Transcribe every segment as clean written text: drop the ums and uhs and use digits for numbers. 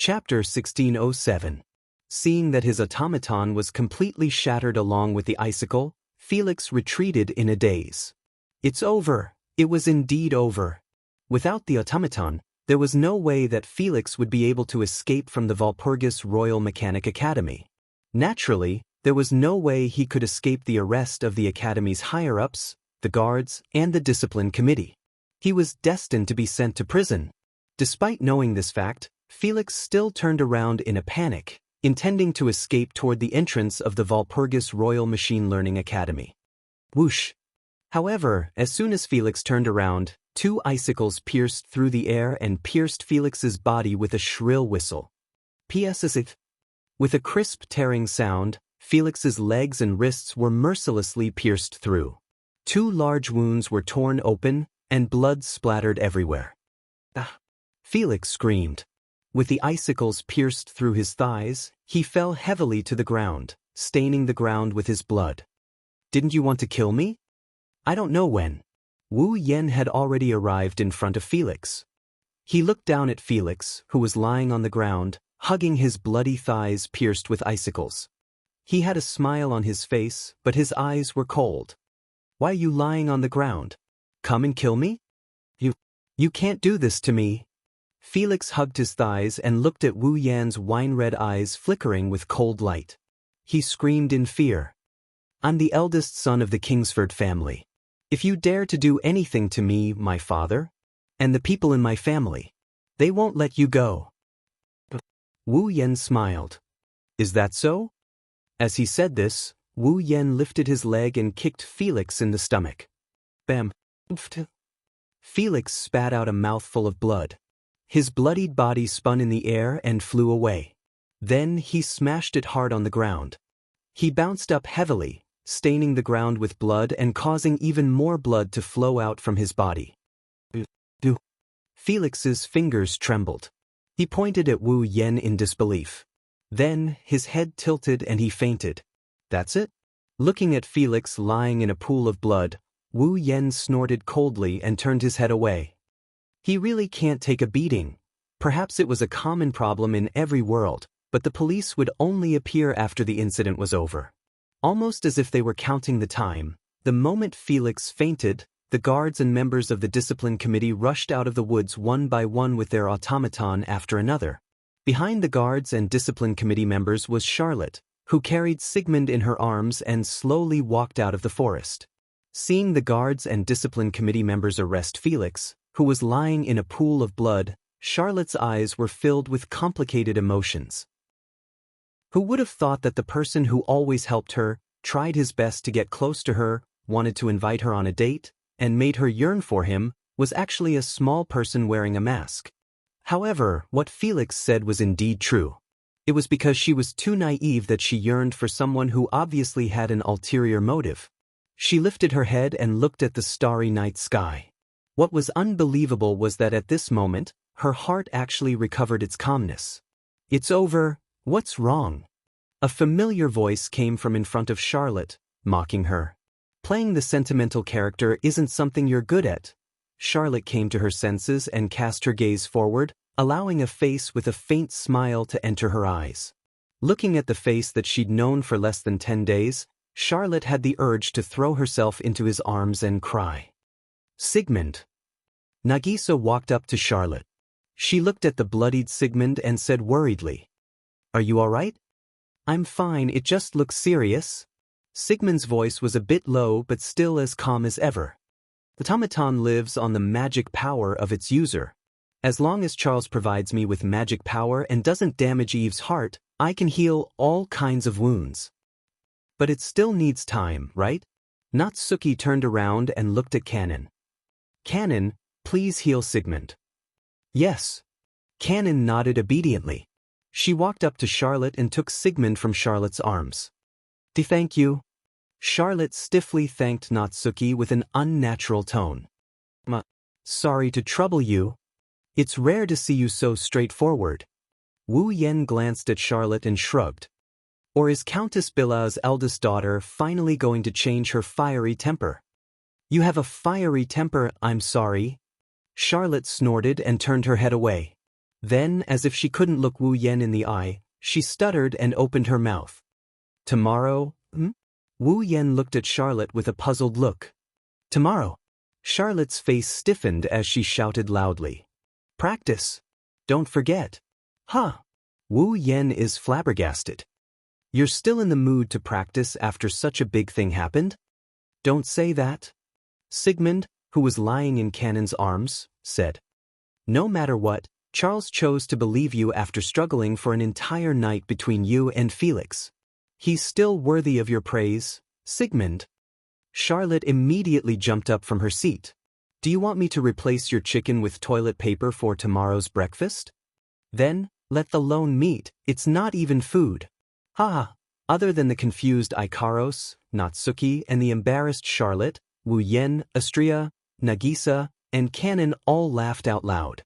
Chapter 1607. Seeing that his automaton was completely shattered along with the icicle, Felix retreated in a daze. It's over. It was indeed over. Without the automaton, there was no way that Felix would be able to escape from the Walpurgis Royal Mechanic Academy. Naturally, there was no way he could escape the arrest of the Academy's higher-ups, the guards, and the discipline committee. He was destined to be sent to prison. Despite knowing this fact, Felix still turned around in a panic, intending to escape toward the entrance of the Walpurgis Royal Machine Learning Academy. Whoosh! However, as soon as Felix turned around, two icicles pierced through the air and pierced Felix's body with a shrill whistle. P.S. With a crisp tearing sound, Felix's legs and wrists were mercilessly pierced through. Two large wounds were torn open, and blood splattered everywhere. Ah! Felix screamed. With the icicles pierced through his thighs, he fell heavily to the ground, staining the ground with his blood. Didn't you want to kill me? I don't know when. Wu Yen had already arrived in front of Felix. He looked down at Felix, who was lying on the ground, hugging his bloody thighs pierced with icicles. He had a smile on his face, but his eyes were cold. Why are you lying on the ground? Come and kill me? You can't do this to me. Felix hugged his thighs and looked at Wu Yan's wine-red eyes flickering with cold light. He screamed in fear. I'm the eldest son of the Kingsford family. If you dare to do anything to me, my father, and the people in my family, they won't let you go. Wu Yan smiled. Is that so? As he said this, Wu Yan lifted his leg and kicked Felix in the stomach. Bam! Felix spat out a mouthful of blood. His bloodied body spun in the air and flew away. Then he smashed it hard on the ground. He bounced up heavily, staining the ground with blood and causing even more blood to flow out from his body. Felix's fingers trembled. He pointed at Wu Yen in disbelief. Then, his head tilted and he fainted. That's it? Looking at Felix lying in a pool of blood, Wu Yen snorted coldly and turned his head away. He really can't take a beating. Perhaps it was a common problem in every world, but the police would only appear after the incident was over. Almost as if they were counting the time, the moment Felix fainted, the guards and members of the discipline committee rushed out of the woods one by one with their automaton after another. Behind the guards and discipline committee members was Charlotte, who carried Sigmund in her arms and slowly walked out of the forest. Seeing the guards and discipline committee members arrest Felix, who was lying in a pool of blood, Charlotte's eyes were filled with complicated emotions. Who would have thought that the person who always helped her, tried his best to get close to her, wanted to invite her on a date, and made her yearn for him, was actually a small person wearing a mask? However, what Felix said was indeed true. It was because she was too naive that she yearned for someone who obviously had an ulterior motive. She lifted her head and looked at the starry night sky. What was unbelievable was that at this moment, her heart actually recovered its calmness. It's over. What's wrong? A familiar voice came from in front of Charlotte, mocking her. Playing the sentimental character isn't something you're good at. Charlotte came to her senses and cast her gaze forward, allowing a face with a faint smile to enter her eyes. Looking at the face that she'd known for less than 10 days, Charlotte had the urge to throw herself into his arms and cry. Sigmund. Nagisa walked up to Charlotte. She looked at the bloodied Sigmund and said worriedly, Are you all right? I'm fine, it just looks serious. Sigmund's voice was a bit low but still as calm as ever. The automaton lives on the magic power of its user. As long as Charles provides me with magic power and doesn't damage Eve's heart, I can heal all kinds of wounds. But it still needs time, right? Natsuki turned around and looked at Canon. Canon, please heal Sigmund. Yes. Canon nodded obediently. She walked up to Charlotte and took Sigmund from Charlotte's arms. Thank you. Charlotte stiffly thanked Natsuki with an unnatural tone. Sorry to trouble you. It's rare to see you so straightforward. Wu Yen glanced at Charlotte and shrugged. Or is Countess Bila's eldest daughter finally going to change her fiery temper? You have a fiery temper, I'm sorry. Charlotte snorted and turned her head away. Then, as if she couldn't look Wu Yen in the eye, she stuttered and opened her mouth. Tomorrow, Wu Yen looked at Charlotte with a puzzled look. Tomorrow. Charlotte's face stiffened as she shouted loudly. Practice. Don't forget. Huh. Wu Yen is flabbergasted. You're still in the mood to practice after such a big thing happened? Don't say that. Sigmund, who was lying in Cannon's arms, said. No matter what, Charles chose to believe you after struggling for an entire night between you and Felix. He's still worthy of your praise, Sigmund. Charlotte immediately jumped up from her seat. Do you want me to replace your chicken with toilet paper for tomorrow's breakfast? Then, let alone meat, it's not even food. Ha! Other than the confused Ikaros, Natsuki, and the embarrassed Charlotte, Wu Yen, Astria, Nagisa, and Cannon all laughed out loud.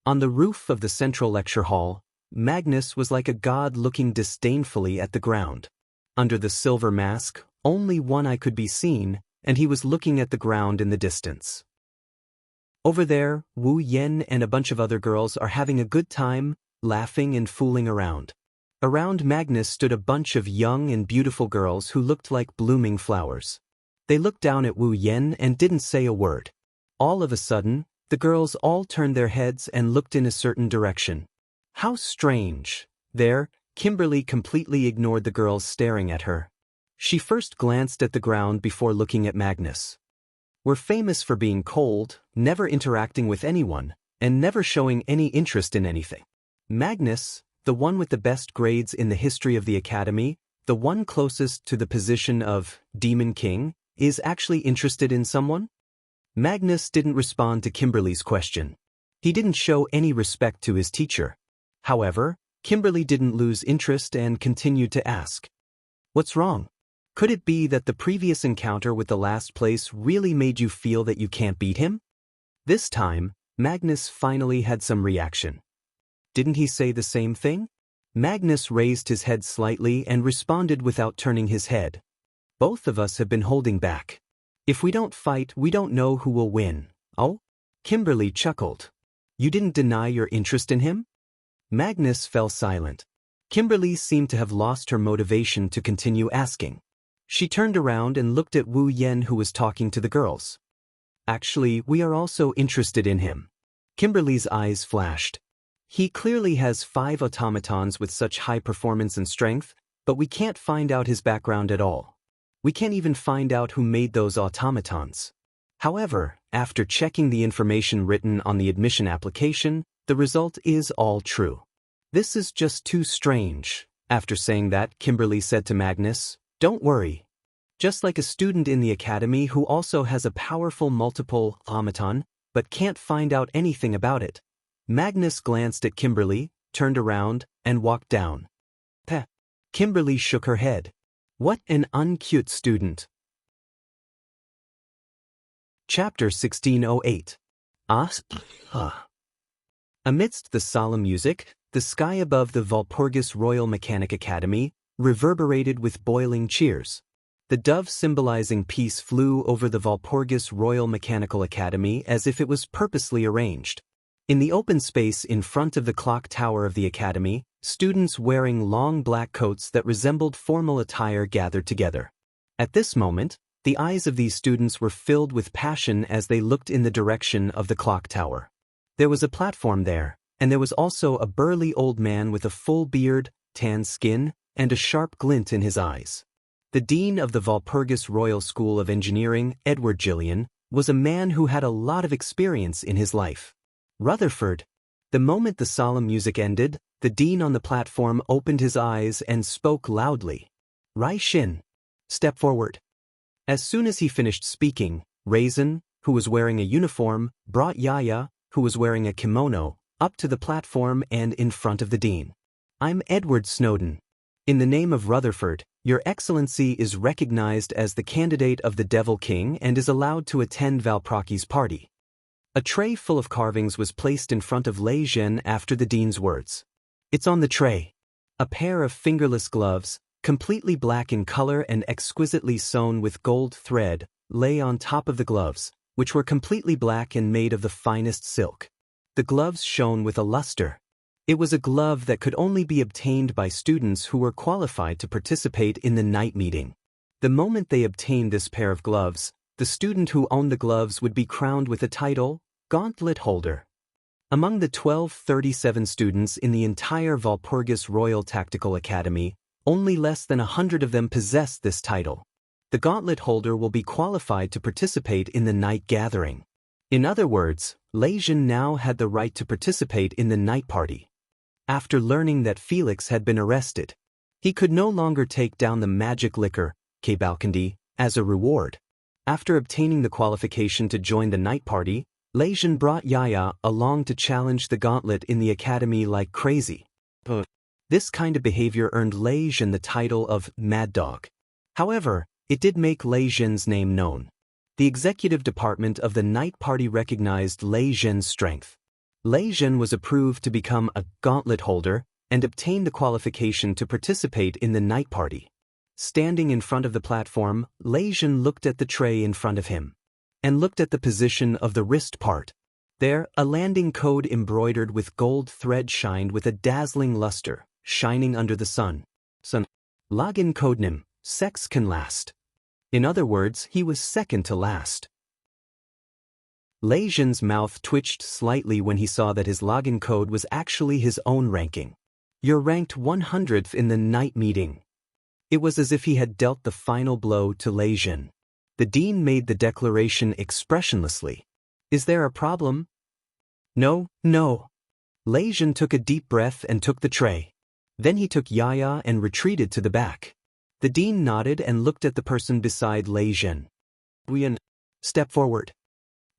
On the roof of the central lecture hall, Magnus was like a god looking disdainfully at the ground. Under the silver mask, only one eye could be seen, and he was looking at the ground in the distance. Over there, Wu Yen and a bunch of other girls are having a good time, laughing and fooling around. Around Magnus stood a bunch of young and beautiful girls who looked like blooming flowers. They looked down at Wu Yen and didn't say a word. All of a sudden, the girls all turned their heads and looked in a certain direction. How strange. There, Kimberly completely ignored the girls staring at her. She first glanced at the ground before looking at Magnus. We're famous for being cold, never interacting with anyone, and never showing any interest in anything. Magnus, the one with the best grades in the history of the academy, the one closest to the position of Demon King, is actually interested in someone? Magnus didn't respond to Kimberly's question. He didn't show any respect to his teacher. However, Kimberly didn't lose interest and continued to ask. What's wrong? Could it be that the previous encounter with the last place really made you feel that you can't beat him? This time, Magnus finally had some reaction. Didn't he say the same thing? Magnus raised his head slightly and responded without turning his head. Both of us have been holding back. If we don't fight, we don't know who will win. Oh? Kimberly chuckled. You didn't deny your interest in him? Magnus fell silent. Kimberly seemed to have lost her motivation to continue asking. She turned around and looked at Wu Yen, who was talking to the girls. Actually, we are also interested in him. Kimberly's eyes flashed. He clearly has 5 automatons with such high performance and strength, but we can't find out his background at all. We can't even find out who made those automatons. However, after checking the information written on the admission application, the result is all true. This is just too strange. After saying that, Kimberly said to Magnus, Don't worry. Just like a student in the academy who also has a powerful multiple automaton, but can't find out anything about it. Magnus glanced at Kimberly, turned around, and walked down. Peh. Kimberly shook her head. What an uncute student. Chapter 1608. Amidst the solemn music, the sky above the Walpurgis Royal Mechanic Academy reverberated with boiling cheers. The dove symbolizing peace flew over the Walpurgis Royal Mechanical Academy as if it was purposely arranged. In the open space in front of the clock tower of the academy, students wearing long black coats that resembled formal attire gathered together. At this moment, the eyes of these students were filled with passion as they looked in the direction of the clock tower. There was a platform there, and there was also a burly old man with a full beard, tan skin, and a sharp glint in his eyes. The dean of the Walpurgis Royal School of Engineering, Edward Gillian, was a man who had a lot of experience in his life. Rutherford. The moment the solemn music ended, the dean on the platform opened his eyes and spoke loudly. Rai Shin. Step forward. As soon as he finished speaking, Raisin, who was wearing a uniform, brought Yaya, who was wearing a kimono, up to the platform and in front of the dean. I'm Edward Snowden. In the name of Rutherford, Your Excellency is recognized as the candidate of the Devil King and is allowed to attend Valpraki's party. A tray full of carvings was placed in front of Lei Zhen after the dean's words. It's on the tray. A pair of fingerless gloves, completely black in color and exquisitely sewn with gold thread, lay on top of the gloves, which were completely black and made of the finest silk. The gloves shone with a luster. It was a glove that could only be obtained by students who were qualified to participate in the night meeting. The moment they obtained this pair of gloves, the student who owned the gloves would be crowned with the title, Gauntlet Holder. Among the 1237 students in the entire Walpurgis Royal Tactical Academy, only less than 100 of them possessed this title. The Gauntlet Holder will be qualified to participate in the night gathering. In other words, Lei Jin now had the right to participate in the night party. After learning that Felix had been arrested, he could no longer take down the magic liquor, Balkandi, as a reward. After obtaining the qualification to join the night party, Lei Jin brought Yaya along to challenge the gauntlet in the academy like crazy. This kind of behavior earned Lei Jin the title of Mad Dog. However, it did make Lei Jin's name known. The executive department of the night party recognized Lei Jin's strength. Lei Jin was approved to become a gauntlet holder and obtain the qualification to participate in the night party. Standing in front of the platform, Lei Jin looked at the tray in front of him and looked at the position of the wrist part. There, a landing code embroidered with gold thread shined with a dazzling luster, shining under the sun. Login codenym, Sects can last. In other words, he was second to last. Lei Jin's mouth twitched slightly when he saw that his login code was actually his own ranking. You're ranked 100th in the night meeting. It was as if he had dealt the final blow to Lei Jin. The dean made the declaration expressionlessly. Is there a problem? No. Lei Jin took a deep breath and took the tray. Then he took Yaya and retreated to the back. The dean nodded and looked at the person beside Lei Jin. Wu Yan, step forward.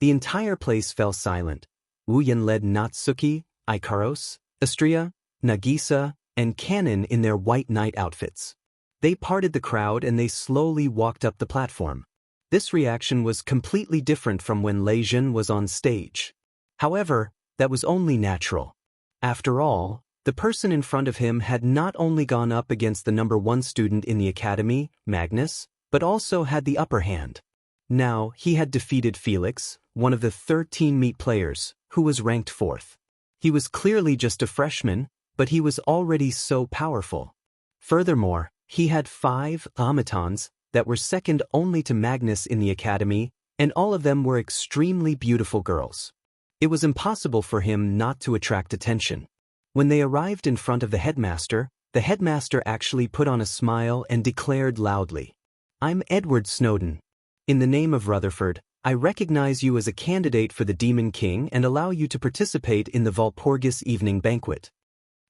The entire place fell silent. Wu Yan led Natsuki, Ikaros, Astria, Nagisa, and Kanon in their white night outfits. They parted the crowd and they slowly walked up the platform. This reaction was completely different from when Lei Jin was on stage. However, that was only natural. After all, the person in front of him had not only gone up against the number 1 student in the academy, Magnus, but also had the upper hand. Now, he had defeated Felix, one of the 13 meet players, who was ranked 4th. He was clearly just a freshman, but he was already so powerful. Furthermore, he had 5 automatons that were second only to Magnus in the academy, and all of them were extremely beautiful girls. It was impossible for him not to attract attention. When they arrived in front of the headmaster actually put on a smile and declared loudly, "I'm Edward Snowden. In the name of Rutherford, I recognize you as a candidate for the Demon King and allow you to participate in the Walpurgis evening banquet."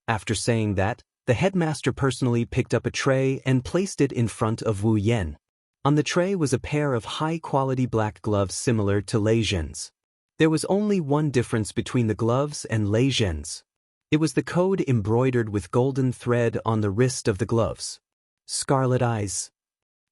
After saying that, the headmaster personally picked up a tray and placed it in front of Wu Yan. On the tray was a pair of high-quality black gloves similar to Lei Jin's. There was only one difference between the gloves and Lei Jin's. It was the code embroidered with golden thread on the wrist of the gloves. Scarlet eyes.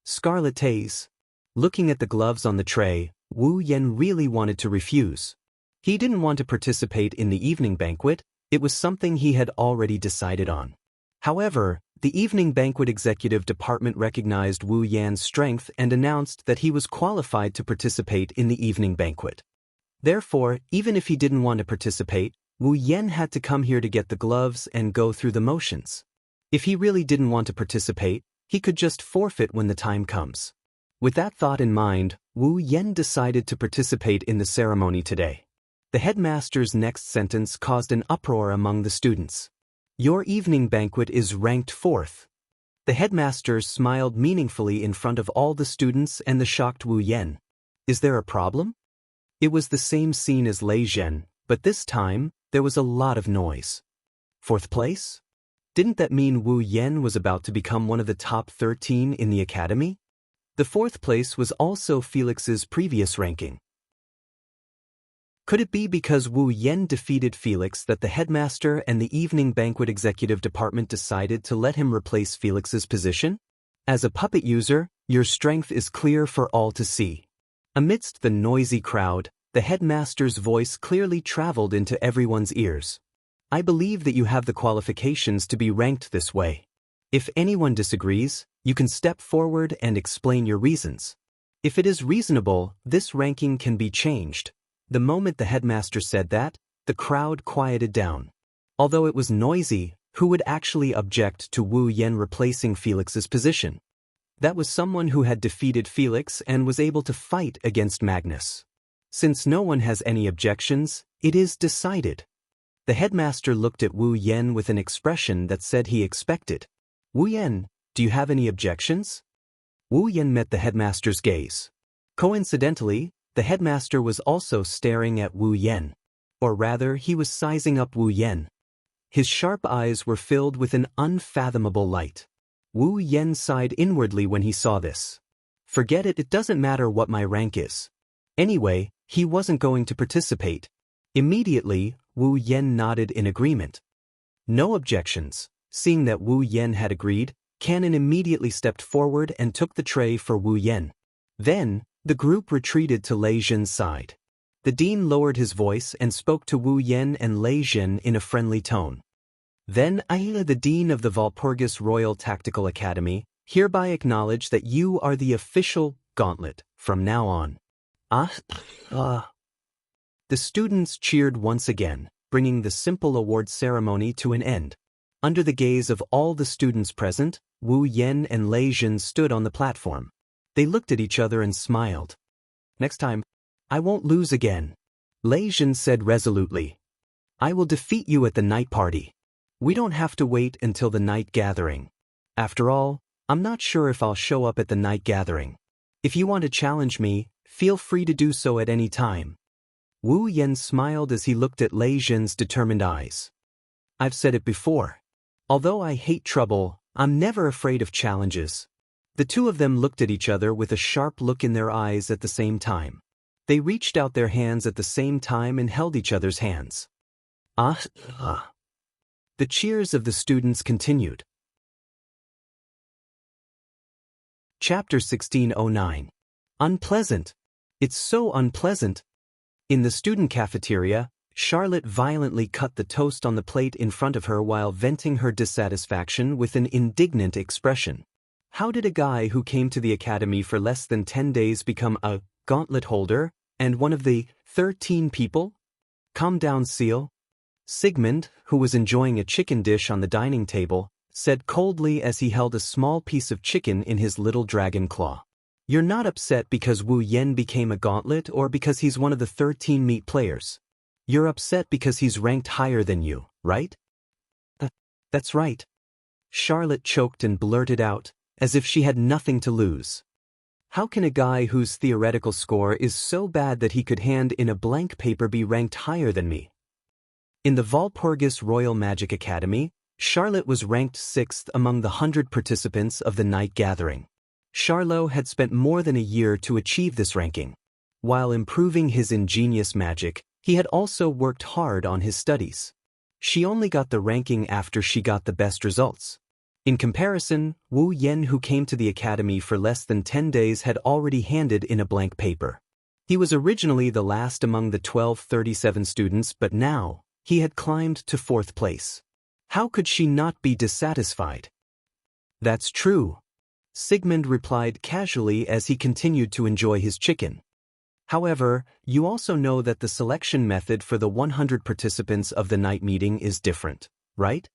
Scarlet Tays. Looking at the gloves on the tray, Wu Yan really wanted to refuse. He didn't want to participate in the evening banquet, it was something he had already decided on. However, the evening banquet executive department recognized Wu Yan's strength and announced that he was qualified to participate in the evening banquet. Therefore, even if he didn't want to participate, Wu Yan had to come here to get the gloves and go through the motions. If he really didn't want to participate, he could just forfeit when the time comes. With that thought in mind, Wu Yan decided to participate in the ceremony today. The headmaster's next sentence caused an uproar among the students. Your evening banquet is ranked 4th. The headmaster smiled meaningfully in front of all the students and the shocked Wu Yan. Is there a problem? It was the same scene as Lei Jin, but this time, there was a lot of noise. 4th place? Didn't that mean Wu Yan was about to become one of the top 13 in the academy? The 4th place was also Felix's previous ranking. Could it be because Wu Yan defeated Felix that the headmaster and the evening banquet executive department decided to let him replace Felix's position? As a puppet user, your strength is clear for all to see. Amidst the noisy crowd, the headmaster's voice clearly traveled into everyone's ears. I believe that you have the qualifications to be ranked this way. If anyone disagrees, you can step forward and explain your reasons. If it is reasonable, this ranking can be changed. The moment the headmaster said that, the crowd quieted down. Although it was noisy, who would actually object to Wu Yan replacing Felix's position? That was someone who had defeated Felix and was able to fight against Magnus. Since no one has any objections, it is decided. The headmaster looked at Wu Yan with an expression that said he expected. Wu Yan, do you have any objections? Wu Yan met the headmaster's gaze. Coincidentally, the headmaster was also staring at Wu Yan. Or rather, he was sizing up Wu Yan. His sharp eyes were filled with an unfathomable light. Wu Yan sighed inwardly when he saw this. Forget it, it doesn't matter what my rank is. Anyway, he wasn't going to participate. Immediately, Wu Yan nodded in agreement. No objections. Seeing that Wu Yan had agreed, Canon immediately stepped forward and took the tray for Wu Yan. Then, the group retreated to Lei Zhen's side. The dean lowered his voice and spoke to Wu Yan and Lei Zhen in a friendly tone. Then I, the dean of the Walpurgis Royal Tactical Academy, hereby acknowledge that you are the official gauntlet from now on. The students cheered once again, bringing the simple award ceremony to an end. Under the gaze of all the students present, Wu Yan and Lei Zhen stood on the platform. They looked at each other and smiled. Next time, I won't lose again. Lei Zhen said resolutely. I will defeat you at the night party. We don't have to wait until the night gathering. After all, I'm not sure if I'll show up at the night gathering. If you want to challenge me, feel free to do so at any time. Wu Yan smiled as he looked at Lei Zhen's determined eyes. I've said it before. Although I hate trouble, I'm never afraid of challenges. The two of them looked at each other with a sharp look in their eyes at the same time. They reached out their hands at the same time and held each other's hands. The cheers of the students continued. Chapter 1609. Unpleasant. It's so unpleasant. In the student cafeteria, Charlotte violently cut the toast on the plate in front of her while venting her dissatisfaction with an indignant expression. How did a guy who came to the academy for less than 10 days become a gauntlet holder and one of the 13 people? Calm down, Seal. Sigmund, who was enjoying a chicken dish on the dining table, said coldly as he held a small piece of chicken in his little dragon claw. You're not upset because Wu Yan became a gauntlet or because he's one of the 13 meat players. You're upset because he's ranked higher than you, right? That's right. Charlotte choked and blurted out, as if she had nothing to lose. How can a guy whose theoretical score is so bad that he could hand in a blank paper be ranked higher than me? In the Walpurgis Royal Magic Academy, Charlotte was ranked 6th among the 100 participants of the night gathering. Charlot had spent more than a year to achieve this ranking. While improving his ingenious magic, he had also worked hard on his studies. She only got the ranking after she got the best results. In comparison, Wu Yan, who came to the academy for less than 10 days, had already handed in a blank paper. He was originally the last among the 1237 students, but now, he had climbed to 4th place. How could she not be dissatisfied? That's true. Sigmund replied casually as he continued to enjoy his chicken. However, you also know that the selection method for the 100 participants of the night meeting is different, right?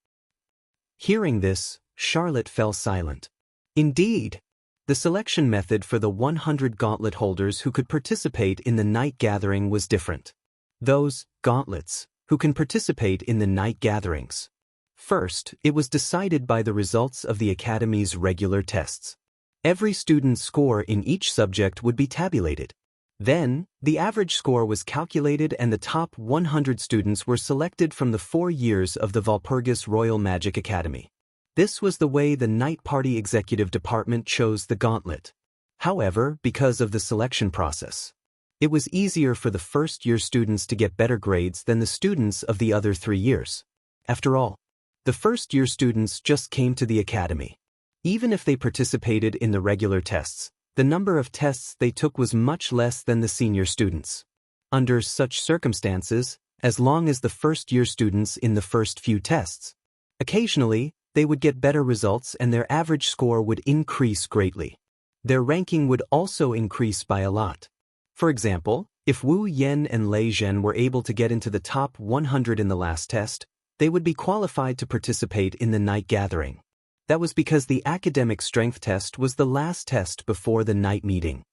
Hearing this, Charlotte fell silent. Indeed, the selection method for the 100 gauntlet holders who could participate in the night gathering was different. Those gauntlets who can participate in the night gatherings. First, it was decided by the results of the Academy's regular tests. Every student's score in each subject would be tabulated. Then, the average score was calculated and the top 100 students were selected from the 4 years of the Walpurgis Royal Magic Academy. This was the way the Night Party Executive Department chose the gauntlet. However, because of the selection process, it was easier for the first-year students to get better grades than the students of the other 3 years. After all, the first-year students just came to the academy. Even if they participated in the regular tests, the number of tests they took was much less than the senior students. Under such circumstances, as long as the first-year students in the first few tests, occasionally, they would get better results and their average score would increase greatly. Their ranking would also increase by a lot. For example, if Wu Yan and Lei Zhen were able to get into the top 100 in the last test, they would be qualified to participate in the night gathering. That was because the academic strength test was the last test before the night meeting.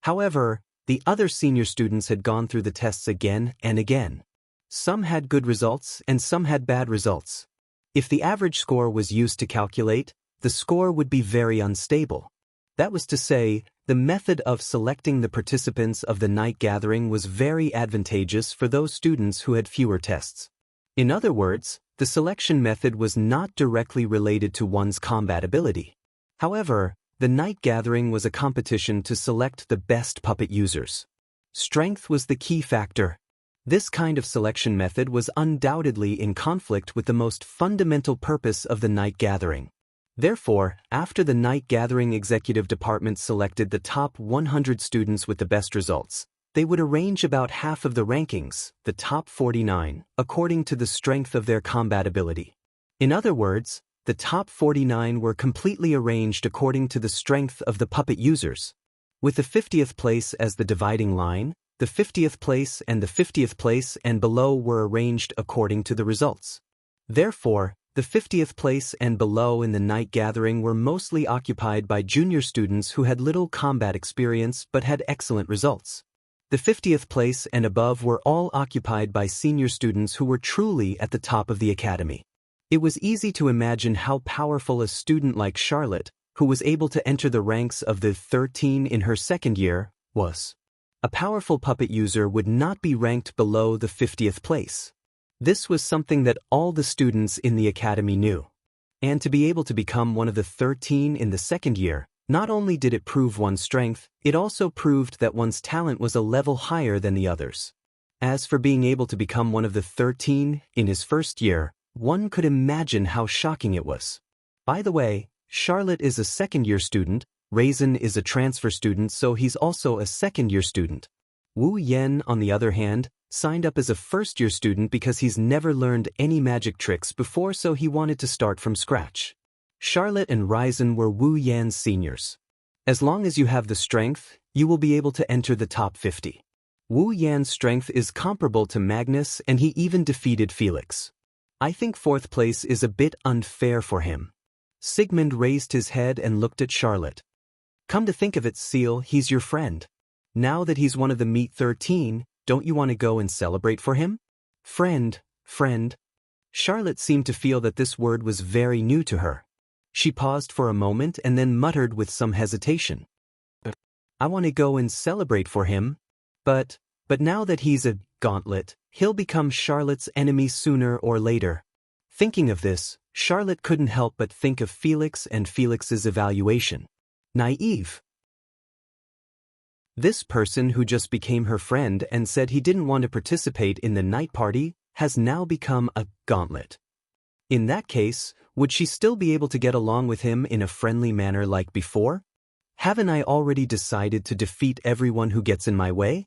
However, the other senior students had gone through the tests again and again. Some had good results and some had bad results. If the average score was used to calculate, the score would be very unstable. That was to say, the method of selecting the participants of the night gathering was very advantageous for those students who had fewer tests. In other words, the selection method was not directly related to one's combat ability. However, the night gathering was a competition to select the best puppet users. Strength was the key factor. This kind of selection method was undoubtedly in conflict with the most fundamental purpose of the night gathering. Therefore, after the night gathering executive department selected the top 100 students with the best results, they would arrange about half of the rankings, the top 49, according to the strength of their combat ability. In other words, the top 49 were completely arranged according to the strength of the puppet users. With the 50th place as the dividing line, the 50th place and the 50th place and below were arranged according to the results. Therefore, the 50th place and below in the night gathering were mostly occupied by junior students who had little combat experience but had excellent results. The 50th place and above were all occupied by senior students who were truly at the top of the academy. It was easy to imagine how powerful a student like Charlotte, who was able to enter the ranks of the 13 in her second year, was. A powerful puppet user would not be ranked below the 50th place. This was something that all the students in the academy knew. And to be able to become one of the 13 in the second year, not only did it prove one's strength, it also proved that one's talent was a level higher than the others. As for being able to become one of the 13 in his first year, one could imagine how shocking it was. By the way, Charlotte is a second-year student, Raisin is a transfer student, so he's also a second-year student. Wu Yan, on the other hand, signed up as a first-year student because he's never learned any magic tricks before, so he wanted to start from scratch. Charlotte and Raisin were Wu Yan's seniors. As long as you have the strength, you will be able to enter the top 50. Wu Yan's strength is comparable to Magnus, and he even defeated Felix. I think fourth place is a bit unfair for him. Sigmund raised his head and looked at Charlotte. Come to think of it, Seal, he's your friend. Now that he's one of the Meet 13, don't you want to go and celebrate for him? Friend. Charlotte seemed to feel that this word was very new to her. She paused for a moment and then muttered with some hesitation. I want to go and celebrate for him. But now that he's a gauntlet, he'll become Charlotte's enemy sooner or later. Thinking of this, Charlotte couldn't help but think of Felix and Felix's evaluation. Naive. This person who just became her friend and said he didn't want to participate in the night party has now become a gauntlet. In that case, would she still be able to get along with him in a friendly manner like before? Haven't I already decided to defeat everyone who gets in my way?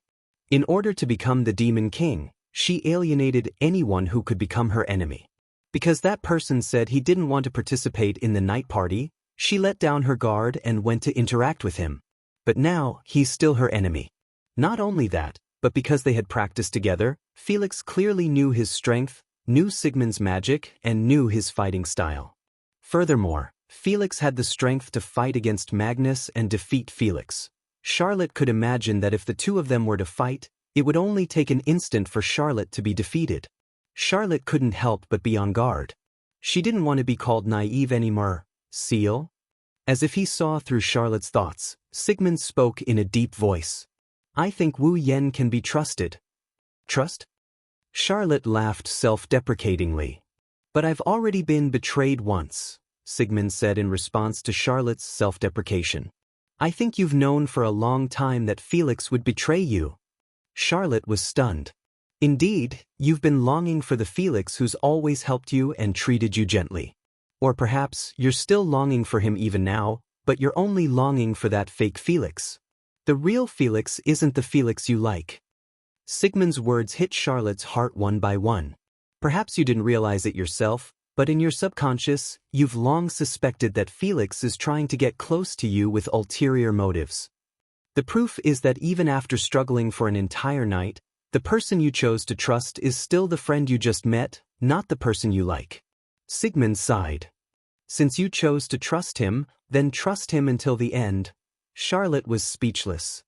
In order to become the Demon King, she alienated anyone who could become her enemy. Because that person said he didn't want to participate in the night party, she let down her guard and went to interact with him. But now, he's still her enemy. Not only that, but because they had practiced together, Felix clearly knew his strength, knew Sigmund's magic, and knew his fighting style. Furthermore, Felix had the strength to fight against Magnus and defeat Felix. Charlotte could imagine that if the two of them were to fight, it would only take an instant for Charlotte to be defeated. Charlotte couldn't help but be on guard. She didn't want to be called naive anymore. Seal? As if he saw through Charlotte's thoughts, Sigmund spoke in a deep voice. I think Wu Yan can be trusted. Trust? Charlotte laughed self-deprecatingly. But I've already been betrayed once, Sigmund said in response to Charlotte's self-deprecation. I think you've known for a long time that Felix would betray you. Charlotte was stunned. Indeed, you've been longing for the Felix who's always helped you and treated you gently. Or perhaps you're still longing for him even now, but you're only longing for that fake Felix. The real Felix isn't the Felix you like. Sigmund's words hit Charlotte's heart one by one. Perhaps you didn't realize it yourself, but in your subconscious, you've long suspected that Felix is trying to get close to you with ulterior motives. The proof is that even after struggling for an entire night, The person you chose to trust is still the friend you just met, not the person you like. Sigmund sighed. Since you chose to trust him, then trust him until the end. Charlotte was speechless.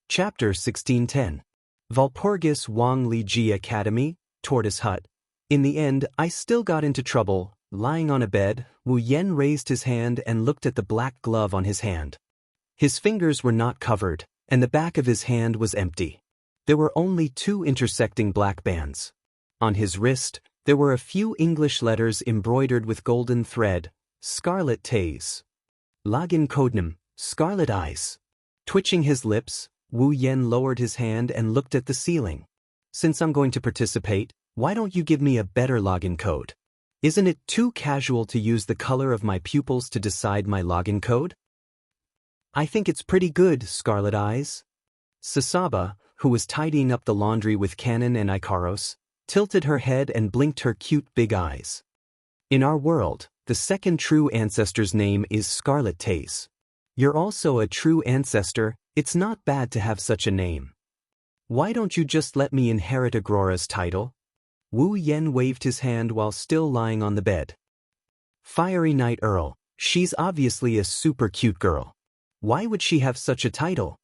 Chapter 1610. Walpurgis Wang Li Ji Academy, Tortoise Hut. In the end, I still got into trouble. Lying on a bed, Wu Yen raised his hand and looked at the black glove on his hand. His fingers were not covered, and the back of his hand was empty. There were only 2 intersecting black bands. On his wrist, there were a few English letters embroidered with golden thread. Scarlet Tays. Login codename, Scarlet Eyes. Twitching his lips, Wu Yen lowered his hand and looked at the ceiling. Since I'm going to participate, why don't you give me a better login code? Isn't it too casual to use the color of my pupils to decide my login code? I think it's pretty good, Scarlet Eyes. Sasaba, who was tidying up the laundry with Canon and Ikaros, tilted her head and blinked her cute big eyes. In our world, the second true ancestor's name is Scarlet Tays. You're also a true ancestor, it's not bad to have such a name. Why don't you just let me inherit Agrora's title? Wu Yen waved his hand while still lying on the bed. Fiery Knight Earl, she's obviously a super cute girl. Why would she have such a title?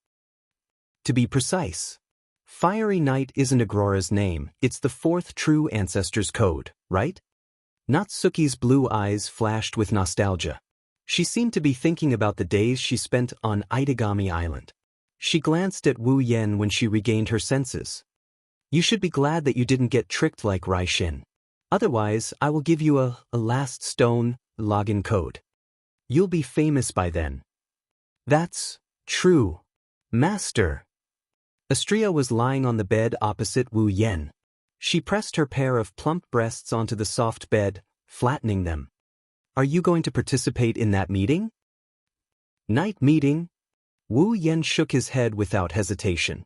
To be precise, Fiery Knight isn't Agrora's name, it's the 4th true ancestor's code, right? Natsuki's blue eyes flashed with nostalgia. She seemed to be thinking about the days she spent on Itagami Island. She glanced at Wu Yen when she regained her senses. You should be glad that you didn't get tricked like Raishin. Otherwise, I will give you a last stone login code. You'll be famous by then. That's true, Master. Astria was lying on the bed opposite Wu Yen. She pressed her pair of plump breasts onto the soft bed, flattening them. Are you going to participate in that meeting? Night meeting? Wu Yen shook his head without hesitation.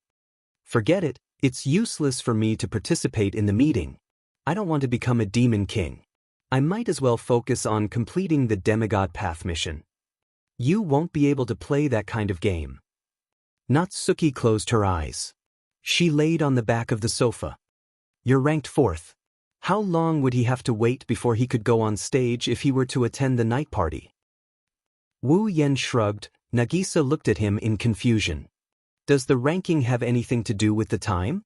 Forget it. It's useless for me to participate in the meeting. I don't want to become a demon king. I might as well focus on completing the demigod path mission. You won't be able to play that kind of game. Natsuki closed her eyes. She laid on the back of the sofa. You're ranked 4th. How long would he have to wait before he could go on stage if he were to attend the night party? Wu Yen shrugged. Nagisa looked at him in confusion. Does the ranking have anything to do with the time?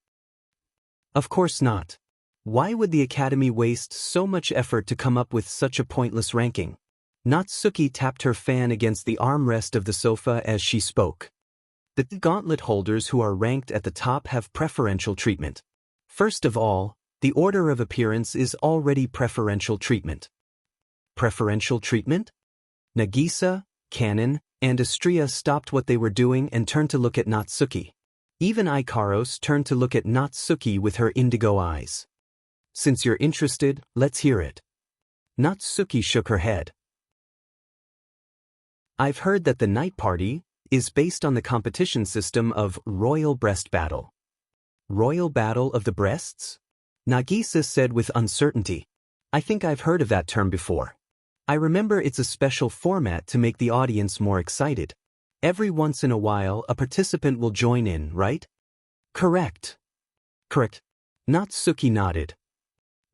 Of course not. Why would the Academy waste so much effort to come up with such a pointless ranking? Natsuki tapped her fan against the armrest of the sofa as she spoke. The gauntlet holders who are ranked at the top have preferential treatment. First of all, the order of appearance is already preferential treatment. Preferential treatment? Nagisa, Canon, and Astria stopped what they were doing and turned to look at Natsuki. Even Ikaros turned to look at Natsuki with her indigo eyes. Since you're interested, let's hear it. Natsuki shook her head. I've heard that the night party is based on the competition system of Royal Breast Battle. Royal Battle of the Breasts? Nagisa said with uncertainty. I think I've heard of that term before. I remember it's a special format to make the audience more excited. Every once in a while a participant will join in, right? Correct. Correct. Natsuki nodded.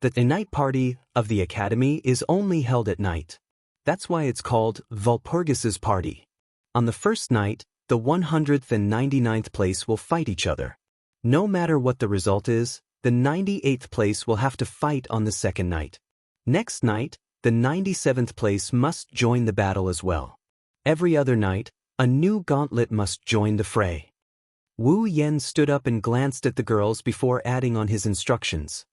The night party of the Academy is only held at night. That's why it's called Walpurgis's Party. On the first night, the 100th and 99th place will fight each other. No matter what the result is, the 98th place will have to fight on the second night. Next night, the 97th place must join the battle as well. Every other night, a new gauntlet must join the fray. Wu Yen stood up and glanced at the girls before adding on his instructions.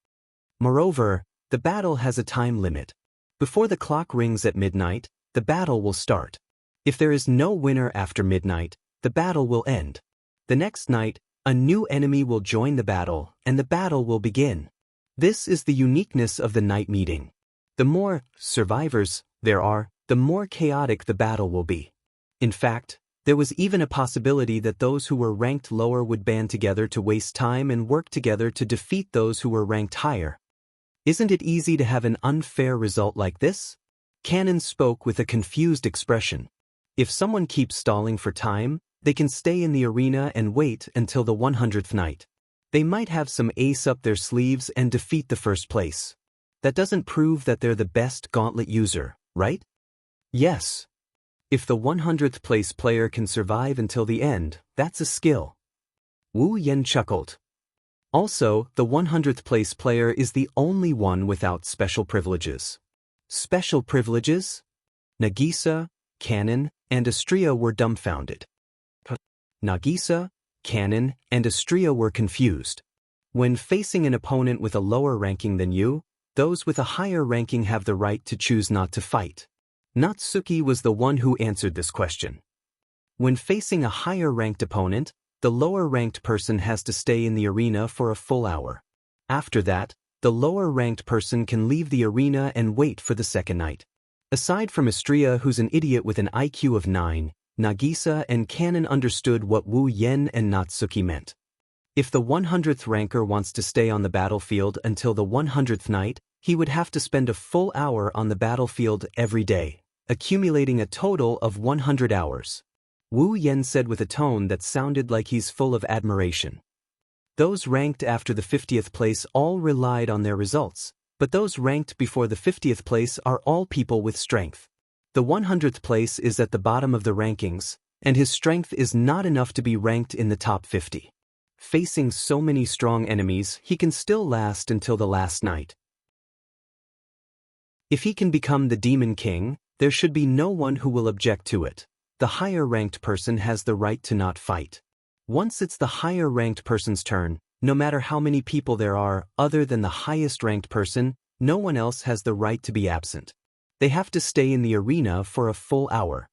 Moreover, the battle has a time limit. Before the clock rings at midnight, the battle will start. If there is no winner after midnight, the battle will end. The next night, a new enemy will join the battle, and the battle will begin. This is the uniqueness of the night meeting. The more survivors there are, the more chaotic the battle will be. In fact, there was even a possibility that those who were ranked lower would band together to waste time and work together to defeat those who were ranked higher. Isn't it easy to have an unfair result like this? Canon spoke with a confused expression. If someone keeps stalling for time, They can stay in the arena and wait until the 100th night. They might have some ace up their sleeves and defeat the first place. That doesn't prove that they're the best gauntlet user, right? Yes. If the 100th place player can survive until the end, that's a skill. Wu Yan chuckled. Also, the 100th place player is the only one without special privileges. Special privileges? Nagisa, Kanon, and Astria were dumbfounded. Nagisa, Kanon, and Astria were confused. When facing an opponent with a lower ranking than you, those with a higher ranking have the right to choose not to fight. Natsuki was the one who answered this question. When facing a higher-ranked opponent, the lower-ranked person has to stay in the arena for a full hour. After that, the lower-ranked person can leave the arena and wait for the second night. Aside from Astria, who's an idiot with an IQ of 9, Nagisa and Kanon understood what Wu Yan and Natsuki meant. If the 100th ranker wants to stay on the battlefield until the 100th night, he would have to spend a full hour on the battlefield every day, accumulating a total of 100 hours. Wu Yan said with a tone that sounded like he's full of admiration. Those ranked after the 50th place all relied on their results, but those ranked before the 50th place are all people with strength. The 100th place is at the bottom of the rankings, and his strength is not enough to be ranked in the top 50. Facing so many strong enemies, he can still last until the last night. If he can become the Demon King, there should be no one who will object to it. The higher-ranked person has the right to not fight. Once it's the higher-ranked person's turn, no matter how many people there are, other than the highest-ranked person, no one else has the right to be absent. They have to stay in the arena for a full hour.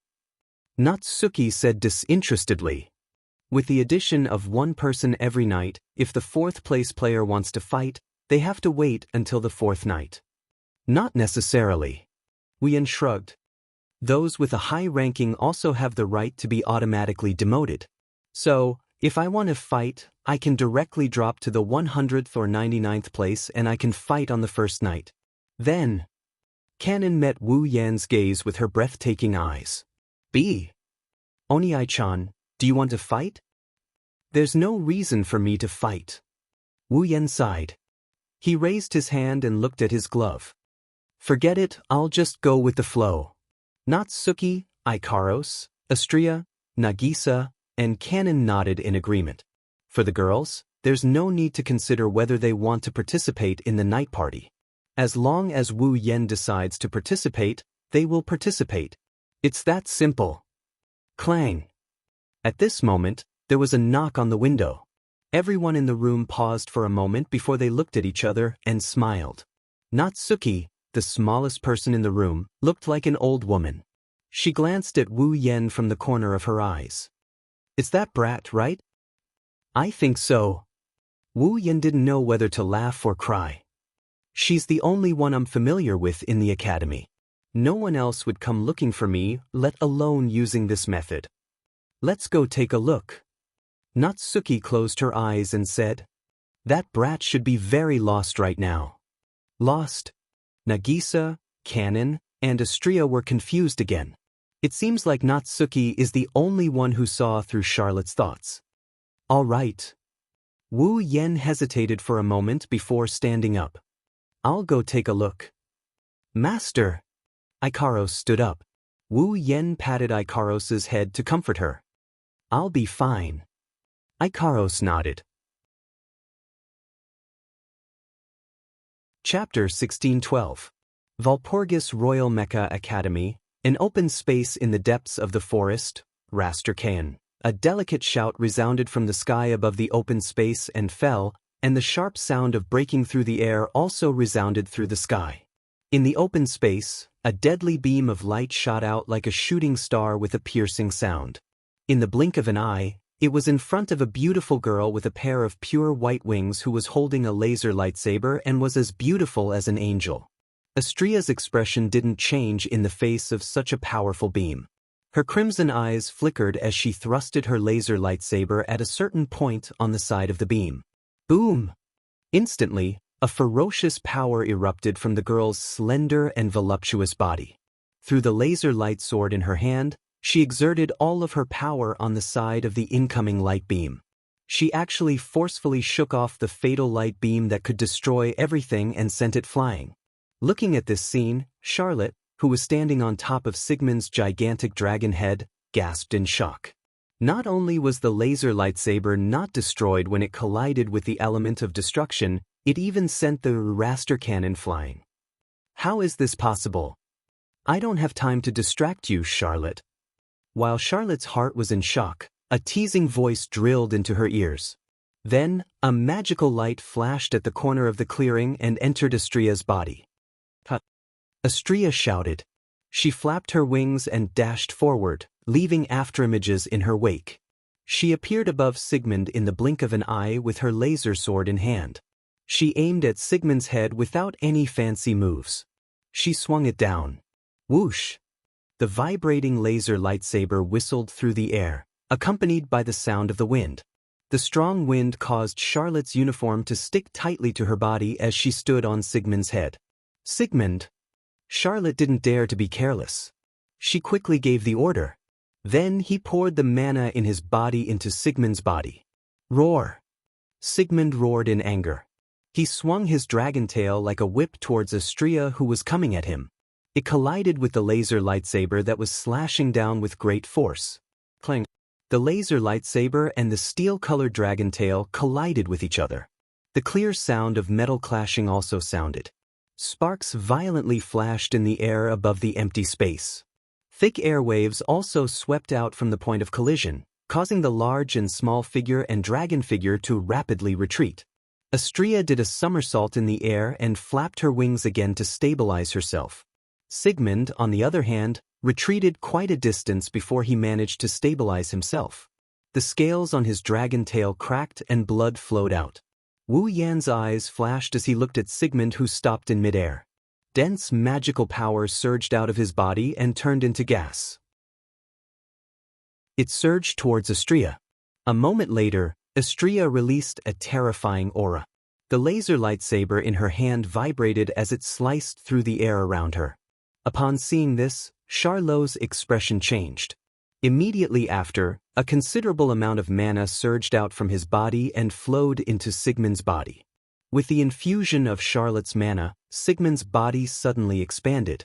Natsuki said disinterestedly. With the addition of one person every night, if the 4th place player wants to fight, they have to wait until the 4th night. Not necessarily. Wu Yan shrugged. Those with a high ranking also have the right to be automatically demoted. So, if I want to fight, I can directly drop to the 100th or 99th place and I can fight on the first night. Then, Kanon met Wu Yan's gaze with her breathtaking eyes. Oni-chan, do you want to fight? There's no reason for me to fight. Wu Yan sighed. He raised his hand and looked at his glove. Forget it, I'll just go with the flow. Natsuki, Ikaros, Astria, Nagisa, and Kanon nodded in agreement. For the girls, there's no need to consider whether they want to participate in the night party. As long as Wu Yan decides to participate, they will participate. It's that simple. Clang. At this moment, there was a knock on the window. Everyone in the room paused for a moment before they looked at each other and smiled. Natsuki, the smallest person in the room, looked like an old woman. She glanced at Wu Yan from the corner of her eyes. It's that brat, right? I think so. Wu Yan didn't know whether to laugh or cry. She's the only one I'm familiar with in the academy. No one else would come looking for me, let alone using this method. Let's go take a look. Natsuki closed her eyes and said, That brat should be very lost right now. Lost? Nagisa, Kanon, and Astria were confused again. It seems like Natsuki is the only one who saw through Charlotte's thoughts. All right. Wu Yan hesitated for a moment before standing up. I'll go take a look. Master! Ikaros stood up. Wu Yan patted Ikaros's head to comfort her. I'll be fine. Ikaros nodded. Chapter 1612. Valpurgis Royal Mecha Academy, an open space in the depths of the forest, Rasterkayan. A delicate shout resounded from the sky above the open space and fell, and the sharp sound of breaking through the air also resounded through the sky. In the open space, a deadly beam of light shot out like a shooting star with a piercing sound. In the blink of an eye, it was in front of a beautiful girl with a pair of pure white wings who was holding a laser lightsaber and was as beautiful as an angel. Astria's expression didn't change in the face of such a powerful beam. Her crimson eyes flickered as she thrusted her laser lightsaber at a certain point on the side of the beam. Boom! Instantly, a ferocious power erupted from the girl's slender and voluptuous body. Through the laser light sword in her hand, She exerted all of her power on the side of the incoming light beam. She actually forcefully shook off the fatal light beam that could destroy everything and sent it flying. Looking at this scene, Charlotte, who was standing on top of Sigmund's gigantic dragon head, gasped in shock. Not only was the laser lightsaber not destroyed when it collided with the element of destruction, it even sent the raster cannon flying. How is this possible? I don't have time to distract you, Charlotte. While Charlotte's heart was in shock, a teasing voice drilled into her ears. Then, a magical light flashed at the corner of the clearing and entered Astria's body. "Cut!" Astria shouted. She flapped her wings and dashed forward, leaving afterimages in her wake. She appeared above Sigmund in the blink of an eye with her laser sword in hand. She aimed at Sigmund's head without any fancy moves. She swung it down. Whoosh! The vibrating laser lightsaber whistled through the air, accompanied by the sound of the wind. The strong wind caused Charlotte's uniform to stick tightly to her body as she stood on Sigmund's head. Sigmund! Charlotte didn't dare to be careless. She quickly gave the order. Then he poured the mana in his body into Sigmund's body. Roar! Sigmund roared in anger. He swung his dragon tail like a whip towards Astria, who was coming at him. It collided with the laser lightsaber that was slashing down with great force. Clang! The laser lightsaber and the steel-colored dragon tail collided with each other. The clear sound of metal clashing also sounded. Sparks violently flashed in the air above the empty space. Thick airwaves also swept out from the point of collision, causing the large and small figure and dragon figure to rapidly retreat. Astria did a somersault in the air and flapped her wings again to stabilize herself. Sigmund, on the other hand, retreated quite a distance before he managed to stabilize himself. The scales on his dragon tail cracked and blood flowed out. Wu Yan's eyes flashed as he looked at Sigmund, who stopped in midair. Dense magical power surged out of his body and turned into gas. It surged towards Astria. A moment later, Astria released a terrifying aura. The laser lightsaber in her hand vibrated as it sliced through the air around her. Upon seeing this, Charlot's expression changed. Immediately after, a considerable amount of mana surged out from his body and flowed into Sigmund's body. With the infusion of Charlot's mana, Sigmund's body suddenly expanded.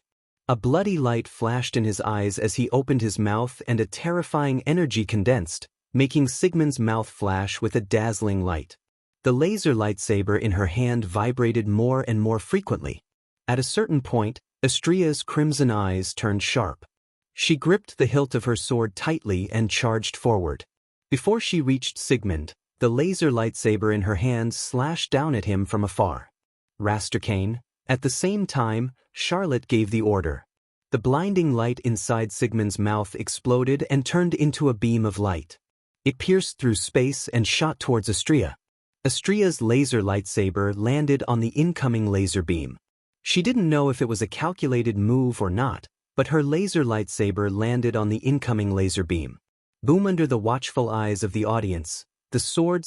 A bloody light flashed in his eyes as he opened his mouth, and a terrifying energy condensed, making Sigmund's mouth flash with a dazzling light. The laser lightsaber in her hand vibrated more and more frequently. At a certain point, Astria's crimson eyes turned sharp. She gripped the hilt of her sword tightly and charged forward. Before she reached Sigmund, the laser lightsaber in her hand slashed down at him from afar. Rastercane. At the same time, Charlotte gave the order. The blinding light inside Sigmund's mouth exploded and turned into a beam of light. It pierced through space and shot towards Astria. Astria's laser lightsaber landed on the incoming laser beam. She didn't know if it was a calculated move or not, but her laser lightsaber landed on the incoming laser beam. Boom! Under the watchful eyes of the audience, the sword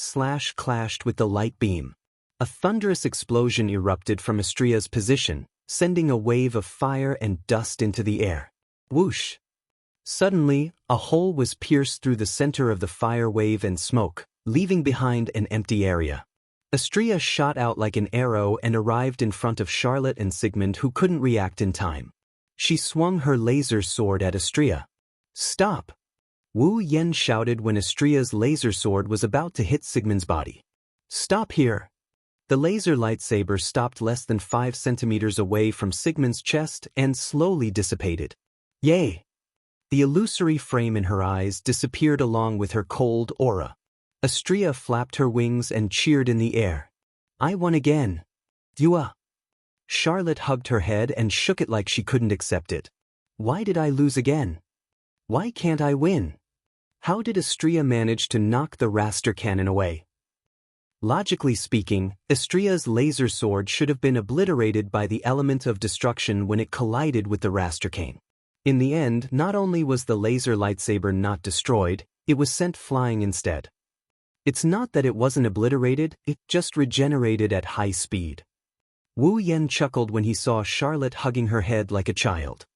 clashed with the light beam. A thunderous explosion erupted from Astria's position, sending a wave of fire and dust into the air. Whoosh! Suddenly, a hole was pierced through the center of the fire wave and smoke, leaving behind an empty area. Astria shot out like an arrow and arrived in front of Charlotte and Sigmund, who couldn't react in time. She swung her laser sword at Astria. Stop! Wu Yan shouted when Astria's laser sword was about to hit Sigmund's body. Stop here! The laser lightsaber stopped less than 5 centimeters away from Sigmund's chest and slowly dissipated. Yay! The illusory frame in her eyes disappeared along with her cold aura. Astria flapped her wings and cheered in the air. I won again. Dua! Charlotte hugged her head and shook it like she couldn't accept it. Why did I lose again? Why can't I win? How did Astria manage to knock the raster cannon away? Logically speaking, Astria's laser sword should have been obliterated by the element of destruction when it collided with the raster cane. In the end, not only was the laser lightsaber not destroyed, it was sent flying instead. It's not that it wasn't obliterated, it just regenerated at high speed. Wu Yan chuckled when he saw Charlotte hugging her head like a child.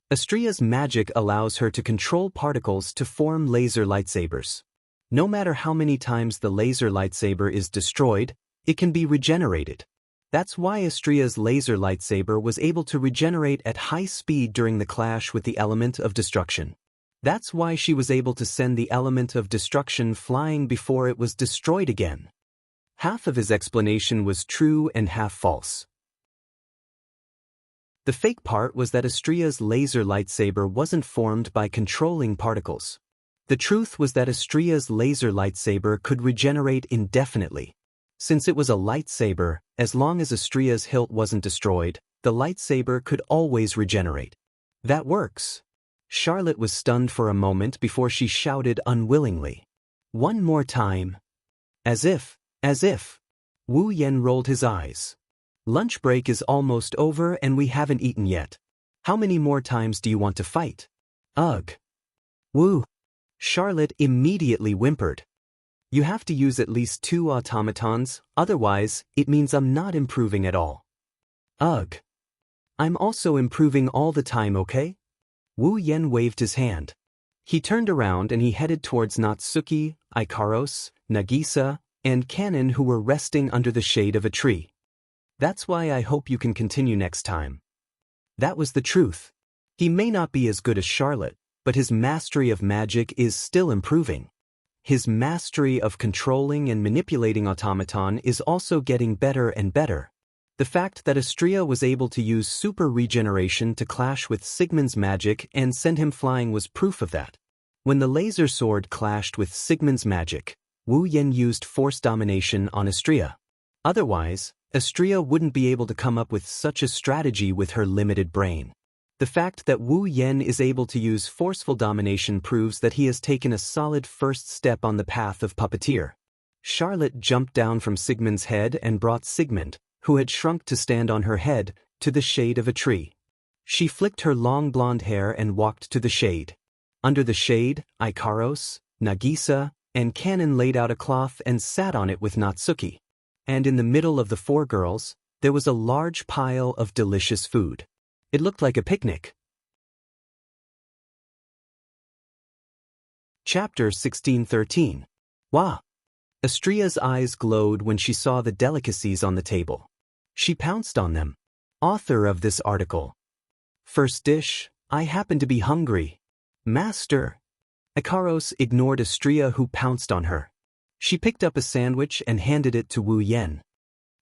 Astria's magic allows her to control particles to form laser lightsabers. No matter how many times the laser lightsaber is destroyed, it can be regenerated. That's why Astria's laser lightsaber was able to regenerate at high speed during the clash with the element of destruction. That's why she was able to send the element of destruction flying before it was destroyed again. Half of his explanation was true and half false. The fake part was that Astria's laser lightsaber wasn't formed by controlling particles. The truth was that Astria's laser lightsaber could regenerate indefinitely. Since it was a lightsaber, as long as Astria's hilt wasn't destroyed, the lightsaber could always regenerate. That works. Charlotte was stunned for a moment before she shouted unwillingly, "One more time." As if. Wu Yan rolled his eyes. Lunch break is almost over and we haven't eaten yet. How many more times do you want to fight? Ugh. Wu. Charlotte immediately whimpered. You have to use at least 2 automatons, otherwise, it means I'm not improving at all. Ugh. I'm also improving all the time, okay? Wu Yan waved his hand. He turned around and he headed towards Natsuki, Ikaros, Nagisa, and Kanon who were resting under the shade of a tree. That's why I hope you can continue next time. That was the truth. He may not be as good as Charlotte, but his mastery of magic is still improving. His mastery of controlling and manipulating automaton is also getting better and better. The fact that Astria was able to use super regeneration to clash with Sigmund's magic and send him flying was proof of that. When the laser sword clashed with Sigmund's magic, Wu Yan used force domination on Astria. Otherwise, Astria wouldn't be able to come up with such a strategy with her limited brain. The fact that Wu Yan is able to use forceful domination proves that he has taken a solid first step on the path of puppeteer. Charlotte jumped down from Sigmund's head and brought Sigmund, who had shrunk to stand on her head, to the shade of a tree. She flicked her long blonde hair and walked to the shade. Under the shade, Ikaros, Nagisa, and Kanon laid out a cloth and sat on it with Natsuki. And in the middle of the 4 girls, there was a large pile of delicious food. It looked like a picnic. Chapter 1613. Wah! Astria's eyes glowed when she saw the delicacies on the table. She pounced on them. Author of this article. First dish, I happen to be hungry. Master. Ikaros ignored Astria who pounced on her. She picked up a sandwich and handed it to Wu Yan.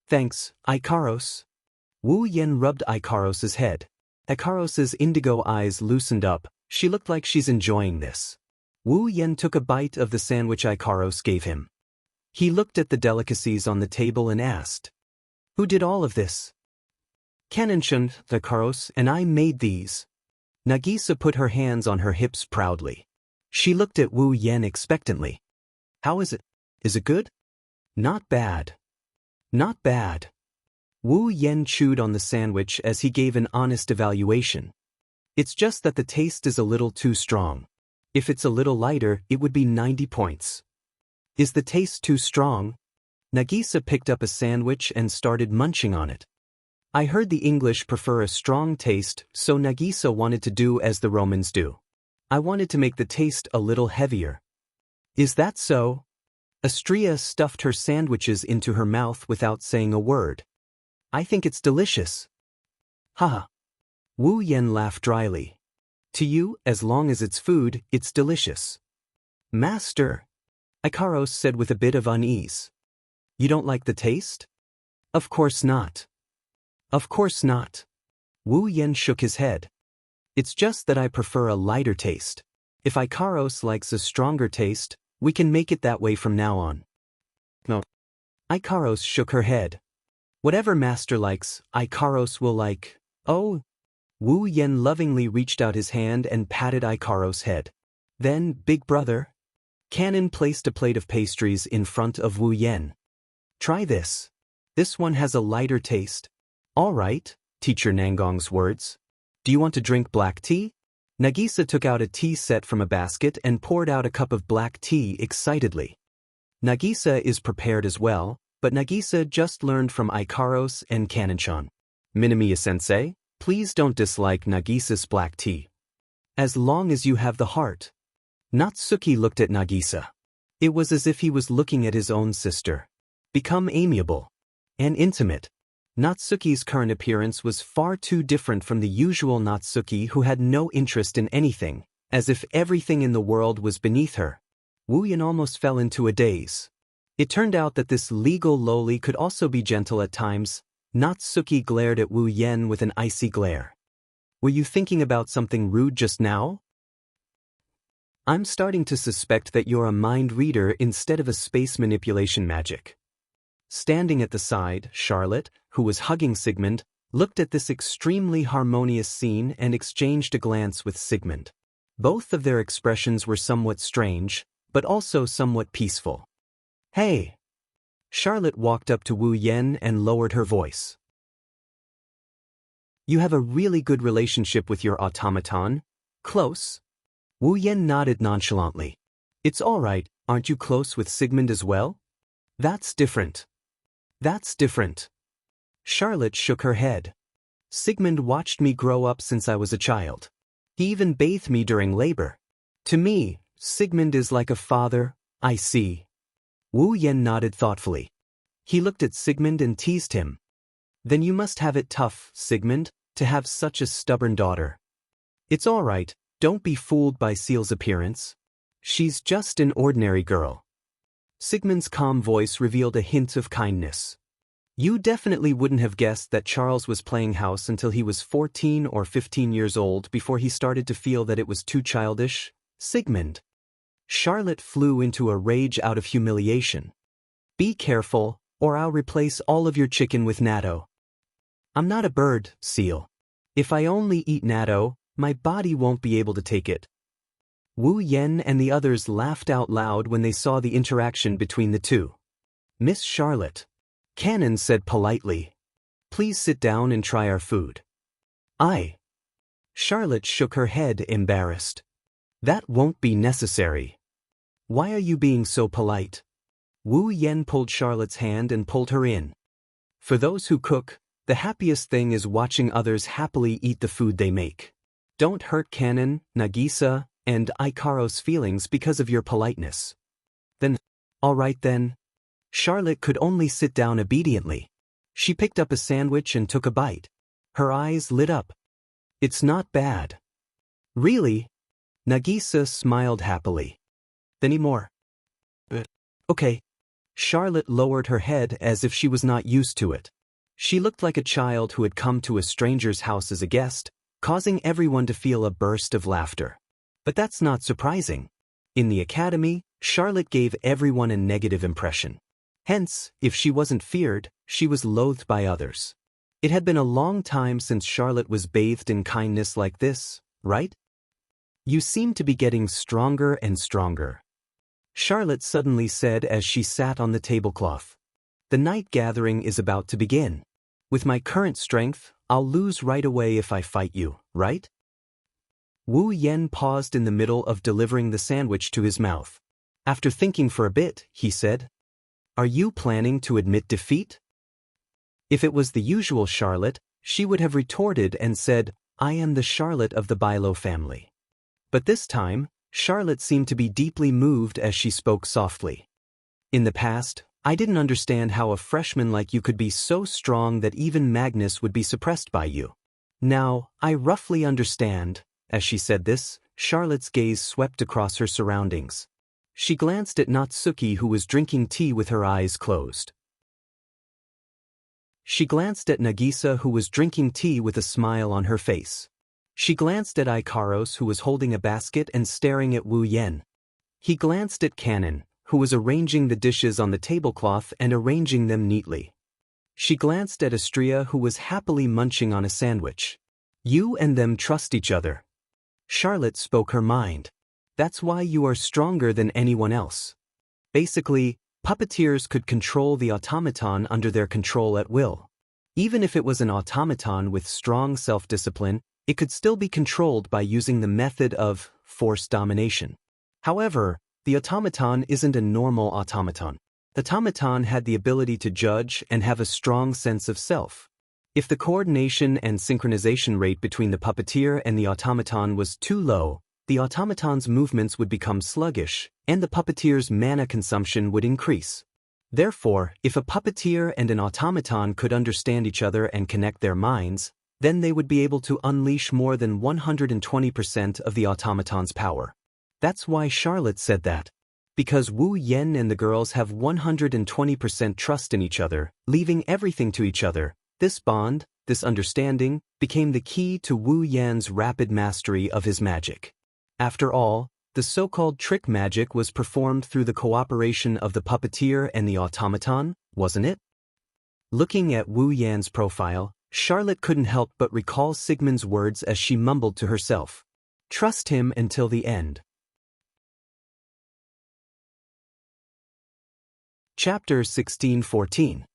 Thanks, Ikaros. Wu Yan rubbed Ikaros's head. Ikaros's indigo eyes loosened up. She looked like she's enjoying this. Wu Yan took a bite of the sandwich Ikaros gave him. He looked at the delicacies on the table and asked, "Who did all of this?" "Kanon-shun, Ikaros, and I made these." Nagisa put her hands on her hips proudly. She looked at Wu Yan expectantly. "How is it? Is it good?" "Not bad. Not bad." Wu Yan chewed on the sandwich as he gave an honest evaluation. It's just that the taste is a little too strong. If it's a little lighter, it would be 90 points. Is the taste too strong? Nagisa picked up a sandwich and started munching on it. I heard the English prefer a strong taste, so Nagisa wanted to do as the Romans do. I wanted to make the taste a little heavier. Is that so? Astria stuffed her sandwiches into her mouth without saying a word. I think it's delicious. Haha. Wu Yan laughed dryly. To you, as long as it's food, it's delicious. Master, Ikaros said with a bit of unease. You don't like the taste? Of course not. Of course not. Wu Yan shook his head. It's just that I prefer a lighter taste. If Ikaros likes a stronger taste, we can make it that way from now on. No. Ikaros shook her head. Whatever Master likes, Ikaros will like. Oh. Wu Yan lovingly reached out his hand and patted Ikaros' head. Then, big brother. Kanon placed a plate of pastries in front of Wu Yan. Try this. This one has a lighter taste. All right, Teacher Nangong's words. Do you want to drink black tea? Nagisa took out a tea set from a basket and poured out a cup of black tea excitedly. Nagisa is prepared as well, but Nagisa just learned from Ikaros and Kanon-chan. Minamiya-sensei, please don't dislike Nagisa's black tea. As long as you have the heart. Natsuki looked at Nagisa. It was as if he was looking at his own sister. Become amiable. And intimate. Natsuki's current appearance was far too different from the usual Natsuki who had no interest in anything, as if everything in the world was beneath her. Wu Yan almost fell into a daze. It turned out that this legal loli could also be gentle at times. Natsuki glared at Wu Yan with an icy glare. Were you thinking about something rude just now? I'm starting to suspect that you're a mind reader instead of a space manipulation magic. Standing at the side, Charlotte, who was hugging Sigmund, looked at this extremely harmonious scene and exchanged a glance with Sigmund. Both of their expressions were somewhat strange, but also somewhat peaceful. Hey! Charlotte walked up to Wu Yan and lowered her voice. You have a really good relationship with your automaton? Close? Wu Yan nodded nonchalantly. It's all right, aren't you close with Sigmund as well? That's different. That's different. Charlotte shook her head. Sigmund watched me grow up since I was a child. He even bathed me during labor. To me, Sigmund is like a father. I see. Wu Yan nodded thoughtfully. He looked at Sigmund and teased him. Then you must have it tough, Sigmund, to have such a stubborn daughter. It's all right, don't be fooled by Seal's appearance. She's just an ordinary girl. Sigmund's calm voice revealed a hint of kindness. You definitely wouldn't have guessed that Charles was playing house until he was 14 or 15 years old before he started to feel that it was too childish. Sigmund. Charlotte flew into a rage out of humiliation. Be careful, or I'll replace all of your chicken with natto. I'm not a bird, Seal. If I only eat natto, my body won't be able to take it. Wu Yan and the others laughed out loud when they saw the interaction between the two. Miss Charlotte. Cannon said politely. Please sit down and try our food. Charlotte shook her head, embarrassed. That won't be necessary. Why are you being so polite? Wu Yan pulled Charlotte's hand and pulled her in. For those who cook, the happiest thing is watching others happily eat the food they make. Don't hurt Cannon, Nagisa, and Ikaro's feelings because of your politeness. Then, all right then. Charlotte could only sit down obediently. She picked up a sandwich and took a bite. Her eyes lit up. It's not bad. Really? Nagisa smiled happily. Any more? Okay. Charlotte lowered her head as if she was not used to it. She looked like a child who had come to a stranger's house as a guest, causing everyone to feel a burst of laughter. But that's not surprising. In the academy, Charlotte gave everyone a negative impression. Hence, if she wasn't feared, she was loathed by others. It had been a long time since Charlotte was bathed in kindness like this, right? You seem to be getting stronger and stronger. Charlotte suddenly said as she sat on the tablecloth. The night gathering is about to begin. With my current strength, I'll lose right away if I fight you, right? Wu Yan paused in the middle of delivering the sandwich to his mouth. After thinking for a bit, he said, Are you planning to admit defeat? If it was the usual Charlotte, she would have retorted and said, I am the Charlotte of the Bilo family. But this time, Charlotte seemed to be deeply moved as she spoke softly. In the past, I didn't understand how a freshman like you could be so strong that even Magnus would be suppressed by you. Now, I roughly understand. As she said this, Charlotte's gaze swept across her surroundings. She glanced at Natsuki, who was drinking tea with her eyes closed. She glanced at Nagisa, who was drinking tea with a smile on her face. She glanced at Ikaros, who was holding a basket and staring at Wu Yan. He glanced at Cannon, who was arranging the dishes on the tablecloth and arranging them neatly. She glanced at Astria, who was happily munching on a sandwich. You and them trust each other. Charlotte spoke her mind. That's why you are stronger than anyone else. Basically, puppeteers could control the automaton under their control at will. Even if it was an automaton with strong self-discipline, it could still be controlled by using the method of forced domination. However, the automaton isn't a normal automaton. The automaton had the ability to judge and have a strong sense of self. If the coordination and synchronization rate between the puppeteer and the automaton was too low, the automaton's movements would become sluggish, and the puppeteer's mana consumption would increase. Therefore, if a puppeteer and an automaton could understand each other and connect their minds, then they would be able to unleash more than 120% of the automaton's power. That's why Charlotte said that. Because Wu Yan and the girls have 120% trust in each other, leaving everything to each other, this bond, this understanding, became the key to Wu Yan's rapid mastery of his magic. After all, the so-called trick magic was performed through the cooperation of the puppeteer and the automaton, wasn't it? Looking at Wu Yan's profile, Charlotte couldn't help but recall Sigmund's words as she mumbled to herself. Trust him until the end. Chapter 1614.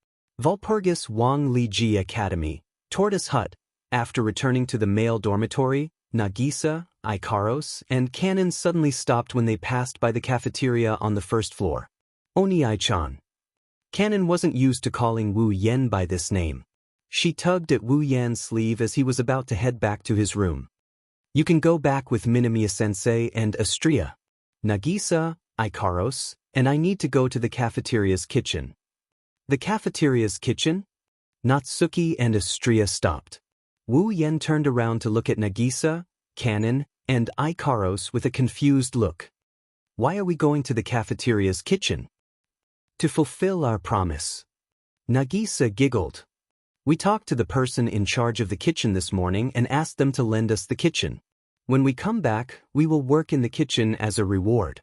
Walpurgis Wang Liji Academy, Tortoise Hut. After returning to the male dormitory, Nagisa, Ikaros, and Kanon suddenly stopped when they passed by the cafeteria on the first floor. Oni-chan. Kanon wasn't used to calling Wu Yan by this name. She tugged at Wu Yan's sleeve as he was about to head back to his room. You can go back with Minamiya-sensei and Astria. Nagisa, Ikaros, and I need to go to the cafeteria's kitchen. The cafeteria's kitchen? Natsuki and Astria stopped. Wu Yan turned around to look at Nagisa, Kanon, and Ikaros with a confused look. Why are we going to the cafeteria's kitchen? To fulfill our promise. Nagisa giggled. We talked to the person in charge of the kitchen this morning and asked them to lend us the kitchen. When we come back, we will work in the kitchen as a reward.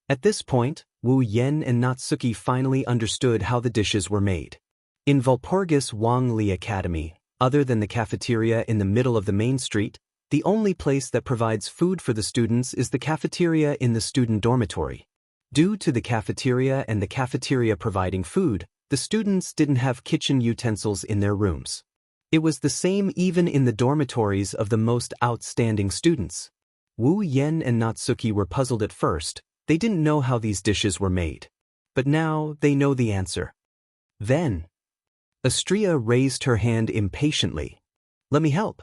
At this point, Wu Yan and Natsuki finally understood how the dishes were made. In Walpurgis Wang Li Academy, other than the cafeteria in the middle of the main street, the only place that provides food for the students is the cafeteria in the student dormitory. Due to the cafeteria and the cafeteria providing food, the students didn't have kitchen utensils in their rooms. It was the same even in the dormitories of the most outstanding students. Wu Yan and Natsuki were puzzled at first. They didn't know how these dishes were made. But now they know the answer. Then, Astria raised her hand impatiently. Let me help.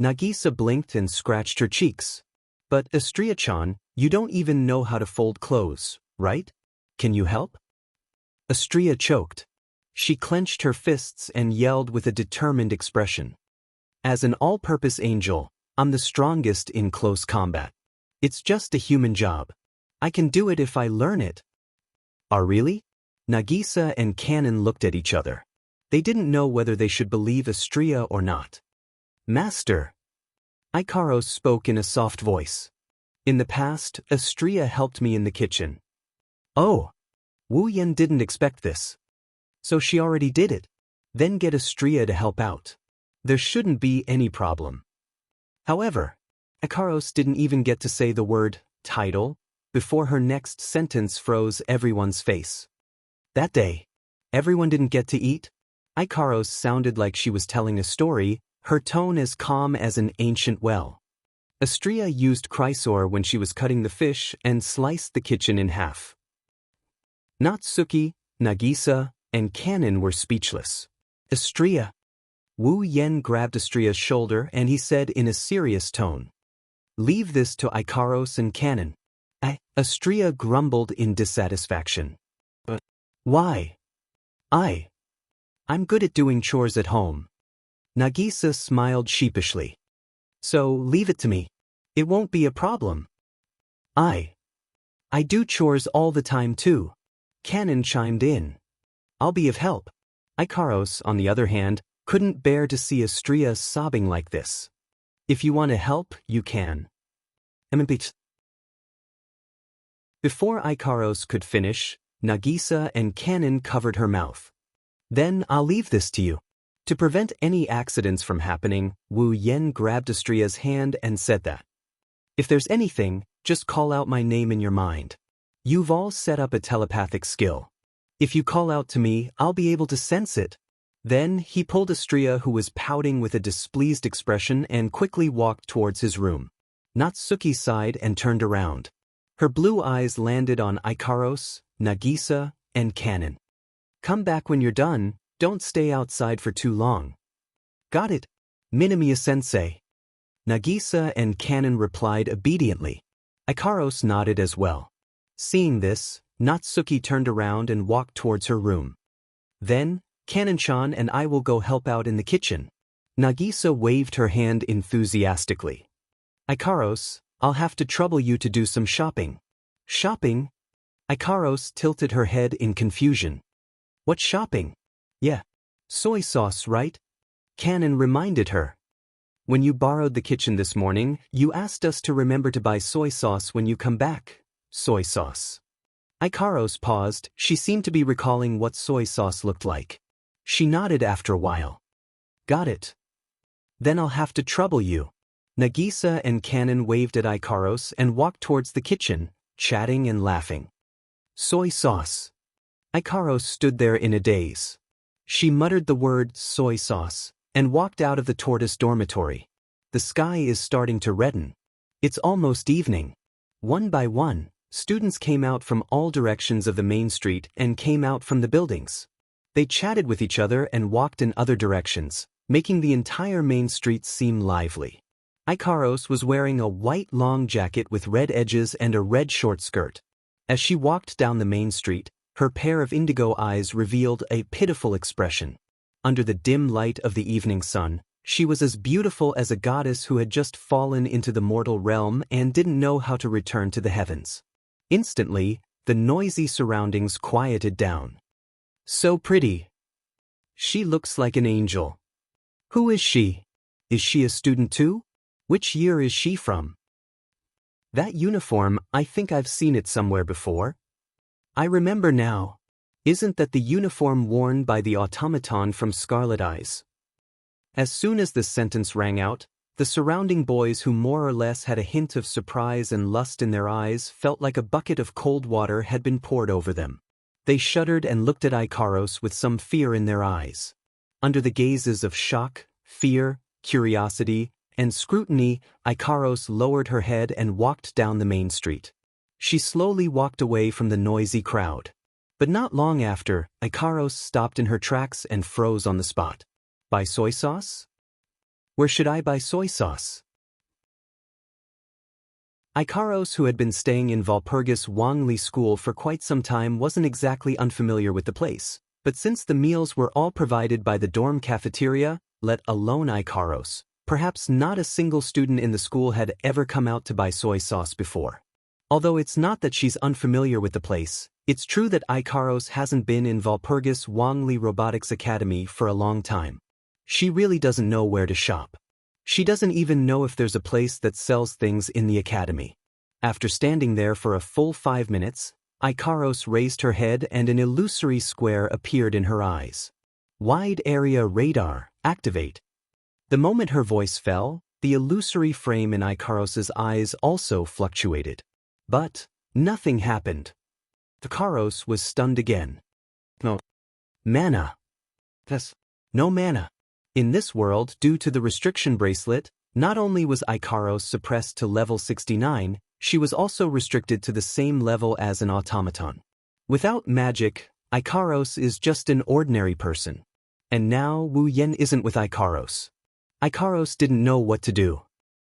Nagisa blinked and scratched her cheeks. But Astria-chan, you don't even know how to fold clothes, right? Can you help? Astria choked. She clenched her fists and yelled with a determined expression. As an all-purpose angel, I'm the strongest in close combat. It's just a human job. I can do it if I learn it. Oh, really? Nagisa and Kanon looked at each other. They didn't know whether they should believe Astria or not. Master. Ikaros spoke in a soft voice. In the past, Astria helped me in the kitchen. Oh. Wu Yan didn't expect this. So she already did it. Then get Astria to help out. There shouldn't be any problem. However, Ikaros didn't even get to say the word title before her next sentence froze everyone's face. That day, everyone didn't get to eat. Ikaros sounded like she was telling a story, her tone as calm as an ancient well. Astria used Chrysor when she was cutting the fish and sliced the kitchen in half. Natsuki, Nagisa, and Kanon were speechless. Astria. Wu Yan grabbed Astria's shoulder and he said in a serious tone. Leave this to Ikaros and Kanon. Astria grumbled in dissatisfaction. But why? I'm good at doing chores at home. Nagisa smiled sheepishly. So leave it to me. It won't be a problem. I do chores all the time too. Kanon chimed in. I'll be of help. Ikaros, on the other hand, couldn't bear to see Astria sobbing like this. If you want to help, you can. Before Ikaros could finish, Nagisa and Kanon covered her mouth. Then I'll leave this to you. To prevent any accidents from happening, Wu Yan grabbed Astria's hand and said that. If there's anything, just call out my name in your mind. You've all set up a telepathic skill. If you call out to me, I'll be able to sense it. Then he pulled Astria, who was pouting with a displeased expression, and quickly walked towards his room. Natsuki sighed and turned around. Her blue eyes landed on Ikaros, Nagisa, and Kanon. Come back when you're done, don't stay outside for too long. Got it, Minamiya-sensei. Nagisa and Kanon replied obediently. Ikaros nodded as well. Seeing this, Natsuki turned around and walked towards her room. Then, Kanon-chan and I will go help out in the kitchen. Nagisa waved her hand enthusiastically. Ikaros, I'll have to trouble you to do some shopping. Shopping? Ikaros tilted her head in confusion. What shopping? Yeah. Soy sauce, right? Kanon reminded her. When you borrowed the kitchen this morning, you asked us to remember to buy soy sauce when you come back. Soy sauce. Ikaros paused. She seemed to be recalling what soy sauce looked like. She nodded after a while. Got it. Then I'll have to trouble you. Nagisa and Kanon waved at Ikaros and walked towards the kitchen, chatting and laughing. Soy sauce. Ikaros stood there in a daze. She muttered the word soy sauce and walked out of the tortoise dormitory. The sky is starting to redden. It's almost evening. One by one, students came out from all directions of the main street and came out from the buildings. They chatted with each other and walked in other directions, making the entire main street seem lively. Ikaros was wearing a white long jacket with red edges and a red short skirt. As she walked down the main street, her pair of indigo eyes revealed a pitiful expression. Under the dim light of the evening sun, she was as beautiful as a goddess who had just fallen into the mortal realm and didn't know how to return to the heavens. Instantly, the noisy surroundings quieted down. So pretty. She looks like an angel. Who is she? Is she a student too? Which year is she from? That uniform, I think I've seen it somewhere before. I remember now. Isn't that the uniform worn by the automaton from Scarlet Eyes? As soon as this sentence rang out, the surrounding boys who more or less had a hint of surprise and lust in their eyes felt like a bucket of cold water had been poured over them. They shuddered and looked at Ikaros with some fear in their eyes. Under the gazes of shock, fear, curiosity, and scrutiny, Ikaros lowered her head and walked down the main street. She slowly walked away from the noisy crowd. But not long after, Ikaros stopped in her tracks and froze on the spot. Buy soy sauce? Where should I buy soy sauce? Ikaros, who had been staying in Walpurgis Wangli School for quite some time, wasn't exactly unfamiliar with the place. But since the meals were all provided by the dorm cafeteria, let alone Ikaros, perhaps not a single student in the school had ever come out to buy soy sauce before. Although it's not that she's unfamiliar with the place, it's true that Ikaros hasn't been in Walpurgis Wangli Robotics Academy for a long time. She really doesn't know where to shop. She doesn't even know if there's a place that sells things in the academy. After standing there for a full 5 minutes, Ikaros raised her head and an illusory square appeared in her eyes. Wide area radar, activate. The moment her voice fell, the illusory frame in Ikaros's eyes also fluctuated. But nothing happened. Ikaros was stunned again. No. Mana. Yes. No mana. In this world, due to the restriction bracelet, not only was Ikaros suppressed to level 69, she was also restricted to the same level as an automaton. Without magic, Ikaros is just an ordinary person. And now Wu Yen isn't with Ikaros. Ikaros didn't know what to do.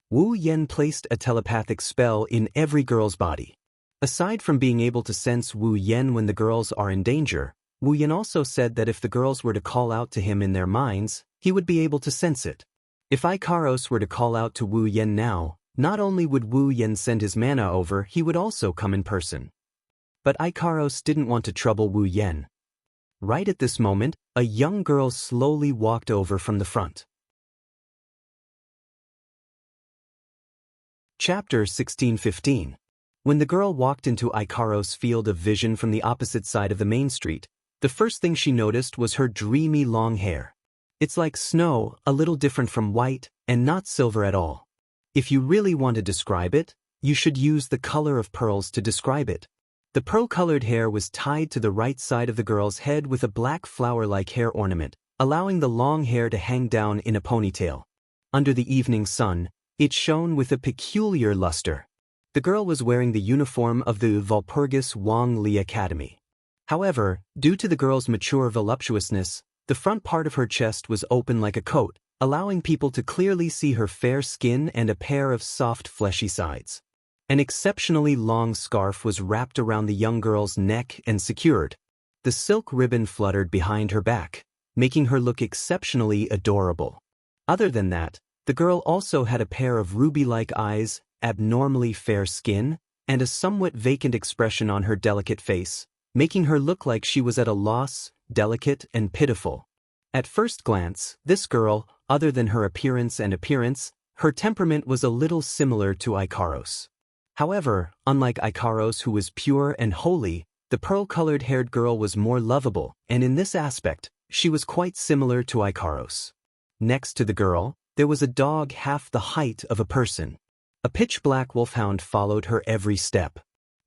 Wu Yen placed a telepathic spell in every girl's body. Aside from being able to sense Wu Yen when the girls are in danger, Wu Yen also said that if the girls were to call out to him in their minds, he would be able to sense it. If Ikaros were to call out to Wu Yen now, not only would Wu Yen send his mana over, he would also come in person. But Ikaros didn't want to trouble Wu Yen. Right at this moment, a young girl slowly walked over from the front. Chapter 1615. When the girl walked into Ikaros' field of vision from the opposite side of the main street, the first thing she noticed was her dreamy long hair. It's like snow, a little different from white, and not silver at all. If you really want to describe it, you should use the color of pearls to describe it. The pearl-colored hair was tied to the right side of the girl's head with a black flower-like hair ornament, allowing the long hair to hang down in a ponytail. Under the evening sun, it shone with a peculiar luster. The girl was wearing the uniform of the Walpurgis Wangli Academy. However, due to the girl's mature voluptuousness, The front part of her chest was open like a coat, allowing people to clearly see her fair skin and a pair of soft fleshy sides. An exceptionally long scarf was wrapped around the young girl's neck and secured. The silk ribbon fluttered behind her back, making her look exceptionally adorable. Other than that, the girl also had a pair of ruby-like eyes, abnormally fair skin, and a somewhat vacant expression on her delicate face, making her look like she was at a loss, delicate and pitiful. At first glance, this girl, other than her appearance, her temperament was a little similar to Ikaros. However, unlike Ikaros, who was pure and holy, the pearl-colored haired girl was more lovable, and in this aspect, she was quite similar to Ikaros. Next to the girl, there was a dog half the height of a person. A pitch-black wolfhound followed her every step.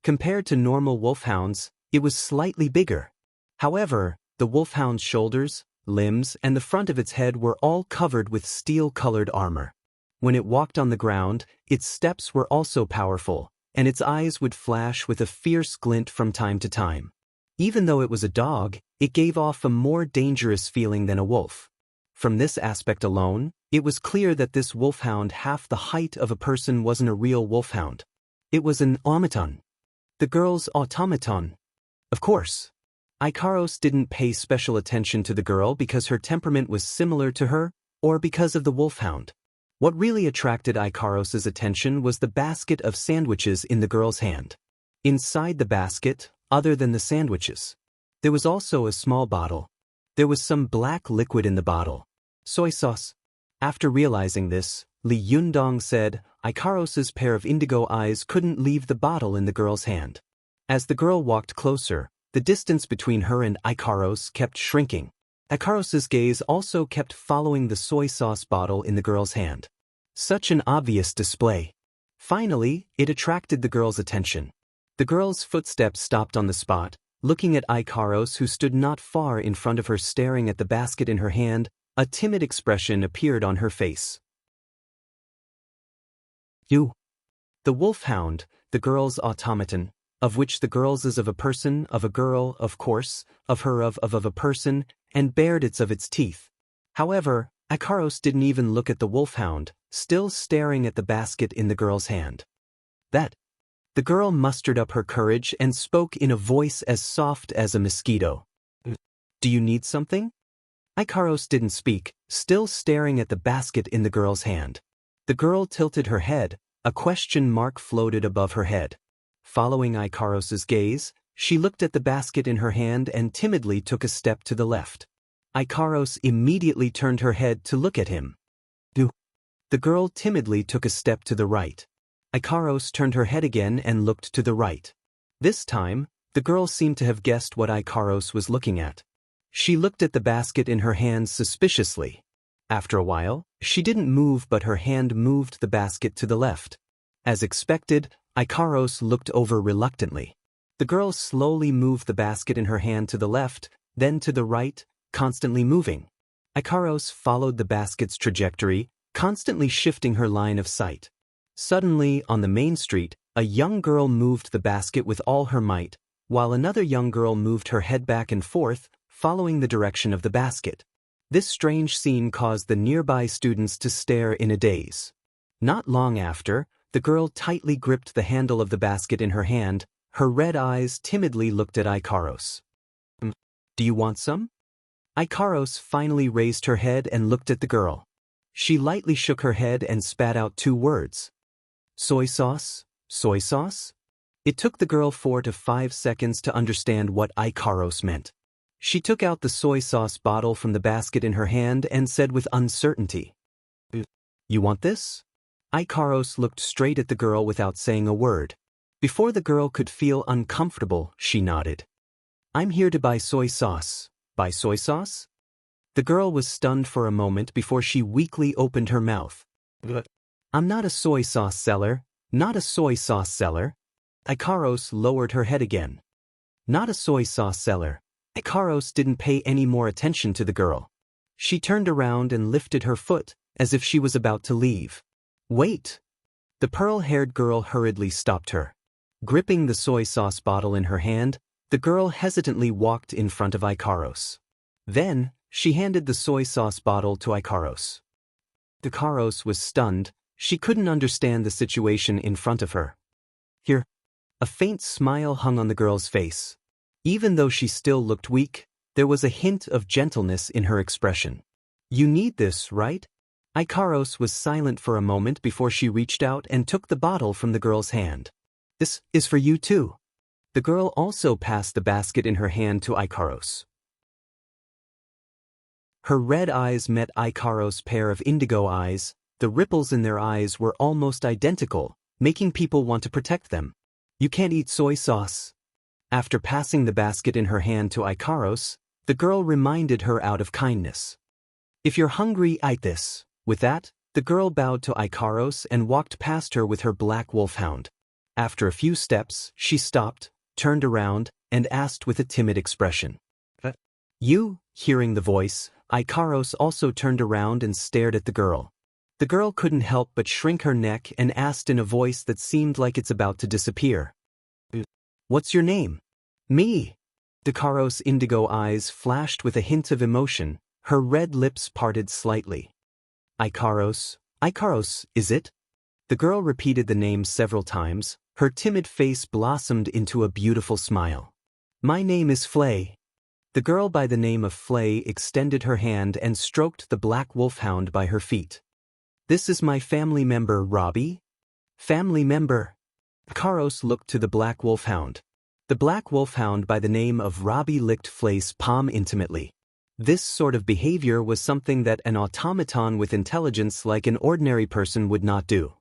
Compared to normal wolfhounds, it was slightly bigger. However, the wolfhound's shoulders, limbs, and the front of its head were all covered with steel-colored armor. When it walked on the ground, its steps were also powerful, and its eyes would flash with a fierce glint from time to time. Even though it was a dog, it gave off a more dangerous feeling than a wolf. From this aspect alone, it was clear that this wolfhound half the height of a person wasn't a real wolfhound. It was an automaton. The girl's automaton. Of course. Ikaros didn't pay special attention to the girl because her temperament was similar to her, or because of the wolfhound. What really attracted Ikaros's attention was the basket of sandwiches in the girl's hand. Inside the basket, other than the sandwiches, there was also a small bottle. There was some black liquid in the bottle. Soy sauce. After realizing this, Li Yundong said Ikaros's pair of indigo eyes couldn't leave the bottle in the girl's hand. As the girl walked closer, the distance between her and Ikaros kept shrinking. Ikaros's gaze also kept following the soy sauce bottle in the girl's hand. Such an obvious display. Finally, it attracted the girl's attention. The girl's footsteps stopped on the spot, looking at Ikaros, who stood not far in front of her staring at the basket in her hand. A timid expression appeared on her face. You. The wolfhound, the girl's automaton, of which the girl's is of a person, of a girl, of course, of her of a person, and bared its of its teeth. However, Ikaros didn't even look at the wolfhound, still staring at the basket in the girl's hand. That. The girl mustered up her courage and spoke in a voice as soft as a mosquito. Do you need something? Ikaros didn't speak, still staring at the basket in the girl's hand. The girl tilted her head, a question mark floated above her head. Following Ikaros's gaze, she looked at the basket in her hand and timidly took a step to the left. Ikaros immediately turned her head to look at him. The girl timidly took a step to the right. Ikaros turned her head again and looked to the right. This time, the girl seemed to have guessed what Ikaros was looking at. She looked at the basket in her hand suspiciously. After a while, she didn't move, but her hand moved the basket to the left. As expected, Ikaros looked over reluctantly. The girl slowly moved the basket in her hand to the left, then to the right, constantly moving. Ikaros followed the basket's trajectory, constantly shifting her line of sight. Suddenly, on the main street, a young girl moved the basket with all her might, while another young girl moved her head back and forth, following the direction of the basket. This strange scene caused the nearby students to stare in a daze. Not long after, the girl tightly gripped the handle of the basket in her hand. Her red eyes timidly looked at Ikaros. Do you want some? Ikaros finally raised her head and looked at the girl. She lightly shook her head and spat out 2 words. Soy sauce? Soy sauce? It took the girl 4 to 5 seconds to understand what Ikaros meant. She took out the soy sauce bottle from the basket in her hand and said with uncertainty, You want this? Ikaros looked straight at the girl without saying a word. Before the girl could feel uncomfortable, she nodded. I'm here to buy soy sauce. Buy soy sauce? The girl was stunned for a moment before she weakly opened her mouth. I'm not a soy sauce seller, not a soy sauce seller. Ikaros lowered her head again. Not a soy sauce seller. Ikaros didn't pay any more attention to the girl. She turned around and lifted her foot, as if she was about to leave. Wait! The pearl-haired girl hurriedly stopped her. Gripping the soy sauce bottle in her hand, the girl hesitantly walked in front of Ikaros. Then, she handed the soy sauce bottle to Ikaros. Ikaros was stunned. She couldn't understand the situation in front of her. Here, a faint smile hung on the girl's face. Even though she still looked weak, there was a hint of gentleness in her expression. You need this, right? Ikaros was silent for a moment before she reached out and took the bottle from the girl's hand. This is for you too. The girl also passed the basket in her hand to Ikaros. Her red eyes met Ikaros' pair of indigo eyes. The ripples in their eyes were almost identical, making people want to protect them. You can't eat soy sauce. After passing the basket in her hand to Ikaros, the girl reminded her out of kindness. If you're hungry, eat this. With that, the girl bowed to Ikaros and walked past her with her black wolfhound. After a few steps, she stopped, turned around, and asked with a timid expression. You? Hearing the voice, Ikaros also turned around and stared at the girl. The girl couldn't help but shrink her neck and asked in a voice that seemed like it's about to disappear. What's your name? Me. Ikaros' indigo eyes flashed with a hint of emotion, her red lips parted slightly. Ikaros, is it? The girl repeated the name several times, her timid face blossomed into a beautiful smile. My name is Flay. The girl by the name of Flay extended her hand and stroked the black wolfhound by her feet. This is my family member, Robbie. Family member. Ikaros looked to the black wolfhound. The black wolfhound by the name of Robbie licked Flay's palm intimately. This sort of behavior was something that an automaton with intelligence like an ordinary person would not do.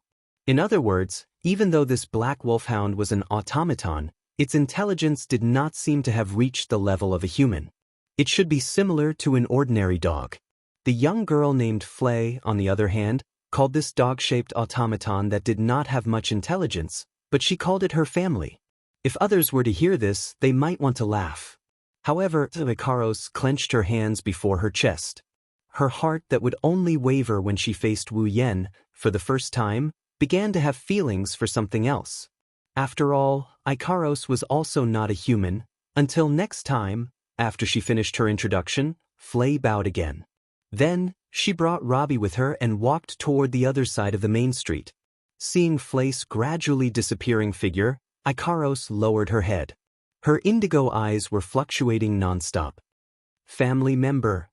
In other words, even though this black wolfhound was an automaton, its intelligence did not seem to have reached the level of a human. It should be similar to an ordinary dog. The young girl named Flay, on the other hand, called this dog-shaped automaton that did not have much intelligence, but she called it her family. If others were to hear this, they might want to laugh. However, Ikaros clenched her hands before her chest. Her heart that would only waver when she faced Wu Yen, for the first time, began to have feelings for something else. After all, Ikaros was also not a human. Until next time, after she finished her introduction, Flay bowed again. Then, she brought Robbie with her and walked toward the other side of the main street. Seeing Flay's gradually disappearing figure, Ikaros lowered her head. Her indigo eyes were fluctuating nonstop. Family member.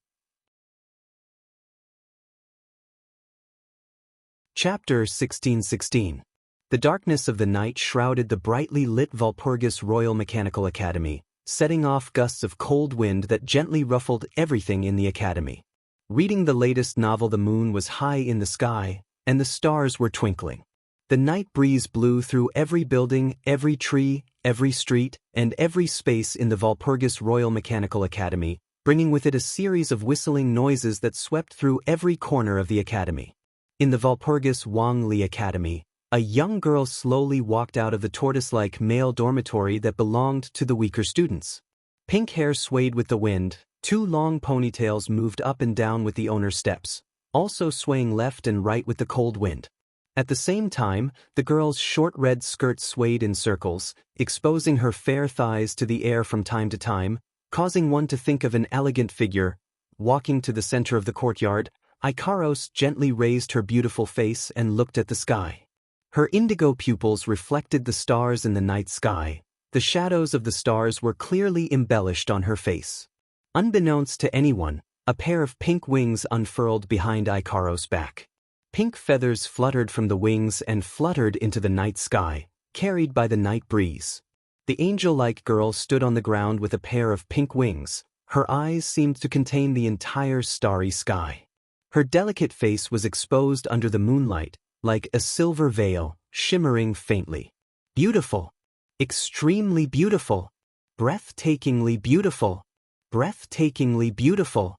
Chapter 1616. The darkness of the night shrouded the brightly lit Walpurgis Royal Mechanical Academy, setting off gusts of cold wind that gently ruffled everything in the academy. Reading the latest novel, the moon was high in the sky, and the stars were twinkling. The night breeze blew through every building, every tree, every street, and every space in the Walpurgis Royal Mechanical Academy, bringing with it a series of whistling noises that swept through every corner of the academy. In the Walpurgis Wang Li Academy, a young girl slowly walked out of the tortoise-like male dormitory that belonged to the weaker students. Pink hair swayed with the wind, two long ponytails moved up and down with the owner's steps, also swaying left and right with the cold wind. At the same time, the girl's short red skirt swayed in circles, exposing her fair thighs to the air from time to time, causing one to think of an elegant figure. Walking to the center of the courtyard, Ikaros gently raised her beautiful face and looked at the sky. Her indigo pupils reflected the stars in the night sky. The shadows of the stars were clearly embellished on her face. Unbeknownst to anyone, a pair of pink wings unfurled behind Ikaros' back. Pink feathers fluttered from the wings and fluttered into the night sky, carried by the night breeze. The angel-like girl stood on the ground with a pair of pink wings. Her eyes seemed to contain the entire starry sky. Her delicate face was exposed under the moonlight, like a silver veil, shimmering faintly. Beautiful. Extremely beautiful. Breathtakingly beautiful. Breathtakingly beautiful.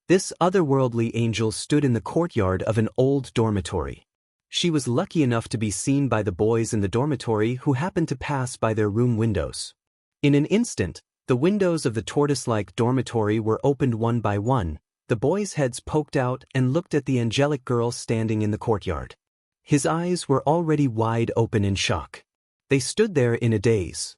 This otherworldly angel stood in the courtyard of an old dormitory. She was lucky enough to be seen by the boys in the dormitory who happened to pass by their room windows. In an instant, the windows of the tortoise-like dormitory were opened one by one. The boys' heads poked out and looked at the angelic girl standing in the courtyard. His eyes were already wide open in shock. They stood there in a daze.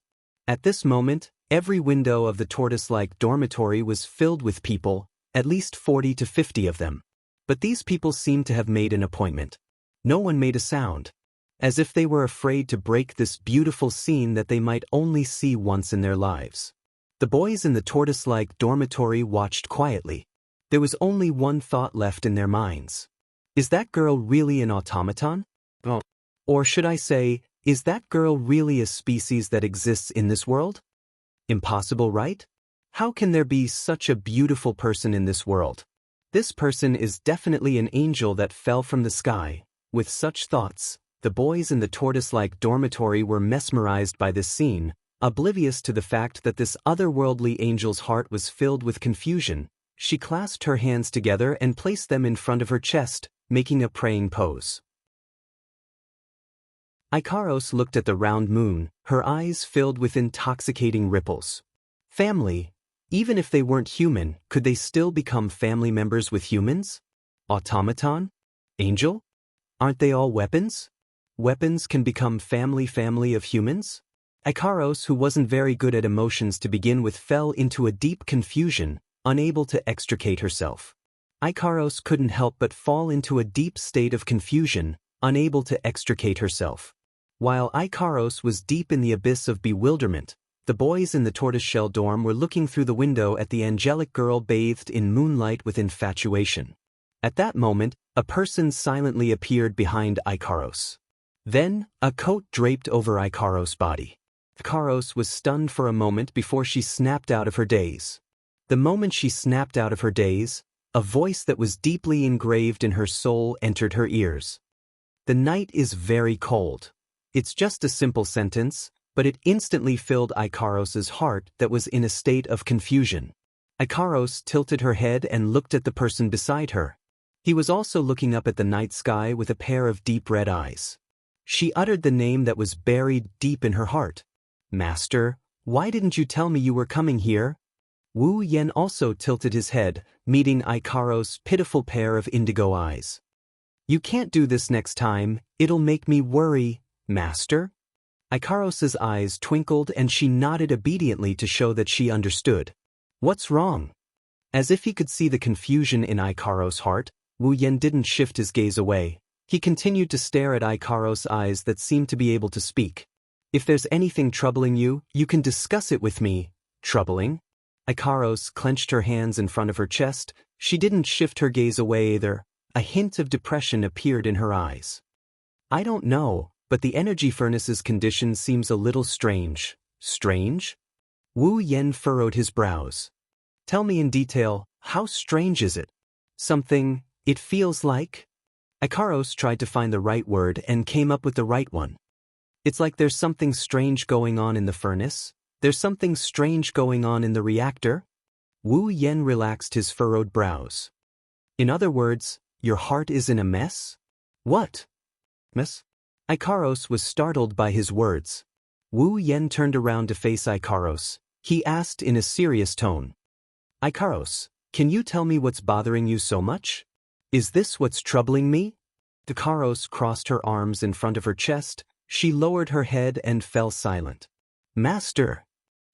At this moment, every window of the tortoise-like dormitory was filled with people. at least 40 to 50 of them. But these people seemed to have made an appointment. No one made a sound, as if they were afraid to break this beautiful scene that they might only see once in their lives. The boys in the tortoise-like dormitory watched quietly. There was only one thought left in their minds. Is that girl really an automaton? Or should I say, is that girl really a species that exists in this world? Impossible, right? How can there be such a beautiful person in this world? This person is definitely an angel that fell from the sky. With such thoughts, the boys in the tortoise-like dormitory were mesmerized by this scene, oblivious to the fact that this otherworldly angel's heart was filled with confusion. She clasped her hands together and placed them in front of her chest, making a praying pose. Ikaros looked at the round moon, her eyes filled with intoxicating ripples. Family. Even if they weren't human, could they still become family members with humans? Automaton? Angel? Aren't they all weapons? Weapons can become family of humans? Ikaros, who wasn't very good at emotions to begin with, fell into a deep confusion, unable to extricate herself. Ikaros couldn't help but fall into a deep state of confusion, unable to extricate herself. While Ikaros was deep in the abyss of bewilderment, the boys in the tortoiseshell dorm were looking through the window at the angelic girl bathed in moonlight with infatuation. At that moment, a person silently appeared behind Ikaros. Then, a coat draped over Ikaros' body. Ikaros was stunned for a moment before she snapped out of her daze. The moment she snapped out of her daze, a voice that was deeply engraved in her soul entered her ears. The night is very cold. It's just a simple sentence, but it instantly filled Ikaros' heart that was in a state of confusion. Ikaros tilted her head and looked at the person beside her. He was also looking up at the night sky with a pair of deep red eyes. She uttered the name that was buried deep in her heart. Master, why didn't you tell me you were coming here? Wu Yen also tilted his head, meeting Ikaros' pitiful pair of indigo eyes. You can't do this next time, it'll make me worry, Master? Ikaros' eyes twinkled and she nodded obediently to show that she understood. What's wrong? As if he could see the confusion in Ikaros' heart, Wu Yen didn't shift his gaze away. He continued to stare at Ikaros' eyes that seemed to be able to speak. If there's anything troubling you, you can discuss it with me. Troubling? Ikaros clenched her hands in front of her chest. She didn't shift her gaze away either. A hint of depression appeared in her eyes. I don't know, but the energy furnace's condition seems a little strange. Strange? Wu Yen furrowed his brows. Tell me in detail, how strange is it? Something, it feels like? Ikaros tried to find the right word and came up with the right one. It's like there's something strange going on in the furnace. There's something strange going on in the reactor. Wu Yen relaxed his furrowed brows. In other words, your heart is in a mess? What? Mess? Ikaros was startled by his words. Wu Yen turned around to face Ikaros. He asked in a serious tone. Ikaros, can you tell me what's bothering you so much? Is this what's troubling me? Ikaros crossed her arms in front of her chest. She lowered her head and fell silent. Master!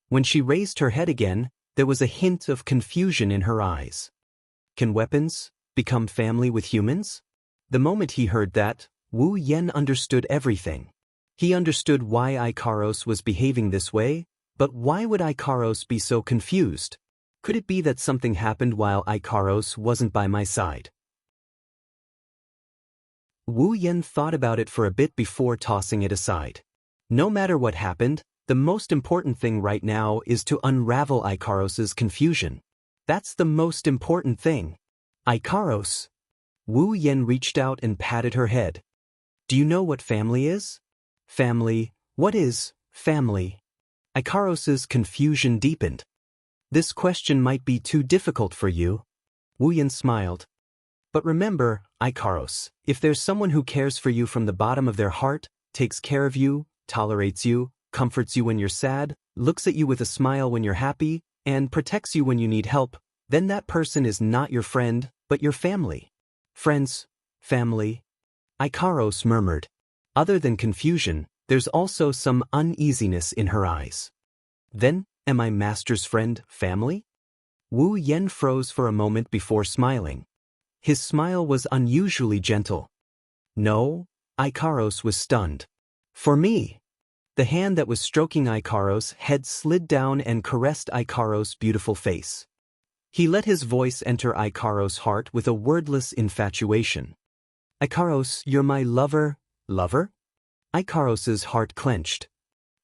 When she raised her head again, there was a hint of confusion in her eyes. Can weapons become family with humans? The moment he heard that, Wu Yen understood everything. He understood why Ikaros was behaving this way, but why would Ikaros be so confused? Could it be that something happened while Ikaros wasn't by my side? Wu Yen thought about it for a bit before tossing it aside. No matter what happened, the most important thing right now is to unravel Ikaros' confusion. That's the most important thing. Ikaros! Wu Yen reached out and patted her head. Do you know what family is? Family, what is family? Ikaros' confusion deepened. This question might be too difficult for you. Wu Yen smiled. But remember, Ikaros, if there's someone who cares for you from the bottom of their heart, takes care of you, tolerates you, comforts you when you're sad, looks at you with a smile when you're happy, and protects you when you need help, then that person is not your friend, but your family. Friends, family. Ikaros murmured. Other than confusion, there's also some uneasiness in her eyes. Then, am I Master's friend, family? Wu Yen froze for a moment before smiling. His smile was unusually gentle. No, Ikaros was stunned. For me. The hand that was stroking Ikaros' head slid down and caressed Ikaros' beautiful face. He let his voice enter Ikaros' heart with a wordless infatuation. Ikaros, you're my lover, lover? Ikaros' heart clenched.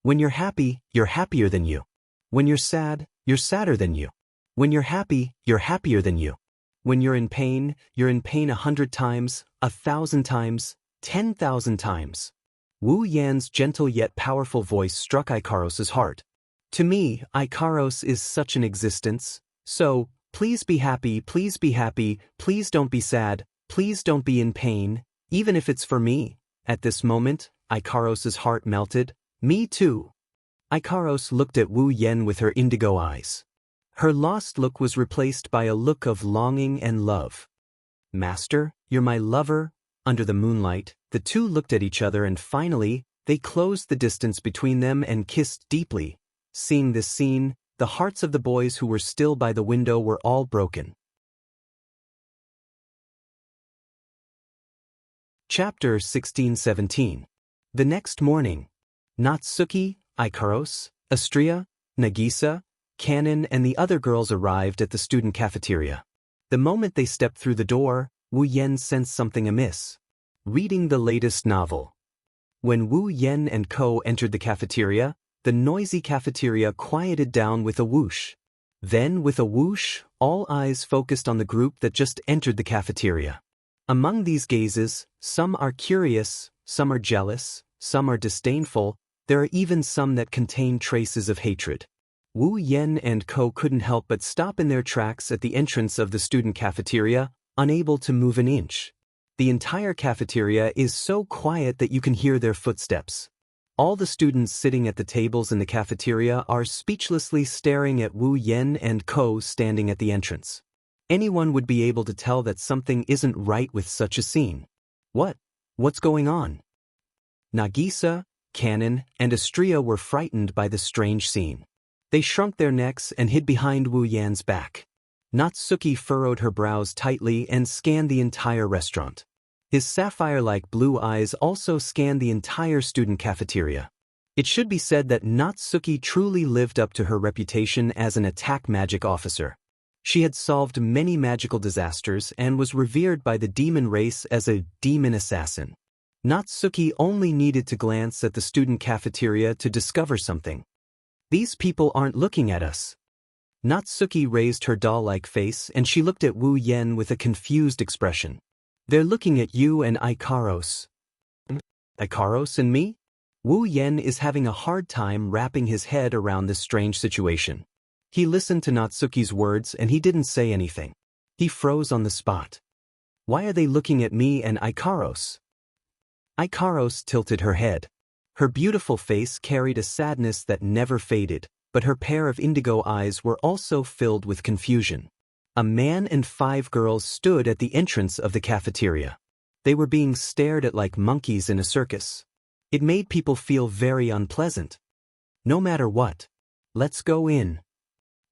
When you're happy, you're happier than you. When you're sad, you're sadder than you. When you're happy, you're happier than you. When you're in pain 100 times, 1,000 times, 10,000 times. Wu Yan's gentle yet powerful voice struck Ikaros' heart. To me, Ikaros is such an existence, so, please be happy, please don't be sad, please don't be in pain, even if it's for me. At this moment, Ikaros' heart melted. Me too. Ikaros looked at Wu Yen with her indigo eyes. Her lost look was replaced by a look of longing and love. Master, you're my lover. Under the moonlight, the two looked at each other and finally, they closed the distance between them and kissed deeply. Seeing this scene, the hearts of the boys who were still by the window were all broken. Chapter 16-17. The next morning, Natsuki, Ikaros, Astria, Nagisa, Kanon and the other girls arrived at the student cafeteria. The moment they stepped through the door, Wu Yen sensed something amiss. Reading the latest novel. When Wu Yen and Co. entered the cafeteria, the noisy cafeteria quieted down with a whoosh. Then, with a whoosh, all eyes focused on the group that just entered the cafeteria. Among these gazes, some are curious, some are jealous, some are disdainful, there are even some that contain traces of hatred. Wu Yen and Co. couldn't help but stop in their tracks at the entrance of the student cafeteria, unable to move an inch. The entire cafeteria is so quiet that you can hear their footsteps. All the students sitting at the tables in the cafeteria are speechlessly staring at Wu Yen and Co. standing at the entrance. Anyone would be able to tell that something isn't right with such a scene. What's going on? Nagisa, Kanon, and Astria were frightened by the strange scene. They shrunk their necks and hid behind Wu Yan's back. Natsuki furrowed her brows tightly and scanned the entire restaurant. His sapphire-like blue eyes also scanned the entire student cafeteria. It should be said that Natsuki truly lived up to her reputation as an attack magic officer. She had solved many magical disasters and was revered by the demon race as a demon assassin. Natsuki only needed to glance at the student cafeteria to discover something. These people aren't looking at us. Natsuki raised her doll-like face and she looked at Wu Yen with a confused expression. They're looking at you and Ikaros. Ikaros and me? Wu Yen is having a hard time wrapping his head around this strange situation. He listened to Natsuki's words and he didn't say anything. He froze on the spot. Why are they looking at me and Ikaros? Ikaros tilted her head. Her beautiful face carried a sadness that never faded, but her pair of indigo eyes were also filled with confusion. A man and 5 girls stood at the entrance of the cafeteria. They were being stared at like monkeys in a circus. It made people feel very unpleasant. No matter what. Let's go in.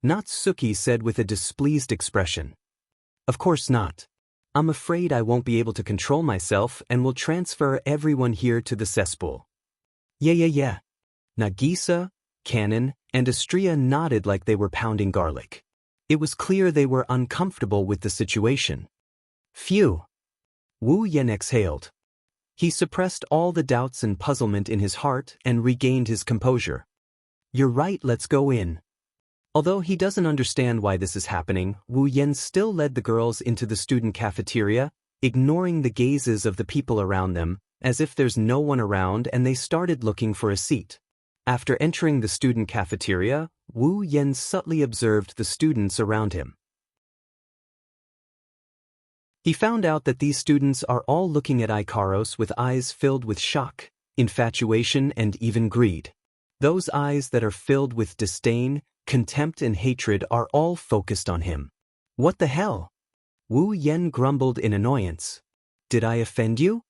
Natsuki said with a displeased expression. Of course not. I'm afraid I won't be able to control myself and will transfer everyone here to the cesspool. Yeah. Nagisa, Kanon, and Astria nodded like they were pounding garlic. It was clear they were uncomfortable with the situation. Phew. Wu Yen exhaled. He suppressed all the doubts and puzzlement in his heart and regained his composure. You're right, let's go in. Although he doesn't understand why this is happening, Wu Yen still led the girls into the student cafeteria, ignoring the gazes of the people around them, as if there's no one around, and they started looking for a seat. After entering the student cafeteria, Wu Yen subtly observed the students around him. He found out that these students are all looking at Ikaros with eyes filled with shock, infatuation, and even greed. Those eyes that are filled with disdain, contempt, and hatred are all focused on him. What the hell? Wu Yen grumbled in annoyance. Did I offend you?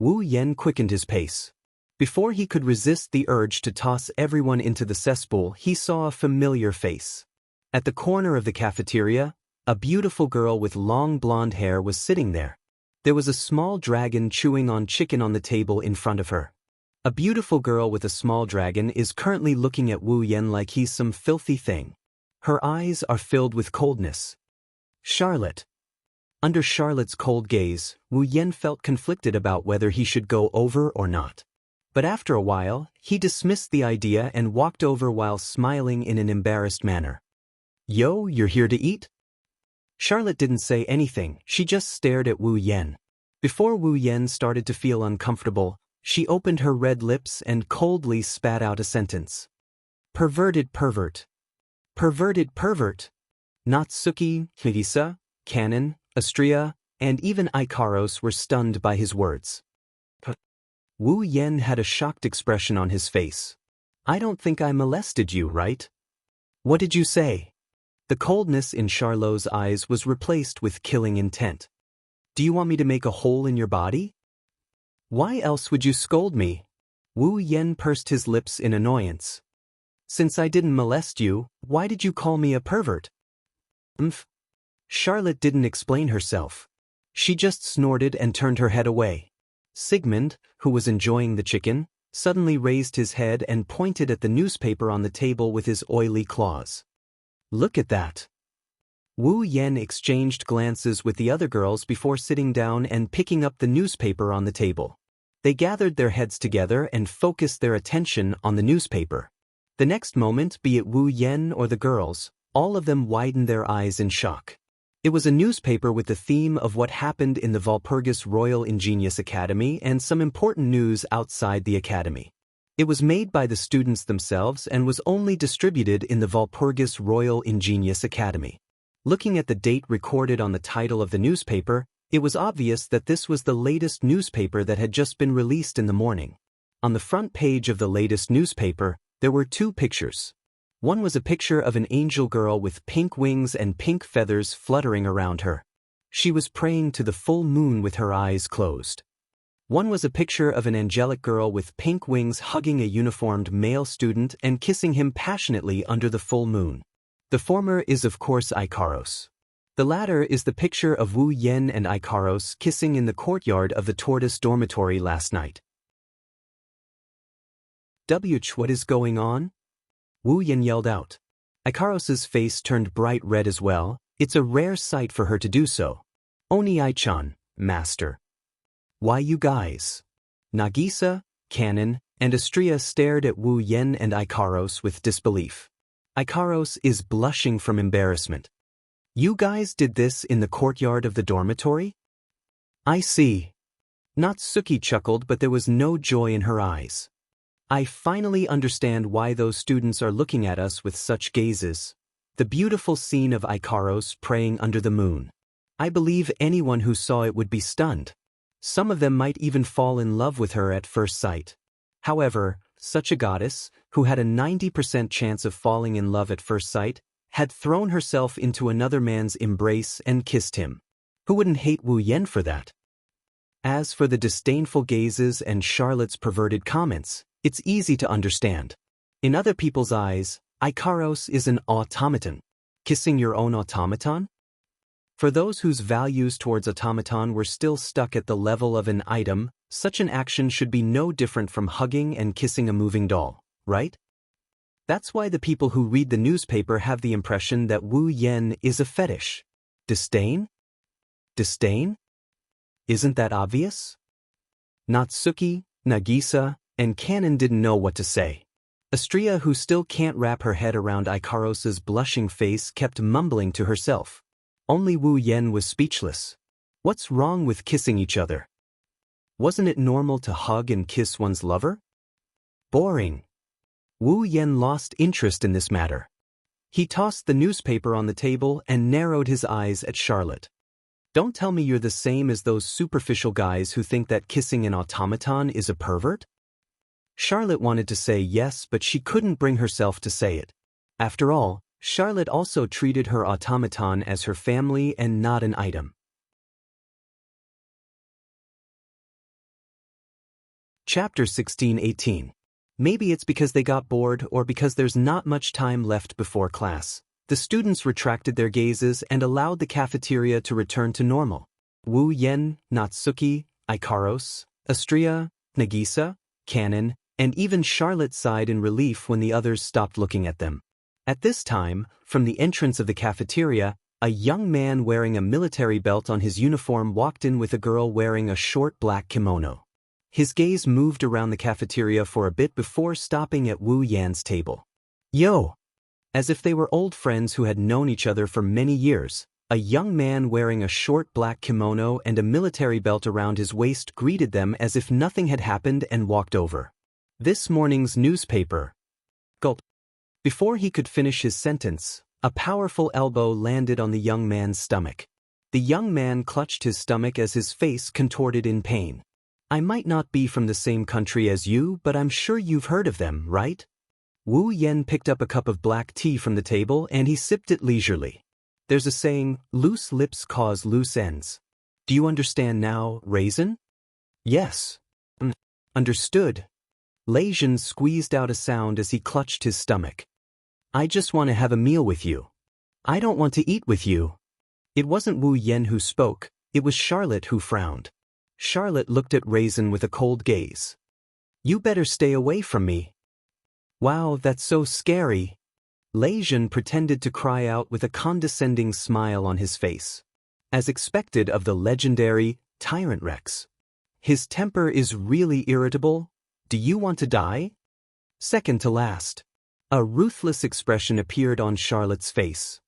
Wu Yen quickened his pace. Before he could resist the urge to toss everyone into the cesspool, he saw a familiar face. At the corner of the cafeteria, a beautiful girl with long blonde hair was sitting there. There was a small dragon chewing on chicken on the table in front of her. A beautiful girl with a small dragon is currently looking at Wu Yan like he's some filthy thing. Her eyes are filled with coldness. Charlotte. Under Charlotte's cold gaze, Wu Yan felt conflicted about whether he should go over or not. But after a while, he dismissed the idea and walked over while smiling in an embarrassed manner. "Yo, you're here to eat?" Charlotte didn't say anything, she just stared at Wu Yan. Before Wu Yan started to feel uncomfortable, she opened her red lips and coldly spat out a sentence. "Perverted pervert. Perverted pervert." Natsuki, Hirisa, Kanon, Astria, and even Ikaros were stunned by his words. Wu Yan had a shocked expression on his face. "I don't think I molested you, right? What did you say?" The coldness in Charlot's eyes was replaced with killing intent. "Do you want me to make a hole in your body? Why else would you scold me?" Wu Yan pursed his lips in annoyance. "Since I didn't molest you, why did you call me a pervert?" Charlotte didn't explain herself. She just snorted and turned her head away. Sigmund, who was enjoying the chicken, suddenly raised his head and pointed at the newspaper on the table with his oily claws. "Look at that." Wu Yan exchanged glances with the other girls before sitting down and picking up the newspaper on the table. They gathered their heads together and focused their attention on the newspaper. The next moment, be it Wu Yan or the girls, all of them widened their eyes in shock. It was a newspaper with the theme of what happened in the Walpurgis Royal Ingenious Academy and some important news outside the academy. It was made by the students themselves and was only distributed in the Walpurgis Royal Ingenious Academy. Looking at the date recorded on the title of the newspaper, it was obvious that this was the latest newspaper that had just been released in the morning. On the front page of the latest newspaper, there were two pictures. One was a picture of an angel girl with pink wings and pink feathers fluttering around her. She was praying to the full moon with her eyes closed. One was a picture of an angelic girl with pink wings hugging a uniformed male student and kissing him passionately under the full moon. The former is of course Ikaros. The latter is the picture of Wu Yan and Ikaros kissing in the courtyard of the Tortoise dormitory last night. What is going on?" Wu Yan yelled out. Ikaros's face turned bright red as well. It's a rare sight for her to do so. "Oni-chan, master." "Why you guys?" Nagisa, Kanon, and Astria stared at Wu Yan and Ikaros with disbelief. Ikaros is blushing from embarrassment. "You guys did this in the courtyard of the dormitory?" "I see." Natsuki chuckled, but there was no joy in her eyes. "I finally understand why those students are looking at us with such gazes. The beautiful scene of Ikaros praying under the moon. I believe anyone who saw it would be stunned. Some of them might even fall in love with her at first sight. However, such a goddess, who had a 90% chance of falling in love at first sight, had thrown herself into another man's embrace and kissed him. Who wouldn't hate Wu Yan for that? As for the disdainful gazes and Charlotte's perverted comments, it's easy to understand. In other people's eyes, Ikaros is an automaton. Kissing your own automaton? For those whose values towards automaton were still stuck at the level of an item, such an action should be no different from hugging and kissing a moving doll, right? That's why the people who read the newspaper have the impression that Wu Yan is a fetish. Disdain? Disdain? Isn't that obvious? Natsuki, Nagisa, and Kanon didn't know what to say. Astria, who still can't wrap her head around Ikaros's blushing face, kept mumbling to herself. Only Wu Yan was speechless. What's wrong with kissing each other? Wasn't it normal to hug and kiss one's lover? Boring. Wu Yan lost interest in this matter. He tossed the newspaper on the table and narrowed his eyes at Charlotte. Don't tell me you're the same as those superficial guys who think that kissing an automaton is a pervert? Charlotte wanted to say yes, but she couldn't bring herself to say it. After all, Charlotte also treated her automaton as her family and not an item. Chapter 16-18. Maybe it's because they got bored or because there's not much time left before class. The students retracted their gazes and allowed the cafeteria to return to normal. Wu Yen, Natsuki, Ikaros, Astria, Nagisa, Canon, and even Charlotte sighed in relief when the others stopped looking at them. At this time, from the entrance of the cafeteria, a young man wearing a military belt on his uniform walked in with a girl wearing a short black kimono. His gaze moved around the cafeteria for a bit before stopping at Wu Yan's table. Yo! As if they were old friends who had known each other for many years, a young man wearing a short black kimono and a military belt around his waist greeted them as if nothing had happened and walked over. This morning's newspaper. Gulp. Before he could finish his sentence, a powerful elbow landed on the young man's stomach. The young man clutched his stomach as his face contorted in pain. I might not be from the same country as you, but I'm sure you've heard of them, right? Wu Yen picked up a cup of black tea from the table and he sipped it leisurely. There's a saying, loose lips cause loose ends. Do you understand now, Raisin? Yes. Understood. Lei Zhen squeezed out a sound as he clutched his stomach. I just want to have a meal with you. I don't want to eat with you. It wasn't Wu Yen who spoke, it was Charlotte who frowned. Charlotte looked at Raisin with a cold gaze. You better stay away from me. Wow, that's so scary. Lei Zhen pretended to cry out with a condescending smile on his face. As expected of the legendary Tyrant Rex. His temper is really irritable. Do you want to die? Second to last. A ruthless expression appeared on Charlotte's face.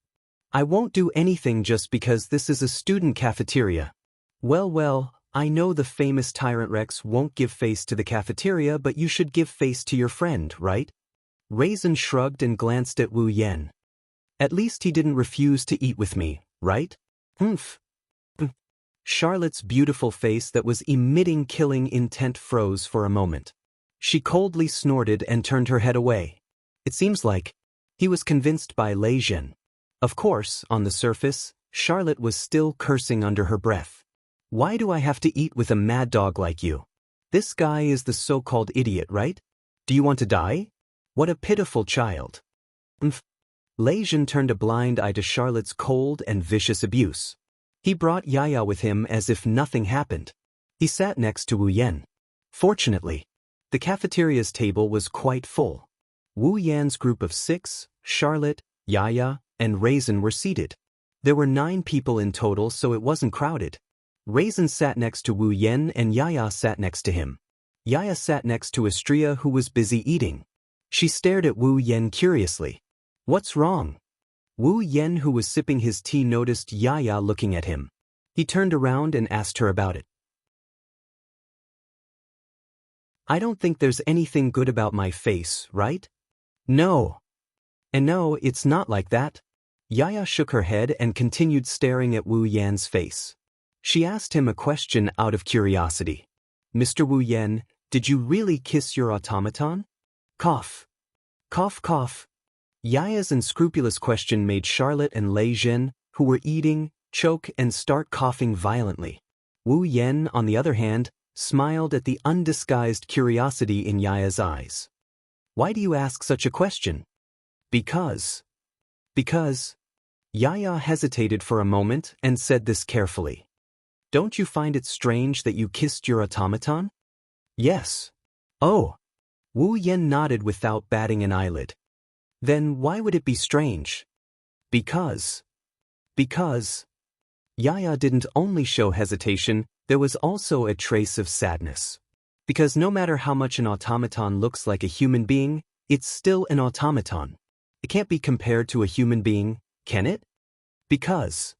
I won't do anything just because this is a student cafeteria. Well, I know the famous Tyrant Rex won't give face to the cafeteria, but you should give face to your friend, right? Raisin shrugged and glanced at Wu Yen. At least he didn't refuse to eat with me, right? Humph. Charlotte's beautiful face that was emitting killing intent froze for a moment. She coldly snorted and turned her head away. It seems like he was convinced by Lei Zhen. Of course, on the surface, Charlotte was still cursing under her breath. Why do I have to eat with a mad dog like you? This guy is the so-called idiot, right? Do you want to die? What a pitiful child. Lei Zhen turned a blind eye to Charlotte's cold and vicious abuse. He brought Yaya with him as if nothing happened. He sat next to Wu Yen. Fortunately, the cafeteria's table was quite full. Wu Yan's group of 6, Charlotte, Yaya, and Raisin were seated. There were 9 people in total, so it wasn't crowded. Raisin sat next to Wu Yen and Yaya sat next to him. Yaya sat next to Astria, who was busy eating. She stared at Wu Yen curiously. What's wrong? Wu Yen, who was sipping his tea, noticed Yaya looking at him. He turned around and asked her about it. I don't think there's anything good about my face, right? No. And no, it's not like that. Yaya shook her head and continued staring at Wu Yan's face. She asked him a question out of curiosity. Mr. Wu Yen, did you really kiss your automaton? Cough. Cough, cough. Yaya's unscrupulous question made Charlotte and Lei Zhen, who were eating, choke and start coughing violently. Wu Yen, on the other hand, smiled at the undisguised curiosity in Yaya's eyes. Why do you ask such a question? Because. Yaya hesitated for a moment and said this carefully. Don't you find it strange that you kissed your automaton? Yes. Oh. Wu Yen nodded without batting an eyelid. Then why would it be strange? Because. Yaya didn't only show hesitation, there was also a trace of sadness. Because no matter how much an automaton looks like a human being, it's still an automaton. It can't be compared to a human being, can it? Because.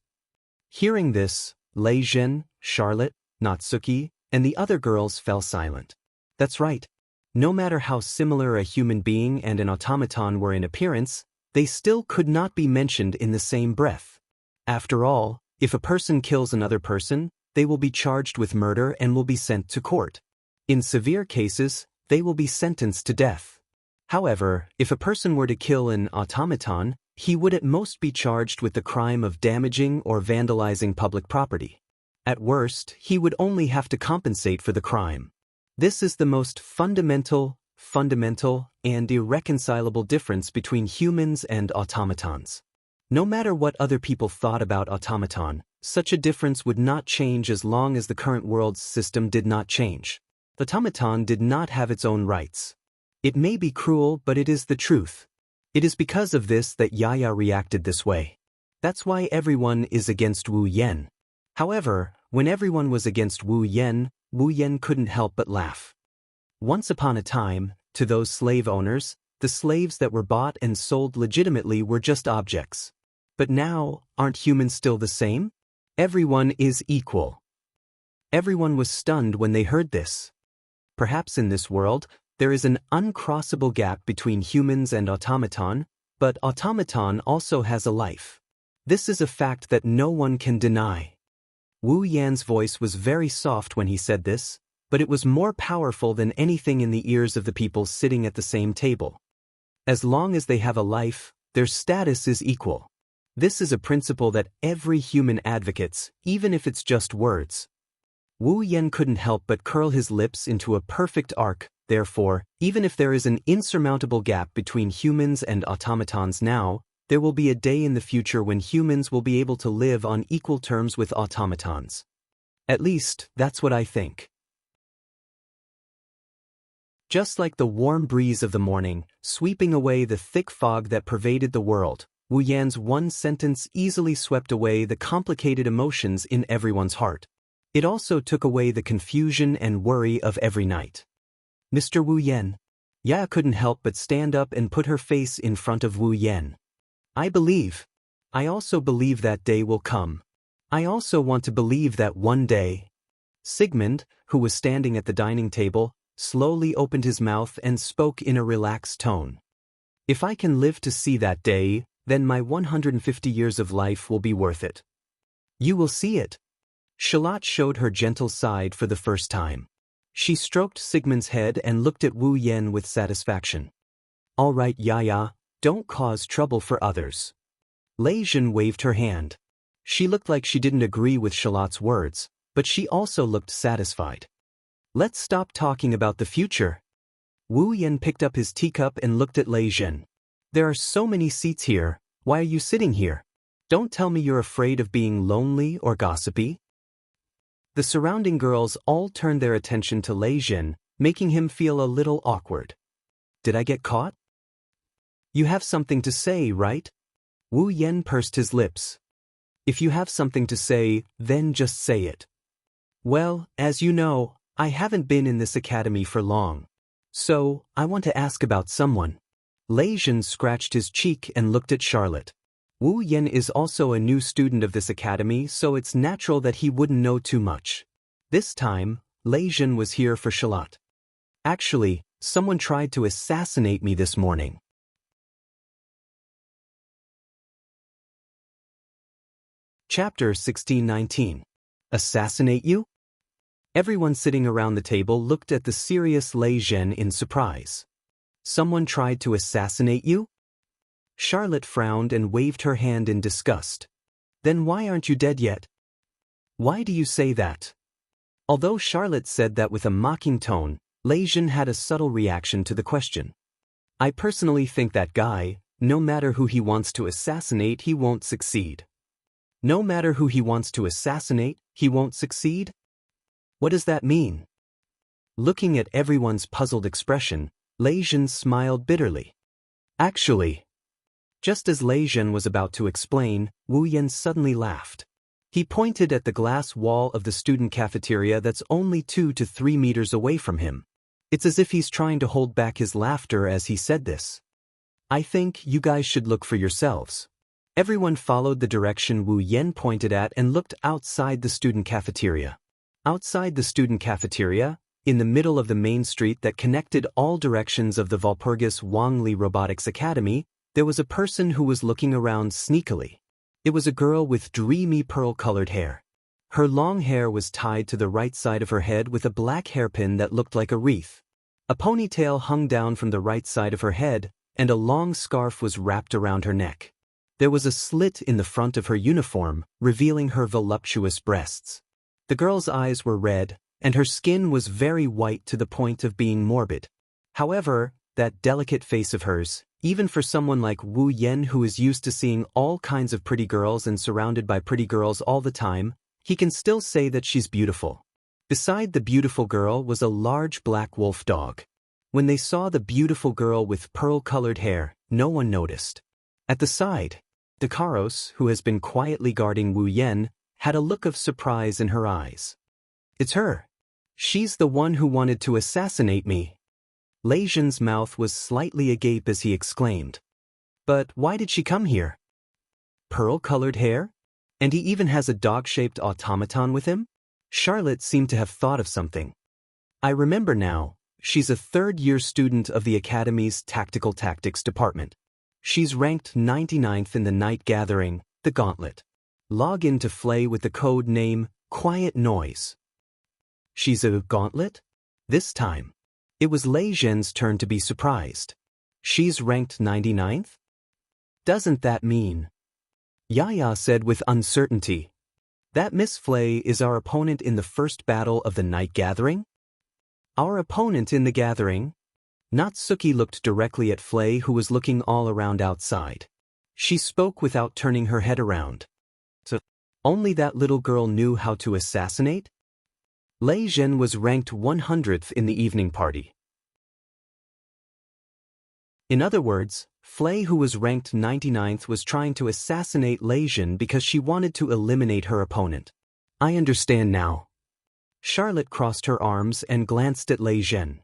Hearing this, Lei Zhen, Charlotte, Natsuki, and the other girls fell silent. That's right. No matter how similar a human being and an automaton were in appearance, they still could not be mentioned in the same breath. After all, if a person kills another person, they will be charged with murder and will be sent to court. In severe cases, they will be sentenced to death. However, if a person were to kill an automaton, he would at most be charged with the crime of damaging or vandalizing public property. At worst, he would only have to compensate for the crime. This is the most fundamental, and irreconcilable difference between humans and automatons. No matter what other people thought about automaton, such a difference would not change as long as the current world's system did not change. Automaton did not have its own rights. It may be cruel, but it is the truth. It is because of this that Yaya reacted this way. That's why everyone is against Wu Yan. However, when everyone was against Wu Yan couldn't help but laugh. Once upon a time, to those slave owners, the slaves that were bought and sold legitimately were just objects. But now, aren't humans still the same? Everyone is equal. Everyone was stunned when they heard this. Perhaps in this world, there is an uncrossable gap between humans and automaton, but automaton also has a life. This is a fact that no one can deny. Wu Yan's voice was very soft when he said this, but it was more powerful than anything in the ears of the people sitting at the same table. As long as they have a life, their status is equal. This is a principle that every human advocates, even if it's just words. Wu Yan couldn't help but curl his lips into a perfect arc. Therefore, even if there is an insurmountable gap between humans and automatons now, there will be a day in the future when humans will be able to live on equal terms with automatons. At least, that's what I think. Just like the warm breeze of the morning, sweeping away the thick fog that pervaded the world, Wu Yan's one sentence easily swept away the complicated emotions in everyone's heart. It also took away the confusion and worry of every night. Mr. Wu Yan. Ya couldn't help but stand up and put her face in front of Wu Yan. I also believe that day will come. I also want to believe that one day. Sigmund, who was standing at the dining table, slowly opened his mouth and spoke in a relaxed tone. If I can live to see that day, then my 150 years of life will be worth it. You will see it. Charlotte showed her gentle side for the first time. She stroked Sigmund's head and looked at Wu Yan with satisfaction. All right, Yaya, don't cause trouble for others. Lei Jin waved her hand. She looked like she didn't agree with Charlotte's words, but she also looked satisfied. Let's stop talking about the future. Wu Yan picked up his teacup and looked at Lei Jin. There are so many seats here, why are you sitting here? Don't tell me you're afraid of being lonely or gossipy. The surrounding girls all turned their attention to Lei Jin, making him feel a little awkward. Did I get caught? You have something to say, right? Wu Yan pursed his lips. If you have something to say, then just say it. Well, as you know, I haven't been in this academy for long. So, I want to ask about someone. Lei Jin scratched his cheek and looked at Charlotte. Wu Yan is also a new student of this academy, so it's natural that he wouldn't know too much. This time, Lei Jin was here for Charlotte. Actually, someone tried to assassinate me this morning. Chapter 1619. Assassinate you? Everyone sitting around the table looked at the serious Lei Jin in surprise. Someone tried to assassinate you? Charlotte frowned and waved her hand in disgust. Then why aren't you dead yet? Why do you say that? Although Charlotte said that with a mocking tone, Lei Jin had a subtle reaction to the question. I personally think that guy, no matter who he wants to assassinate, he won't succeed. No matter who he wants to assassinate, he won't succeed? What does that mean? Looking at everyone's puzzled expression, Lei Jin smiled bitterly. Actually, just as Lei Jin was about to explain, Wu Yan suddenly laughed. He pointed at the glass wall of the student cafeteria that's only 2 to 3 meters away from him. It's as if he's trying to hold back his laughter as he said this. I think you guys should look for yourselves. Everyone followed the direction Wu Yan pointed at and looked outside the student cafeteria. Outside the student cafeteria, in the middle of the main street that connected all directions of the Walpurgis Wangli Robotics Academy, there was a person who was looking around sneakily. It was a girl with dreamy pearl-colored hair. Her long hair was tied to the right side of her head with a black hairpin that looked like a wreath. A ponytail hung down from the right side of her head, and a long scarf was wrapped around her neck. There was a slit in the front of her uniform, revealing her voluptuous breasts. The girl's eyes were red, and her skin was very white to the point of being morbid. However, that delicate face of hers, even for someone like Wu Yan who is used to seeing all kinds of pretty girls and surrounded by pretty girls all the time, he can still say that she's beautiful. Beside the beautiful girl was a large black wolf dog. When they saw the beautiful girl with pearl-colored hair, no one noticed. At the side, Dakaros, who has been quietly guarding Wu Yan, had a look of surprise in her eyes. It's her. She's the one who wanted to assassinate me. Lei Zhen's mouth was slightly agape as he exclaimed. But why did she come here? Pearl-colored hair? And he even has a dog-shaped automaton with him? Charlotte seemed to have thought of something. I remember now, she's a third-year student of the Academy's Tactical Tactics department. She's ranked 99th in the night gathering, the Gauntlet. Log in to Flay with the code name, Quiet Noise. She's a gauntlet? This time, it was Lei Zhen's turn to be surprised. She's ranked 99th? Doesn't that mean? Yaya said with uncertainty. That Miss Flay is our opponent in the first battle of the night gathering? Our opponent in the gathering? Natsuki looked directly at Flay who was looking all around outside. She spoke without turning her head around. So, only that little girl knew how to assassinate? Lei Zhen was ranked 100th in the evening party. In other words, Flay who was ranked 99th was trying to assassinate Lei Zhen because she wanted to eliminate her opponent. I understand now. Charlotte crossed her arms and glanced at Lei Zhen.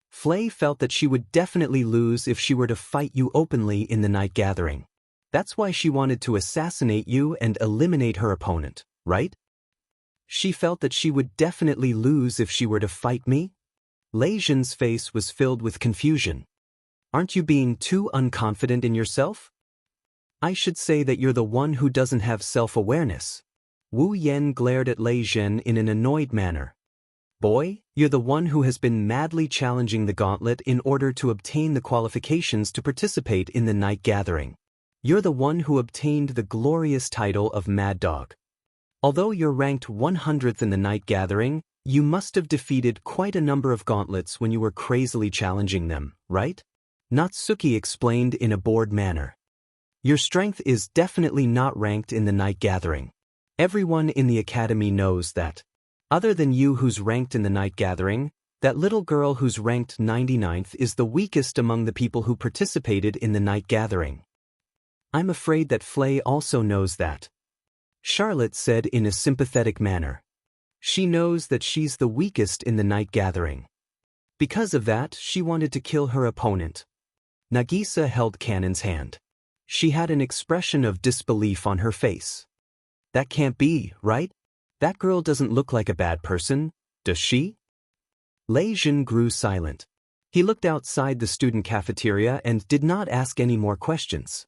Flay felt that she would definitely lose if she were to fight you openly in the night gathering. That's why she wanted to assassinate you and eliminate her opponent, right? She felt that she would definitely lose if she were to fight me? Lei Zhen's face was filled with confusion. Aren't you being too unconfident in yourself? I should say that you're the one who doesn't have self-awareness. Wu Yan glared at Lei Zhen in an annoyed manner. Boy, you're the one who has been madly challenging the gauntlet in order to obtain the qualifications to participate in the night gathering. You're the one who obtained the glorious title of Mad Dog. Although you're ranked 100th in the night gathering, you must have defeated quite a number of gauntlets when you were crazily challenging them, right? Natsuki explained in a bored manner. Your strength is definitely not ranked in the night gathering. Everyone in the academy knows that. Other than you who's ranked in the night gathering, that little girl who's ranked 99th is the weakest among the people who participated in the night gathering. I'm afraid that Flay also knows that. Charlotte said in a sympathetic manner. She knows that she's the weakest in the night gathering. Because of that, she wanted to kill her opponent. Nagisa held Cannon's hand. She had an expression of disbelief on her face. That can't be, right? That girl doesn't look like a bad person, does she? Lei Zhen grew silent. He looked outside the student cafeteria and did not ask any more questions.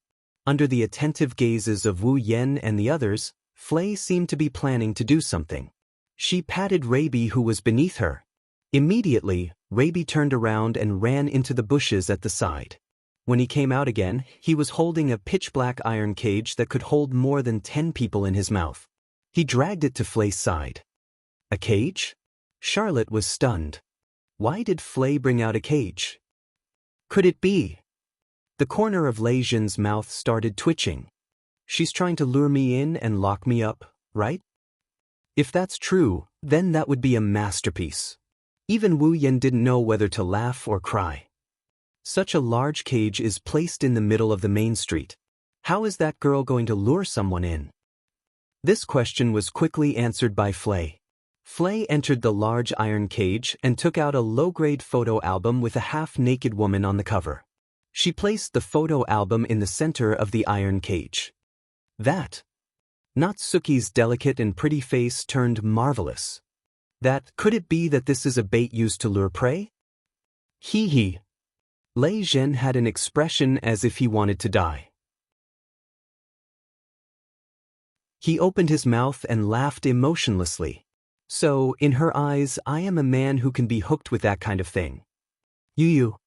Under the attentive gazes of Wu Yan and the others, Flay seemed to be planning to do something. She patted Raby who was beneath her. Immediately, Raby turned around and ran into the bushes at the side. When he came out again, he was holding a pitch-black iron cage that could hold more than 10 people in his mouth. He dragged it to Flay's side. A cage? Charlotte was stunned. Why did Flay bring out a cage? Could it be? The corner of Lei Zhen's mouth started twitching. She's trying to lure me in and lock me up, right? If that's true, then that would be a masterpiece. Even Wu Yan didn't know whether to laugh or cry. Such a large cage is placed in the middle of the main street. How is that girl going to lure someone in? This question was quickly answered by Flay. Flay entered the large iron cage and took out a low-grade photo album with a half-naked woman on the cover. She placed the photo album in the center of the iron cage. That. Natsuki's delicate and pretty face turned marvelous. Could it be that this is a bait used to lure prey? Hee hee. Lei Zhen had an expression as if he wanted to die. He opened his mouth and laughed emotionlessly. So, in her eyes, I am a man who can be hooked with that kind of thing. You.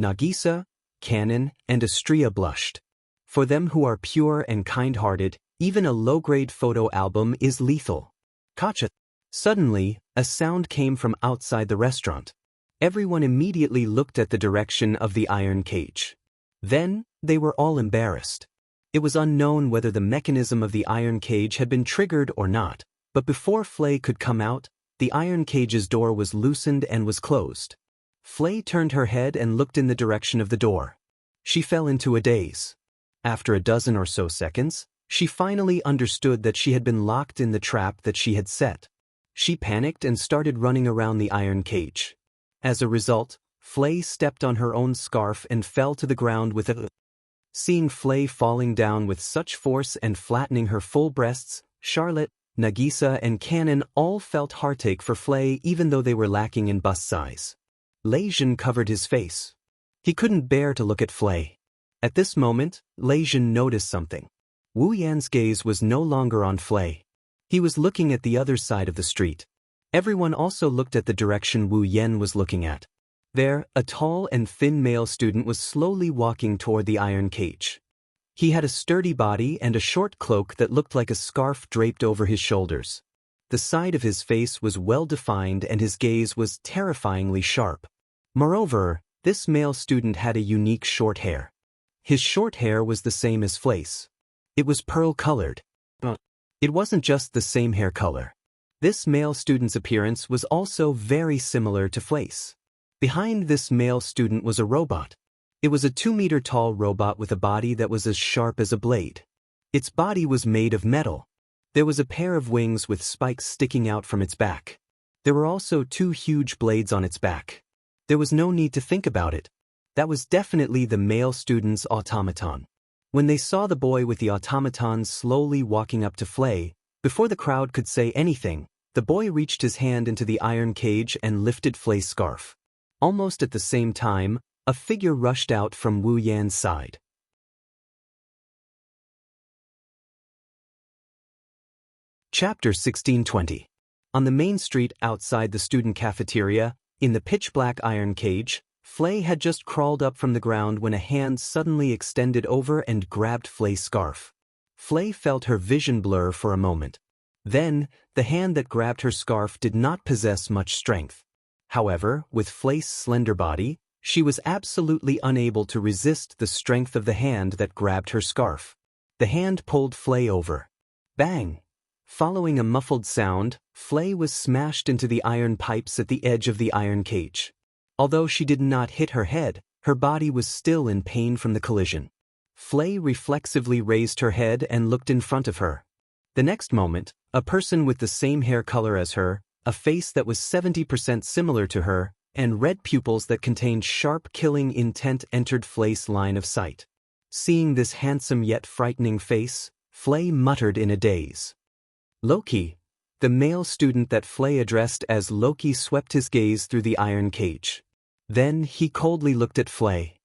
Nagisa, Cannon, and Astria blushed. For them who are pure and kind-hearted, even a low-grade photo album is lethal. Kacha. Suddenly, a sound came from outside the restaurant. Everyone immediately looked at the direction of the iron cage. Then, they were all embarrassed. It was unknown whether the mechanism of the iron cage had been triggered or not, but before Flay could come out, the iron cage's door was loosened and was closed. Flay turned her head and looked in the direction of the door. She fell into a daze. After a dozen or so seconds, she finally understood that she had been locked in the trap that she had set. She panicked and started running around the iron cage. As a result, Flay stepped on her own scarf and fell to the ground with a... Seeing Flay falling down with such force and flattening her full breasts, Charlotte, Nagisa and Cannon all felt heartache for Flay even though they were lacking in bust size. Leijun covered his face. He couldn't bear to look at Flay. At this moment, Leijun noticed something. Wu Yan's gaze was no longer on Flay. He was looking at the other side of the street. Everyone also looked at the direction Wu Yan was looking at. There, a tall and thin male student was slowly walking toward the iron cage. He had a sturdy body and a short cloak that looked like a scarf draped over his shoulders. The side of his face was well defined and his gaze was terrifyingly sharp. Moreover, this male student had a unique short hair. His short hair was the same as Flay's. It was pearl-colored. But it wasn't just the same hair color. This male student's appearance was also very similar to Flay's. Behind this male student was a robot. It was a 2-meter-tall robot with a body that was as sharp as a blade. Its body was made of metal. There was a pair of wings with spikes sticking out from its back. There were also 2 huge blades on its back. There was no need to think about it. That was definitely the male student's automaton. When they saw the boy with the automaton slowly walking up to Flay, before the crowd could say anything, the boy reached his hand into the iron cage and lifted Flay's scarf. Almost at the same time, a figure rushed out from Wu Yan's side. Chapter 1620. On the main street outside the student cafeteria, in the pitch-black iron cage, Flay had just crawled up from the ground when a hand suddenly extended over and grabbed Flay's scarf. Flay felt her vision blur for a moment. Then, the hand that grabbed her scarf did not possess much strength. However, with Flay's slender body, she was absolutely unable to resist the strength of the hand that grabbed her scarf. The hand pulled Flay over. Bang! Following a muffled sound, Flay was smashed into the iron pipes at the edge of the iron cage. Although she did not hit her head, her body was still in pain from the collision. Flay reflexively raised her head and looked in front of her. The next moment, a person with the same hair color as her, a face that was 70% similar to her, and red pupils that contained sharp killing intent entered Flay's line of sight. Seeing this handsome yet frightening face, Flay muttered in a daze. Loki. The male student that Flay addressed as Loki swept his gaze through the iron cage. Then he coldly looked at Flay.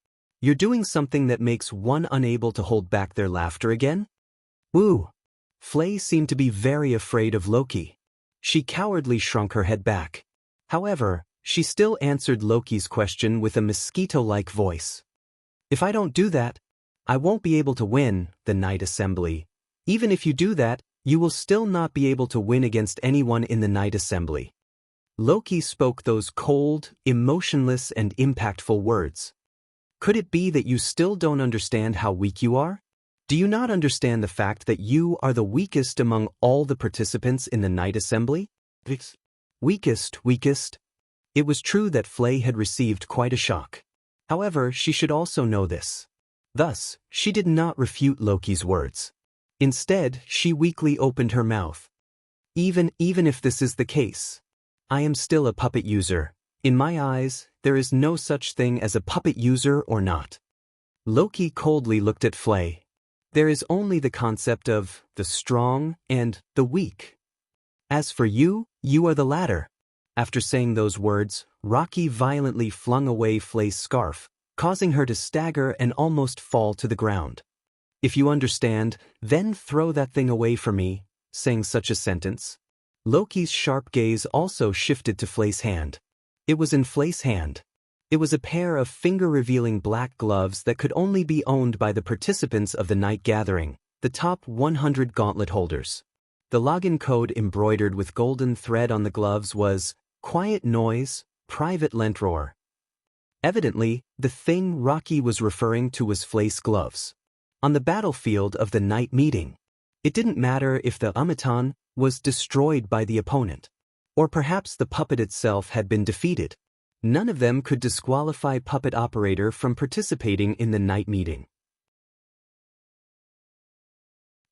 You're doing something that makes one unable to hold back their laughter again? Woo! Flay seemed to be very afraid of Loki. She cowardly shrunk her head back. However, she still answered Loki's question with a mosquito-like voice. If I don't do that, I won't be able to win the night assembly. Even if you do that, you will still not be able to win against anyone in the night assembly. Loki spoke those cold, emotionless and impactful words. Could it be that you still don't understand how weak you are? Do you not understand the fact that you are the weakest among all the participants in the night assembly? Weakest. It was true that Flay had received quite a shock. However, she should also know this. Thus, she did not refute Loki's words. Instead, she weakly opened her mouth. Even if this is the case, I am still a puppet user. In my eyes, there is no such thing as a puppet user or not. Loki coldly looked at Flay. There is only the concept of the strong and the weak. As for you, you are the latter. After saying those words, Rocky violently flung away Flay's scarf, causing her to stagger and almost fall to the ground. If you understand, then throw that thing away from me, saying such a sentence. Loki's sharp gaze also shifted to Flay's hand. It was in Flay's hand. It was a pair of finger-revealing black gloves that could only be owned by the participants of the night gathering, the top 100 gauntlet holders. The login code embroidered with golden thread on the gloves was Quiet Noise, private lent roar. Evidently, the thing Rocky was referring to was Flay's gloves. On the battlefield of the night meeting, it didn't matter if the automaton was destroyed by the opponent, or perhaps the puppet itself had been defeated. None of them could disqualify puppet operator from participating in the night meeting.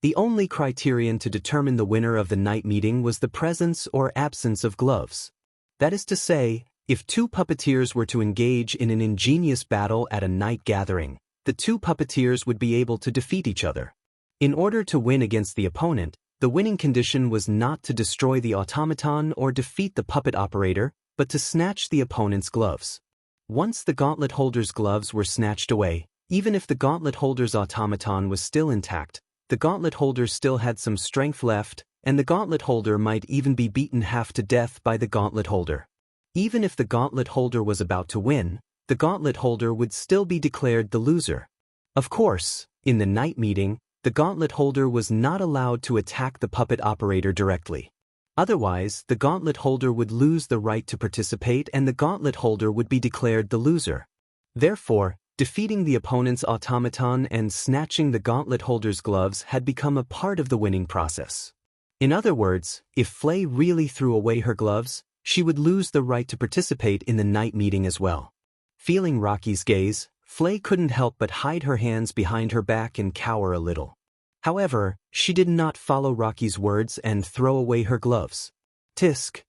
The only criterion to determine the winner of the night meeting was the presence or absence of gloves. That is to say, if two puppeteers were to engage in an ingenious battle at a night gathering, the two puppeteers would be able to defeat each other. In order to win against the opponent, the winning condition was not to destroy the automaton or defeat the puppet operator, but to snatch the opponent's gloves. Once the gauntlet holder's gloves were snatched away, even if the gauntlet holder's automaton was still intact, the gauntlet holder still had some strength left, and the gauntlet holder might even be beaten half to death by the gauntlet holder. Even if the gauntlet holder was about to win, the gauntlet holder would still be declared the loser. Of course, in the night meeting, the gauntlet holder was not allowed to attack the puppet operator directly. Otherwise, the gauntlet holder would lose the right to participate and the gauntlet holder would be declared the loser. Therefore, defeating the opponent's automaton and snatching the gauntlet holder's gloves had become a part of the winning process. In other words, if Flay really threw away her gloves, she would lose the right to participate in the night meeting as well. Feeling Rocky's gaze, Flay couldn't help but hide her hands behind her back and cower a little. However, she did not follow Rocky's words and throw away her gloves. Tisk.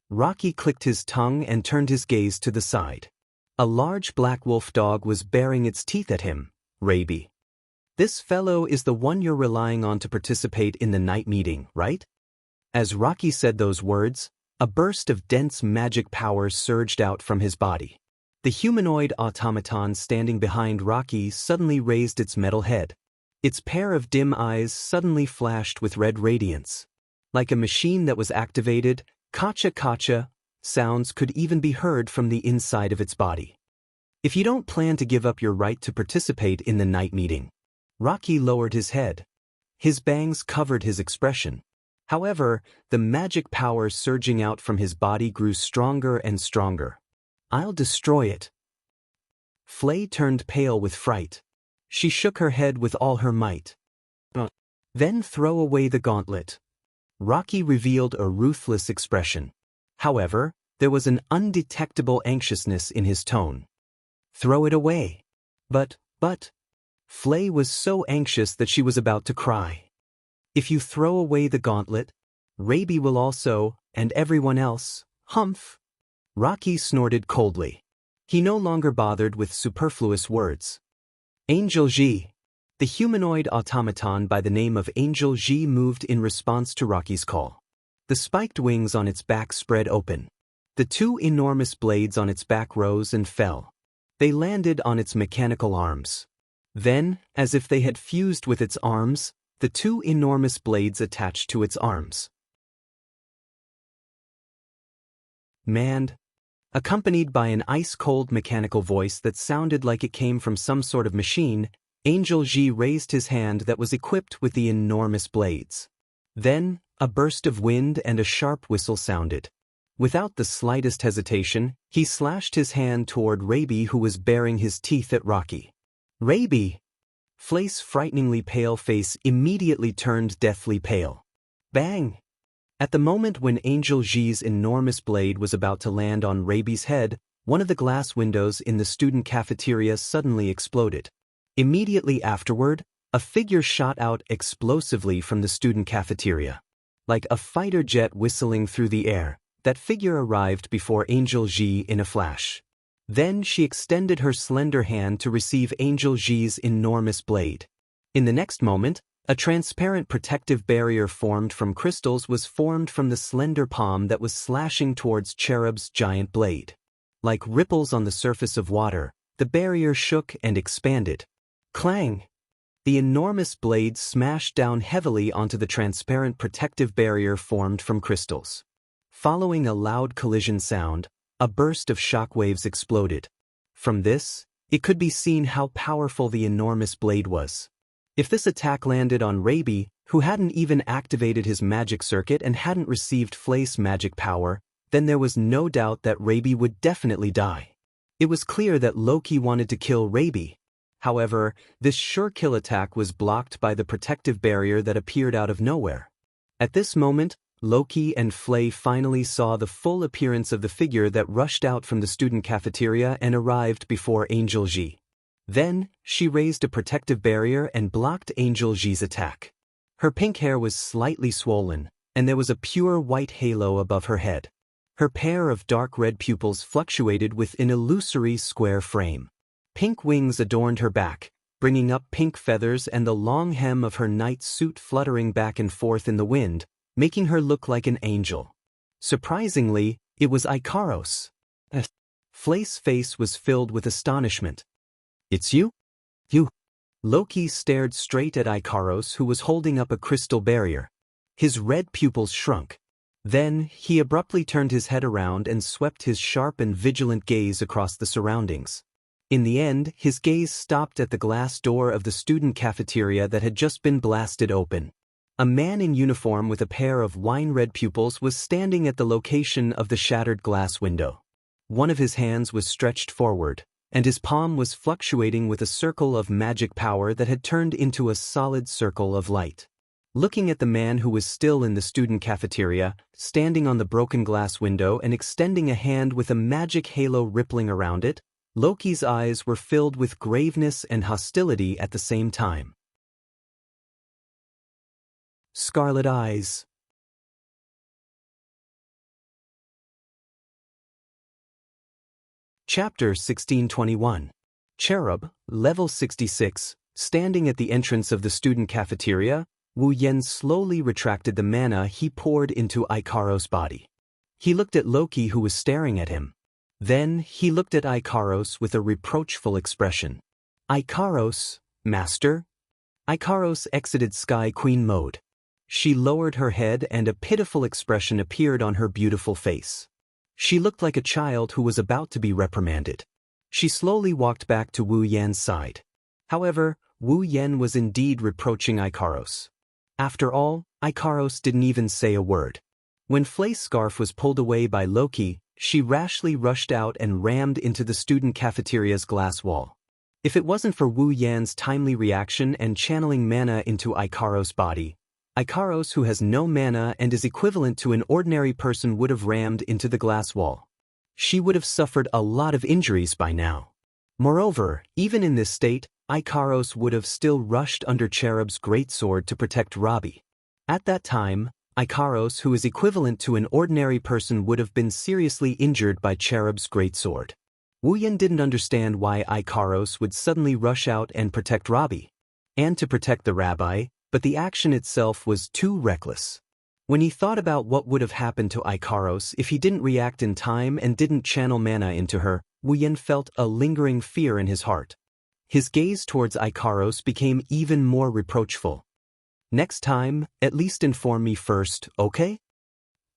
Rocky clicked his tongue and turned his gaze to the side. A large black wolf dog was baring its teeth at him. Raby. This fellow is the one you're relying on to participate in the night meeting, right? As Rocky said those words, a burst of dense magic power surged out from his body. The humanoid automaton standing behind Rocky suddenly raised its metal head. Its pair of dim eyes suddenly flashed with red radiance. Like a machine that was activated, kacha-kacha sounds could even be heard from the inside of its body. If you don't plan to give up your right to participate in the night meeting. Rocky lowered his head. His bangs covered his expression. However, the magic power surging out from his body grew stronger and stronger. I'll destroy it. Flay turned pale with fright. She shook her head with all her might. Then throw away the gauntlet. Rocky revealed a ruthless expression. However, there was an undetectable anxiousness in his tone. Throw it away. But. Flay was so anxious that she was about to cry. If you throw away the gauntlet, Raby will also, and everyone else, humph. Rocky snorted coldly. He no longer bothered with superfluous words. Angel Ji. The humanoid automaton by the name of Angel Ji moved in response to Rocky's call. The spiked wings on its back spread open. The two enormous blades on its back rose and fell. They landed on its mechanical arms. Then, as if they had fused with its arms, the two enormous blades attached to its arms. Manned. Accompanied by an ice-cold mechanical voice that sounded like it came from some sort of machine, Angel Ji raised his hand that was equipped with the enormous blades. Then, a burst of wind and a sharp whistle sounded. Without the slightest hesitation, he slashed his hand toward Raby, who was baring his teeth at Rocky. Raby! Flay's frighteningly pale face immediately turned deathly pale. Bang! At the moment when Angel Ji's enormous blade was about to land on Raby's head, one of the glass windows in the student cafeteria suddenly exploded. Immediately afterward, a figure shot out explosively from the student cafeteria. Like a fighter jet whistling through the air, that figure arrived before Angel Ji in a flash. Then she extended her slender hand to receive Angel Ji's enormous blade. In the next moment, a transparent protective barrier formed from crystals was formed from the slender palm that was slashing towards Cherub's giant blade. Like ripples on the surface of water, the barrier shook and expanded. Clang! The enormous blade smashed down heavily onto the transparent protective barrier formed from crystals. Following a loud collision sound, a burst of shockwaves exploded. From this, it could be seen how powerful the enormous blade was. If this attack landed on Raby, who hadn't even activated his magic circuit and hadn't received Flay's magic power, then there was no doubt that Rabi would definitely die. It was clear that Loki wanted to kill Rabi. However, this sure-kill attack was blocked by the protective barrier that appeared out of nowhere. At this moment, Loki and Flay finally saw the full appearance of the figure that rushed out from the student cafeteria and arrived before Angel Ji. Then, she raised a protective barrier and blocked Angel Ji's attack. Her pink hair was slightly swollen, and there was a pure white halo above her head. Her pair of dark red pupils fluctuated with an illusory square frame. Pink wings adorned her back, bringing up pink feathers, and the long hem of her night suit fluttering back and forth in the wind, making her look like an angel. Surprisingly, it was Ikaros. Flay's face was filled with astonishment. "It's you? You?" Loki stared straight at Ikaros, who was holding up a crystal barrier. His red pupils shrunk. Then, he abruptly turned his head around and swept his sharp and vigilant gaze across the surroundings. In the end, his gaze stopped at the glass door of the student cafeteria that had just been blasted open. A man in uniform with a pair of wine-red pupils was standing at the location of the shattered glass window. One of his hands was stretched forward, and his palm was fluctuating with a circle of magic power that had turned into a solid circle of light. Looking at the man who was still in the student cafeteria, standing on the broken glass window and extending a hand with a magic halo rippling around it, Loki's eyes were filled with graveness and hostility at the same time. Scarlet Eyes. Chapter 1621. Cherub, level 66, standing at the entrance of the student cafeteria, Wu Yan slowly retracted the mana he poured into Ikaros' body. He looked at Loki, who was staring at him. Then, he looked at Ikaros with a reproachful expression. "Ikaros, master?" Ikaros exited Sky Queen mode. She lowered her head and a pitiful expression appeared on her beautiful face. She looked like a child who was about to be reprimanded. She slowly walked back to Wu Yan's side. However, Wu Yan was indeed reproaching Ikaros. After all, Ikaros didn't even say a word. When Flay's scarf was pulled away by Loki, she rashly rushed out and rammed into the student cafeteria's glass wall. If it wasn't for Wu Yan's timely reaction and channeling mana into Ikaros' body, Ikaros, who has no mana and is equivalent to an ordinary person, would have rammed into the glass wall. She would have suffered a lot of injuries by now. Moreover, even in this state, Ikaros would have still rushed under Cherub's greatsword to protect Rabi. At that time, Ikaros, who is equivalent to an ordinary person, would have been seriously injured by Cherub's greatsword. Wu Yan didn't understand why Ikaros would suddenly rush out and protect Rabi, and to protect the rabbi, but the action itself was too reckless. When he thought about what would have happened to Ikaros if he didn't react in time and didn't channel mana into her, Wu Yan felt a lingering fear in his heart. His gaze towards Ikaros became even more reproachful. "Next time, at least inform me first, okay?"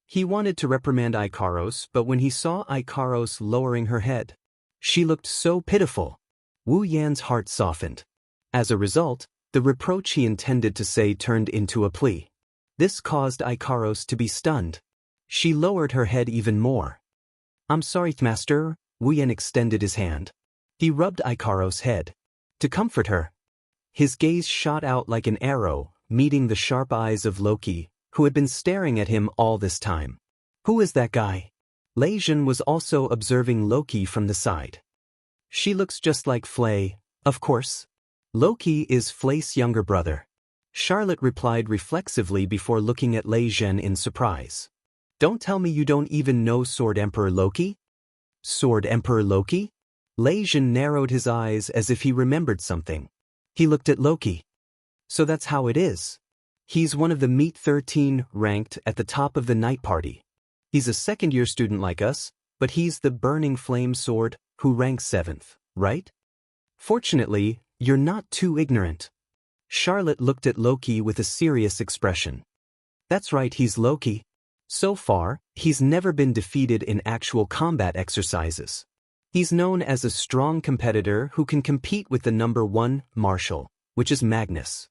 He wanted to reprimand Ikaros, but when he saw Ikaros lowering her head, she looked so pitiful. Wu Yan's heart softened. As a result, the reproach he intended to say turned into a plea. This caused Ikaros to be stunned. She lowered her head even more. "I'm sorry, master." Wu Yan extended his hand. He rubbed Ikaros' head. To comfort her, his gaze shot out like an arrow, meeting the sharp eyes of Loki, who had been staring at him all this time. "Who is that guy?" Lei Jin was also observing Loki from the side. "She looks just like Flay, of course." "Loki is Flay's younger brother," Charlotte replied reflexively before looking at Lei Jin in surprise. "Don't tell me you don't even know Sword Emperor Loki?" "Sword Emperor Loki?" Lei Jin narrowed his eyes as if he remembered something. He looked at Loki. "So that's how it is. He's one of the Meet 13 ranked at the top of the night party. He's a second-year student like us, but he's the Burning Flame Sword, who ranks 7th, right? Fortunately, you're not too ignorant." Charlotte looked at Loki with a serious expression. "That's right, he's Loki. So far, he's never been defeated in actual combat exercises. He's known as a strong competitor who can compete with the number 1 martial, which is Magnus.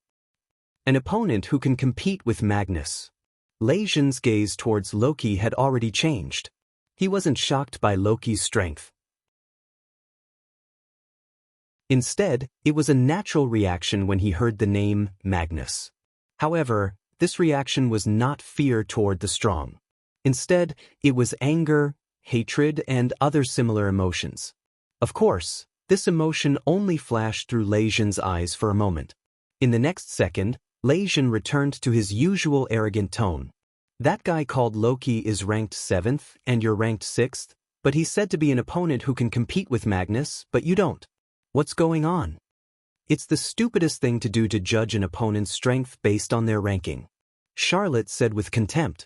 An opponent who can compete with Magnus." Lei Jin's gaze towards Loki had already changed. He wasn't shocked by Loki's strength. Instead, it was a natural reaction when he heard the name Magnus. However, this reaction was not fear toward the strong. Instead, it was anger, hatred, and other similar emotions. Of course, this emotion only flashed through Lei Zhen's eyes for a moment. In the next second, Lei Zhen returned to his usual arrogant tone. That guy called Loki is ranked 7th and you're ranked 6th, but he's said to be an opponent who can compete with Magnus, but you don't. What's going on? It's the stupidest thing to do to judge an opponent's strength based on their ranking, Charlotte said with contempt.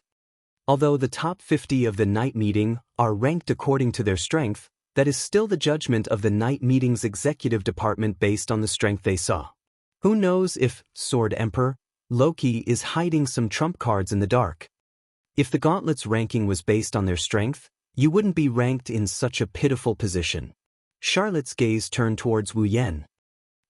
Although the top 50 of the night meeting are ranked according to their strength, that is still the judgment of the night meeting's executive department based on the strength they saw. Who knows if, Sword Emperor, Loki is hiding some trump cards in the dark. If the Gauntlet's ranking was based on their strength, you wouldn't be ranked in such a pitiful position. Charlotte's gaze turned towards Wu Yan.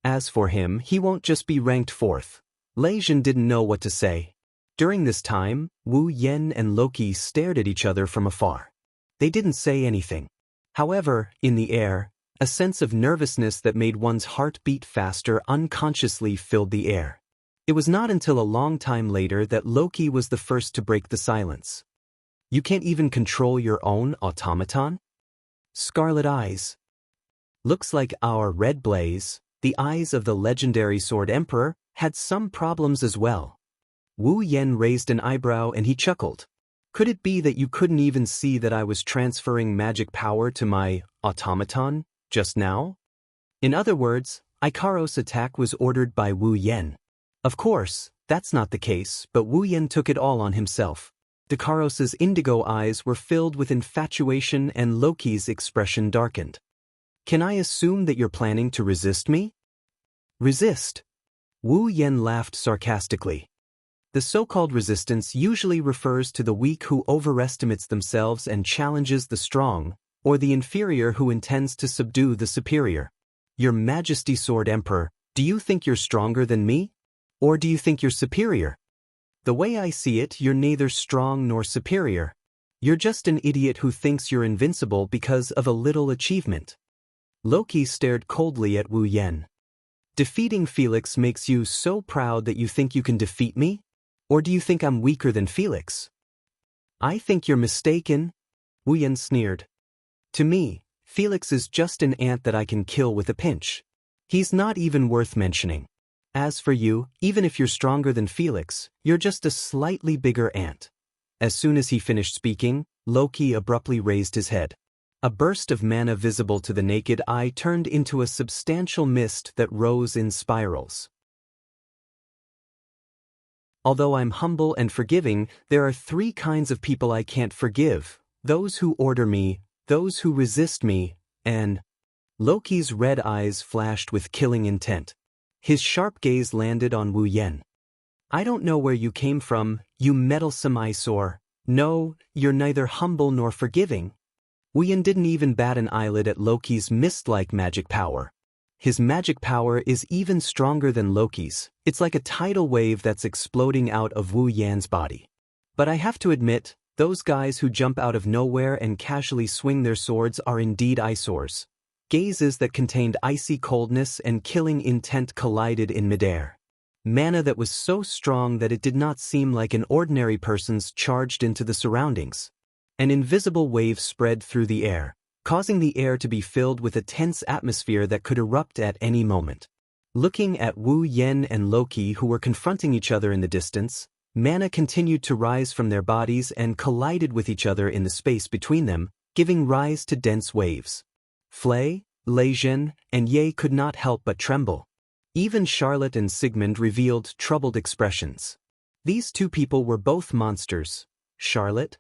As for him, he won't just be ranked 4th. Lei Zhen didn't know what to say. During this time, Wu Yan and Loki stared at each other from afar. They didn't say anything. However, in the air, a sense of nervousness that made one's heart beat faster unconsciously filled the air. It was not until a long time later that Loki was the first to break the silence. You can't even control your own automaton? Scarlet eyes. Looks like our red blaze, the eyes of the legendary Sword Emperor, had some problems as well. Wu Yan raised an eyebrow and he chuckled. Could it be that you couldn't even see that I was transferring magic power to my automaton just now? In other words, Ikaros' attack was ordered by Wu Yan. Of course, that's not the case, but Wu Yan took it all on himself. Ikaros' indigo eyes were filled with infatuation and Loki's expression darkened. Can I assume that you're planning to resist me? Resist? Wu Yan laughed sarcastically. The so-called resistance usually refers to the weak who overestimates themselves and challenges the strong, or the inferior who intends to subdue the superior. Your Majesty Sword Emperor, do you think you're stronger than me? Or do you think you're superior? The way I see it, you're neither strong nor superior. You're just an idiot who thinks you're invincible because of a little achievement. Loki stared coldly at Wu Yan. Defeating Felix makes you so proud that you think you can defeat me? Or do you think I'm weaker than Felix? I think you're mistaken, Wu Yan sneered. To me, Felix is just an ant that I can kill with a pinch. He's not even worth mentioning. As for you, even if you're stronger than Felix, you're just a slightly bigger ant. As soon as he finished speaking, Loki abruptly raised his head. A burst of mana visible to the naked eye turned into a substantial mist that rose in spirals. Although I'm humble and forgiving, there are 3 kinds of people I can't forgive: those who order me, those who resist me, and... Loki's red eyes flashed with killing intent. His sharp gaze landed on Wu Yan. I don't know where you came from, you meddlesome eyesore. No, you're neither humble nor forgiving. Wu Yan didn't even bat an eyelid at Loki's mist-like magic power. His magic power is even stronger than Loki's. It's like a tidal wave that's exploding out of Wu Yan's body. But I have to admit, those guys who jump out of nowhere and casually swing their swords are indeed eyesores. Gazes that contained icy coldness and killing intent collided in midair. Mana that was so strong that it did not seem like an ordinary person's charged into the surroundings. An invisible wave spread through the air, causing the air to be filled with a tense atmosphere that could erupt at any moment. Looking at Wu Yan and Loki, who were confronting each other in the distance, mana continued to rise from their bodies and collided with each other in the space between them, giving rise to dense waves. Lei Zhen, and Ye could not help but tremble. Even Charlotte and Sigmund revealed troubled expressions. These 2 people were both monsters. Charlotte,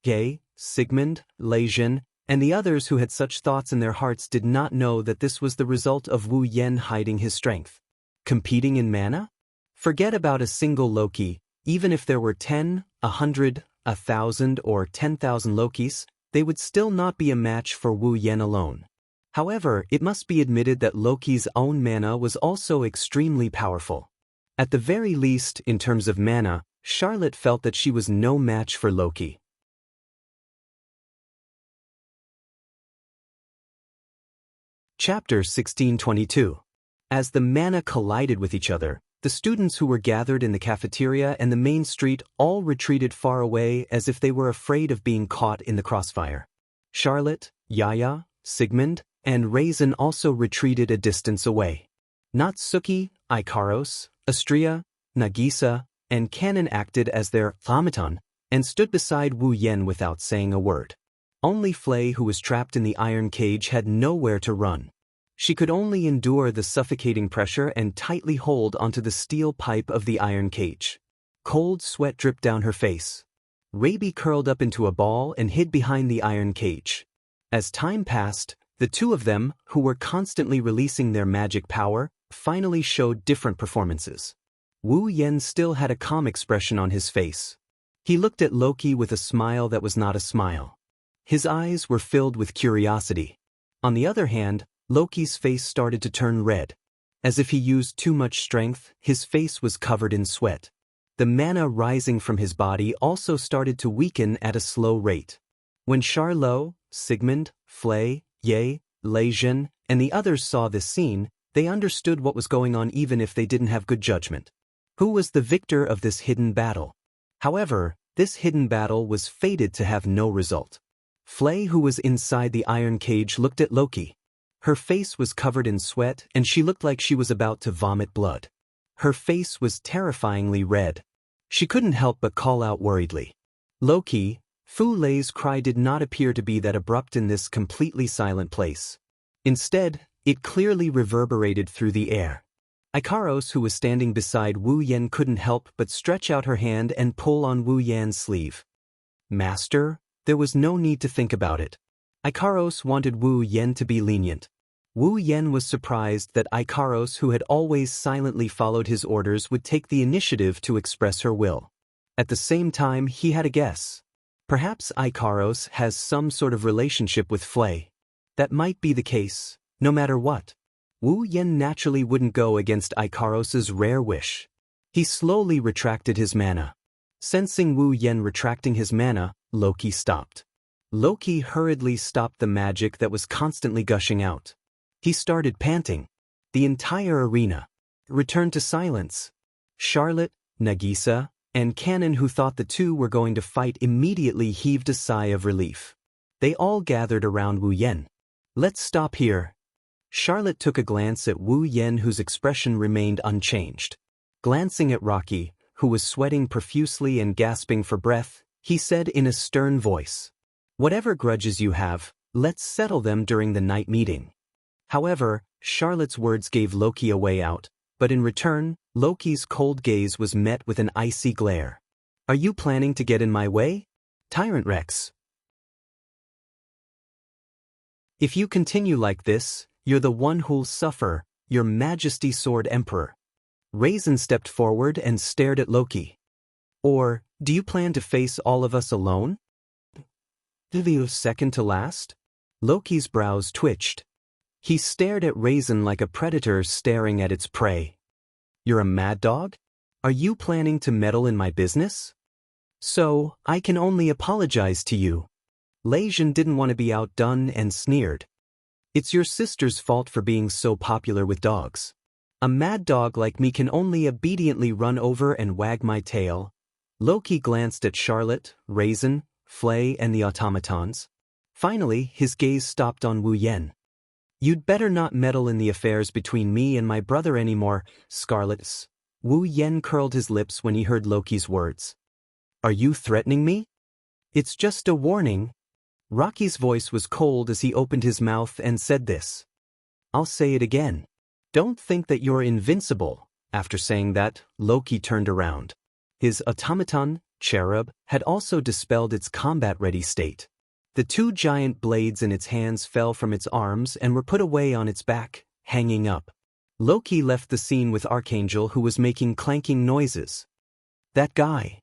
Ye, Sigmund, Lei Zhen, and the others who had such thoughts in their hearts did not know that this was the result of Wu Yan hiding his strength. Competing in mana? Forget about a single Loki. Even if there were 10, 100, 1,000, or 10,000 Lokis, they would still not be a match for Wu Yan alone. However, it must be admitted that Loki's own mana was also extremely powerful. At the very least, in terms of mana, Charlotte felt that she was no match for Loki. Chapter 1622. As the mana collided with each other, the students who were gathered in the cafeteria and the main street all retreated far away as if they were afraid of being caught in the crossfire. Charlotte, Yaya, Sigmund, and Raisin also retreated a distance away. Natsuki, Ikaros, Astria, Nagisa, and Kanon acted as their automaton and stood beside Wu Yen without saying a word. Only Flay, who was trapped in the iron cage, had nowhere to run. She could only endure the suffocating pressure and tightly hold onto the steel pipe of the iron cage. Cold sweat dripped down her face. Raby curled up into a ball and hid behind the iron cage. As time passed, the two of them, who were constantly releasing their magic power, finally showed different performances. Wu Yen still had a calm expression on his face. He looked at Loki with a smile that was not a smile. His eyes were filled with curiosity. On the other hand, Loki's face started to turn red. As if he used too much strength, his face was covered in sweat. The mana rising from his body also started to weaken at a slow rate. When Charlot, Sigmund, Flay, Ye, Leijin, and the others saw this scene, they understood what was going on even if they didn't have good judgment. Who was the victor of this hidden battle? However, this hidden battle was fated to have no result. Flay, who was inside the iron cage, looked at Loki. Her face was covered in sweat and she looked like she was about to vomit blood. Her face was terrifyingly red. She couldn't help but call out worriedly. Loki, Fu Lei's cry did not appear to be that abrupt in this completely silent place. Instead, it clearly reverberated through the air. Ikaros, who was standing beside Wu Yen, couldn't help but stretch out her hand and pull on Wu Yan's sleeve. Master? There was no need to think about it. Ikaros wanted Wu Yen to be lenient. Wu Yen was surprised that Ikaros, who had always silently followed his orders, would take the initiative to express her will. At the same time, he had a guess. Perhaps Ikaros has some sort of relationship with Flay. That might be the case, no matter what. Wu Yen naturally wouldn't go against Ikaros's rare wish. He slowly retracted his mana. Sensing Wu Yen retracting his mana, Loki stopped. Loki hurriedly stopped the magic that was constantly gushing out. He started panting. The entire arena returned to silence. Charlotte, Nagisa, and Kanon, who thought the two were going to fight, immediately heaved a sigh of relief. They all gathered around Wu Yen. Let's stop here. Charlotte took a glance at Wu Yen, whose expression remained unchanged. Glancing at Rocky, who was sweating profusely and gasping for breath, he said in a stern voice, "Whatever grudges you have, let's settle them during the night meeting." However, Charlotte's words gave Loki a way out, but in return, Loki's cold gaze was met with an icy glare. "Are you planning to get in my way? Tyrant Rex. If you continue like this, you're the one who'll suffer, Your Majesty Sword Emperor." Raisin stepped forward and stared at Loki. "Or, do you plan to face all of us alone? The second to last?" Loki's brows twitched. He stared at Raisin like a predator staring at its prey. "You're a mad dog? Are you planning to meddle in my business? So, I can only apologize to you." Leijin didn't want to be outdone and sneered. "It's your sister's fault for being so popular with dogs. A mad dog like me can only obediently run over and wag my tail." Loki glanced at Charlotte, Raisin, Flay, and the automatons. Finally, his gaze stopped on Wu Yen. "You'd better not meddle in the affairs between me and my brother anymore, Scarlet." Wu Yen curled his lips when he heard Loki's words. "Are you threatening me?" "It's just a warning." Rocky's voice was cold as he opened his mouth and said this. "I'll say it again. Don't think that you're invincible." After saying that, Loki turned around. His automaton, Cherub, had also dispelled its combat-ready state. The two giant blades in its hands fell from its arms and were put away on its back, hanging up. Loki left the scene with Archangel, who was making clanking noises. "That guy."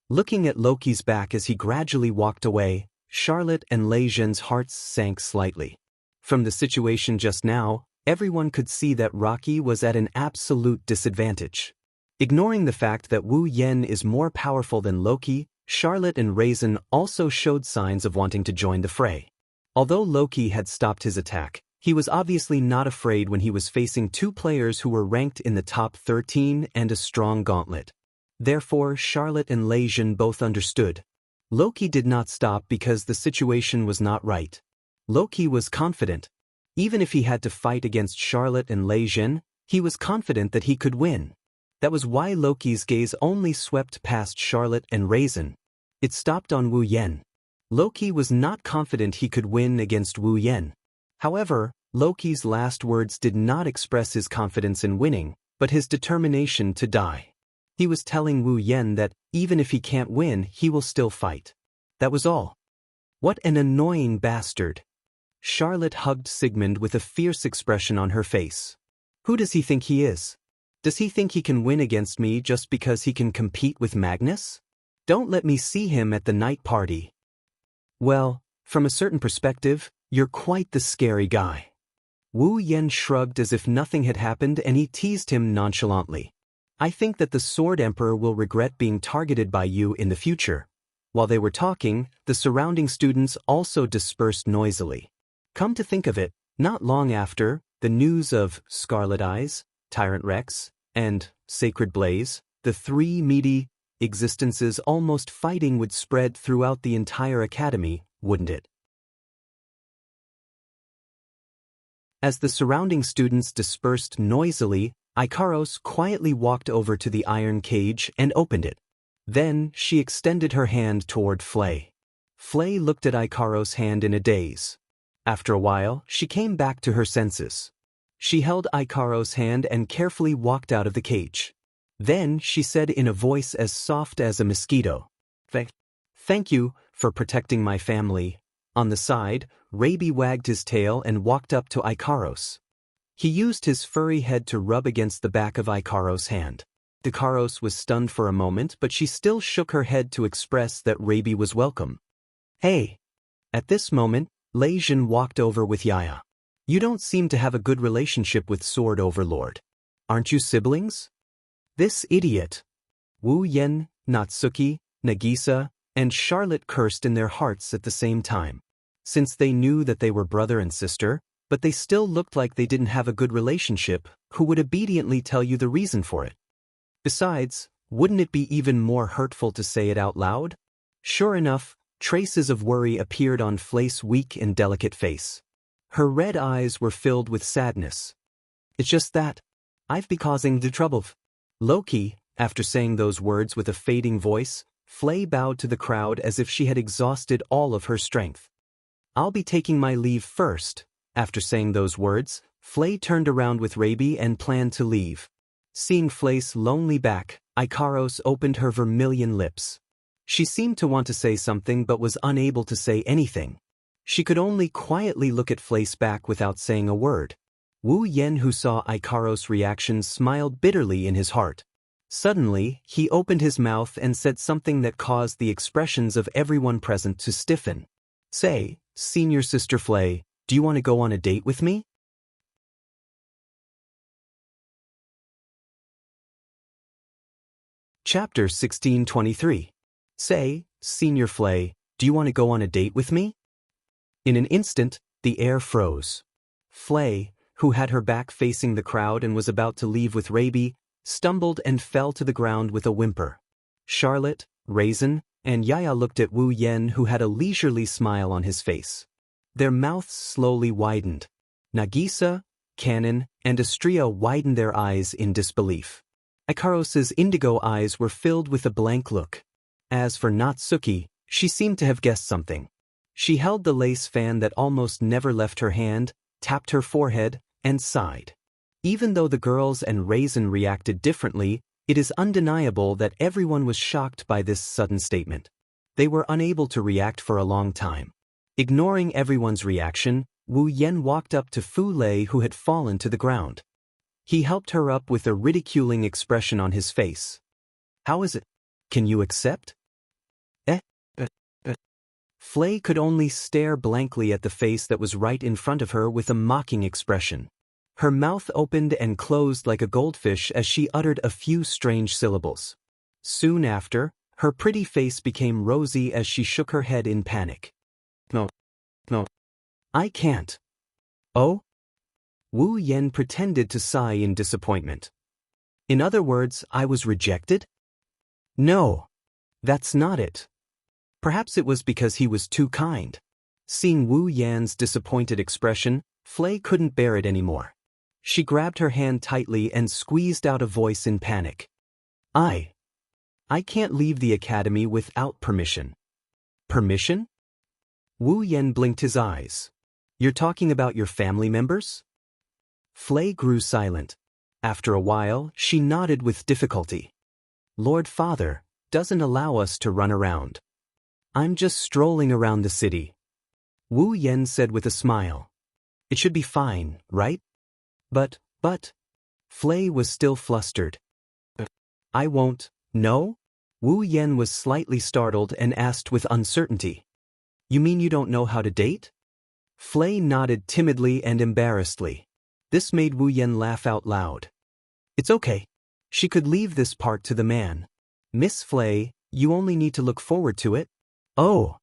Looking at Loki's back as he gradually walked away, Charlotte and Leijin's hearts sank slightly. From the situation just now, everyone could see that Rocky was at an absolute disadvantage. Ignoring the fact that Wu Yen is more powerful than Loki, Charlotte and Raisin also showed signs of wanting to join the fray. Although Loki had stopped his attack, He was obviously not afraid when he was facing two players who were ranked in the top 13 and a strong gauntlet. Therefore, Charlotte and Lei Jin both understood. Loki did not stop because the situation was not right. Loki was confident. Even if he had to fight against Charlotte and Lei Jin, he was confident that he could win. That was why Loki's gaze only swept past Charlotte and Raisin. It stopped on Wu Yen. Loki was not confident he could win against Wu Yen. However, Loki's last words did not express his confidence in winning, but his determination to die. He was telling Wu Yen that, even if he can't win, he will still fight. That was all. What an annoying bastard. Charlotte hugged Sigmund with a fierce expression on her face. Who does he think he is? Does he think he can win against me just because he can compete with Magnus? Don't let me see him at the night party. Well, from a certain perspective, you're quite the scary guy. Wu Yen shrugged as if nothing had happened and he teased him nonchalantly. I think that the Sword Emperor will regret being targeted by you in the future. While they were talking, the surrounding students also dispersed noisily. Come to think of it, not long after, the news of Scarlet Eyes, Tyrant Rex, and Sacred Blaze, the three meaty existences almost fighting would spread throughout the entire academy, wouldn't it? As the surrounding students dispersed noisily, Ikaros quietly walked over to the iron cage and opened it. Then she extended her hand toward Flay. Flay looked at Ikaros' hand in a daze. After a while, she came back to her senses. She held Ikaros' hand and carefully walked out of the cage. Then she said in a voice as soft as a mosquito, "Thank you for protecting my family." On the side, Raby wagged his tail and walked up to Ikaros. He used his furry head to rub against the back of Ikaros' hand. Ikaros was stunned for a moment, but she still shook her head to express that Raby was welcome. Hey! At this moment, Lei Jin walked over with Yaya. You don't seem to have a good relationship with Sword Overlord. Aren't you siblings? This idiot. Wu Yen, Natsuki, Nagisa, and Charlotte cursed in their hearts at the same time. Since they knew that they were brother and sister, but they still looked like they didn't have a good relationship, who would obediently tell you the reason for it? Besides, wouldn't it be even more hurtful to say it out loud? Sure enough, traces of worry appeared on Flay's weak and delicate face. Her red eyes were filled with sadness. It's just that I've been causing the trouble. Loki, after saying those words with a fading voice, Flay bowed to the crowd as if she had exhausted all of her strength. I'll be taking my leave first. After saying those words, Flay turned around with Raby and planned to leave. Seeing Flay's lonely back, Ikaros opened her vermilion lips. She seemed to want to say something but was unable to say anything. She could only quietly look at Flay's back without saying a word. Wu Yen, who saw Ikaros' reaction, smiled bitterly in his heart. Suddenly, he opened his mouth and said something that caused the expressions of everyone present to stiffen. Say, Senior Sister Flay, do you want to go on a date with me? Chapter 1623. Say, Senior Flay, do you want to go on a date with me? In an instant, the air froze. Flay, who had her back facing the crowd and was about to leave with Raby, stumbled and fell to the ground with a whimper. Charlotte, Raisin, and Yaya looked at Wu Yen, who had a leisurely smile on his face. Their mouths slowly widened. Nagisa, Kanon, and Astria widened their eyes in disbelief. Ikaros's indigo eyes were filled with a blank look. As for Natsuki, she seemed to have guessed something. She held the lace fan that almost never left her hand, tapped her forehead, and sighed. Even though the girls and Raisin reacted differently, it is undeniable that everyone was shocked by this sudden statement. They were unable to react for a long time. Ignoring everyone's reaction, Wu Yen walked up to Fu Lei, who had fallen to the ground. He helped her up with a ridiculing expression on his face. How is it? Can you accept? Flay could only stare blankly at the face that was right in front of her with a mocking expression. Her mouth opened and closed like a goldfish as she uttered a few strange syllables. Soon after, her pretty face became rosy as she shook her head in panic. No. I can't. Oh? Wu Yan pretended to sigh in disappointment. In other words, I was rejected? No. That's not it. Perhaps it was because he was too kind. Seeing Wu Yan's disappointed expression, Flay couldn't bear it anymore. She grabbed her hand tightly and squeezed out a voice in panic. I can't leave the academy without permission. Permission? Wu Yan blinked his eyes. You're talking about your family members? Flay grew silent. After a while, she nodded with difficulty. Lord Father doesn't allow us to run around. I'm just strolling around the city. Wu Yan said with a smile. It should be fine, right? But, Flay was still flustered. I won't, no? Wu Yan was slightly startled and asked with uncertainty. You mean you don't know how to date? Flay nodded timidly and embarrassedly. This made Wu Yan laugh out loud. It's okay. She could leave this part to the man. Miss Flay, you only need to look forward to it. Oh.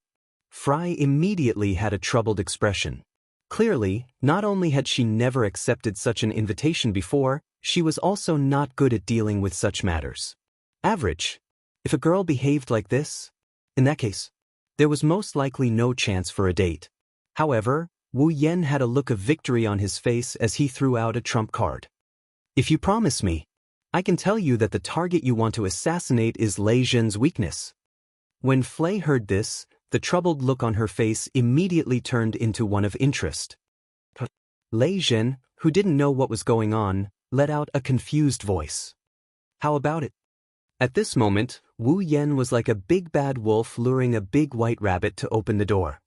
Fry immediately had a troubled expression. Clearly, not only had she never accepted such an invitation before, she was also not good at dealing with such matters. Average. If a girl behaved like this, in that case, there was most likely no chance for a date. However, Wu Yan had a look of victory on his face as he threw out a trump card. If you promise me, I can tell you that the target you want to assassinate is Lei Zhen's weakness. When Flay heard this, the troubled look on her face immediately turned into one of interest. Lei Zhen, who didn't know what was going on, let out a confused voice. How about it? At this moment, Wu Yan was like a big bad wolf luring a big white rabbit to open the door.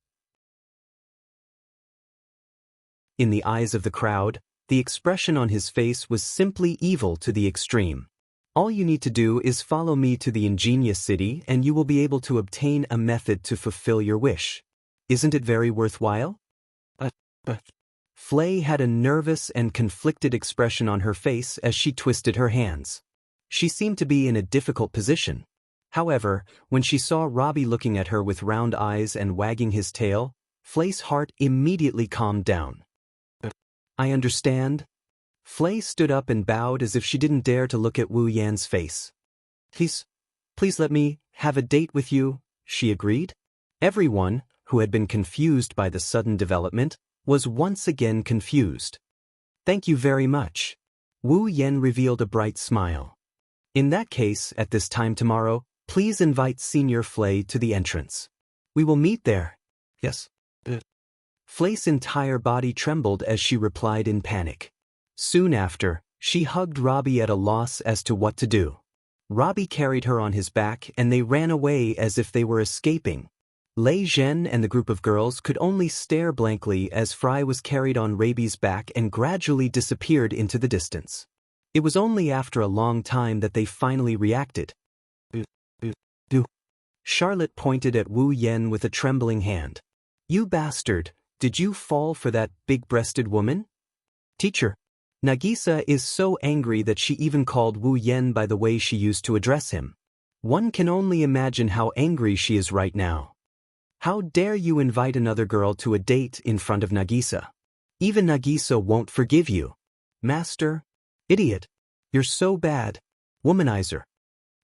In the eyes of the crowd, the expression on his face was simply evil to the extreme. All you need to do is follow me to the ingenious city and you will be able to obtain a method to fulfill your wish. Isn't it very worthwhile? But Flay had a nervous and conflicted expression on her face as she twisted her hands. She seemed to be in a difficult position. However, when she saw Robbie looking at her with round eyes and wagging his tail, Flay's heart immediately calmed down. I understand. Flay stood up and bowed as if she didn't dare to look at Wu Yan's face. Please let me have a date with you, she agreed. Everyone, who had been confused by the sudden development, was once again confused. Thank you very much. Wu Yan revealed a bright smile. In that case, at this time tomorrow, please invite Senior Flay to the entrance. We will meet there. Yes. Flay's entire body trembled as she replied in panic. Soon after, she hugged Robbie at a loss as to what to do. Robbie carried her on his back and they ran away as if they were escaping. Lei Zhen and the group of girls could only stare blankly as Fry was carried on Rabi's back and gradually disappeared into the distance. It was only after a long time that they finally reacted. Charlotte pointed at Wu Yan with a trembling hand. You bastard, did you fall for that big-breasted woman? Teacher. Nagisa is so angry that she even called Wu Yan by the way she used to address him. One can only imagine how angry she is right now. How dare you invite another girl to a date in front of Nagisa? Even Nagisa won't forgive you. Master? Idiot. You're so bad. Womanizer.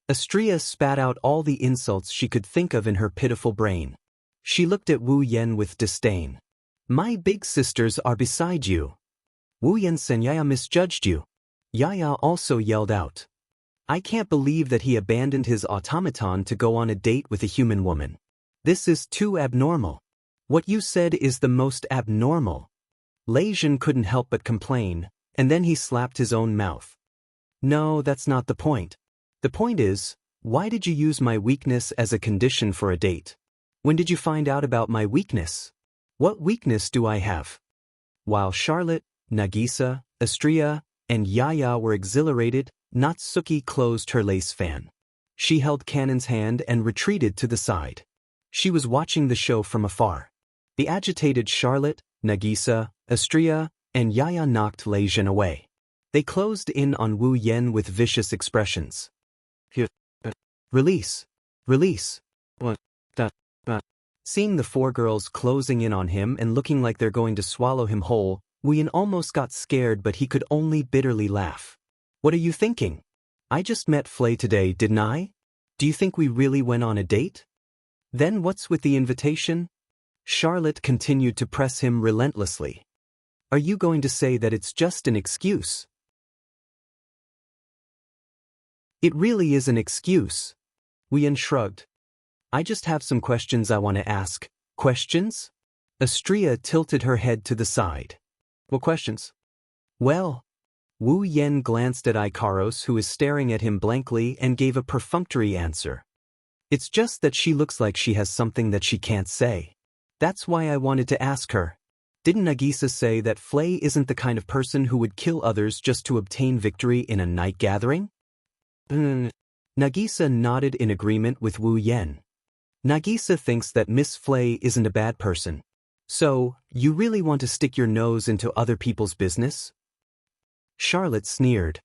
Astria spat out all the insults she could think of in her pitiful brain. She looked at Wu Yan with disdain. My big sisters are beside you. Wu Yan-sen, Yaya misjudged you. Yaya also yelled out. I can't believe that he abandoned his automaton to go on a date with a human woman. This is too abnormal. What you said is the most abnormal. Lei Zhen couldn't help but complain, and then he slapped his own mouth. No, that's not the point. The point is, why did you use my weakness as a condition for a date? When did you find out about my weakness? What weakness do I have? While Charlotte, Nagisa, Astria, and Yaya were exhilarated, Natsuki closed her lace fan. She held Cannon's hand and retreated to the side. She was watching the show from afar. The agitated Charlotte, Nagisa, Astria, and Yaya knocked Lei Zhen away. They closed in on Wu Yan with vicious expressions. Release. Release. Seeing the four girls closing in on him and looking like they're going to swallow him whole, Wu Yan almost got scared, but he could only bitterly laugh. What are you thinking? I just met Flay today, didn't I? Do you think we really went on a date? Then what's with the invitation? Charlotte continued to press him relentlessly. Are you going to say that it's just an excuse? It really is an excuse. Wu Yan shrugged. I just have some questions I want to ask. Questions? Xianxia tilted her head to the side. What questions? Well, Wu Yan glanced at Ikaros, who is staring at him blankly, and gave a perfunctory answer. It's just that she looks like she has something that she can't say. That's why I wanted to ask her. Didn't Nagisa say that Flay isn't the kind of person who would kill others just to obtain victory in a night gathering? Nagisa nodded in agreement with Wu Yan. Nagisa thinks that Miss Flay isn't a bad person. So, you really want to stick your nose into other people's business? Charlotte sneered.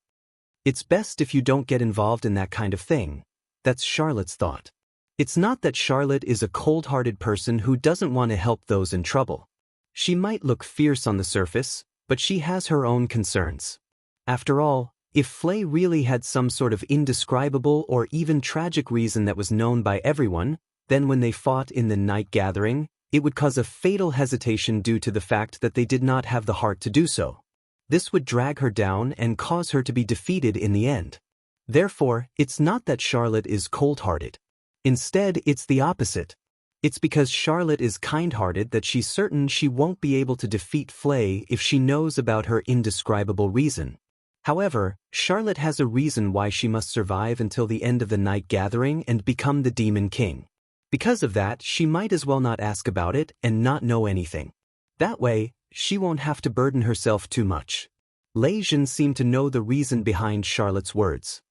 It's best if you don't get involved in that kind of thing. That's Charlotte's thought. It's not that Charlotte is a cold-hearted person who doesn't want to help those in trouble. She might look fierce on the surface, but she has her own concerns. After all, if Flay really had some sort of indescribable or even tragic reason that was known by everyone, then when they fought in the night gathering, it would cause a fatal hesitation due to the fact that they did not have the heart to do so. This would drag her down and cause her to be defeated in the end. Therefore, it's not that Charlotte is cold-hearted. Instead, it's the opposite. It's because Charlotte is kind-hearted that she's certain she won't be able to defeat Flay if she knows about her indescribable reason. However, Charlotte has a reason why she must survive until the end of the night gathering and become the Demon King. Because of that, she might as well not ask about it and not know anything. That way, she won't have to burden herself too much. Lei Jin seemed to know the reason behind Charlotte's words.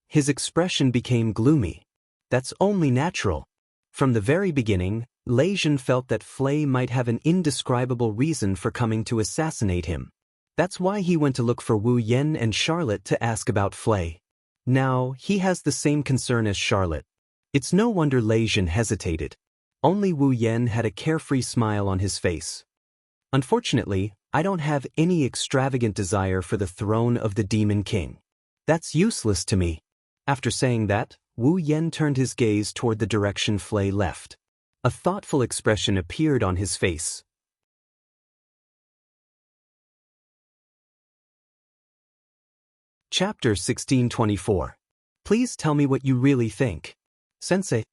His expression became gloomy. That's only natural. From the very beginning, Lei Jin felt that Flay might have an indescribable reason for coming to assassinate him. That's why he went to look for Wu Yan and Charlotte to ask about Flay. Now, he has the same concern as Charlotte. It's no wonder Lei Jin hesitated. Only Wu Yan had a carefree smile on his face. Unfortunately, I don't have any extravagant desire for the throne of the Demon King. That's useless to me. After saying that, Wu Yan turned his gaze toward the direction Flay left. A thoughtful expression appeared on his face. Chapter 1624. Please tell me what you really think. Sensei.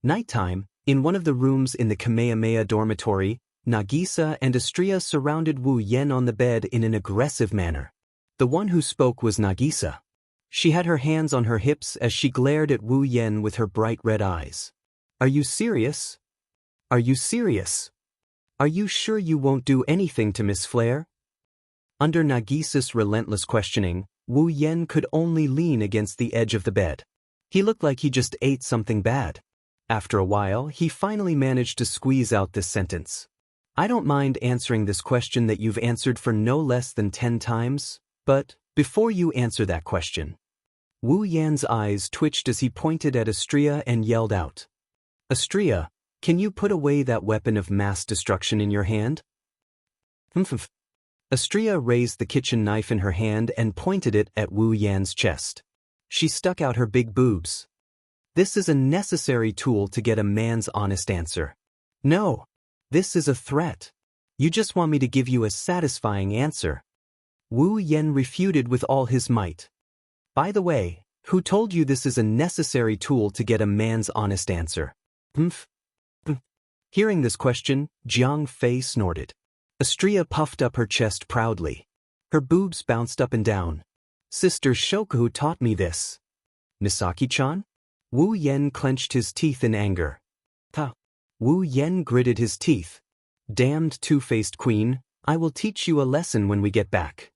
Nighttime, in one of the rooms in the Kamehameha dormitory, Nagisa and Xianxia surrounded Wu Yan on the bed in an aggressive manner. The one who spoke was Nagisa. She had her hands on her hips as she glared at Wu Yan with her bright red eyes. Are you serious? Are you serious? Are you sure you won't do anything to Miss Flare? Under Nagisa's relentless questioning, Wu Yan could only lean against the edge of the bed. He looked like he just ate something bad. After a while, he finally managed to squeeze out this sentence. I don't mind answering this question that you've answered for no less than 10 times, but before you answer that question. Wu Yan's eyes twitched as he pointed at Xianxia and yelled out. Xianxia, can you put away that weapon of mass destruction in your hand? Xianxia raised the kitchen knife in her hand and pointed it at Wu Yan's chest. She stuck out her big boobs. This is a necessary tool to get a man's honest answer. No. This is a threat. You just want me to give you a satisfying answer. Wu Yan refuted with all his might. By the way, who told you this is a necessary tool to get a man's honest answer? Hearing this question, Jiang Fei snorted. Xianxia puffed up her chest proudly. Her boobs bounced up and down. Sister Shoku taught me this. Misaki-chan? Wu Yan clenched his teeth in anger. Wu Yan gritted his teeth. Damned two-faced queen, I will teach you a lesson when we get back.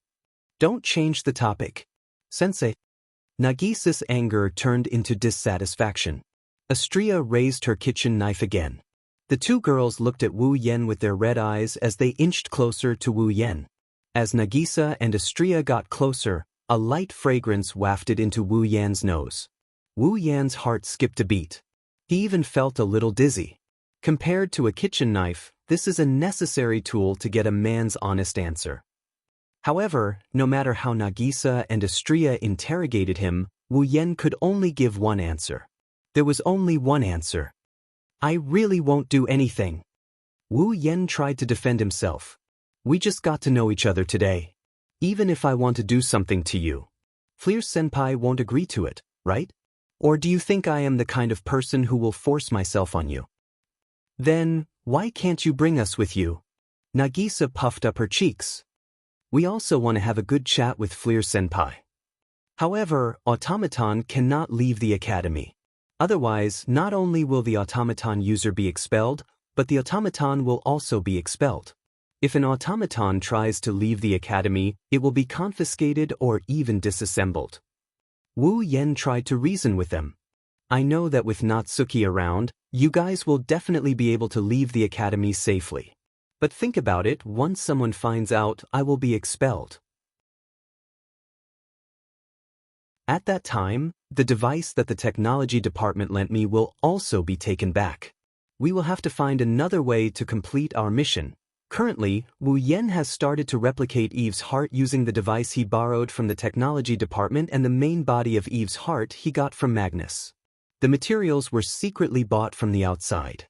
Don't change the topic. Sensei. Nagisa's anger turned into dissatisfaction. Xianxia raised her kitchen knife again. The two girls looked at Wu Yan with their red eyes as they inched closer to Wu Yan. As Nagisa and Xianxia got closer, a light fragrance wafted into Wu Yan's nose. Wu Yan's heart skipped a beat. He even felt a little dizzy. Compared to a kitchen knife, this is a necessary tool to get a man's honest answer. However, no matter how Nagisa and Astria interrogated him, Wu Yen could only give one answer. There was only one answer. I really won't do anything. Wu Yen tried to defend himself. We just got to know each other today. Even if I want to do something to you, Fleer-senpai won't agree to it, right? Or do you think I am the kind of person who will force myself on you? Then, why can't you bring us with you? Nagisa puffed up her cheeks. We also want to have a good chat with Fleer-senpai. However, Automaton cannot leave the academy. Otherwise, not only will the automaton user be expelled, but the automaton will also be expelled. If an automaton tries to leave the academy, it will be confiscated or even disassembled. Wu Yen tried to reason with them. I know that with Natsuki around, you guys will definitely be able to leave the academy safely. But think about it, once someone finds out, I will be expelled. At that time, the device that the technology department lent me will also be taken back. We will have to find another way to complete our mission. Currently, Wu Yen has started to replicate Eve's heart using the device he borrowed from the technology department and the main body of Eve's heart he got from Magnus. The materials were secretly bought from the outside.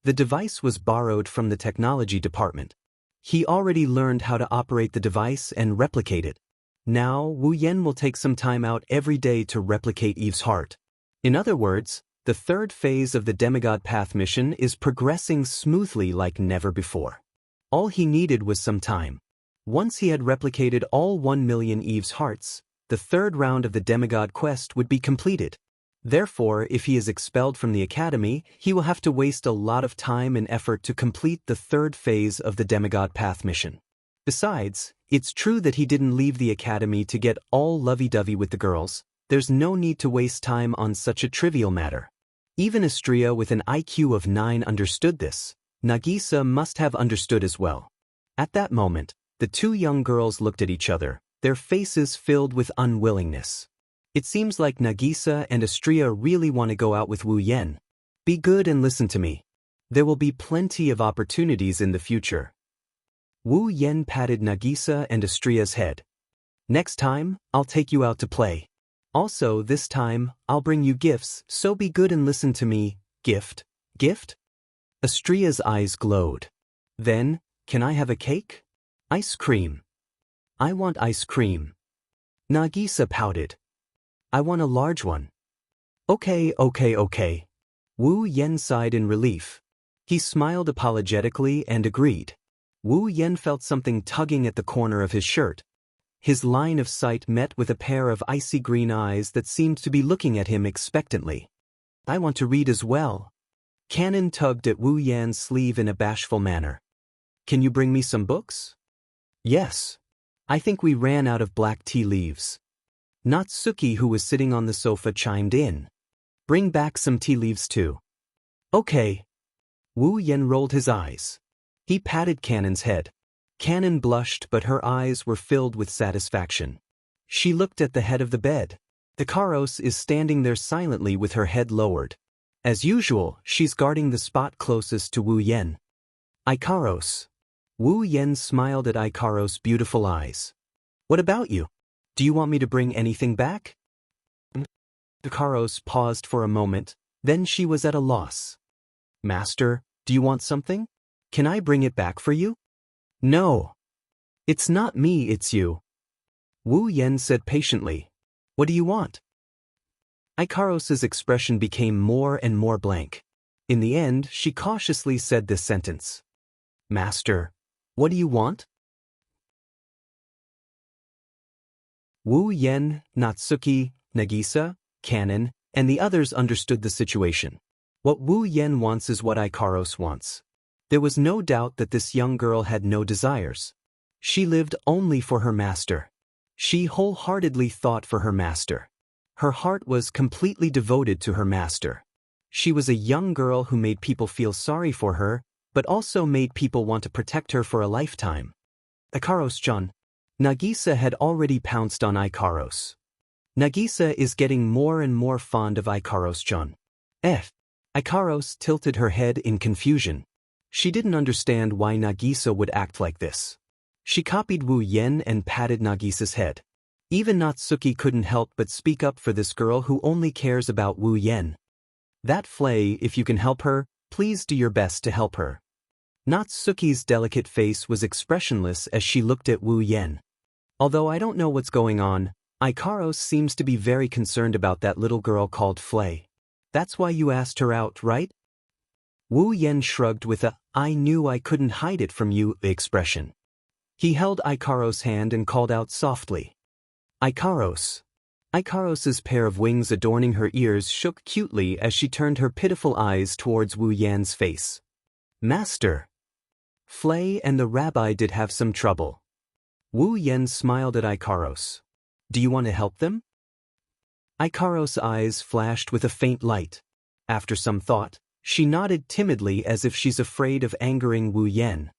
The device was borrowed from the technology department. He already learned how to operate the device and replicate it. Now, Wu Yen will take some time out every day to replicate Eve's heart. In other words, the third phase of the Demigod Path mission is progressing smoothly like never before. All he needed was some time. Once he had replicated all 1 million Eve's hearts, the third round of the Demigod quest would be completed. Therefore, if he is expelled from the academy, he will have to waste a lot of time and effort to complete the third phase of the Demigod Path mission. Besides, it's true that he didn't leave the academy to get all lovey-dovey with the girls. There's no need to waste time on such a trivial matter. Even Astria with an IQ of 9 understood this. Nagisa must have understood as well. At that moment, the two young girls looked at each other, their faces filled with unwillingness. It seems like Nagisa and Astria really want to go out with Wu Yen. Be good and listen to me. There will be plenty of opportunities in the future. Wu Yen patted Nagisa and Astria's head. Next time, I'll take you out to play. Also, this time, I'll bring you gifts, so be good and listen to me. Gift? Gift? Astria's eyes glowed. Then, can I have a cake? Ice cream. I want ice cream. Nagisa pouted. I want a large one. Okay. Wu Yen sighed in relief. He smiled apologetically and agreed. Wu Yen felt something tugging at the corner of his shirt. His line of sight met with a pair of icy green eyes that seemed to be looking at him expectantly. I want to read as well. Cannon tugged at Wu Yan's sleeve in a bashful manner. Can you bring me some books? Yes. I think we ran out of black tea leaves. Natsuki, who was sitting on the sofa, chimed in. Bring back some tea leaves too. Okay. Wu Yen rolled his eyes. He patted Cannon's head. Cannon blushed, but her eyes were filled with satisfaction. She looked at the head of the bed. The Karos is standing there silently with her head lowered. As usual, she's guarding the spot closest to Wu Yen. Ikaros. Wu Yen smiled at Ikaros' beautiful eyes. What about you? Do you want me to bring anything back? Ikaros paused for a moment, then she was at a loss. Master, do you want something? Can I bring it back for you? No. It's not me, it's you. Wu Yen said patiently. What do you want? Ikaros' expression became more and more blank. In the end, she cautiously said this sentence. Master, what do you want? Wu Yen, Natsuki, Nagisa, Cannon, and the others understood the situation. What Wu Yen wants is what Ikaros wants. There was no doubt that this young girl had no desires. She lived only for her master. She wholeheartedly thought for her master. Her heart was completely devoted to her master. She was a young girl who made people feel sorry for her, but also made people want to protect her for a lifetime. Ikaros-chan. Nagisa had already pounced on Ikaros. Nagisa is getting more and more fond of Ikaros-chan. Ikaros tilted her head in confusion. She didn't understand why Nagisa would act like this. She copied Wu Yan and patted Nagisa's head. Even Natsuki couldn't help but speak up for this girl who only cares about Wu Yan. That Flay, if you can help her, please do your best to help her. Natsuki's delicate face was expressionless as she looked at Wu Yan. Although I don't know what's going on, Ikaros seems to be very concerned about that little girl called Flay. That's why you asked her out, right? Wu Yan shrugged with a "I knew I couldn't hide it from you" expression. He held Ikaros' hand and called out softly. Ikaros. Ikaros's pair of wings adorning her ears shook cutely as she turned her pitiful eyes towards Wu Yan's face. Master. Flay and the rabbi did have some trouble. Wu Yan smiled at Ikaros. Do you want to help them? Ikaros' eyes flashed with a faint light. After some thought, she nodded timidly as if she's afraid of angering Wu Yan.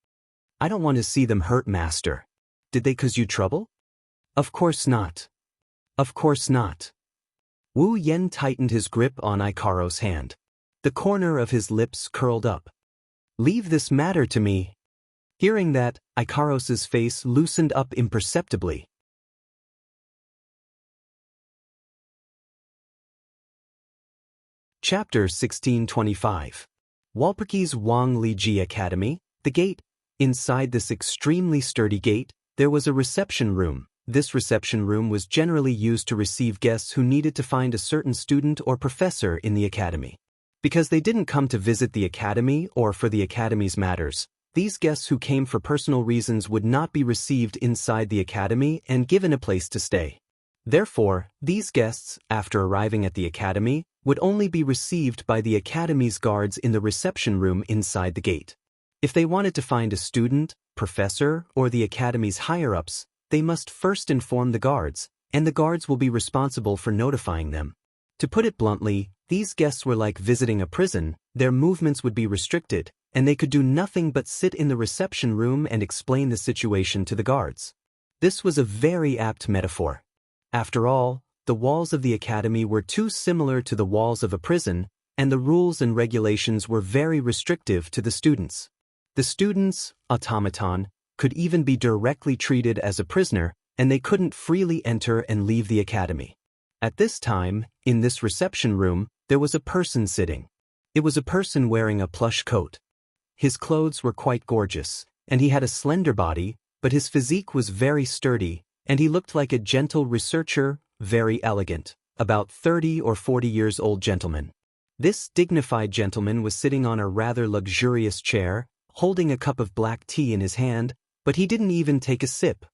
I don't want to see them hurt, Master. Did they cause you trouble? Of course not. Of course not. Wu Yan tightened his grip on Ikaros' hand. The corner of his lips curled up. Leave this matter to me. Hearing that, Ikaros's face loosened up imperceptibly. Chapter 1625. Walperke's Wang Liji Academy, the gate. Inside this extremely sturdy gate, there was a reception room. This reception room was generally used to receive guests who needed to find a certain student or professor in the academy. Because they didn't come to visit the academy or for the academy's matters, these guests who came for personal reasons would not be received inside the academy and given a place to stay. Therefore, these guests, after arriving at the academy, would only be received by the academy's guards in the reception room inside the gate. If they wanted to find a student, professor, or the academy's higher-ups, they must first inform the guards, and the guards will be responsible for notifying them. To put it bluntly, these guests were like visiting a prison. Their movements would be restricted, and they could do nothing but sit in the reception room and explain the situation to the guards. This was a very apt metaphor. After all, the walls of the academy were too similar to the walls of a prison, and the rules and regulations were very restrictive to the students. The students, automaton, could even be directly treated as a prisoner, and they couldn't freely enter and leave the academy. At this time, in this reception room, there was a person sitting. It was a person wearing a plush coat. His clothes were quite gorgeous, and he had a slender body, but his physique was very sturdy, and he looked like a gentle researcher, very elegant, about 30 or 40 years old gentleman. This dignified gentleman was sitting on a rather luxurious chair, holding a cup of black tea in his hand, but he didn't even take a sip.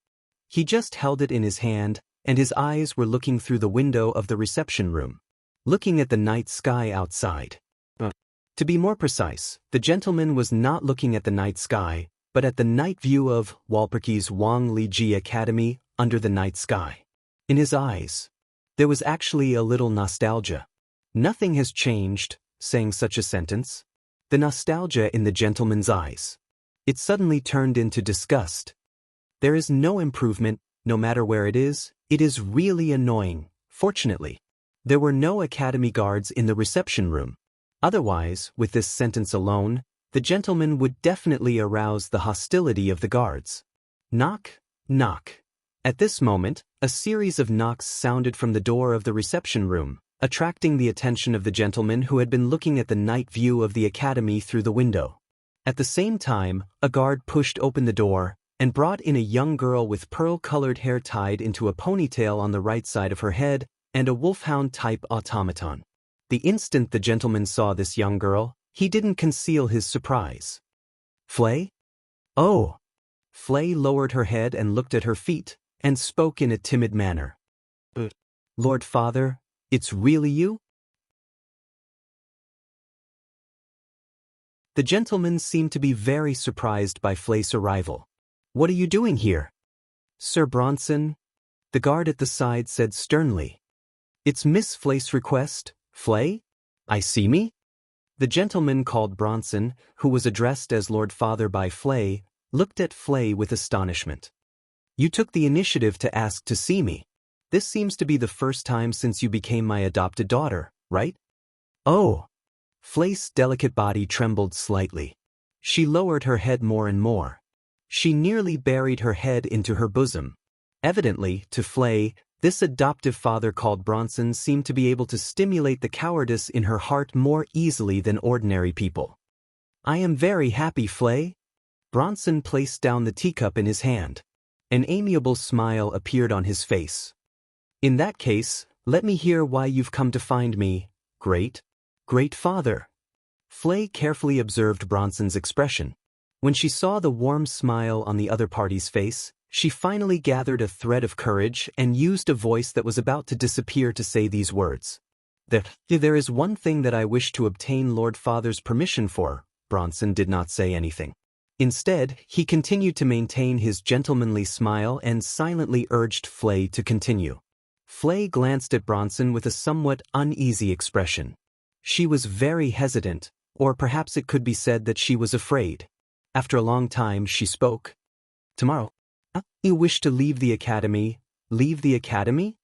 He just held it in his hand, and his eyes were looking through the window of the reception room, looking at the night sky outside. To be more precise, the gentleman was not looking at the night sky, but at the night view of Walperke's Wang Liji Academy under the night sky. In his eyes, there was actually a little nostalgia. Nothing has changed, saying such a sentence. The nostalgia in the gentleman's eyes. It suddenly turned into disgust. There is no improvement, no matter where it is really annoying. Fortunately, there were no academy guards in the reception room. Otherwise, with this sentence alone, the gentleman would definitely arouse the hostility of the guards. Knock, knock. At this moment, a series of knocks sounded from the door of the reception room, attracting the attention of the gentleman who had been looking at the night view of the academy through the window. At the same time, a guard pushed open the door and brought in a young girl with pearl-colored hair tied into a ponytail on the right side of her head and a wolfhound-type automaton. The instant the gentleman saw this young girl, he didn't conceal his surprise. Flay? Oh! Flay lowered her head and looked at her feet, and spoke in a timid manner. Lord Father, it's really you? The gentleman seemed to be very surprised by Flay's arrival. What are you doing here? Sir Bronson? The guard at the side said sternly. It's Miss Flay's request, Flay? I see me? The gentleman called Bronson, who was addressed as Lord Father by Flay, looked at Flay with astonishment. You took the initiative to ask to see me. This seems to be the first time since you became my adopted daughter, right? Oh! Flay's delicate body trembled slightly. She lowered her head more and more. She nearly buried her head into her bosom. Evidently, to Flay, this adoptive father called Bronson seemed to be able to stimulate the cowardice in her heart more easily than ordinary people. "I am very happy, Flay." Bronson placed down the teacup in his hand. An amiable smile appeared on his face. "In that case, let me hear why you've come to find me, great father." Flay carefully observed Bronson's expression. When she saw the warm smile on the other party's face, she finally gathered a thread of courage and used a voice that was about to disappear to say these words. "There is one thing that I wish to obtain Lord Father's permission for." Bronson did not say anything. Instead, he continued to maintain his gentlemanly smile and silently urged Flay to continue. Flay glanced at Bronson with a somewhat uneasy expression. She was very hesitant, or perhaps it could be said that she was afraid. After a long time, she spoke. "Tomorrow? You wish to leave the academy? Leave the academy?"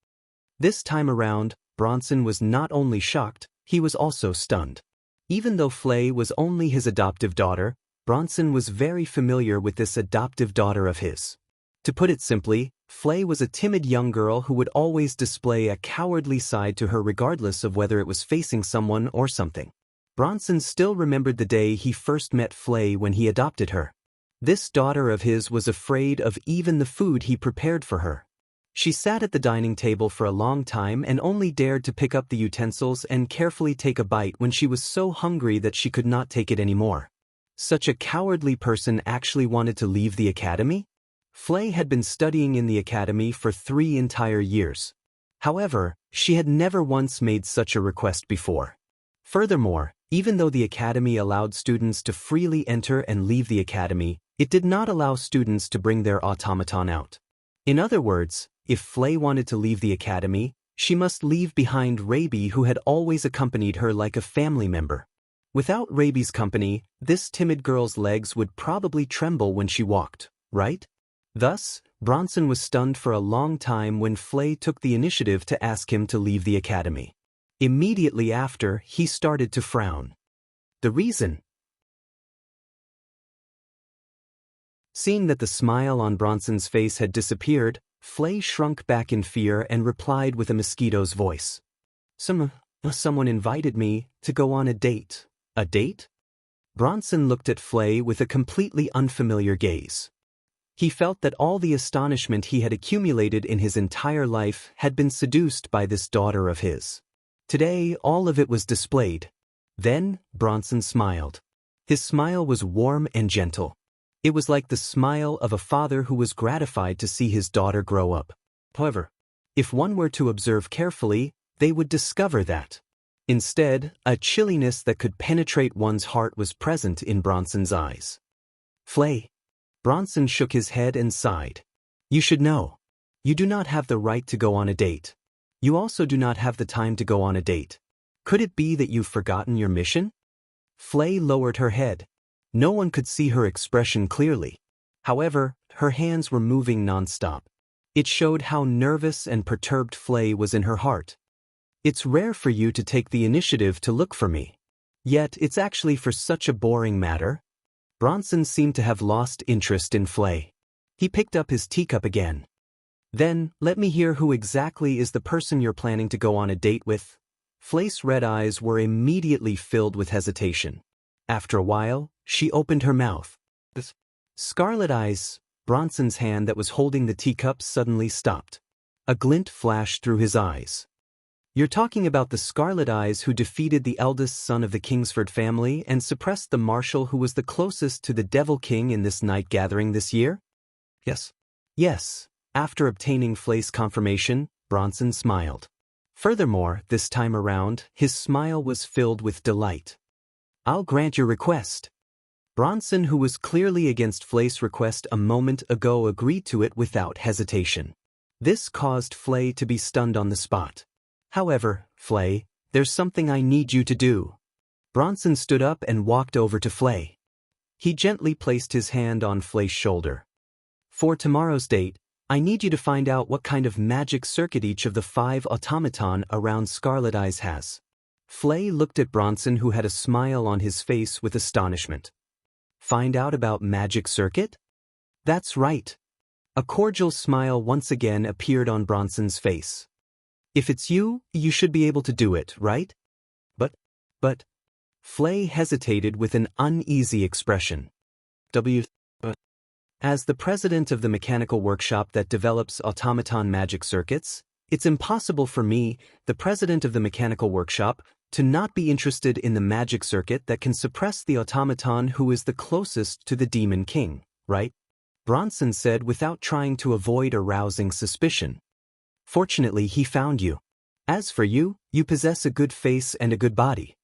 This time around, Bronson was not only shocked, he was also stunned. Even though Flay was only his adoptive daughter, Bronson was very familiar with this adoptive daughter of his. To put it simply, Flay was a timid young girl who would always display a cowardly side to her regardless of whether it was facing someone or something. Bronson still remembered the day he first met Flay when he adopted her. This daughter of his was afraid of even the food he prepared for her. She sat at the dining table for a long time and only dared to pick up the utensils and carefully take a bite when she was so hungry that she could not take it anymore. Such a cowardly person actually wanted to leave the academy? Flay had been studying in the academy for 3 entire years. However, she had never once made such a request before. Furthermore, even though the academy allowed students to freely enter and leave the academy, it did not allow students to bring their automaton out. In other words, if Flay wanted to leave the academy, she must leave behind Raby, who had always accompanied her like a family member. Without Raby's company, this timid girl's legs would probably tremble when she walked, right? Thus, Bronson was stunned for a long time when Flay took the initiative to ask him to leave the academy. Immediately after, he started to frown. The reason? Seeing that the smile on Bronson's face had disappeared, Flay shrunk back in fear and replied with a mosquito's voice. Someone invited me to go on a date." "A date?" Bronson looked at Flay with a completely unfamiliar gaze. He felt that all the astonishment he had accumulated in his entire life had been seduced by this daughter of his. Today, all of it was displayed. Then, Bronson smiled. His smile was warm and gentle. It was like the smile of a father who was gratified to see his daughter grow up. However, if one were to observe carefully, they would discover that. Instead, a chilliness that could penetrate one's heart was present in Bronson's eyes. "Flay." Bronson shook his head and sighed. "You should know. You do not have the right to go on a date. You also do not have the time to go on a date. Could it be that you've forgotten your mission?" Flay lowered her head. No one could see her expression clearly. However, her hands were moving non-stop. It showed how nervous and perturbed Flay was in her heart. "It's rare for you to take the initiative to look for me. Yet it's actually for such a boring matter." Bronson seemed to have lost interest in Flay. He picked up his teacup again. "Then, let me hear who exactly is the person you're planning to go on a date with." Flay's red eyes were immediately filled with hesitation. After a while, she opened her mouth. Scarlet Eyes. Bronson's hand that was holding the teacup suddenly stopped. A glint flashed through his eyes. "You're talking about the Scarlet Eyes who defeated the eldest son of the Kingsford family and suppressed the marshal who was the closest to the Devil King in this night gathering this year?" "Yes." "Yes." After obtaining Flay's confirmation, Bronson smiled. Furthermore, this time around, his smile was filled with delight. "I'll grant your request." Bronson, who was clearly against Flay's request a moment ago, agreed to it without hesitation. This caused Flay to be stunned on the spot. "However, Flay, there's something I need you to do." Bronson stood up and walked over to Flay. He gently placed his hand on Flay's shoulder. "For tomorrow's date, I need you to find out what kind of magic circuit each of the 5 automaton around Scarlet Eyes has." Flay looked at Bronson, who had a smile on his face with astonishment. "Find out about magic circuit?" That's right. A cordial smile once again appeared on Bronson's face. If it's you, you should be able to do it, right? But, Flay hesitated with an uneasy expression. As the president of the mechanical workshop that develops automaton magic circuits, it's impossible for me, the president of the mechanical workshop, to not be interested in the magic circuit that can suppress the automaton who is the closest to the Demon King, right? Bronson said without trying to avoid arousing suspicion. Fortunately, he found you. As for you, you possess a good face and a good body.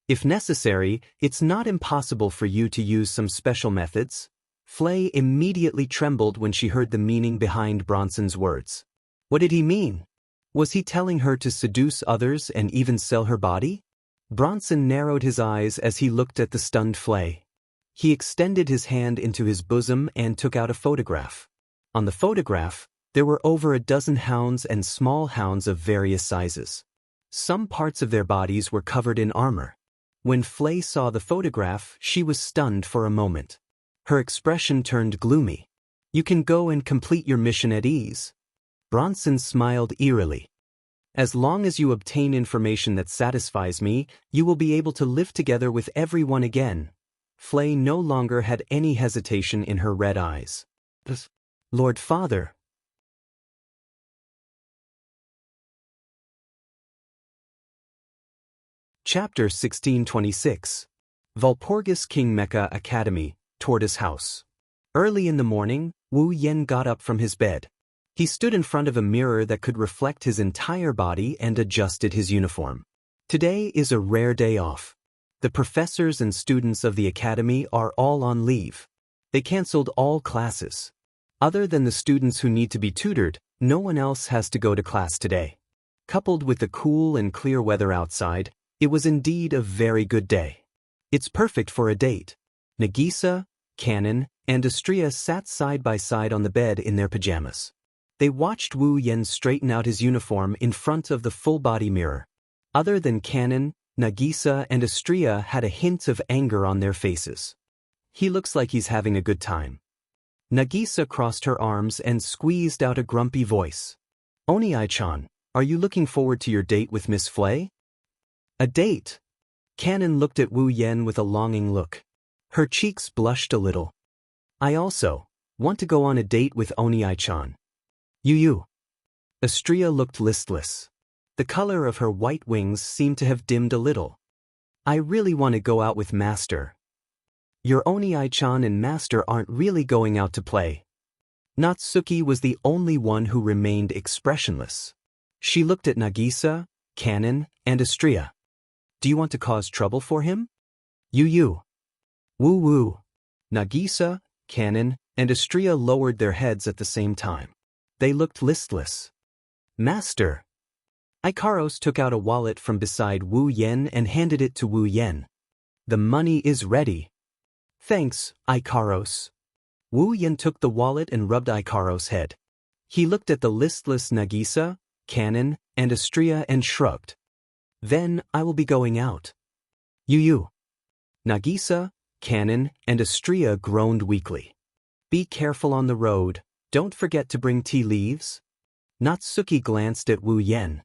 If necessary, it's not impossible for you to use some special methods. Flay immediately trembled when she heard the meaning behind Bronson's words. What did he mean? Was he telling her to seduce others and even sell her body? Bronson narrowed his eyes as he looked at the stunned Flay. He extended his hand into his bosom and took out a photograph. On the photograph, there were over a dozen hounds and small hounds of various sizes. Some parts of their bodies were covered in armor. When Flay saw the photograph, she was stunned for a moment. Her expression turned gloomy. You can go and complete your mission at ease. Bronson smiled eerily. As long as you obtain information that satisfies me, you will be able to live together with everyone again. Flay no longer had any hesitation in her red eyes. Lord Father. Chapter 1626. Walpurgis King Mecha Academy, Tortoise House. Early in the morning, Wu Yen got up from his bed. He stood in front of a mirror that could reflect his entire body and adjusted his uniform. Today is a rare day off. The professors and students of the academy are all on leave. They canceled all classes. Other than the students who need to be tutored, no one else has to go to class today. Coupled with the cool and clear weather outside, it was indeed a very good day. It's perfect for a date. Nagisa, Canon, and Astria sat side by side on the bed in their pajamas. They watched Wu Yen straighten out his uniform in front of the full-body mirror. Other than Canon, Nagisa and Astria had a hint of anger on their faces. He looks like he's having a good time. Nagisa crossed her arms and squeezed out a grumpy voice. Oni-chan, are you looking forward to your date with Miss Flay? A date? Canon looked at Wu Yen with a longing look. Her cheeks blushed a little. I also want to go on a date with Oni-chan. You. Astria looked listless. The color of her white wings seemed to have dimmed a little. I really want to go out with Master. Your Oni-chan and Master aren't really going out to play. Natsuki was the only one who remained expressionless. She looked at Nagisa, Canon, and Astria. Do you want to cause trouble for him? You. Woo. Nagisa, Canon, and Astria lowered their heads at the same time. They looked listless. Master. Ikaros took out a wallet from beside Wu Yen and handed it to Wu Yen. The money is ready. Thanks, Ikaros. Wu Yen took the wallet and rubbed Ikaros' head. He looked at the listless Nagisa, Canon, and Astria and shrugged. Then I will be going out. You. Nagisa, Canon, and Astria groaned weakly. Be careful on the road. Don't forget to bring tea leaves. Natsuki glanced at Wu Yen.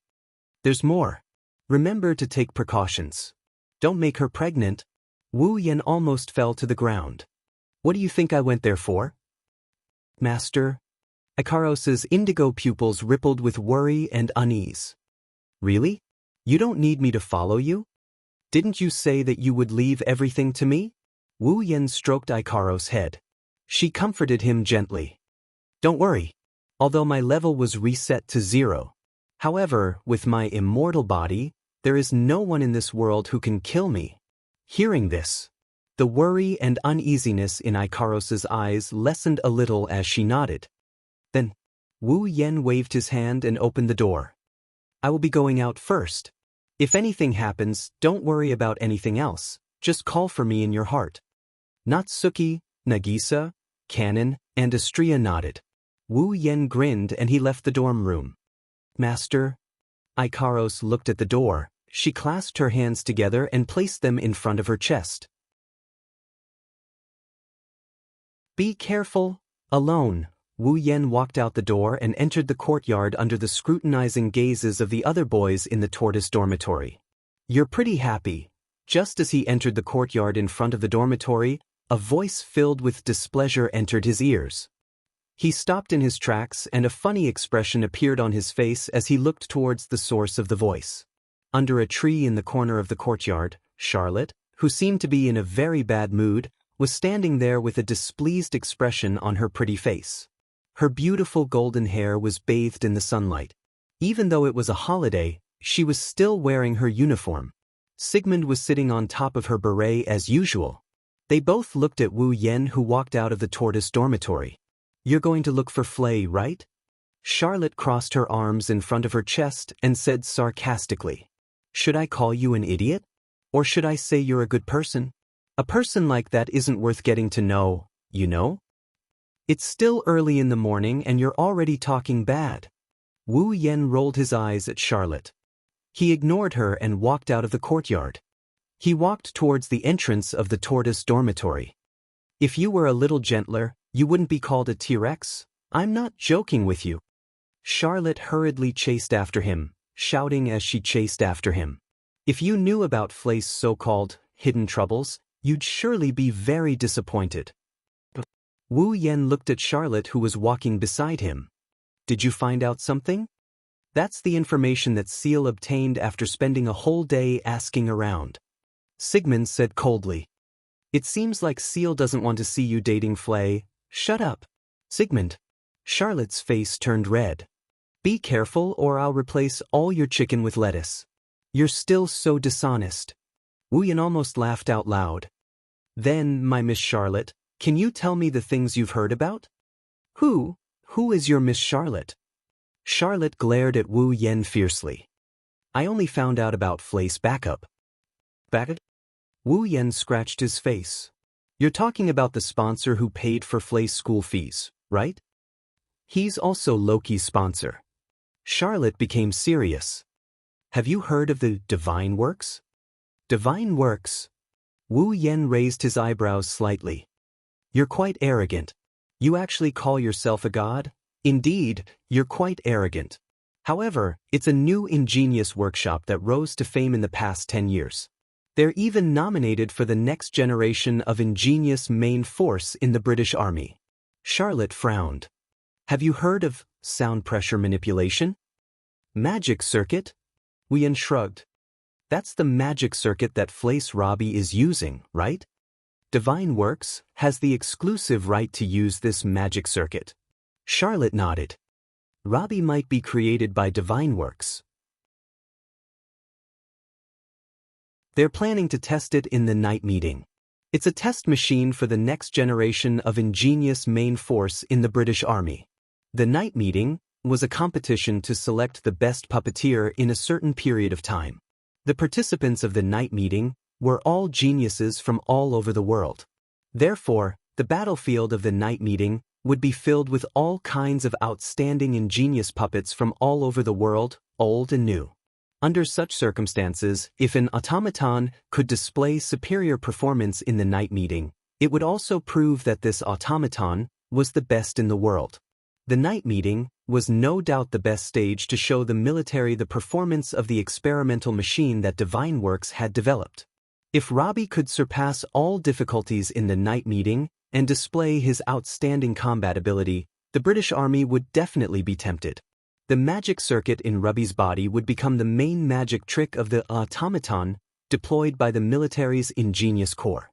There's more. Remember to take precautions. Don't make her pregnant. Wu Yen almost fell to the ground. What do you think I went there for? Master. Ikaros's indigo pupils rippled with worry and unease. Really? You don't need me to follow you? Didn't you say that you would leave everything to me? Wu Yen stroked Ikaros' head. She comforted him gently. Don't worry. Although my level was reset to 0. However, with my immortal body, there is no one in this world who can kill me. Hearing this, the worry and uneasiness in Ikaros's eyes lessened a little as she nodded. Then, Wu Yen waved his hand and opened the door. I will be going out first. If anything happens, don't worry about anything else. Just call for me in your heart. Natsuki, Nagisa, Canon, and Astria nodded. Wu Yen grinned and he left the dorm room. Master. Ikaros looked at the door. She clasped her hands together and placed them in front of her chest. Be careful. Alone, Wu Yan walked out the door and entered the courtyard under the scrutinizing gazes of the other boys in the tortoise dormitory. You're pretty happy. Just as he entered the courtyard in front of the dormitory, a voice filled with displeasure entered his ears. He stopped in his tracks and a funny expression appeared on his face as he looked towards the source of the voice. Under a tree in the corner of the courtyard, Charlotte, who seemed to be in a very bad mood, was standing there with a displeased expression on her pretty face. Her beautiful golden hair was bathed in the sunlight. Even though it was a holiday, she was still wearing her uniform. Sigmund was sitting on top of her beret as usual. They both looked at Wu Yan, who walked out of the tortoise dormitory. You're going to look for Flay, right? Charlotte crossed her arms in front of her chest and said sarcastically. Should I call you an idiot? Or should I say you're a good person? A person like that isn't worth getting to know, you know? It's still early in the morning and you're already talking bad. Wu Yan rolled his eyes at Charlotte. He ignored her and walked out of the courtyard. He walked towards the entrance of the tortoise dormitory. If you were a little gentler, you wouldn't be called a T-Rex. I'm not joking with you. Charlotte hurriedly chased after him, shouting as she chased after him. If you knew about Flay's so-called hidden troubles, you'd surely be very disappointed. Wu Yan looked at Charlotte, who was walking beside him. Did you find out something? That's the information that Seal obtained after spending a whole day asking around. Sigmund said coldly. It seems like Seal doesn't want to see you dating Flay. Shut up. Sigmund. Charlotte's face turned red. Be careful or I'll replace all your chicken with lettuce. You're still so dishonest. Wu Yan almost laughed out loud. Then, my Miss Charlotte, can you tell me the things you've heard about? Who is your Miss Charlotte? Charlotte glared at Wu Yan fiercely. I only found out about Flay's backup. Backup? Wu Yan scratched his face. You're talking about the sponsor who paid for Flay's school fees, right? He's also Loki's sponsor. Charlotte became serious. Have you heard of the Divine Works? Divine Works? Wu Yan raised his eyebrows slightly. You're quite arrogant. You actually call yourself a god? Indeed, you're quite arrogant. However, it's a new ingenious workshop that rose to fame in the past 10 years. They're even nominated for the next generation of ingenious main force in the British Army. Charlotte frowned. Have you heard of sound pressure manipulation? Magic circuit? Wu Yan shrugged. That's the magic circuit that Flace Robbie is using, right? Divine Works has the exclusive right to use this magic circuit. Charlotte nodded. Robbie might be created by Divine Works. They're planning to test it in the night meeting. It's a test machine for the next generation of ingenious main force in the British Army. The night meeting was a competition to select the best puppeteer in a certain period of time. The participants of the night meeting were all geniuses from all over the world. Therefore, the battlefield of the night meeting would be filled with all kinds of outstanding ingenious puppets from all over the world, old and new. Under such circumstances, if an automaton could display superior performance in the night meeting, it would also prove that this automaton was the best in the world. The night meeting was no doubt the best stage to show the military the performance of the experimental machine that Divine Works had developed. If Robbie could surpass all difficulties in the night meeting and display his outstanding combat ability, the British Army would definitely be tempted. The magic circuit in Robbie's body would become the main magic trick of the automaton deployed by the military's ingenious corps.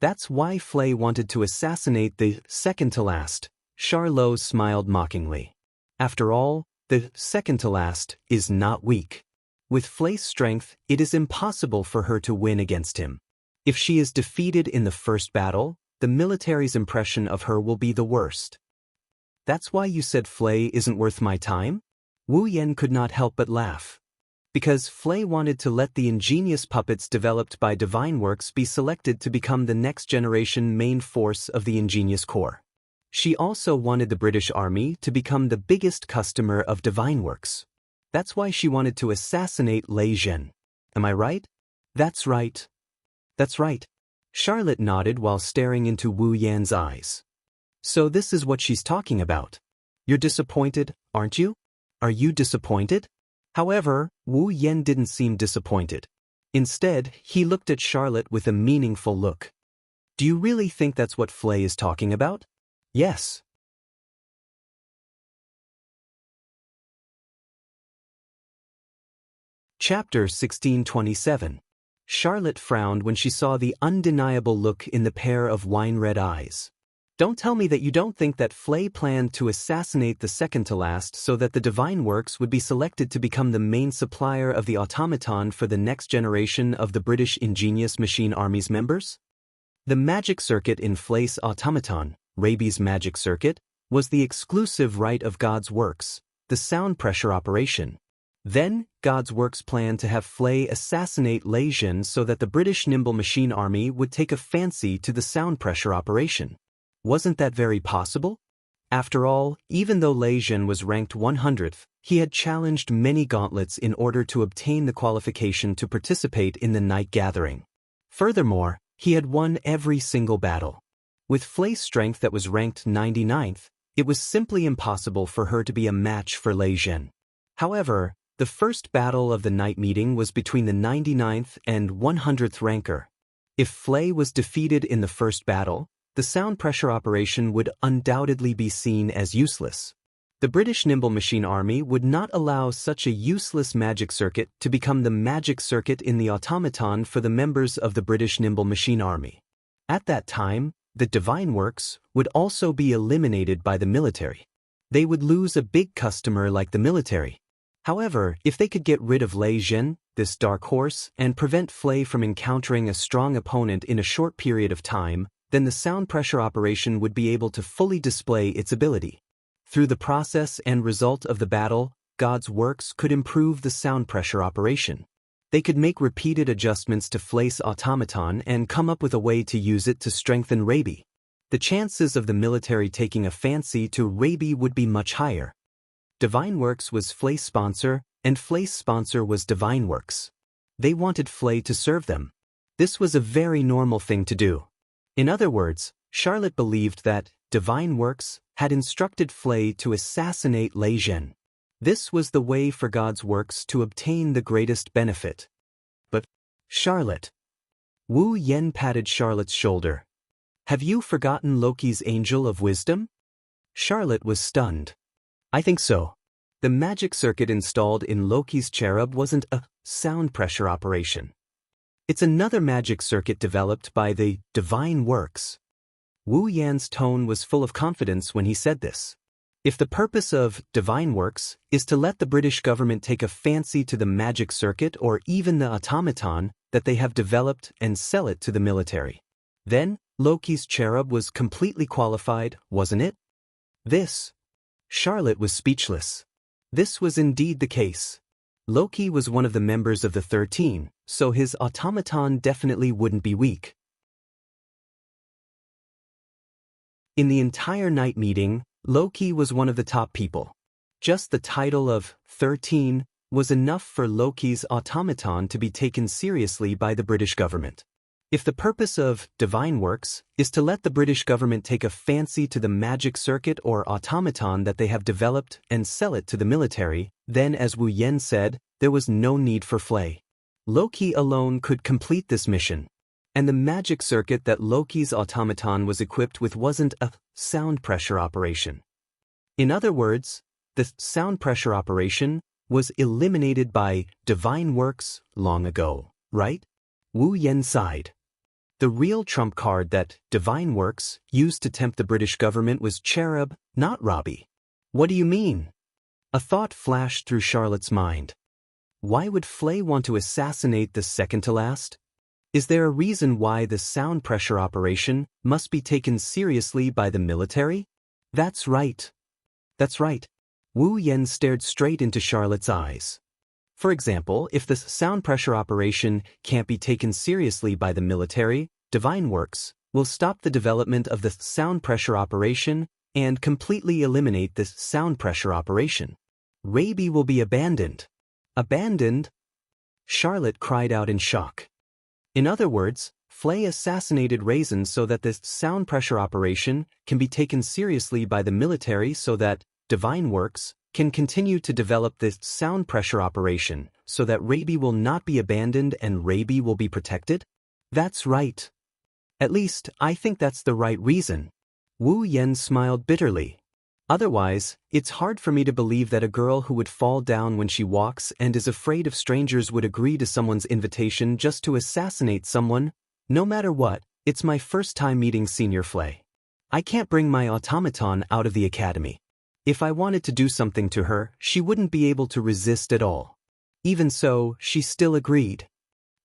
That's why Flay wanted to assassinate the second-to-last. Charlot smiled mockingly. After all, the second-to-last is not weak. With Flay's strength, it is impossible for her to win against him. If she is defeated in the first battle, the military's impression of her will be the worst. That's why you said Flay isn't worth my time? Wu Yan could not help but laugh. Because Flay wanted to let the ingenious puppets developed by Divine Works be selected to become the next generation main force of the ingenious corps. She also wanted the British Army to become the biggest customer of Divine Works. That's why she wanted to assassinate Lei Zhen. Am I right? That's right. That's right. Charlotte nodded while staring into Wu Yan's eyes. So this is what she's talking about. You're disappointed, aren't you? Are you disappointed? However, Wu Yan didn't seem disappointed. Instead, he looked at Charlotte with a meaningful look. Do you really think that's what Flay is talking about? Yes. Chapter 1627. Charlotte frowned when she saw the undeniable look in the pair of wine-red eyes. Don't tell me that you don't think that Flay planned to assassinate the second-to-last so that the Divine Works would be selected to become the main supplier of the automaton for the next generation of the British Ingenious Machine Army's members? The magic circuit in Flay's automaton, Raby's magic circuit, was the exclusive right of God's Works, the sound pressure operation. Then, God's Works planned to have Flay assassinate Lei Jin so that the British Nimble Machine Army would take a fancy to the sound pressure operation. Wasn't that very possible? After all, even though Lei Jin was ranked 100th, he had challenged many gauntlets in order to obtain the qualification to participate in the night gathering. Furthermore, he had won every single battle. With Flay's strength that was ranked 99th, it was simply impossible for her to be a match for Lei Jin. However, the first battle of the night meeting was between the 99th and 100th ranker. If Flay was defeated in the first battle, the sound pressure operation would undoubtedly be seen as useless. The British Nimble Machine Army would not allow such a useless magic circuit to become the magic circuit in the automaton for the members of the British Nimble Machine Army. At that time, the Divine Works would also be eliminated by the military. They would lose a big customer like the military. However, if they could get rid of Lei Jin, this dark horse, and prevent Flay from encountering a strong opponent in a short period of time, then the sound pressure operation would be able to fully display its ability. Through the process and result of the battle, God's Works could improve the sound pressure operation. They could make repeated adjustments to Flay's automaton and come up with a way to use it to strengthen Raby. The chances of the military taking a fancy to Raby would be much higher. Divine Works was Flay's sponsor, and Flay's sponsor was Divine Works. They wanted Flay to serve them. This was a very normal thing to do. In other words, Charlotte believed that Divine Works had instructed Flay to assassinate Lei Jin. This was the way for God's Works to obtain the greatest benefit. But, Charlotte. Wu Yan patted Charlotte's shoulder. Have you forgotten Loki's Angel of Wisdom? Charlotte was stunned. I think so. The magic circuit installed in Loki's cherub wasn't a sound pressure operation. It's another magic circuit developed by the Divine Works. Wu Yan's tone was full of confidence when he said this. If the purpose of Divine Works is to let the British government take a fancy to the magic circuit or even the automaton that they have developed and sell it to the military, then Loki's cherub was completely qualified, wasn't it? Charlotte was speechless. This was indeed the case. Loki was one of the members of the 13, so his automaton definitely wouldn't be weak. In the entire night meeting, Loki was one of the top people. Just the title of 13 was enough for Loki's automaton to be taken seriously by the British government. If the purpose of Divine Works is to let the British government take a fancy to the magic circuit or automaton that they have developed and sell it to the military, then as Wu Yan said, there was no need for Flay. Loki alone could complete this mission. And the magic circuit that Loki's automaton was equipped with wasn't a sound pressure operation. In other words, the sound pressure operation was eliminated by Divine Works long ago, right? Wu Yan sighed. The real trump card that Divine Works used to tempt the British government was cherub, not Robbie. What do you mean? A thought flashed through Charlotte's mind. Why would Flay want to assassinate the second-to-last? Is there a reason why the sound pressure operation must be taken seriously by the military? That's right. That's right. Wu Yan stared straight into Charlotte's eyes. For example, if the sound pressure operation can't be taken seriously by the military, Divine Works will stop the development of the sound pressure operation and completely eliminate the sound pressure operation. Raby will be abandoned. Abandoned? Charlotte cried out in shock. In other words, Flay assassinated Raisin so that this sound pressure operation can be taken seriously by the military so that Divine Works can continue to develop this sound pressure operation so that Raby will not be abandoned and Raby will be protected? That's right. At least, I think that's the right reason. Wu Yan smiled bitterly. Otherwise, it's hard for me to believe that a girl who would fall down when she walks and is afraid of strangers would agree to someone's invitation just to assassinate someone. No matter what, it's my first time meeting Senior Flay. I can't bring my automaton out of the academy. If I wanted to do something to her, she wouldn't be able to resist at all. Even so, she still agreed.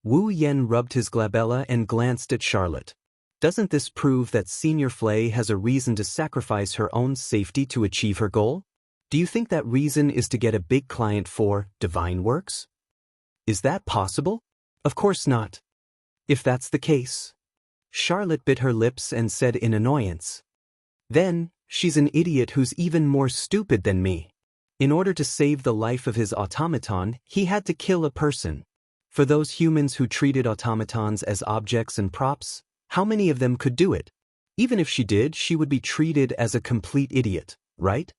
Wu Yan rubbed his glabella and glanced at Charlotte. Doesn't this prove that Senior Flay has a reason to sacrifice her own safety to achieve her goal? Do you think that reason is to get a big client for Divine Works? Is that possible? Of course not. If that's the case. Charlotte bit her lips and said in annoyance. Then, she's an idiot who's even more stupid than me. In order to save the life of his automaton, he had to kill a person. For those humans who treated automatons as objects and props, how many of them could do it? Even if she did, she would be treated as a complete idiot, right?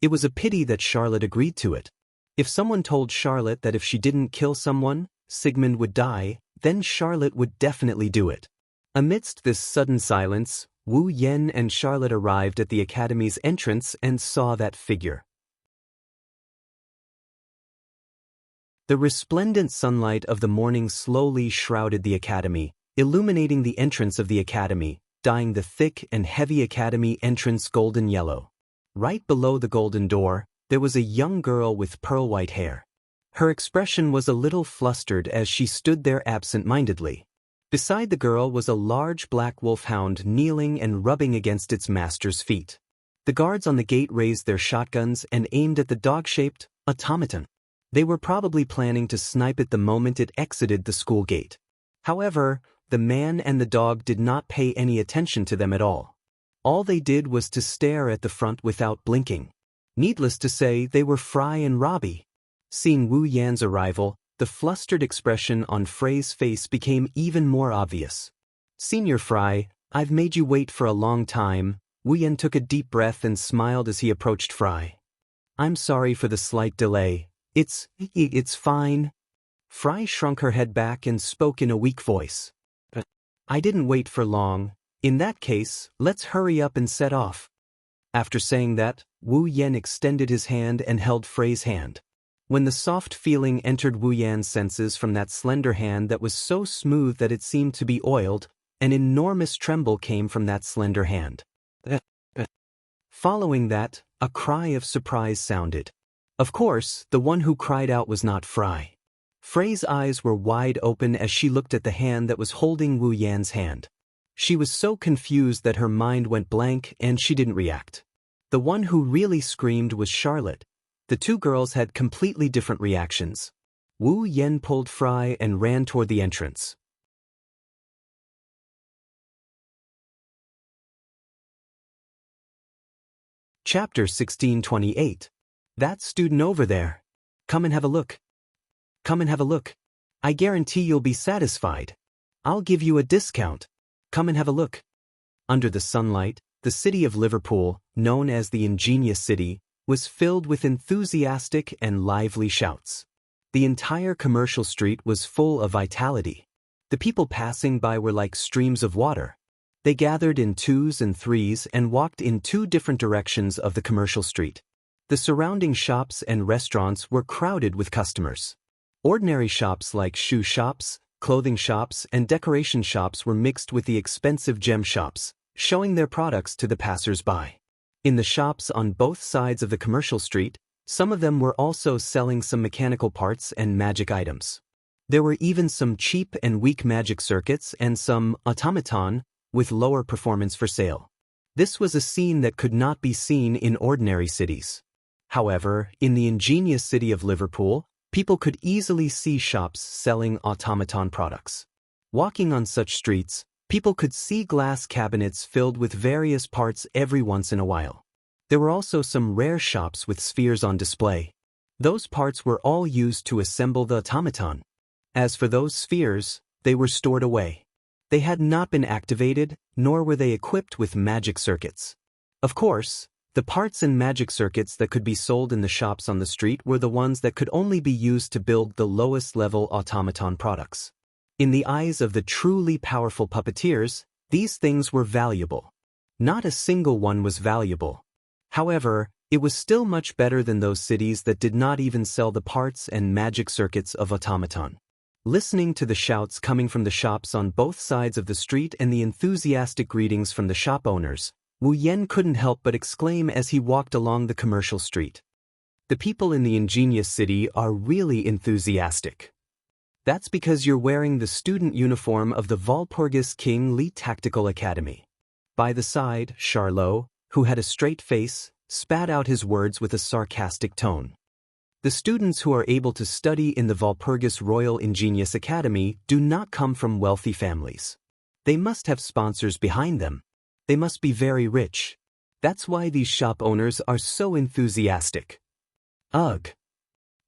It was a pity that Charlotte agreed to it. If someone told Charlotte that if she didn't kill someone, Sigmund would die, then Charlotte would definitely do it. Amidst this sudden silence, Wu Yan and Charlotte arrived at the academy's entrance and saw that figure. The resplendent sunlight of the morning slowly shrouded the academy, illuminating the entrance of the academy, dyeing the thick and heavy academy entrance golden yellow. Right below the golden door, there was a young girl with pearl-white hair. Her expression was a little flustered as she stood there absent-mindedly. Beside the girl was a large black wolfhound kneeling and rubbing against its master's feet. The guards on the gate raised their shotguns and aimed at the dog-shaped automaton. They were probably planning to snipe it the moment it exited the school gate. However, the man and the dog did not pay any attention to them at all. All they did was to stare at the front without blinking. Needless to say, they were Fry and Robbie. Seeing Wu Yan's arrival, the flustered expression on Frey's face became even more obvious. Senior Fry, I've made you wait for a long time. Wu Yan took a deep breath and smiled as he approached Fry. I'm sorry for the slight delay. It's fine. Fry shrunk her head back and spoke in a weak voice. I didn't wait for long. In that case, let's hurry up and set off. After saying that, Wu Yan extended his hand and held Frey's hand. When the soft feeling entered Wu Yan's senses from that slender hand that was so smooth that it seemed to be oiled, an enormous tremble came from that slender hand. Following that, a cry of surprise sounded. Of course, the one who cried out was not Fry. Frey's eyes were wide open as she looked at the hand that was holding Wu Yan's hand. She was so confused that her mind went blank and she didn't react. The one who really screamed was Charlotte. The two girls had completely different reactions. Wu Yan pulled Fry and ran toward the entrance. Chapter 1628. That student over there. Come and have a look. Come and have a look. I guarantee you'll be satisfied. I'll give you a discount. Come and have a look. Under the sunlight, the city of Liverpool, known as the Ingenious City, was filled with enthusiastic and lively shouts. The entire commercial street was full of vitality. The people passing by were like streams of water. They gathered in twos and threes and walked in two different directions of the commercial street. The surrounding shops and restaurants were crowded with customers. Ordinary shops like shoe shops, clothing shops, and decoration shops were mixed with the expensive gem shops, showing their products to the passers-by. In the shops on both sides of the commercial street, some of them were also selling some mechanical parts and magic items. There were even some cheap and weak magic circuits and some automaton with lower performance for sale. This was a scene that could not be seen in ordinary cities. However, in the ingenious city of Liverpool, people could easily see shops selling automaton products. Walking on such streets, people could see glass cabinets filled with various parts every once in a while. There were also some rare shops with spheres on display. Those parts were all used to assemble the automaton. As for those spheres, they were stored away. They had not been activated, nor were they equipped with magic circuits. Of course, the parts and magic circuits that could be sold in the shops on the street were the ones that could only be used to build the lowest-level automaton products. In the eyes of the truly powerful puppeteers, these things were valuable. Not a single one was valuable. However, it was still much better than those cities that did not even sell the parts and magic circuits of automaton. Listening to the shouts coming from the shops on both sides of the street and the enthusiastic greetings from the shop owners, Wu Yan couldn't help but exclaim as he walked along the commercial street. The people in the ingenious city are really enthusiastic. That's because you're wearing the student uniform of the Walpurgis King Li Tactical Academy. By the side, Charlot, who had a straight face, spat out his words with a sarcastic tone. The students who are able to study in the Walpurgis Royal Ingenious Academy do not come from wealthy families. They must have sponsors behind them. They must be very rich. That's why these shop owners are so enthusiastic. Ugh.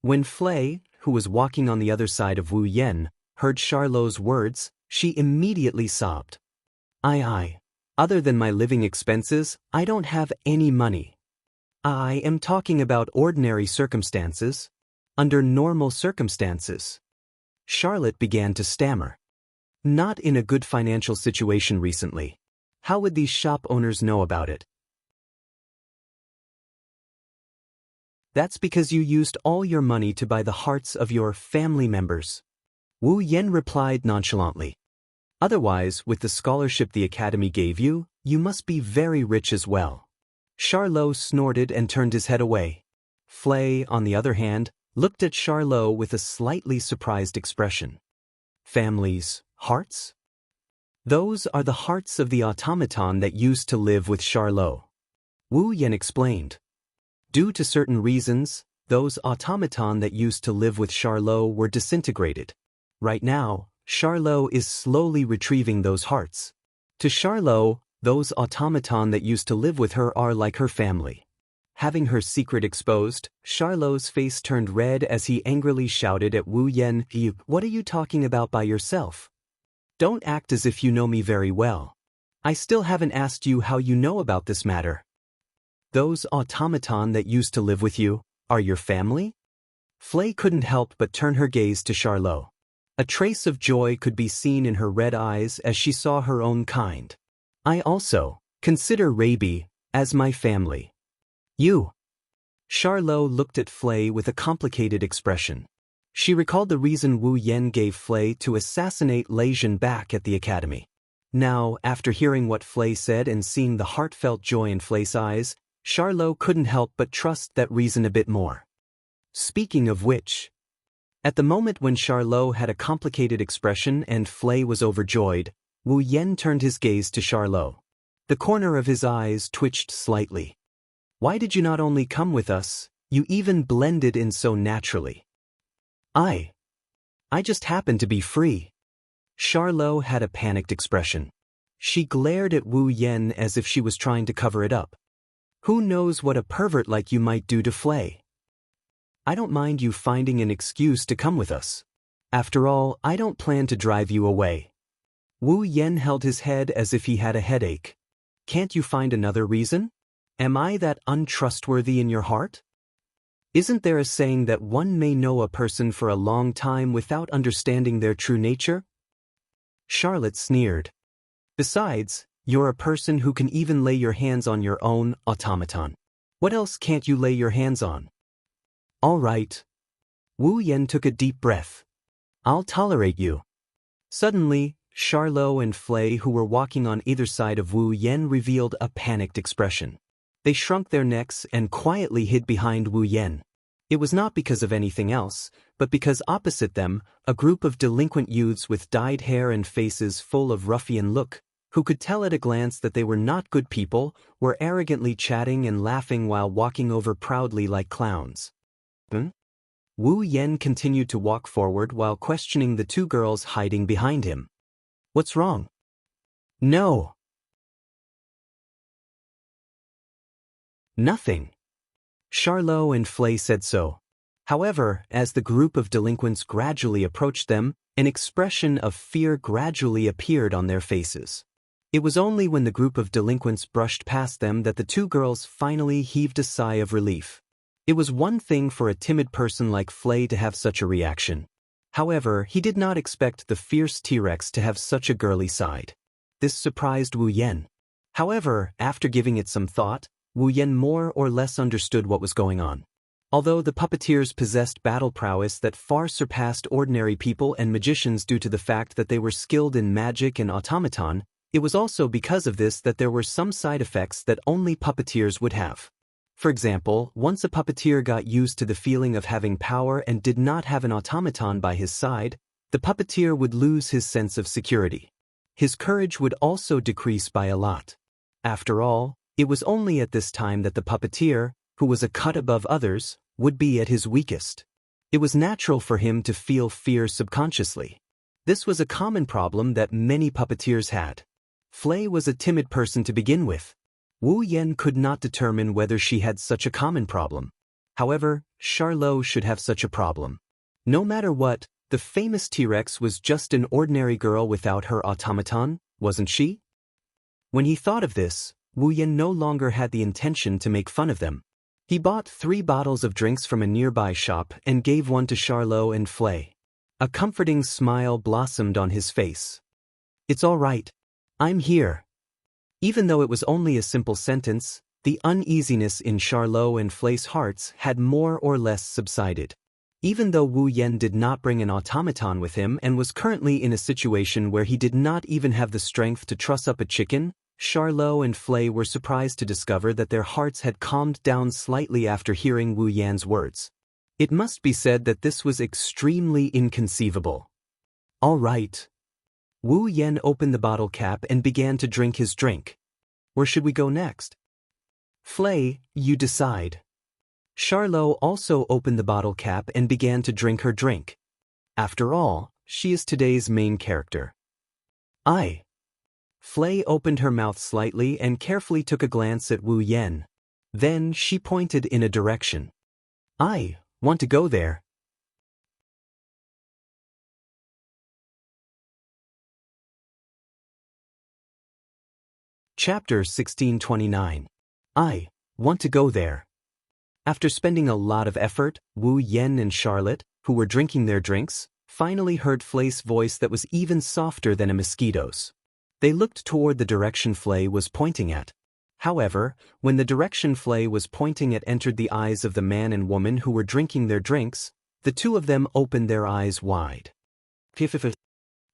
When Flay, who was walking on the other side of Wu Yan, heard Charlot's words, she immediately sobbed. Other than my living expenses, I don't have any money. I am talking about ordinary circumstances. Under normal circumstances. Charlotte began to stammer. Not in a good financial situation recently. How would these shop owners know about it? That's because you used all your money to buy the hearts of your family members. Wu Yan replied nonchalantly. Otherwise, with the scholarship the academy gave you, you must be very rich as well. Charlot snorted and turned his head away. Flay, on the other hand, looked at Charlot with a slightly surprised expression. Families, hearts? Those are the hearts of the automaton that used to live with Charlot. Wu Yan explained. Due to certain reasons, those automaton that used to live with Charlot were disintegrated. Right now, Charlot is slowly retrieving those hearts. To Charlot, those automaton that used to live with her are like her family. Having her secret exposed, Charlot's face turned red as he angrily shouted at Wu Yan, "What are you talking about by yourself? Don't act as if you know me very well. I still haven't asked you how you know about this matter. Those automaton that used to live with you, are your family?" Flay couldn't help but turn her gaze to Charlot. A trace of joy could be seen in her red eyes as she saw her own kind. I also consider Rabi as my family. You. Charlot looked at Flay with a complicated expression. She recalled the reason Wu Yan gave Flay to assassinate Lei Jin back at the academy. Now, after hearing what Flay said and seeing the heartfelt joy in Flay's eyes, Charlot couldn't help but trust that reason a bit more. Speaking of which, at the moment when Charlot had a complicated expression and Flay was overjoyed, Wu Yan turned his gaze to Charlot. The corner of his eyes twitched slightly. Why did you not only come with us, you even blended in so naturally? I just happened to be free. Charlot had a panicked expression. She glared at Wu Yan as if she was trying to cover it up. Who knows what a pervert like you might do to Flay? I don't mind you finding an excuse to come with us. After all, I don't plan to drive you away. Wu Yan held his head as if he had a headache. Can't you find another reason? Am I that untrustworthy in your heart? Isn't there a saying that one may know a person for a long time without understanding their true nature? Charlotte sneered. Besides, you're a person who can even lay your hands on your own automaton. What else can't you lay your hands on? All right. Wu Yan took a deep breath. I'll tolerate you. Suddenly, Charlot and Flay, who were walking on either side of Wu Yan, revealed a panicked expression. They shrunk their necks and quietly hid behind Wu Yan. It was not because of anything else, but because opposite them, a group of delinquent youths with dyed hair and faces full of ruffian look, who could tell at a glance that they were not good people, were arrogantly chatting and laughing while walking over proudly like clowns. Wu Yan continued to walk forward while questioning the two girls hiding behind him. What's wrong? No. Nothing. Charlot and Flay said so. However, as the group of delinquents gradually approached them, an expression of fear gradually appeared on their faces. It was only when the group of delinquents brushed past them that the two girls finally heaved a sigh of relief. It was one thing for a timid person like Flay to have such a reaction. However, he did not expect the fierce T-Rex to have such a girly side. This surprised Wu Yan. However, after giving it some thought, Wu Yan more or less understood what was going on. Although the puppeteers possessed battle prowess that far surpassed ordinary people and magicians due to the fact that they were skilled in magic and automaton, it was also because of this that there were some side effects that only puppeteers would have. For example, once a puppeteer got used to the feeling of having power and did not have an automaton by his side, the puppeteer would lose his sense of security. His courage would also decrease by a lot. After all, it was only at this time that the puppeteer, who was a cut above others, would be at his weakest. It was natural for him to feel fear subconsciously. This was a common problem that many puppeteers had. Flay was a timid person to begin with. Wu Yan could not determine whether she had such a common problem. However, Charlot should have such a problem. No matter what, the famous T-Rex was just an ordinary girl without her automaton, wasn't she? When he thought of this, Wu Yan no longer had the intention to make fun of them. He bought 3 bottles of drinks from a nearby shop and gave one to Charlot and Flay. A comforting smile blossomed on his face. "It's all right. I'm here." Even though it was only a simple sentence, the uneasiness in Charlot and Flay's hearts had more or less subsided. Even though Wu Yan did not bring an automaton with him and was currently in a situation where he did not even have the strength to truss up a chicken, Charlot and Flay were surprised to discover that their hearts had calmed down slightly after hearing Wu Yan's words. It must be said that this was extremely inconceivable. "All right." Wu Yan opened the bottle cap and began to drink his drink. "Where should we go next?" "Flay, you decide." Charlot also opened the bottle cap and began to drink her drink. After all, she is today's main character. "I." Flay opened her mouth slightly and carefully took a glance at Wu Yan. Then she pointed in a direction. "I want to go there." Chapter 1629. I want to go there. After spending a lot of effort, Wu Yan and Charlotte, who were drinking their drinks, finally heard Flay's voice that was even softer than a mosquito's. They looked toward the direction Flay was pointing at. However, when the direction Flay was pointing at entered the eyes of the man and woman who were drinking their drinks, the two of them opened their eyes wide.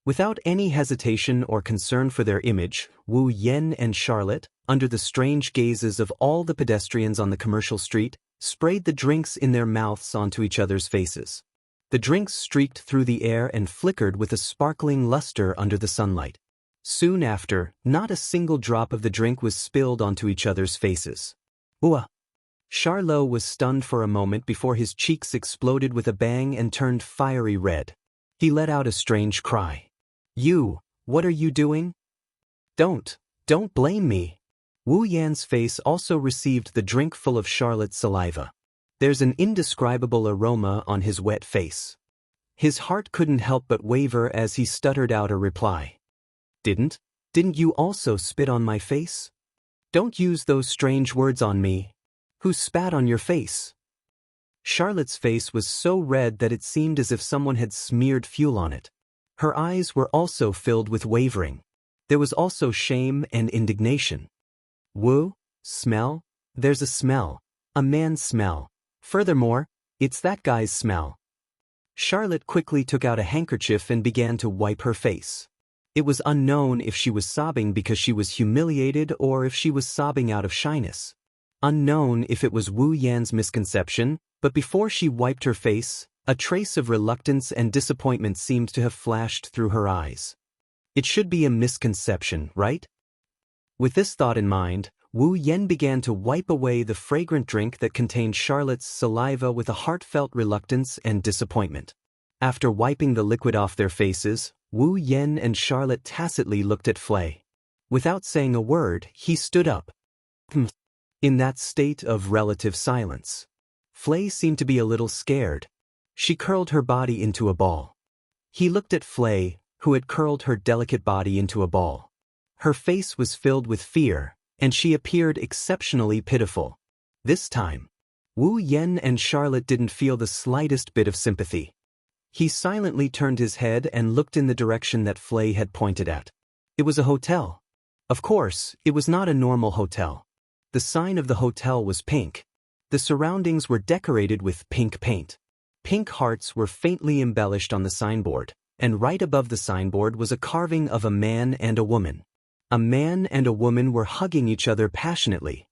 Without any hesitation or concern for their image, Wu Yan and Charlotte, under the strange gazes of all the pedestrians on the commercial street, sprayed the drinks in their mouths onto each other's faces. The drinks streaked through the air and flickered with a sparkling luster under the sunlight. Soon after, not a single drop of the drink was spilled onto each other's faces. Ooh! Charlot was stunned for a moment before his cheeks exploded with a bang and turned fiery red. He let out a strange cry. "You, what are you doing?" Don't blame me." Wu Yan's face also received the drink full of Charlotte's saliva. There's an indescribable aroma on his wet face. His heart couldn't help but waver as he stuttered out a reply. Didn't you also spit on my face? Don't use those strange words on me. Who spat on your face?" Charlotte's face was so red that it seemed as if someone had smeared fuel on it. Her eyes were also filled with wavering. There was also shame and indignation. "Wu, smell? There's a smell. A man's smell. Furthermore, it's that guy's smell." Charlotte quickly took out a handkerchief and began to wipe her face. It was unknown if she was sobbing because she was humiliated or if she was sobbing out of shyness. Unknown if it was Wu Yan's misconception, but before she wiped her face, a trace of reluctance and disappointment seemed to have flashed through her eyes. It should be a misconception, right? With this thought in mind, Wu Yan began to wipe away the fragrant drink that contained Charlotte's saliva with a heartfelt reluctance and disappointment. After wiping the liquid off their faces, Wu Yan and Charlotte tacitly looked at Flay. Without saying a word, he stood up. In that state of relative silence, Flay seemed to be a little scared. She curled her body into a ball. He looked at Flay, who had curled her delicate body into a ball. Her face was filled with fear, and she appeared exceptionally pitiful. This time, Wu Yen and Charlotte didn't feel the slightest bit of sympathy. He silently turned his head and looked in the direction that Flay had pointed at. It was a hotel. Of course, it was not a normal hotel. The sign of the hotel was pink. The surroundings were decorated with pink paint. Pink hearts were faintly embellished on the signboard, and right above the signboard was a carving of a man and a woman. A man and a woman were hugging each other passionately.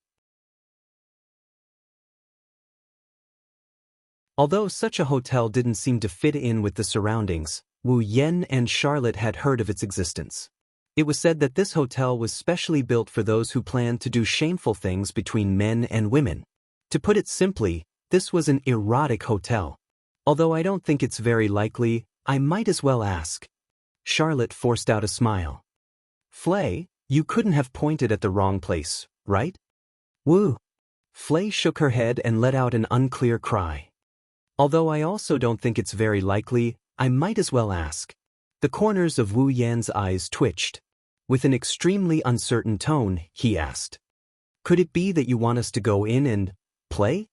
Although such a hotel didn't seem to fit in with the surroundings, Wu Yen and Charlotte had heard of its existence. It was said that this hotel was specially built for those who planned to do shameful things between men and women. To put it simply, this was an erotic hotel. Although I don't think it's very likely, I might as well ask. Charlotte forced out a smile. Flay, you couldn't have pointed at the wrong place, right? Woo. Flay shook her head and let out an unclear cry. Although I also don't think it's very likely, I might as well ask. The corners of Wu Yan's eyes twitched. With an extremely uncertain tone, he asked. Could it be that you want us to go in and play?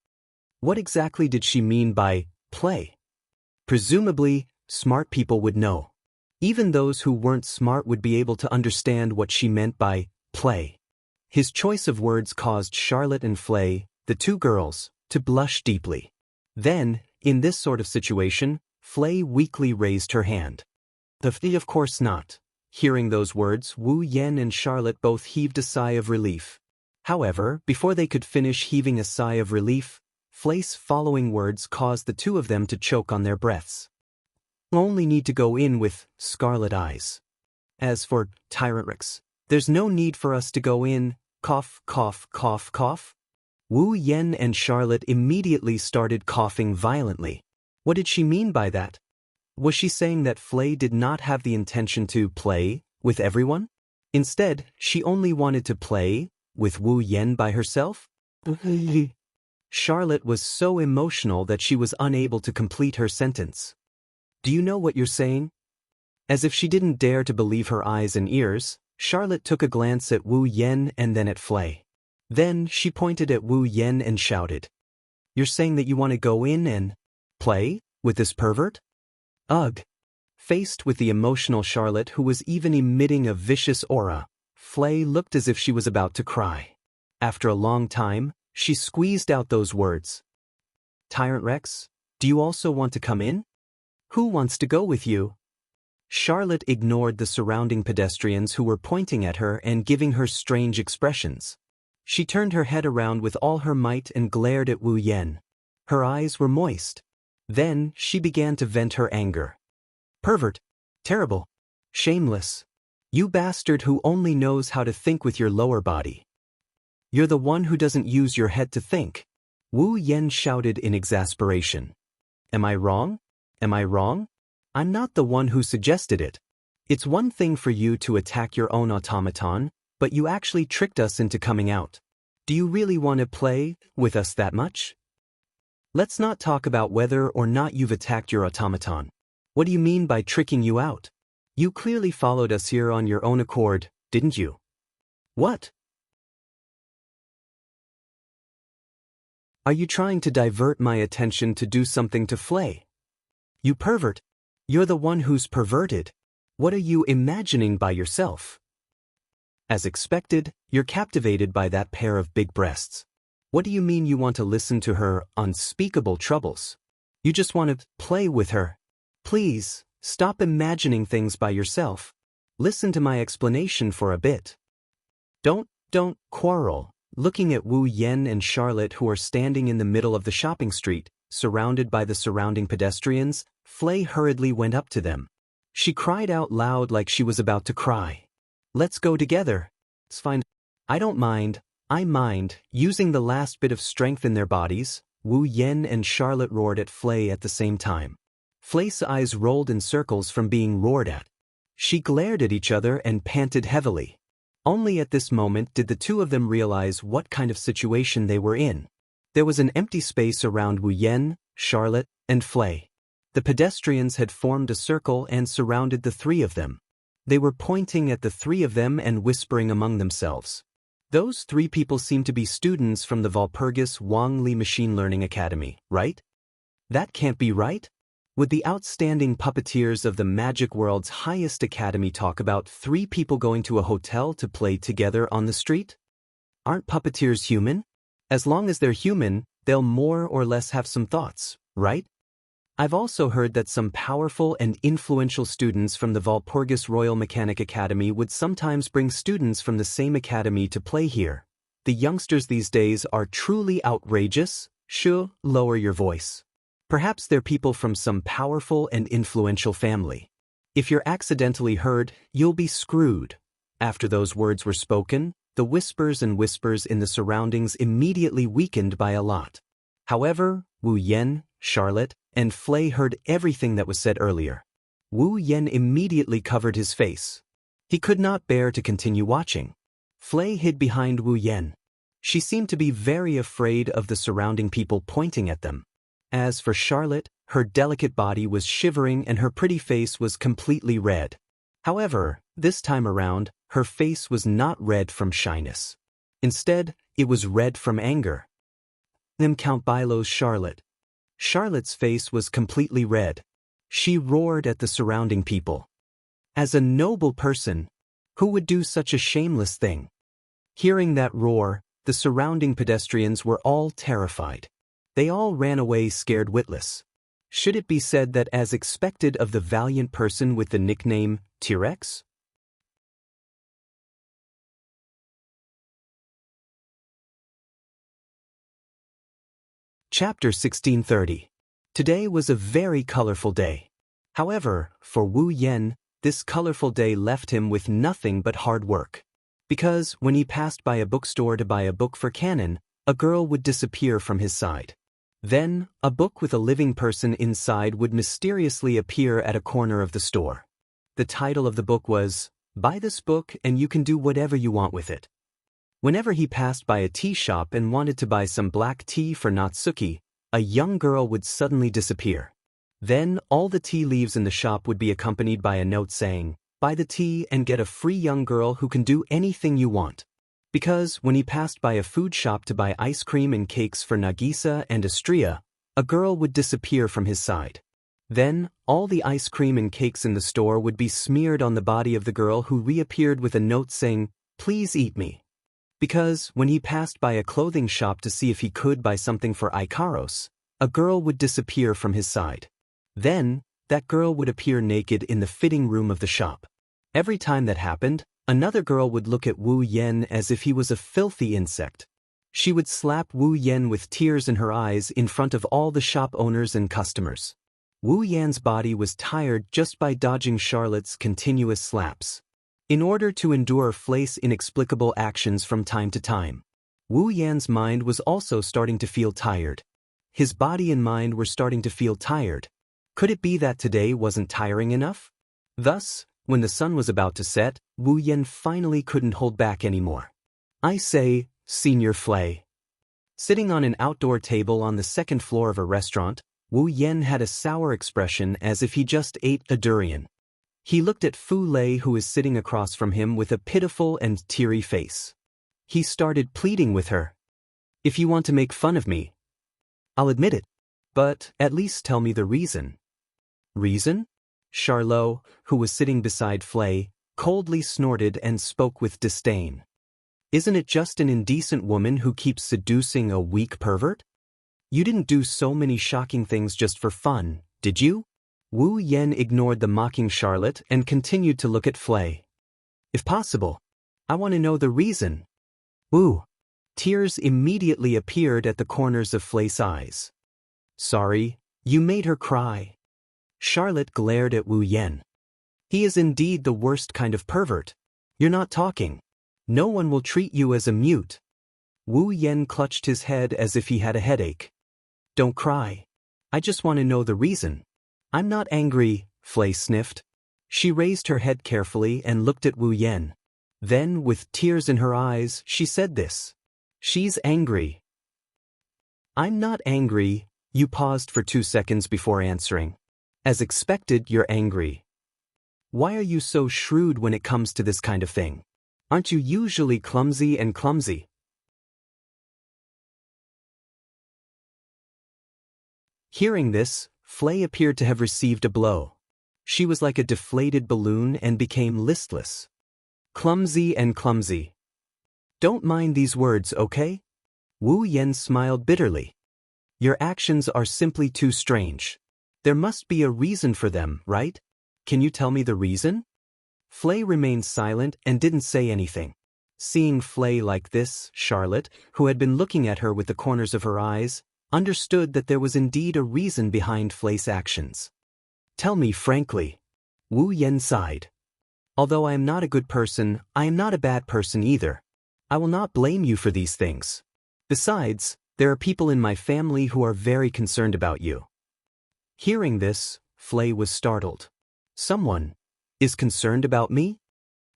What exactly did she mean by play? Presumably, smart people would know. Even those who weren't smart would be able to understand what she meant by play. His choice of words caused Charlotte and Flay, the two girls, to blush deeply. Then, in this sort of situation, Flay weakly raised her hand. Of course not. Hearing those words, Wu Yen and Charlotte both heaved a sigh of relief. However, before they could finish heaving a sigh of relief, Flay's following words caused the two of them to choke on their breaths. Only need to go in with scarlet eyes. As for Tyrant Rex, there's no need for us to go in, cough, cough, cough, cough. Wu Yen and Charlotte immediately started coughing violently. What did she mean by that? Was she saying that Flay did not have the intention to play with everyone? Instead, she only wanted to play with Wu Yen by herself? Charlotte was so emotional that she was unable to complete her sentence. Do you know what you're saying? As if she didn't dare to believe her eyes and ears, Charlotte took a glance at Wu Yen and then at Flay. Then she pointed at Wu Yen and shouted. You're saying that you want to go in and play with this pervert? Ugh. Faced with the emotional Charlotte who was even emitting a vicious aura, Flay looked as if she was about to cry. After a long time, she squeezed out those words. Tyrant Rex, do you also want to come in? Who wants to go with you? Charlotte ignored the surrounding pedestrians who were pointing at her and giving her strange expressions. She turned her head around with all her might and glared at Wu Yen. Her eyes were moist. Then she began to vent her anger. Pervert. Terrible. Shameless. You bastard who only knows how to think with your lower body. You're the one who doesn't use your head to think. Wu Yen shouted in exasperation. Am I wrong? Am I wrong? I'm not the one who suggested it. It's one thing for you to attack your own automaton, but you actually tricked us into coming out. Do you really want to play with us that much? Let's not talk about whether or not you've attacked your automaton. What do you mean by tricking you out? You clearly followed us here on your own accord, didn't you? What? Are you trying to divert my attention to do something to Flay? You pervert. You're the one who's perverted. What are you imagining by yourself? As expected, you're captivated by that pair of big breasts. What do you mean you want to listen to her unspeakable troubles? You just want to play with her. Please, stop imagining things by yourself. Listen to my explanation for a bit. Don't quarrel. Looking at Wu Yen and Charlotte who are standing in the middle of the shopping street, surrounded by the surrounding pedestrians, Flay hurriedly went up to them. She cried out loud like she was about to cry. Let's go together. It's fine. I don't mind. I mind. Using the last bit of strength in their bodies, Wu Yen and Charlotte roared at Flay at the same time. Flay's eyes rolled in circles from being roared at. She glared at each other and panted heavily. Only at this moment did the two of them realize what kind of situation they were in. There was an empty space around Wu Yan, Charlotte, and Flay. The pedestrians had formed a circle and surrounded the three of them. They were pointing at the three of them and whispering among themselves. Those three people seemed to be students from the Walpurgis Wang Li Machine Learning Academy, right? That can't be right? Would the outstanding puppeteers of the magic world's highest academy talk about three people going to a hotel to play together on the street? Aren't puppeteers human? As long as they're human, they'll more or less have some thoughts, right? I've also heard that some powerful and influential students from the Walpurgis Royal Mechanic Academy would sometimes bring students from the same academy to play here. The youngsters these days are truly outrageous. Shoo, lower your voice. Perhaps they're people from some powerful and influential family. If you're accidentally heard, you'll be screwed. After those words were spoken, the whispers and whispers in the surroundings immediately weakened by a lot. However, Wu Yan, Charlotte, and Flay heard everything that was said earlier. Wu Yan immediately covered his face. He could not bear to continue watching. Flay hid behind Wu Yan. She seemed to be very afraid of the surrounding people pointing at them. As for Charlotte, her delicate body was shivering and her pretty face was completely red. However, this time around, her face was not red from shyness. Instead, it was red from anger. Count Bilo's Charlotte. Charlotte's face was completely red. She roared at the surrounding people. As a noble person, who would do such a shameless thing? Hearing that roar, the surrounding pedestrians were all terrified. They all ran away scared witless. Should it be said that as expected of the valiant person with the nickname T-Rex? Chapter 1630. Today was a very colorful day. However, for Wu Yan, this colorful day left him with nothing but hard work. Because when he passed by a bookstore to buy a book for canon, a girl would disappear from his side. Then, a book with a living person inside would mysteriously appear at a corner of the store. The title of the book was, "Buy this book and you can do whatever you want with it." Whenever he passed by a tea shop and wanted to buy some black tea for Natsuki, a young girl would suddenly disappear. Then, all the tea leaves in the shop would be accompanied by a note saying, "Buy the tea and get a free young girl who can do anything you want." Because when he passed by a food shop to buy ice cream and cakes for Nagisa and Astria, a girl would disappear from his side. Then, all the ice cream and cakes in the store would be smeared on the body of the girl who reappeared with a note saying, "Please eat me." Because when he passed by a clothing shop to see if he could buy something for Ikaros, a girl would disappear from his side. Then, that girl would appear naked in the fitting room of the shop. Every time that happened, another girl would look at Wu Yan as if he was a filthy insect. She would slap Wu Yan with tears in her eyes in front of all the shop owners and customers. Wu Yan's body was tired just by dodging Charlotte's continuous slaps. In order to endure Flay's inexplicable actions from time to time, Wu Yan's mind was also starting to feel tired. His body and mind were starting to feel tired. Could it be that today wasn't tiring enough? Thus, when the sun was about to set, Wu Yan finally couldn't hold back anymore. "I say, Senior Flay." Sitting on an outdoor table on the second floor of a restaurant, Wu Yan had a sour expression as if he just ate a durian. He looked at Fu Lei, who was sitting across from him, with a pitiful and teary face. He started pleading with her. "If you want to make fun of me, I'll admit it. But at least tell me the reason." "Reason?" Charlot, who was sitting beside Flay, coldly snorted and spoke with disdain. "Isn't it just an indecent woman who keeps seducing a weak pervert? You didn't do so many shocking things just for fun, did you?" Wu Yan ignored the mocking Charlotte and continued to look at Flay. "If possible, I want to know the reason." Wu. Tears immediately appeared at the corners of Flay's eyes. "Sorry, you made her cry." Charlotte glared at Wu Yan. "He is indeed the worst kind of pervert. You're not talking. No one will treat you as a mute." Wu Yan clutched his head as if he had a headache. "Don't cry. I just want to know the reason." "I'm not angry," Flay sniffed. She raised her head carefully and looked at Wu Yan. Then, with tears in her eyes, she said this. "She's angry." I'm not angry. You paused for 2 seconds before answering. As expected, you're angry. Why are you so shrewd when it comes to this kind of thing? Aren't you usually clumsy and clumsy? Hearing this, Flay appeared to have received a blow. She was like a deflated balloon and became listless. Clumsy and clumsy. Don't mind these words, okay? Wu Yan smiled bitterly. Your actions are simply too strange. There must be a reason for them, right? Can you tell me the reason? Flay remained silent and didn't say anything. Seeing Flay like this, Charlotte, who had been looking at her with the corners of her eyes, understood that there was indeed a reason behind Flay's actions. Tell me frankly. Wu Yan sighed. Although I am not a good person, I am not a bad person either. I will not blame you for these things. Besides, there are people in my family who are very concerned about you. Hearing this, Flay was startled. Someone is concerned about me?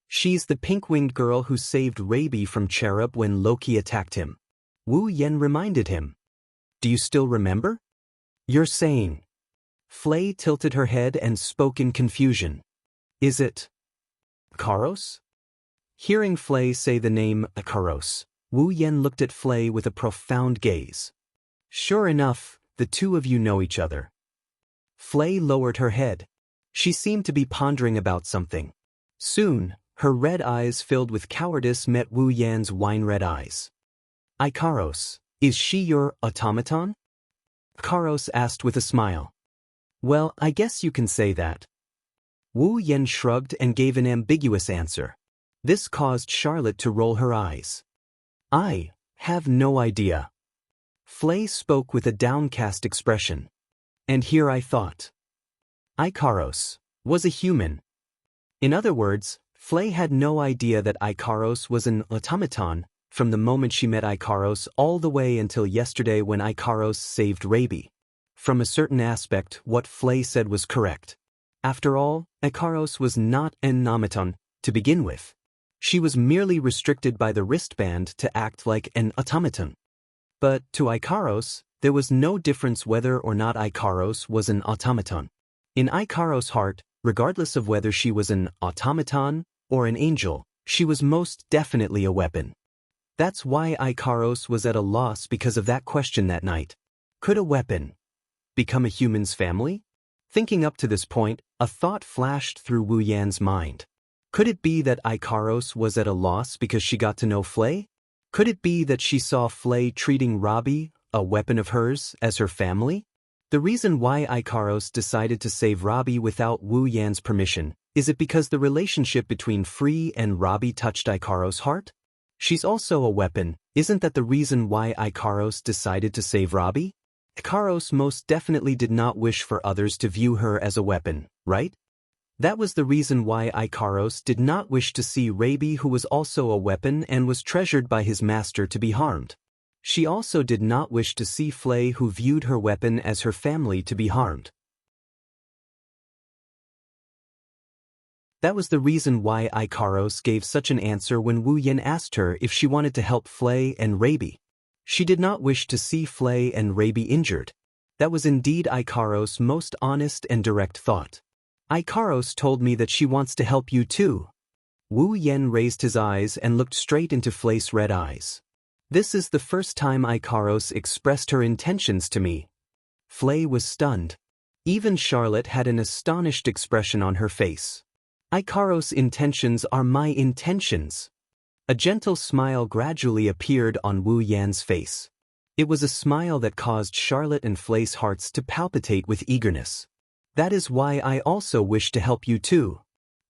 She's the pink-winged girl who saved Rabi from Cherub when Loki attacked him. Wu Yan reminded him. Do you still remember? You're saying. Flay tilted her head and spoke in confusion. Is it Karos? Hearing Flay say the name Karos, Wu Yan looked at Flay with a profound gaze. Sure enough, the two of you know each other. Flay lowered her head. She seemed to be pondering about something. Soon, her red eyes filled with cowardice met Wu Yan's wine-red eyes. Karos, is she your automaton? Karos asked with a smile. Well, I guess you can say that. Wu Yan shrugged and gave an ambiguous answer. This caused Charlotte to roll her eyes. I have no idea. Flay spoke with a downcast expression. And here I thought. Ikaros was a human. In other words, Flay had no idea that Ikaros was an automaton from the moment she met Ikaros all the way until yesterday when Ikaros saved Rabi. From a certain aspect, what Flay said was correct. After all, Ikaros was not an automaton to begin with. She was merely restricted by the wristband to act like an automaton. But to Ikaros, there was no difference whether or not Ikaros was an automaton. In Ikaros' heart, regardless of whether she was an automaton or an angel, she was most definitely a weapon. That's why Ikaros was at a loss because of that question that night. Could a weapon become a human's family? Thinking up to this point, a thought flashed through Wu Yan's mind. Could it be that Ikaros was at a loss because she got to know Flay? Could it be that she saw Flay treating Rabi, a weapon of hers, as her family? The reason why Ikaros decided to save Rabi without Wu Yan's permission, is it because the relationship between Free and Rabi touched Ikaros' heart? She's also a weapon, isn't that the reason why Ikaros decided to save Rabi? Ikaros most definitely did not wish for others to view her as a weapon, right? That was the reason why Ikaros did not wish to see Rabi, who was also a weapon and was treasured by his master, to be harmed. She also did not wish to see Flay, who viewed her weapon as her family, to be harmed. That was the reason why Ikaros gave such an answer when Wu Yan asked her if she wanted to help Flay and Rabi. She did not wish to see Flay and Rabi injured. That was indeed Ikaros' most honest and direct thought. Ikaros told me that she wants to help you too. Wu Yan raised his eyes and looked straight into Flay's red eyes. This is the first time Ikaros expressed her intentions to me. Flay was stunned. Even Charlotte had an astonished expression on her face. Ikaros' intentions are my intentions. A gentle smile gradually appeared on Wu Yan's face. It was a smile that caused Charlotte and Flay's hearts to palpitate with eagerness. That is why I also wish to help you too.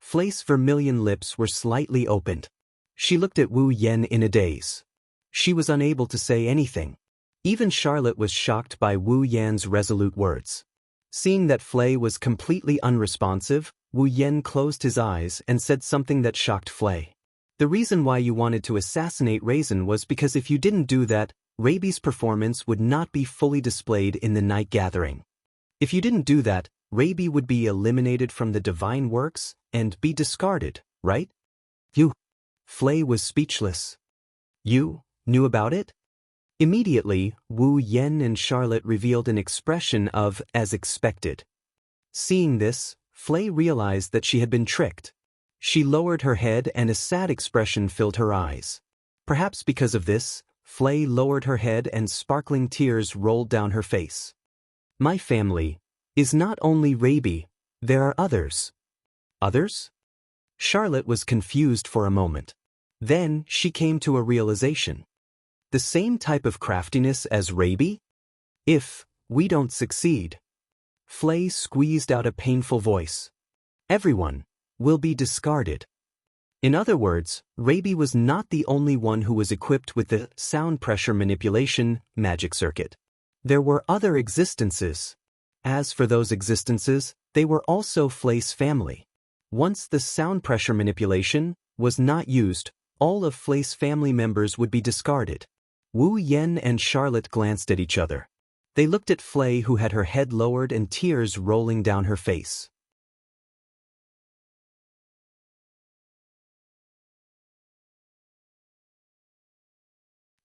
Flay's vermilion lips were slightly opened. She looked at Wu Yan in a daze. She was unable to say anything. Even Charlotte was shocked by Wu Yan's resolute words. Seeing that Flay was completely unresponsive, Wu Yan closed his eyes and said something that shocked Flay. The reason why you wanted to assassinate Raisin was because if you didn't do that, Rabi's performance would not be fully displayed in the night gathering. If you didn't do that, Rabi would be eliminated from the divine works and be discarded, right? You. Flay was speechless. You knew about it? Immediately, Wu Yan and Charlotte revealed an expression of as expected. Seeing this, Flay realized that she had been tricked. She lowered her head and a sad expression filled her eyes. Perhaps because of this, Flay lowered her head and sparkling tears rolled down her face. My family is not only Raby, there are others. Others? Charlotte was confused for a moment. Then she came to a realization. The same type of craftiness as Raby? If we don't succeed. Flay squeezed out a painful voice. Everyone will be discarded. In other words, Raby was not the only one who was equipped with the sound pressure manipulation magic circuit. There were other existences. As for those existences, they were also Flay's family. Once the sound pressure manipulation was not used, all of Flay's family members would be discarded. Wu Yan and Charlotte glanced at each other. They looked at Flay, who had her head lowered and tears rolling down her face.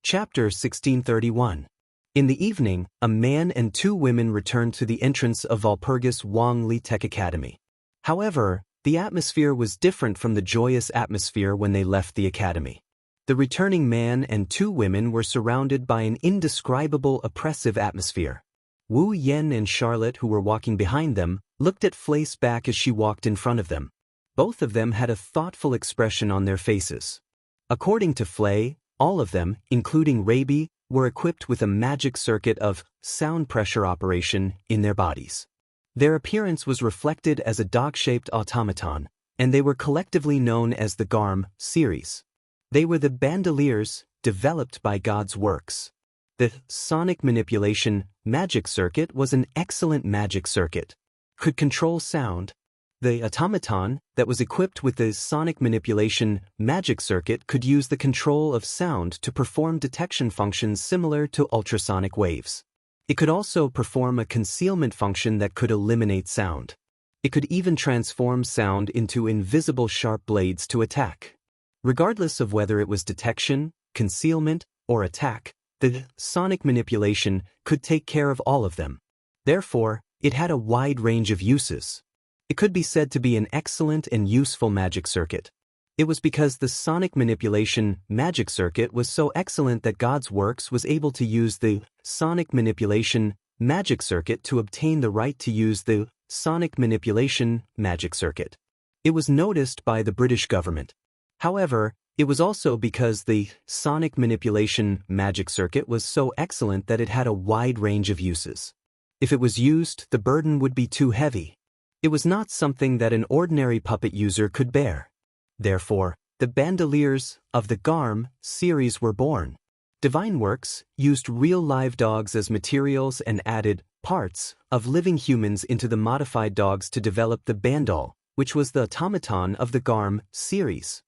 Chapter 1631. In the evening, a man and two women returned to the entrance of Walpurgis Wang Li Tech Academy. However, the atmosphere was different from the joyous atmosphere when they left the academy. The returning man and two women were surrounded by an indescribable oppressive atmosphere. Wu Yan and Charlotte, who were walking behind them, looked at Flay's back as she walked in front of them. Both of them had a thoughtful expression on their faces. According to Flay, all of them, including Raby, were equipped with a magic circuit of sound pressure operation in their bodies. Their appearance was reflected as a dog-shaped automaton, and they were collectively known as the Garm series. They were the bandoliers developed by God's works. The sonic manipulation magic circuit was an excellent magic circuit. Could control sound. The automaton that was equipped with the sonic manipulation magic circuit could use the control of sound to perform detection functions similar to ultrasonic waves. It could also perform a concealment function that could eliminate sound. It could even transform sound into invisible sharp blades to attack. Regardless of whether it was detection, concealment, or attack, the sonic manipulation could take care of all of them. Therefore, it had a wide range of uses. It could be said to be an excellent and useful magic circuit. It was because the sonic manipulation magic circuit was so excellent that God's Works was able to use the sonic manipulation magic circuit to obtain the right to use the sonic manipulation magic circuit. It was noticed by the British government. However, it was also because the sonic manipulation magic circuit was so excellent that it had a wide range of uses. If it was used, the burden would be too heavy. It was not something that an ordinary puppet user could bear. Therefore, the bandoliers of the Garm series were born. Divine Works used real live dogs as materials and added parts of living humans into the modified dogs to develop the Bandol, which was the automaton of the Garm series.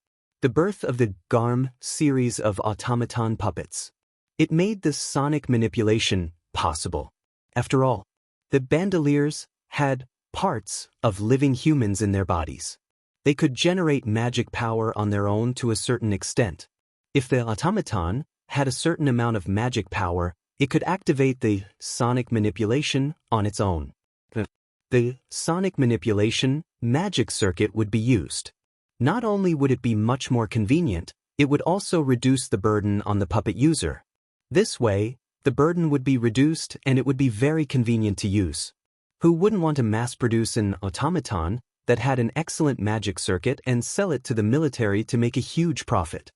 The birth of the Garm series of automaton puppets. It made the sonic manipulation possible. After all, the bandoliers had parts of living humans in their bodies. They could generate magic power on their own to a certain extent. If the automaton had a certain amount of magic power, it could activate the sonic manipulation on its own. The sonic manipulation magic circuit would be used. Not only would it be much more convenient, it would also reduce the burden on the puppet user. This way, the burden would be reduced and it would be very convenient to use. Who wouldn't want to mass-produce an automaton that had an excellent magic circuit and sell it to the military to make a huge profit?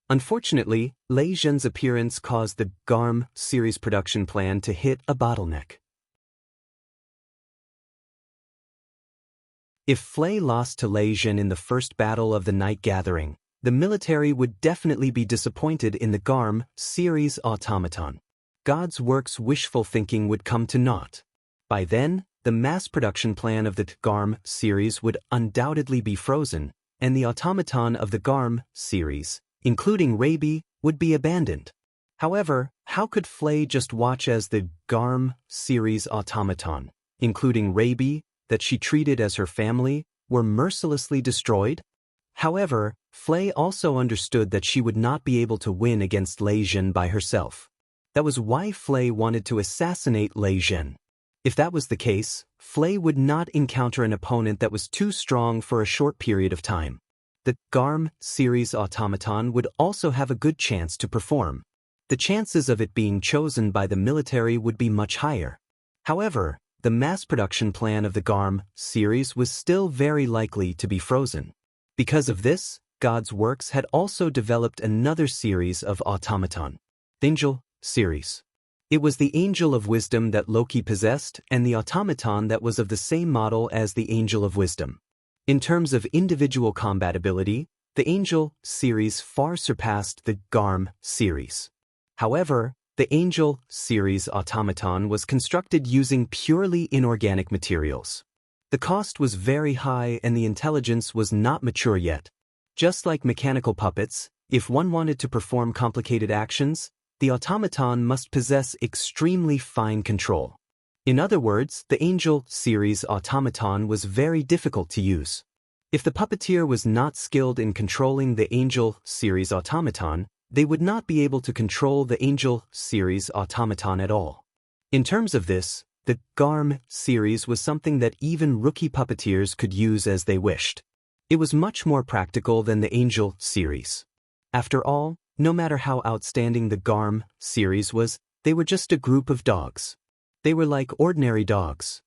Unfortunately, Lei Zhen's appearance caused the Garm series production plan to hit a bottleneck. If Flay lost to Lei Zhen in the first battle of the Night Gathering, the military would definitely be disappointed in the Garm series automaton. God's Works wishful thinking would come to naught. By then, the mass production plan of the Garm series would undoubtedly be frozen, and the automaton of the Garm series, including Raby, would be abandoned. However, how could Flay just watch as the Garm series automaton, including Raby, that she treated as her family, were mercilessly destroyed? However, Flay also understood that she would not be able to win against Lei Zhen by herself. That was why Flay wanted to assassinate Lei Zhen. If that was the case, Flay would not encounter an opponent that was too strong for a short period of time. The Garm series automaton would also have a good chance to perform. The chances of it being chosen by the military would be much higher. However, the mass production plan of the Garm series was still very likely to be frozen. Because of this, God's Works had also developed another series of automaton, the Angel series. It was the Angel of Wisdom that Loki possessed and the automaton that was of the same model as the Angel of Wisdom. In terms of individual combat ability, the Angel series far surpassed the Garm series. However, the Angel series automaton was constructed using purely inorganic materials. The cost was very high and the intelligence was not mature yet. Just like mechanical puppets, if one wanted to perform complicated actions, the automaton must possess extremely fine control. In other words, the Angel series automaton was very difficult to use. If the puppeteer was not skilled in controlling the Angel series automaton, they would not be able to control the Angel series automaton at all. In terms of this, the Garm series was something that even rookie puppeteers could use as they wished. It was much more practical than the Angel series. After all, no matter how outstanding the Garm series was, they were just a group of dogs. They were like ordinary dogs.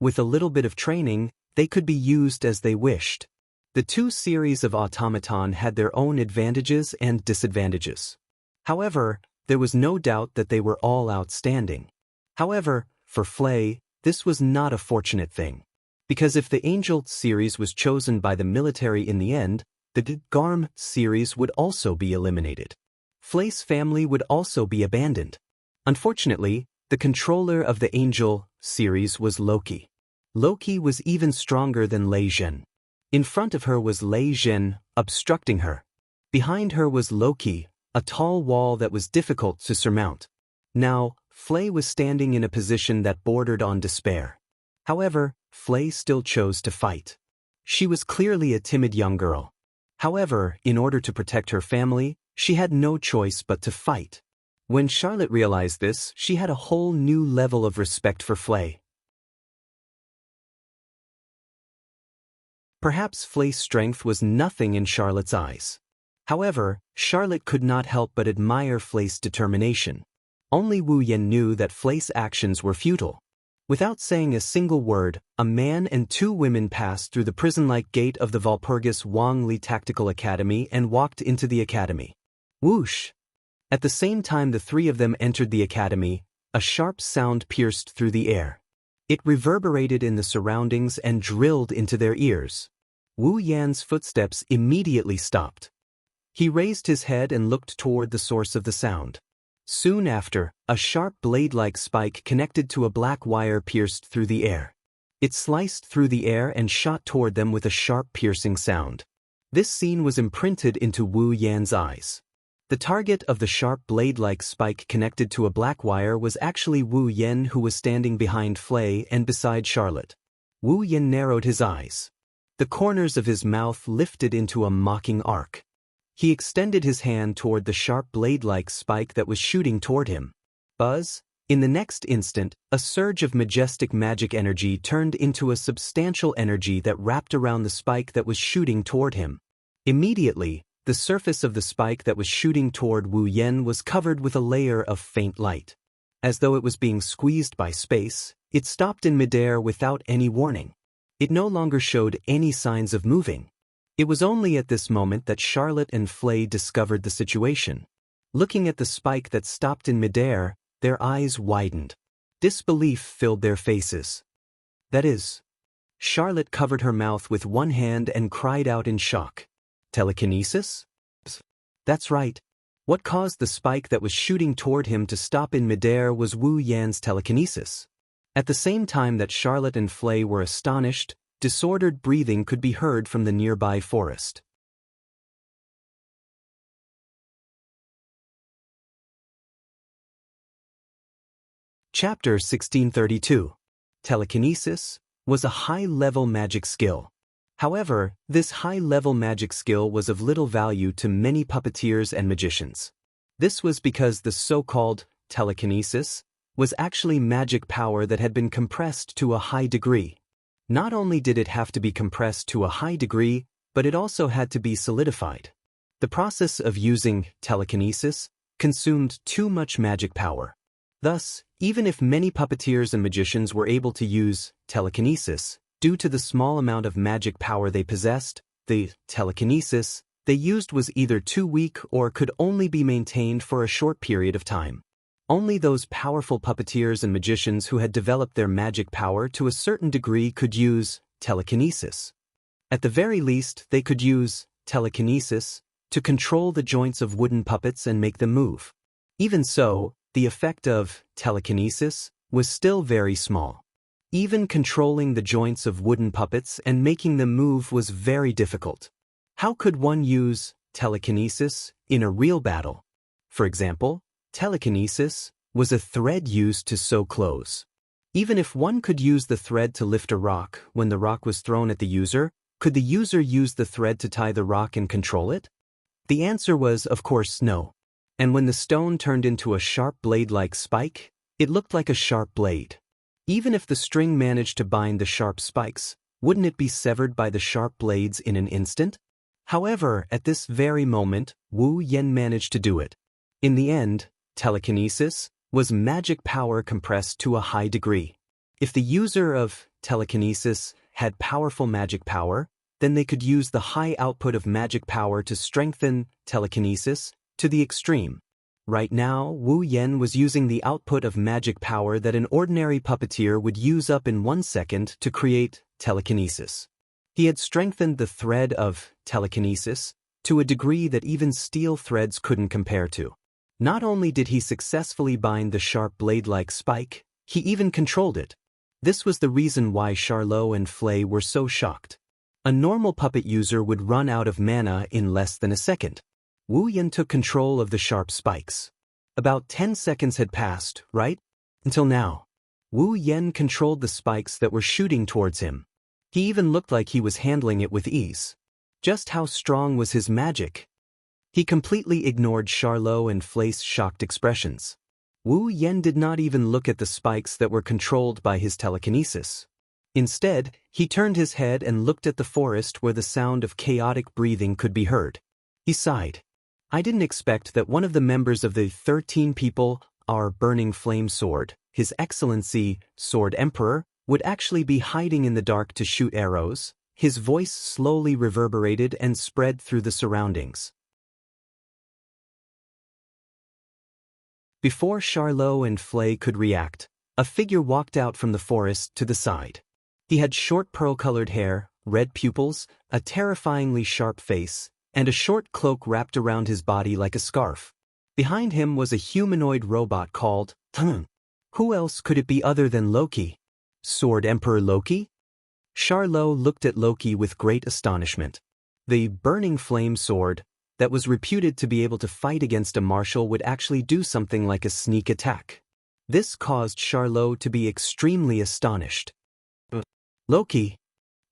With a little bit of training, they could be used as they wished. The two series of automaton had their own advantages and disadvantages. However, there was no doubt that they were all outstanding. However, for Flay, this was not a fortunate thing. Because if the Angel series was chosen by the military in the end, the Garm series would also be eliminated. Flay's family would also be abandoned. Unfortunately, the controller of the Angel series was Loki. Loki was even stronger than Lei Zhen. In front of her was Lei Zhen, obstructing her. Behind her was Loki, a tall wall that was difficult to surmount. Now, Flay was standing in a position that bordered on despair. However, Flay still chose to fight. She was clearly a timid young girl. However, in order to protect her family, she had no choice but to fight. When Charlotte realized this, she had a whole new level of respect for Flay. Perhaps Flay's strength was nothing in Charlotte's eyes. However, Charlotte could not help but admire Flay's determination. Only Wu Yan knew that Flay's actions were futile. Without saying a single word, a man and two women passed through the prison-like gate of the Walpurgis Wang Li Tactical Academy and walked into the academy. Whoosh! At the same time the three of them entered the academy, a sharp sound pierced through the air. It reverberated in the surroundings and drilled into their ears. Wu Yan's footsteps immediately stopped. He raised his head and looked toward the source of the sound. Soon after, a sharp blade-like spike connected to a black wire pierced through the air. It sliced through the air and shot toward them with a sharp piercing sound. This scene was imprinted into Wu Yan's eyes. The target of the sharp blade-like spike connected to a black wire was actually Wu Yan, who was standing behind Flay and beside Charlotte. Wu Yan narrowed his eyes. The corners of his mouth lifted into a mocking arc. He extended his hand toward the sharp blade-like spike that was shooting toward him. Buzz! In the next instant, a surge of majestic magic energy turned into a substantial energy that wrapped around the spike that was shooting toward him. Immediately, the surface of the spike that was shooting toward Wu Yan was covered with a layer of faint light. As though it was being squeezed by space, it stopped in midair without any warning. It no longer showed any signs of moving. It was only at this moment that Charlotte and Flay discovered the situation. Looking at the spike that stopped in midair, their eyes widened. Disbelief filled their faces. That is, Charlotte covered her mouth with one hand and cried out in shock. Telekinesis? That's right. What caused the spike that was shooting toward him to stop in midair was Wu Yan's telekinesis. At the same time that Charlotte and Flay were astonished, disordered breathing could be heard from the nearby forest. Chapter 1632. Telekinesis was a high-level magic skill. However, this high-level magic skill was of little value to many puppeteers and magicians. This was because the so-called telekinesis, was actually magic power that had been compressed to a high degree. Not only did it have to be compressed to a high degree, but it also had to be solidified. The process of using telekinesis consumed too much magic power. Thus, even if many puppeteers and magicians were able to use telekinesis, due to the small amount of magic power they possessed, the telekinesis they used was either too weak or could only be maintained for a short period of time. Only those powerful puppeteers and magicians who had developed their magic power to a certain degree could use telekinesis. At the very least, they could use telekinesis to control the joints of wooden puppets and make them move. Even so, the effect of telekinesis was still very small. Even controlling the joints of wooden puppets and making them move was very difficult. How could one use telekinesis in a real battle? For example, telekinesis was a thread used to sew clothes. Even if one could use the thread to lift a rock when the rock was thrown at the user, could the user use the thread to tie the rock and control it? The answer was, of course, no. And when the stone turned into a sharp blade-like spike, it looked like a sharp blade. Even if the string managed to bind the sharp spikes, wouldn't it be severed by the sharp blades in an instant? However, at this very moment, Wu Yan managed to do it. In the end, telekinesis was magic power compressed to a high degree. If the user of telekinesis had powerful magic power, then they could use the high output of magic power to strengthen telekinesis to the extreme. Right now, Wu Yan was using the output of magic power that an ordinary puppeteer would use up in 1 second to create telekinesis. He had strengthened the thread of telekinesis to a degree that even steel threads couldn't compare to. Not only did he successfully bind the sharp blade-like spike, he even controlled it. This was the reason why Charlot and Flay were so shocked. A normal puppet user would run out of mana in less than a second. Wu Yan took control of the sharp spikes. About 10 seconds had passed, right? Until now. Wu Yan controlled the spikes that were shooting towards him. He even looked like he was handling it with ease. Just how strong was his magic? He completely ignored Charlot and Flay's shocked expressions. Wu Yan did not even look at the spikes that were controlled by his telekinesis. Instead, he turned his head and looked at the forest where the sound of chaotic breathing could be heard. He sighed. I didn't expect that one of the members of the 13 people, our burning flame sword, His Excellency, Sword Emperor, would actually be hiding in the dark to shoot arrows. His voice slowly reverberated and spread through the surroundings. Before Charlot and Flay could react, a figure walked out from the forest to the side. He had short pearl-colored hair, red pupils, a terrifyingly sharp face, and a short cloak wrapped around his body like a scarf. Behind him was a humanoid robot called Tang. Who else could it be other than Loki? Sword Emperor Loki? Charlot looked at Loki with great astonishment. The burning flame sword that was reputed to be able to fight against a marshal would actually do something like a sneak attack. This caused Charlot to be extremely astonished. Loki.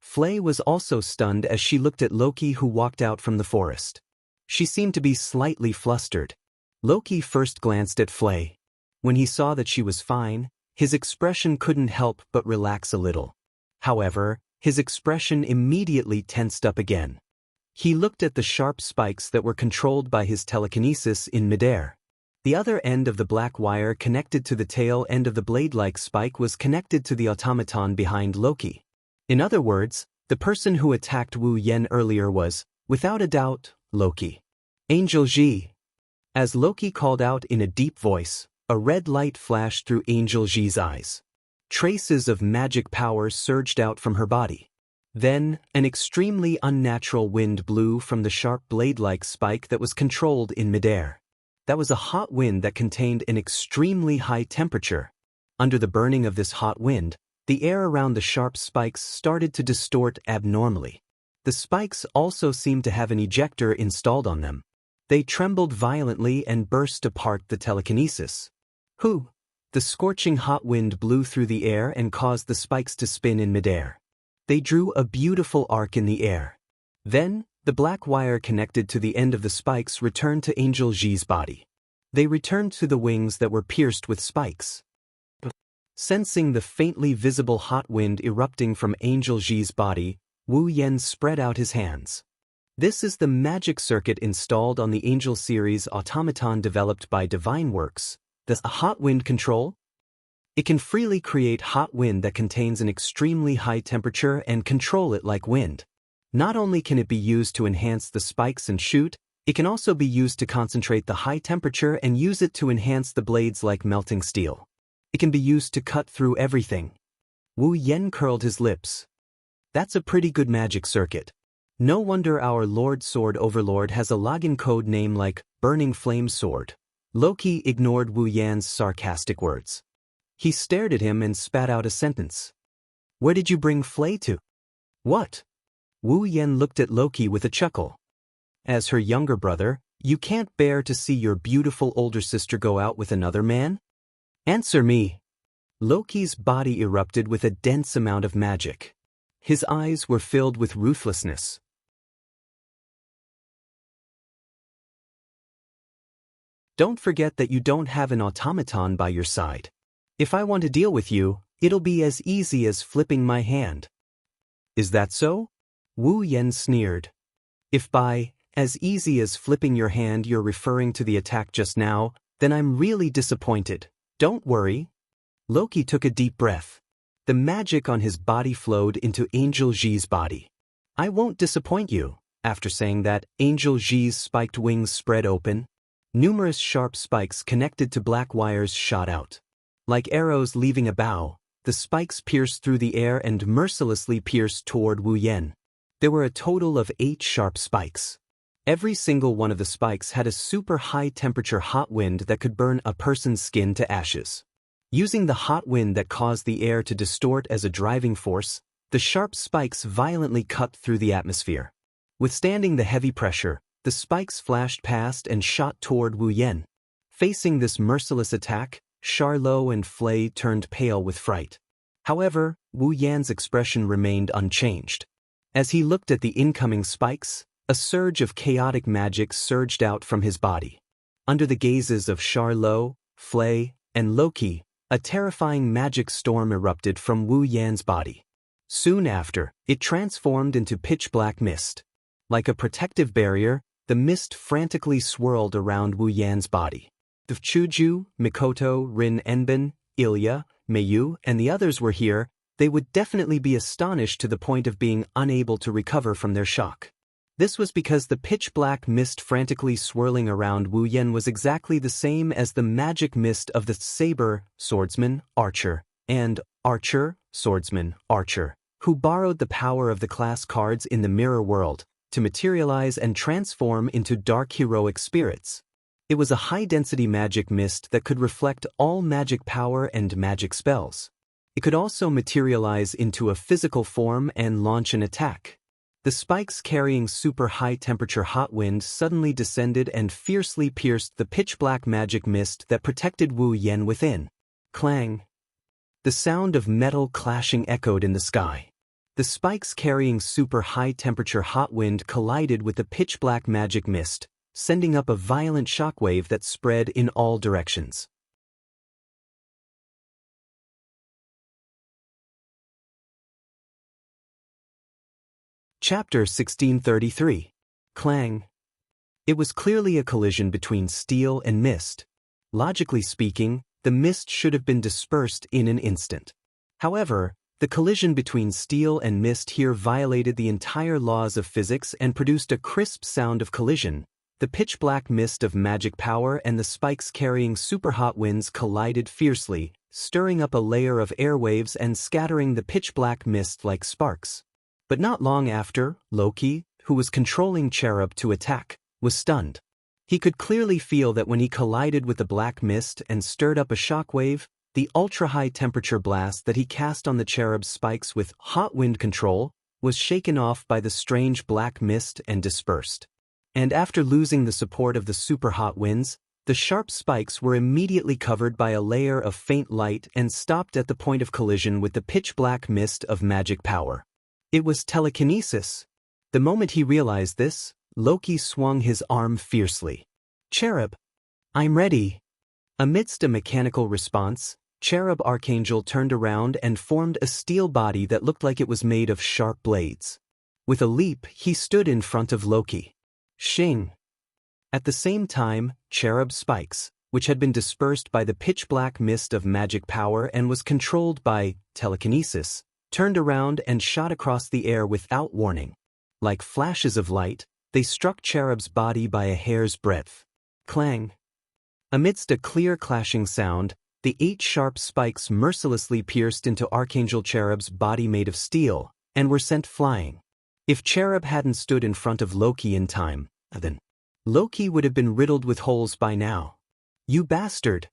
Flay was also stunned as she looked at Loki, who walked out from the forest. She seemed to be slightly flustered. Loki first glanced at Flay. When he saw that she was fine, his expression couldn't help but relax a little. However, his expression immediately tensed up again. He looked at the sharp spikes that were controlled by his telekinesis in midair. The other end of the black wire connected to the tail end of the blade-like spike was connected to the automaton behind Loki. In other words, the person who attacked Wu Yan earlier was, without a doubt, Loki. Angel Ji. As Loki called out in a deep voice, a red light flashed through Angel Ji's eyes. Traces of magic power surged out from her body. Then, an extremely unnatural wind blew from the sharp blade-like spike that was controlled in midair. That was a hot wind that contained an extremely high temperature. Under the burning of this hot wind, the air around the sharp spikes started to distort abnormally. The spikes also seemed to have an ejector installed on them. They trembled violently and burst apart the telekinesis. The scorching hot wind blew through the air and caused the spikes to spin in midair. They drew a beautiful arc in the air. Then, the black wire connected to the end of the spikes returned to Angel Ji's body. They returned to the wings that were pierced with spikes. Sensing the faintly visible hot wind erupting from Angel Ji's body, Wu Yan spread out his hands. This is the magic circuit installed on the Angel series automaton developed by Divine Works. The hot wind control? It can freely create hot wind that contains an extremely high temperature and control it like wind. Not only can it be used to enhance the spikes and shoot, it can also be used to concentrate the high temperature and use it to enhance the blades like melting steel. It can be used to cut through everything. Wu Yan curled his lips. That's a pretty good magic circuit. No wonder our Lord Sword Overlord has a login code name like Burning Flame Sword. Loki ignored Wu Yan's sarcastic words. He stared at him and spat out a sentence. Where did you bring Flay to? What? Wu Yan looked at Loki with a chuckle. As her younger brother, you can't bear to see your beautiful older sister go out with another man? Answer me. Loki's body erupted with a dense amount of magic. His eyes were filled with ruthlessness. Don't forget that you don't have an automaton by your side. If I want to deal with you, it'll be as easy as flipping my hand. Is that so? Wu Yan sneered. If by as easy as flipping your hand you're referring to the attack just now, then I'm really disappointed. Don't worry. Loki took a deep breath. The magic on his body flowed into Angel Ji's body. I won't disappoint you. After saying that, Angel Ji's spiked wings spread open. Numerous sharp spikes connected to black wires shot out. Like arrows leaving a bow, the spikes pierced through the air and mercilessly pierced toward Wu Yan. There were a total of 8 sharp spikes. Every single one of the spikes had a super high temperature hot wind that could burn a person's skin to ashes. Using the hot wind that caused the air to distort as a driving force, the sharp spikes violently cut through the atmosphere. Withstanding the heavy pressure, the spikes flashed past and shot toward Wu Yan. Facing this merciless attack, Charlot and Flay turned pale with fright. However, Wu Yan's expression remained unchanged. As he looked at the incoming spikes, a surge of chaotic magic surged out from his body. Under the gazes of Charlot, Flay, and Loki, a terrifying magic storm erupted from Wu Yan's body. Soon after, it transformed into pitch-black mist. Like a protective barrier, the mist frantically swirled around Wu Yan's body. If Chuju, Mikoto, Rin Enbin, Ilya, Meiyu, and the others were here, they would definitely be astonished to the point of being unable to recover from their shock. This was because the pitch-black mist frantically swirling around Wu Yan was exactly the same as the magic mist of the saber, swordsman, archer, and archer, swordsman, archer, who borrowed the power of the class cards in the mirror world to materialize and transform into dark heroic spirits. It was a high-density magic mist that could reflect all magic power and magic spells. It could also materialize into a physical form and launch an attack. The spikes carrying super high-temperature hot wind suddenly descended and fiercely pierced the pitch-black magic mist that protected Wu Yan within. Clang! The sound of metal clashing echoed in the sky. The spikes carrying super high-temperature hot wind collided with the pitch-black magic mist, sending up a violent shockwave that spread in all directions. Chapter 1633. Clang. It was clearly a collision between steel and mist. Logically speaking, the mist should have been dispersed in an instant. However, the collision between steel and mist here violated the entire laws of physics and produced a crisp sound of collision. The pitch-black mist of magic power and the spikes carrying super-hot winds collided fiercely, stirring up a layer of airwaves and scattering the pitch-black mist like sparks. But not long after, Loki, who was controlling Cherub to attack, was stunned. He could clearly feel that when he collided with the black mist and stirred up a shockwave, the ultra-high temperature blast that he cast on the Cherub's spikes with hot wind control was shaken off by the strange black mist and dispersed. And after losing the support of the super-hot winds, the sharp spikes were immediately covered by a layer of faint light and stopped at the point of collision with the pitch-black mist of magic power. It was telekinesis. The moment he realized this, Loki swung his arm fiercely. Cherub, I'm ready. Amidst a mechanical response, Cherub Archangel turned around and formed a steel body that looked like it was made of sharp blades. With a leap, he stood in front of Loki. Shing! At the same time, Cherub's spikes, which had been dispersed by the pitch-black mist of magic power and was controlled by telekinesis, turned around and shot across the air without warning. Like flashes of light, they struck Cherub's body by a hair's breadth. Clang! Amidst a clear clashing sound, the 8 sharp spikes mercilessly pierced into Archangel Cherub's body made of steel, and were sent flying. If Cherub hadn't stood in front of Loki in time, then Loki would have been riddled with holes by now. You bastard!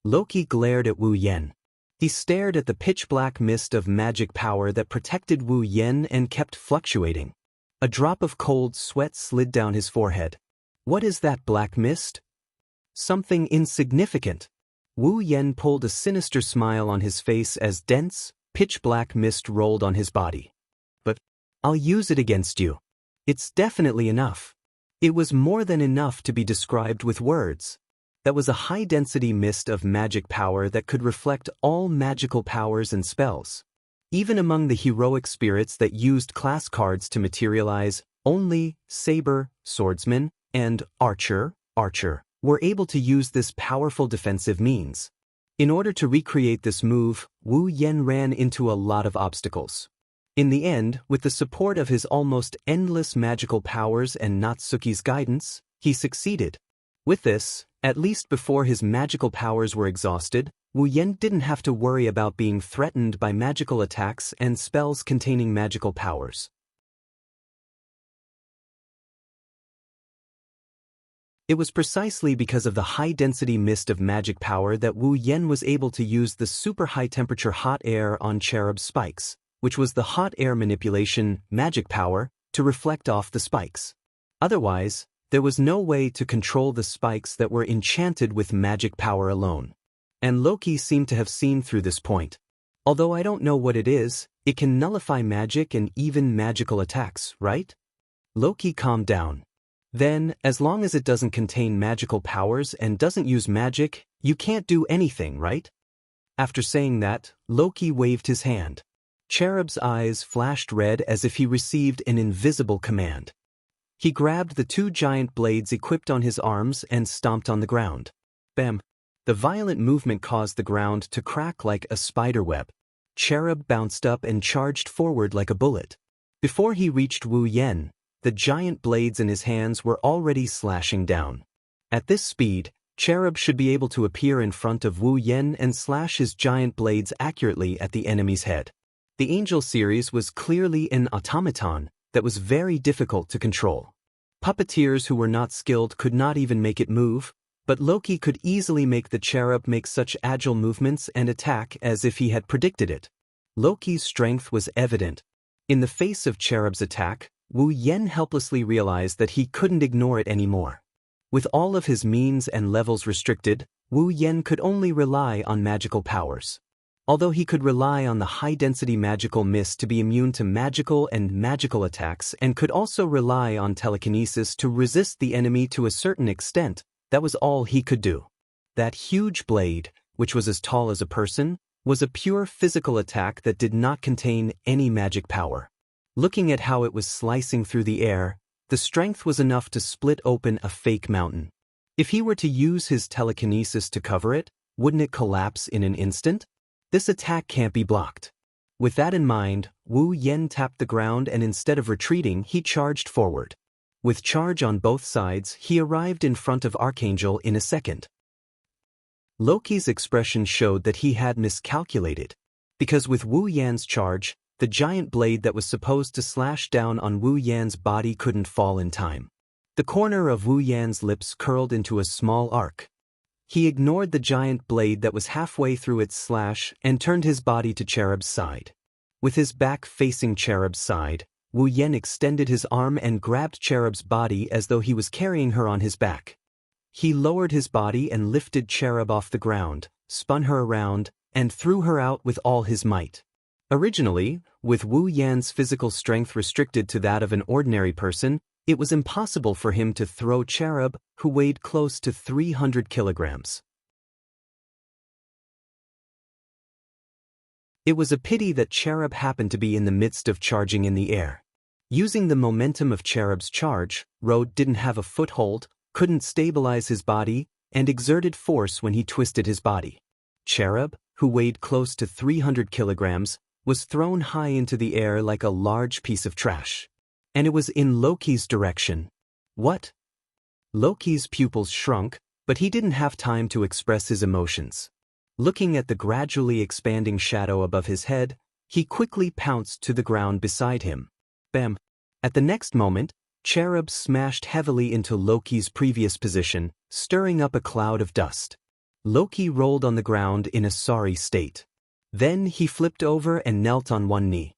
Loki glared at Wu Yen. He stared at the pitch-black mist of magic power that protected Wu Yen and kept fluctuating. A drop of cold sweat slid down his forehead. What is that black mist? Something insignificant. Wu Yen pulled a sinister smile on his face as dense, pitch-black mist rolled on his body. But I'll use it against you. It's definitely enough. It was more than enough to be described with words. That was a high-density mist of magic power that could reflect all magical powers and spells. Even among the heroic spirits that used class cards to materialize, only Saber, Swordsman, and Archer were able to use this powerful defensive means. In order to recreate this move, Wu Yen ran into a lot of obstacles. In the end, with the support of his almost endless magical powers and Natsuki's guidance, he succeeded. With this, at least before his magical powers were exhausted, Wu Yen didn't have to worry about being threatened by magical attacks and spells containing magical powers. It was precisely because of the high-density mist of magic power that Wu Yen was able to use the super-high-temperature hot air on Cherub's spikes, which was the hot air manipulation magic power, to reflect off the spikes. Otherwise, there was no way to control the spikes that were enchanted with magic power alone. And Loki seemed to have seen through this point. Although I don't know what it is, it can nullify magic and even magical attacks, right? Loki calmed down. Then, as long as it doesn't contain magical powers and doesn't use magic, you can't do anything, right? After saying that, Loki waved his hand. Cherub's eyes flashed red as if he received an invisible command. He grabbed the 2 giant blades equipped on his arms and stomped on the ground. Bam! The violent movement caused the ground to crack like a spider web. Cherub bounced up and charged forward like a bullet. Before he reached Wu Yen, the giant blades in his hands were already slashing down. At this speed, Cherub should be able to appear in front of Wu Yen and slash his giant blades accurately at the enemy's head. The Angel series was clearly an automaton that was very difficult to control. Puppeteers who were not skilled could not even make it move, but Loki could easily make the Cherub make such agile movements and attack as if he had predicted it. Loki's strength was evident. In the face of Cherub's attack, Wu Yen helplessly realized that he couldn't ignore it anymore. With all of his means and levels restricted, Wu Yen could only rely on magical powers. Although he could rely on the high-density magical mist to be immune to magical and magical attacks and could also rely on telekinesis to resist the enemy to a certain extent, that was all he could do. That huge blade, which was as tall as a person, was a pure physical attack that did not contain any magic power. Looking at how it was slicing through the air, the strength was enough to split open a fake mountain. If he were to use his telekinesis to cover it, wouldn't it collapse in an instant? This attack can't be blocked. With that in mind, Wu Yen tapped the ground and instead of retreating, he charged forward. With charge on both sides, he arrived in front of Archangel in a second. Loki's expression showed that he had miscalculated, because with Wu Yan's charge, the giant blade that was supposed to slash down on Wu Yan's body couldn't fall in time. The corner of Wu Yan's lips curled into a small arc. He ignored the giant blade that was halfway through its slash and turned his body to Cherub's side. With his back facing Cherub's side, Wu Yen extended his arm and grabbed Cherub's body as though he was carrying her on his back. He lowered his body and lifted Cherub off the ground, spun her around, and threw her out with all his might. Originally, with Wu Yan's physical strength restricted to that of an ordinary person, It was impossible for him to throw Cherub, who weighed close to 300 kilograms. It was a pity that Cherub happened to be in the midst of charging in the air. Using the momentum of Cherub's charge, Rode didn't have a foothold, couldn't stabilize his body, and exerted force when he twisted his body. Cherub, who weighed close to 300 kilograms, was thrown high into the air like a large piece of trash. And it was in Loki's direction. What? Loki's pupils shrunk, but he didn't have time to express his emotions. Looking at the gradually expanding shadow above his head, he quickly pounced to the ground beside him. Bam! At the next moment, Cherub smashed heavily into Loki's previous position, stirring up a cloud of dust. Loki rolled on the ground in a sorry state. Then he flipped over and knelt on one knee.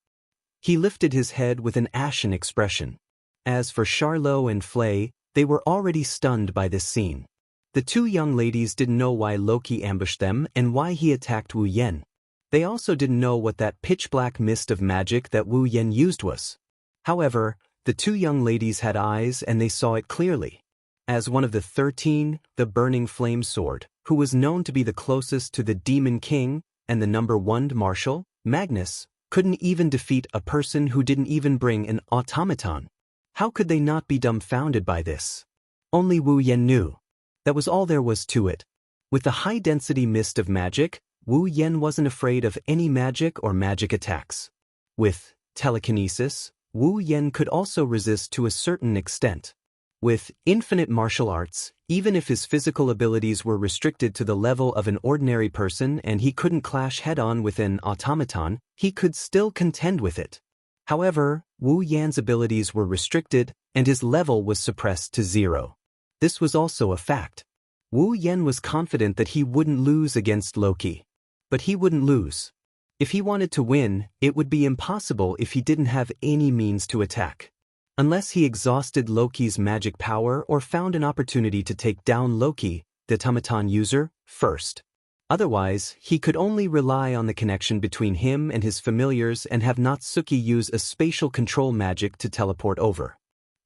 He lifted his head with an ashen expression. As for Charlot and Flay, they were already stunned by this scene. The two young ladies didn't know why Loki ambushed them and why he attacked Wu Yan. They also didn't know what that pitch-black mist of magic that Wu Yan used was. However, the two young ladies had eyes and they saw it clearly. As one of the 13, the Burning Flame Sword, who was known to be the closest to the Demon King, and the number 1 marshal, Magnus, couldn't even defeat a person who didn't even bring an automaton. How could they not be dumbfounded by this? Only Wu Yan knew. That was all there was to it. With the high-density mist of magic, Wu Yan wasn't afraid of any magic or magic attacks. With telekinesis, Wu Yan could also resist to a certain extent. With infinite martial arts, even if his physical abilities were restricted to the level of an ordinary person and he couldn't clash head-on with an automaton, he could still contend with it. However, Wu Yan's abilities were restricted and his level was suppressed to 0. This was also a fact. Wu Yan was confident that he wouldn't lose against Loki. But he wouldn't lose. If he wanted to win, it would be impossible if he didn't have any means to attack. Unless he exhausted Loki's magic power or found an opportunity to take down Loki, the automaton user, first. Otherwise, he could only rely on the connection between him and his familiars and have Natsuki use a spatial control magic to teleport over.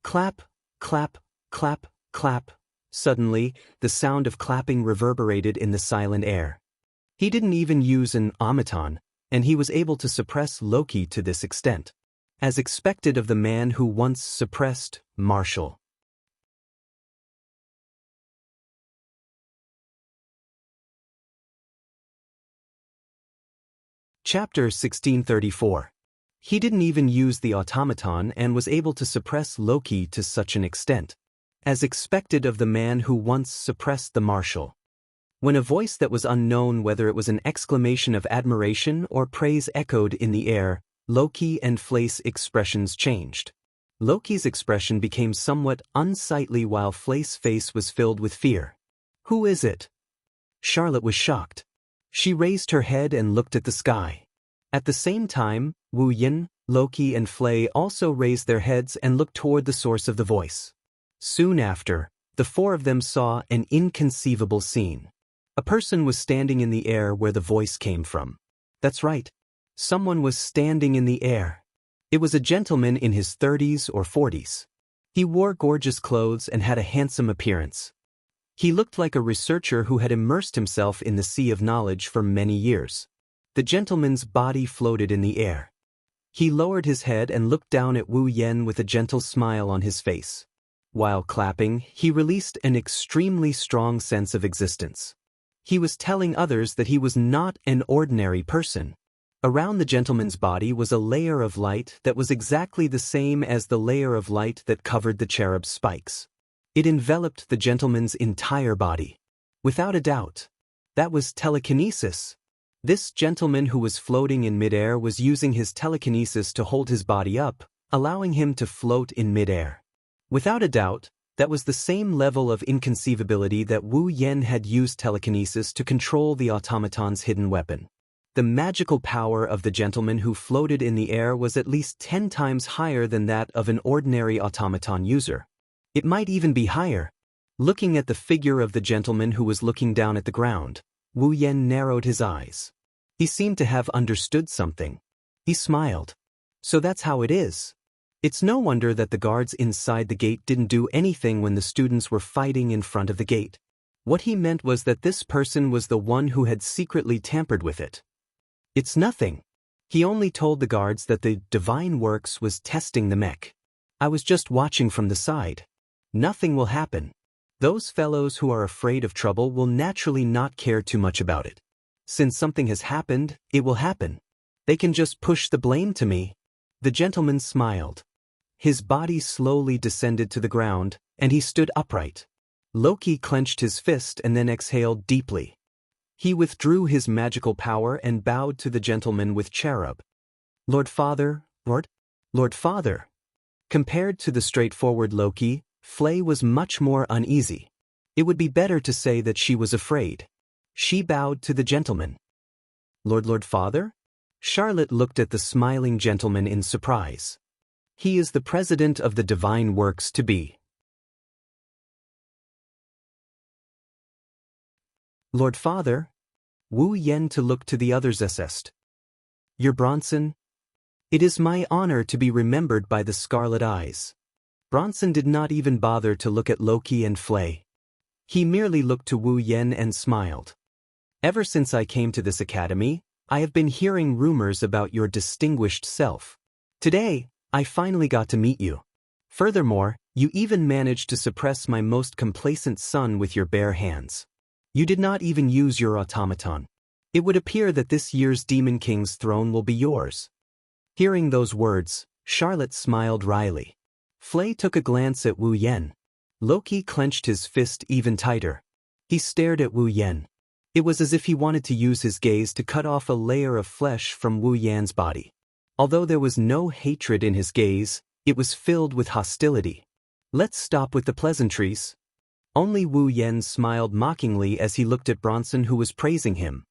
Clap, clap, clap, clap. Suddenly, the sound of clapping reverberated in the silent air. He didn't even use an automaton, and he was able to suppress Loki to this extent. As expected of the man who once suppressed Marshall. Chapter 1634. He didn't even use the automaton and was able to suppress Loki to such an extent. As expected of the man who once suppressed the Marshal. When a voice that was unknown whether it was an exclamation of admiration or praise echoed in the air, Loki and Flay's expressions changed. Loki's expression became somewhat unsightly while Flay's face was filled with fear. Who is it? Charlotte was shocked. She raised her head and looked at the sky. At the same time, Wu Yan, Loki and Flay also raised their heads and looked toward the source of the voice. Soon after, the four of them saw an inconceivable scene. A person was standing in the air where the voice came from. That's right. Someone was standing in the air. It was a gentleman in his 30s or 40s. He wore gorgeous clothes and had a handsome appearance. He looked like a researcher who had immersed himself in the sea of knowledge for many years. The gentleman's body floated in the air. He lowered his head and looked down at Wu Yan with a gentle smile on his face. While clapping, he released an extremely strong sense of existence. He was telling others that he was not an ordinary person. Around the gentleman's body was a layer of light that was exactly the same as the layer of light that covered the cherub's spikes. It enveloped the gentleman's entire body. Without a doubt, that was telekinesis. This gentleman who was floating in midair was using his telekinesis to hold his body up, allowing him to float in midair. Without a doubt, that was the same level of inconceivability that Wu Yan had used telekinesis to control the automaton's hidden weapon. The magical power of the gentleman who floated in the air was at least 10 times higher than that of an ordinary automaton user. It might even be higher. Looking at the figure of the gentleman who was looking down at the ground, Wu Yan narrowed his eyes. He seemed to have understood something. He smiled. So that's how it is. It's no wonder that the guards inside the gate didn't do anything when the students were fighting in front of the gate. What he meant was that this person was the one who had secretly tampered with it. It's nothing. He only told the guards that the Divine Works was testing the mech. I was just watching from the side. Nothing will happen. Those fellows who are afraid of trouble will naturally not care too much about it. Since something has happened, it will happen. They can just push the blame to me. The gentleman smiled. His body slowly descended to the ground, and he stood upright. Loki clenched his fist and then exhaled deeply. He withdrew his magical power and bowed to the gentleman with cherub. Lord Father. Compared to the straightforward Loki, Flay was much more uneasy. It would be better to say that she was afraid. She bowed to the gentleman. Lord Father? Charlotte looked at the smiling gentleman in surprise. He is the president of the Divine Works to be. Lord Father? Wu Yen to look to the others assessed. Your Bronson? It is my honor to be remembered by the Scarlet Eyes. Bronson did not even bother to look at Loki and Flay. He merely looked to Wu Yen and smiled. Ever since I came to this academy, I have been hearing rumors about your distinguished self. Today, I finally got to meet you. Furthermore, you even managed to suppress my most complacent son with your bare hands. You did not even use your automaton. It would appear that this year's Demon King's throne will be yours. Hearing those words, Charlotte smiled wryly. Flay took a glance at Wu Yen. Loki clenched his fist even tighter. He stared at Wu Yen. It was as if he wanted to use his gaze to cut off a layer of flesh from Wu Yan's body. Although there was no hatred in his gaze, it was filled with hostility. Let's stop with the pleasantries. Only Wu Yen smiled mockingly as he looked at Bronson, who was praising him.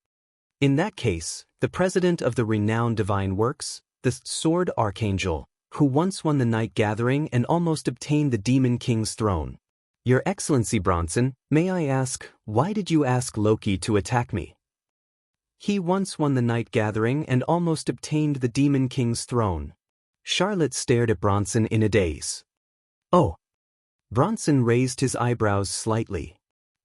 In that case, the president of the renowned Divine Works, the Sword Archangel, who once won the Night Gathering and almost obtained the Demon King's throne. Your Excellency Bronson, may I ask, why did you ask Loki to attack me? He once won the Night Gathering and almost obtained the Demon King's throne. Charlotte stared at Bronson in a daze. Oh. Bronson raised his eyebrows slightly.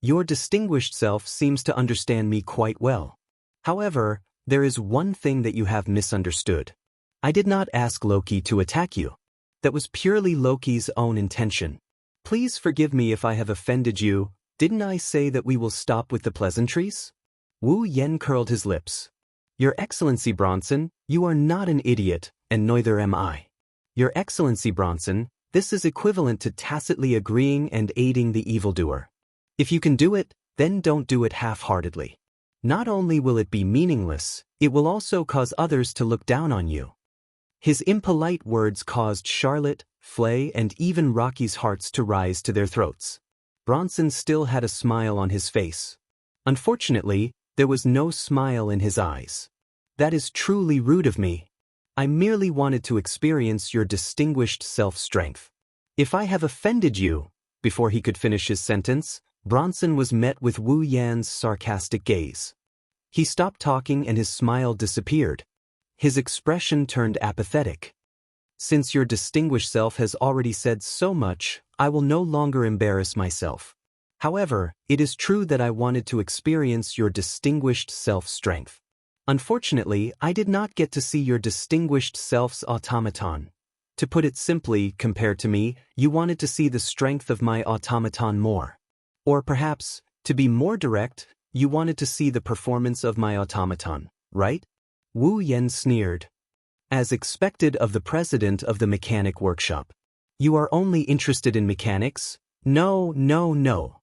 Your distinguished self seems to understand me quite well. However, there is one thing that you have misunderstood. I did not ask Loki to attack you. That was purely Loki's own intention. Please forgive me if I have offended you. Didn't I say that we will stop with the pleasantries? Wu Yen curled his lips. Your Excellency Bronson, you are not an idiot, and neither am I. Your Excellency Bronson, this is equivalent to tacitly agreeing and aiding the evildoer. If you can do it, then don't do it half-heartedly. Not only will it be meaningless, it will also cause others to look down on you. His impolite words caused Charlotte, Flay, and even Rocky's hearts to rise to their throats. Bronson still had a smile on his face. Unfortunately, there was no smile in his eyes. That is truly rude of me. I merely wanted to experience your distinguished self-strength. If I have offended you, before he could finish his sentence, Bronson was met with Wu Yan's sarcastic gaze. He stopped talking and his smile disappeared. His expression turned apathetic. Since your distinguished self has already said so much, I will no longer embarrass myself. However, it is true that I wanted to experience your distinguished self-strength. Unfortunately, I did not get to see your distinguished self's automaton. To put it simply, compared to me, you wanted to see the strength of my automaton more. Or perhaps, to be more direct, you wanted to see the performance of my automaton, right? Wu Yen sneered. As expected of the president of the mechanic workshop. You are only interested in mechanics? No.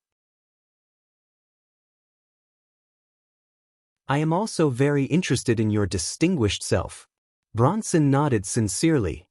I am also very interested in your distinguished self. Bronson nodded sincerely.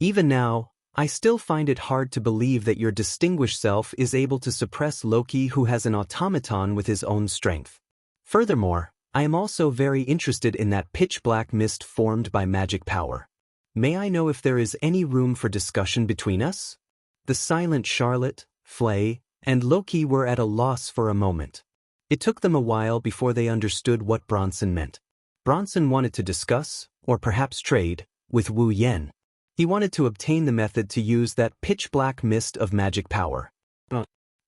Even now, I still find it hard to believe that your distinguished self is able to suppress Loki, who has an automaton with his own strength. Furthermore, I am also very interested in that pitch-black mist formed by magic power. May I know if there is any room for discussion between us? The silent Charlotte, Flay, and Loki were at a loss for a moment. It took them a while before they understood what Bronson meant. Bronson wanted to discuss, or perhaps trade, with Wu Yen. He wanted to obtain the method to use that pitch-black mist of magic power.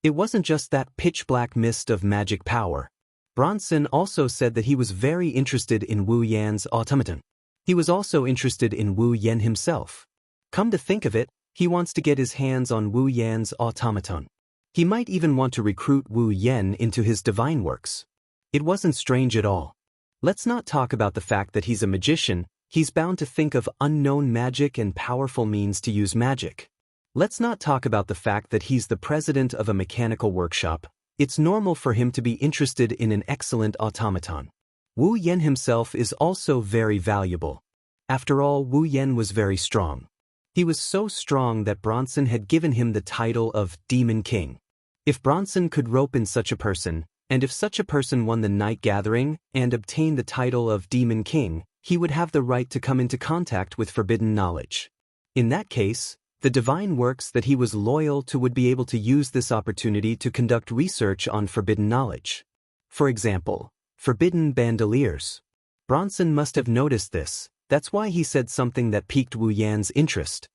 It wasn't just that pitch-black mist of magic power. Bronson also said that he was very interested in Wu Yan's automaton. He was also interested in Wu Yan himself. Come to think of it, he wants to get his hands on Wu Yan's automaton. He might even want to recruit Wu Yan into his divine works. It wasn't strange at all. Let's not talk about the fact that he's a magician. He's bound to think of unknown magic and powerful means to use magic. Let's not talk about the fact that he's the president of a mechanical workshop. It's normal for him to be interested in an excellent automaton. Wu Yan himself is also very valuable. After all, Wu Yan was very strong. He was so strong that Bronson had given him the title of Demon King. If Bronson could rope in such a person, and if such a person won the night gathering and obtained the title of Demon King, he would have the right to come into contact with forbidden knowledge. In that case, the divine works that he was loyal to would be able to use this opportunity to conduct research on forbidden knowledge. For example, forbidden bandoliers. Bronson must have noticed this. That's why he said something that piqued Wu Yan's interest.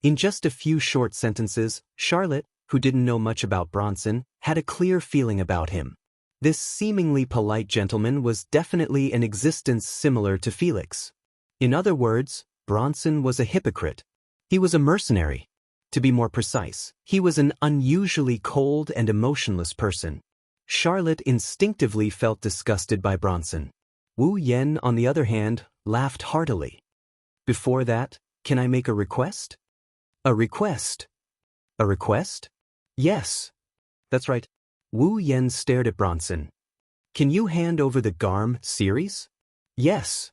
In just a few short sentences, Charlotte, who didn't know much about Bronson, had a clear feeling about him. This seemingly polite gentleman was definitely an existence similar to Felix. In other words, Bronson was a hypocrite. He was a mercenary. To be more precise, he was an unusually cold and emotionless person. Charlotte instinctively felt disgusted by Bronson. Wu Yan, on the other hand, laughed heartily. Before that, can I make a request? A request? A request? Yes. That's right. Wu Yan stared at Bronson. Can you hand over the Garm series? Yes.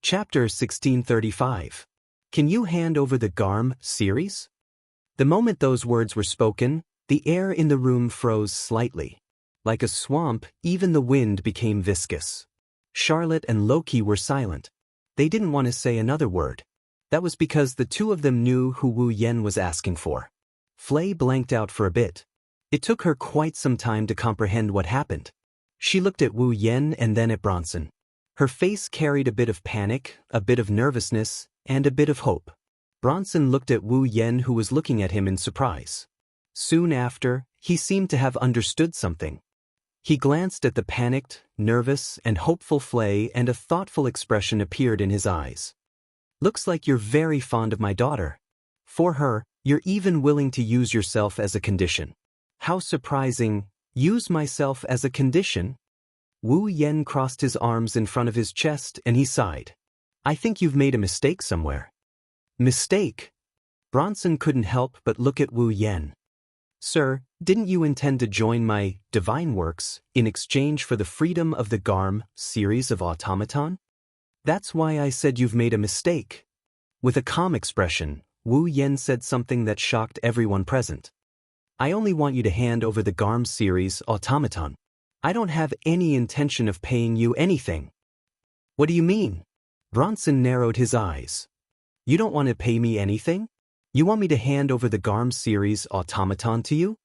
Chapter 1635. Can you hand over the Garm series? The moment those words were spoken, the air in the room froze slightly. Like a swamp, even the wind became viscous. Charlotte and Loki were silent. They didn't want to say another word. That was because the two of them knew who Wu Yan was asking for. Flay blanked out for a bit. It took her quite some time to comprehend what happened. She looked at Wu Yan and then at Bronson. Her face carried a bit of panic, a bit of nervousness, and a bit of hope. Bronson looked at Wu Yan, who was looking at him in surprise. Soon after, he seemed to have understood something. He glanced at the panicked, nervous, and hopeful Flay, and a thoughtful expression appeared in his eyes. Looks like you're very fond of my daughter. For her, you're even willing to use yourself as a condition. How surprising. Use myself as a condition? Wu Yan crossed his arms in front of his chest and he sighed. I think you've made a mistake somewhere. Mistake? Bronson couldn't help but look at Wu Yan. Sir, didn't you intend to join my divine works in exchange for the freedom of the Garm series of automaton? That's why I said you've made a mistake. With a calm expression, Wu Yan said something that shocked everyone present. I only want you to hand over the Garm series automaton. I don't have any intention of paying you anything. What do you mean? Bronson narrowed his eyes. You don't want to pay me anything? You want me to hand over the Garm series automaton to you?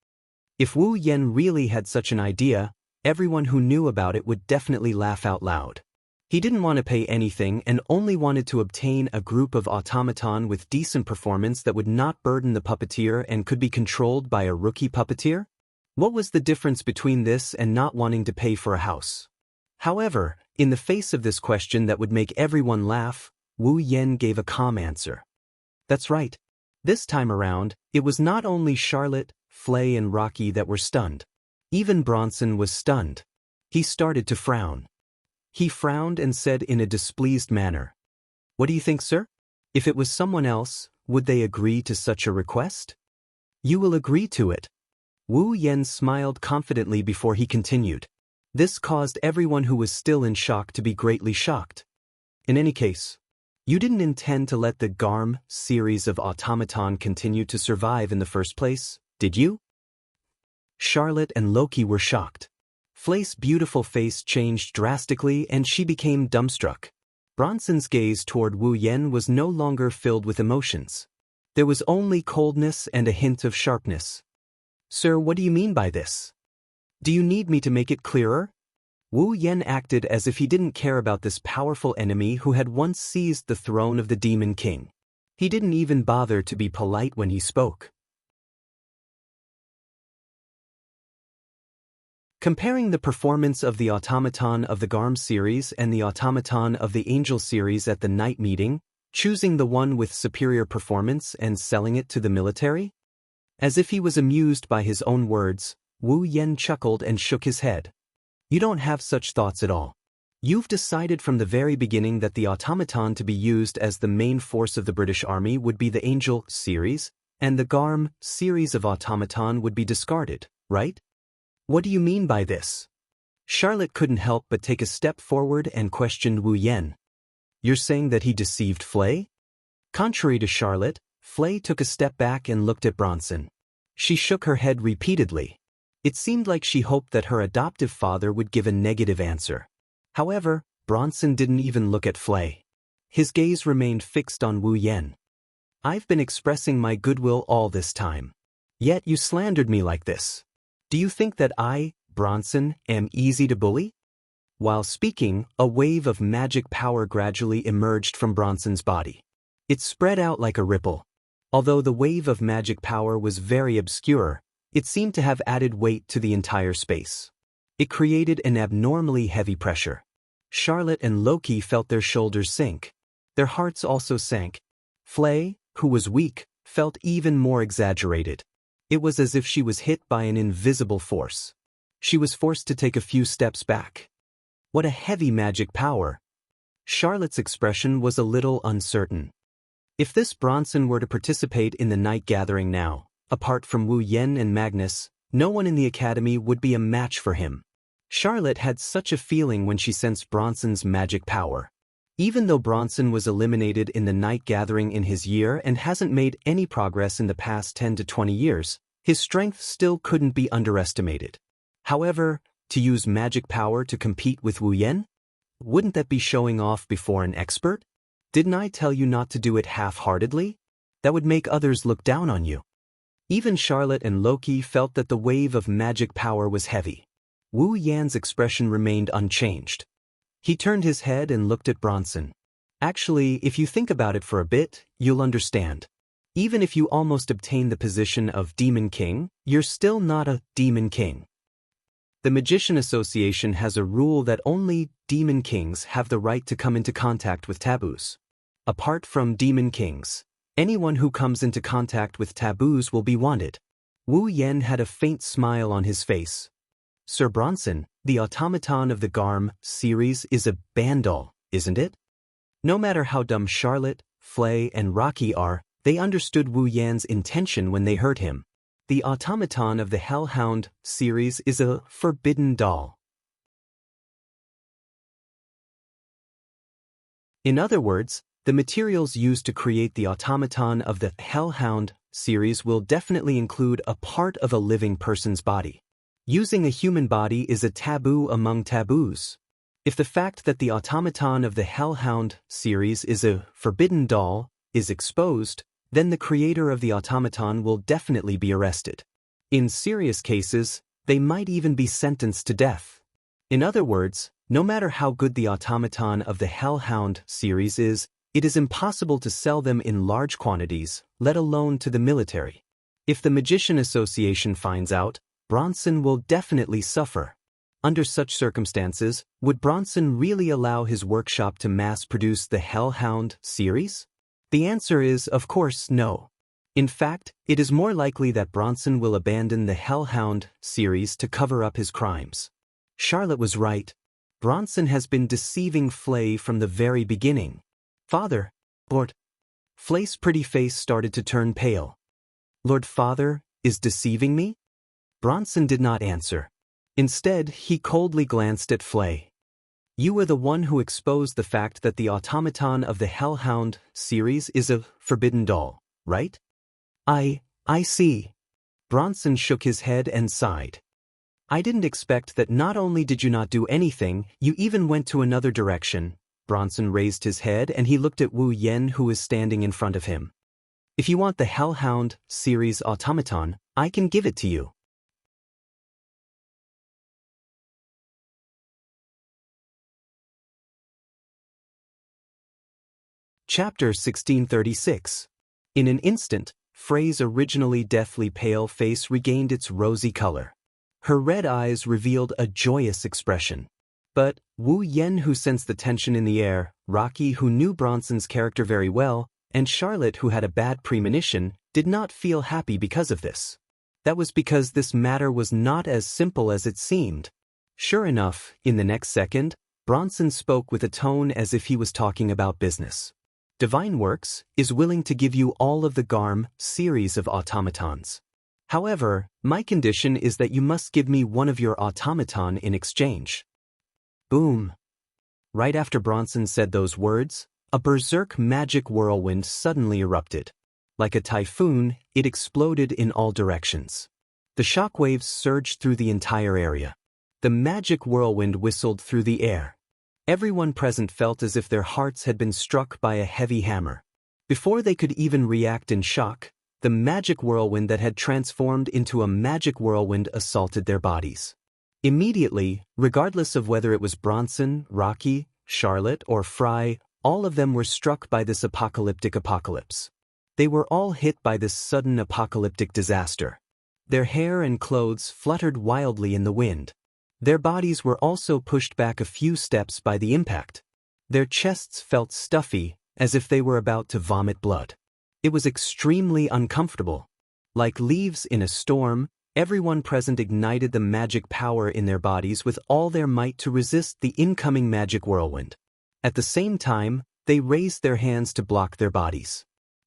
If Wu Yan really had such an idea, everyone who knew about it would definitely laugh out loud. He didn't want to pay anything and only wanted to obtain a group of automaton with decent performance that would not burden the puppeteer and could be controlled by a rookie puppeteer? What was the difference between this and not wanting to pay for a house? However, in the face of this question that would make everyone laugh, Wu Yan gave a calm answer. That's right. This time around, it was not only Charlotte, Flay, and Rocky that were stunned. Even Bronson was stunned. He started to frown. He frowned and said in a displeased manner, What do you think, sir? If it was someone else, would they agree to such a request? You will agree to it. Wu Yan smiled confidently before he continued. This caused everyone who was still in shock to be greatly shocked. In any case, you didn't intend to let the Garm series of automaton continue to survive in the first place, did you? Charlotte and Loki were shocked. Flay's beautiful face changed drastically and she became dumbstruck. Bronson's gaze toward Wu Yan was no longer filled with emotions. There was only coldness and a hint of sharpness. Sir, what do you mean by this? Do you need me to make it clearer? Wu Yan acted as if he didn't care about this powerful enemy who had once seized the throne of the Demon King. He didn't even bother to be polite when he spoke. Comparing the performance of the Automaton of the Garm series and the Automaton of the Angel series at the night meeting, choosing the one with superior performance and selling it to the military? As if he was amused by his own words, Wu Yan chuckled and shook his head. You don't have such thoughts at all. You've decided from the very beginning that the automaton to be used as the main force of the British Army would be the Angel series, and the Garm series of automaton would be discarded, right? What do you mean by this? Charlotte couldn't help but take a step forward and questioned Wu Yan. You're saying that he deceived Flay? Contrary to Charlotte, Flay took a step back and looked at Bronson. She shook her head repeatedly. It seemed like she hoped that her adoptive father would give a negative answer. However, Bronson didn't even look at Flay. His gaze remained fixed on Wu Yan. I've been expressing my goodwill all this time. Yet you slandered me like this. Do you think that I, Bronson, am easy to bully? While speaking, a wave of magic power gradually emerged from Bronson's body. It spread out like a ripple. Although the wave of magic power was very obscure, it seemed to have added weight to the entire space. It created an abnormally heavy pressure. Charlotte and Loki felt their shoulders sink. Their hearts also sank. Flay, who was weak, felt even more exaggerated. It was as if she was hit by an invisible force. She was forced to take a few steps back. What a heavy magic power! Charlotte's expression was a little uncertain. If this Bronson were to participate in the night gathering now, apart from Wu Yan and Magnus, no one in the academy would be a match for him. Charlotte had such a feeling when she sensed Bronson's magic power. Even though Bronson was eliminated in the night gathering in his year and hasn't made any progress in the past 10 to 20 years, his strength still couldn't be underestimated. However, to use magic power to compete with Wu Yan? Wouldn't that be showing off before an expert? Didn't I tell you not to do it half-heartedly? That would make others look down on you. Even Charlotte and Loki felt that the wave of magic power was heavy. Wu Yan's expression remained unchanged. He turned his head and looked at Bronson. Actually, if you think about it for a bit, you'll understand. Even if you almost obtain the position of Demon King, you're still not a Demon King. The Magician Association has a rule that only Demon Kings have the right to come into contact with taboos. Apart from Demon Kings, anyone who comes into contact with taboos will be wanted. Wu Yan had a faint smile on his face. Sir Bronson, the automaton of the Garm series is a bandol, isn't it? No matter how dumb Charlotte, Flay, and Rocky are, they understood Wu Yan's intention when they heard him. The automaton of the Hellhound series is a forbidden doll. In other words, the materials used to create the automaton of the Hellhound series will definitely include a part of a living person's body. Using a human body is a taboo among taboos. If the fact that the automaton of the Hellhound series is a forbidden doll is exposed, then the creator of the automaton will definitely be arrested. In serious cases, they might even be sentenced to death. In other words, no matter how good the automaton of the Hellhound series is, it is impossible to sell them in large quantities, let alone to the military. If the Magician Association finds out, Bronson will definitely suffer. Under such circumstances, would Bronson really allow his workshop to mass-produce the Hellhound series? The answer is, of course, no. In fact, it is more likely that Bronson will abandon the Hellhound series to cover up his crimes. Charlotte was right. Bronson has been deceiving Flay from the very beginning. Father, Lord. Flay's pretty face started to turn pale. Lord Father is deceiving me? Bronson did not answer. Instead, he coldly glanced at Flay. You were the one who exposed the fact that the automaton of the Hellhound series is a forbidden doll, right? I see. Bronson shook his head and sighed. I didn't expect that not only did you not do anything, you even went to another direction. Bronson raised his head and he looked at Wu Yan who was standing in front of him. If you want the Hellhound series automaton, I can give it to you. Chapter 1636. In an instant, Frey's originally deathly pale face regained its rosy color. Her red eyes revealed a joyous expression. But Wu Yen, who sensed the tension in the air, Rocky, who knew Bronson's character very well, and Charlotte, who had a bad premonition, did not feel happy because of this. That was because this matter was not as simple as it seemed. Sure enough, in the next second, Bronson spoke with a tone as if he was talking about business. Divine Works is willing to give you all of the Garm series of automatons. However, my condition is that you must give me one of your automaton in exchange. Boom. Right after Bronson said those words, a berserk magic whirlwind suddenly erupted. Like a typhoon, it exploded in all directions. The shockwaves surged through the entire area. The magic whirlwind whistled through the air. Everyone present felt as if their hearts had been struck by a heavy hammer. Before they could even react in shock, the magic whirlwind that had transformed into a magic whirlwind assaulted their bodies. Immediately, regardless of whether it was Bronson, Rocky, Charlotte, or Fry, all of them were struck by this apocalyptic apocalypse. They were all hit by this sudden apocalyptic disaster. Their hair and clothes fluttered wildly in the wind. Their bodies were also pushed back a few steps by the impact. Their chests felt stuffy, as if they were about to vomit blood. It was extremely uncomfortable. Like leaves in a storm, everyone present ignited the magic power in their bodies with all their might to resist the incoming magic whirlwind. At the same time, they raised their hands to block their bodies.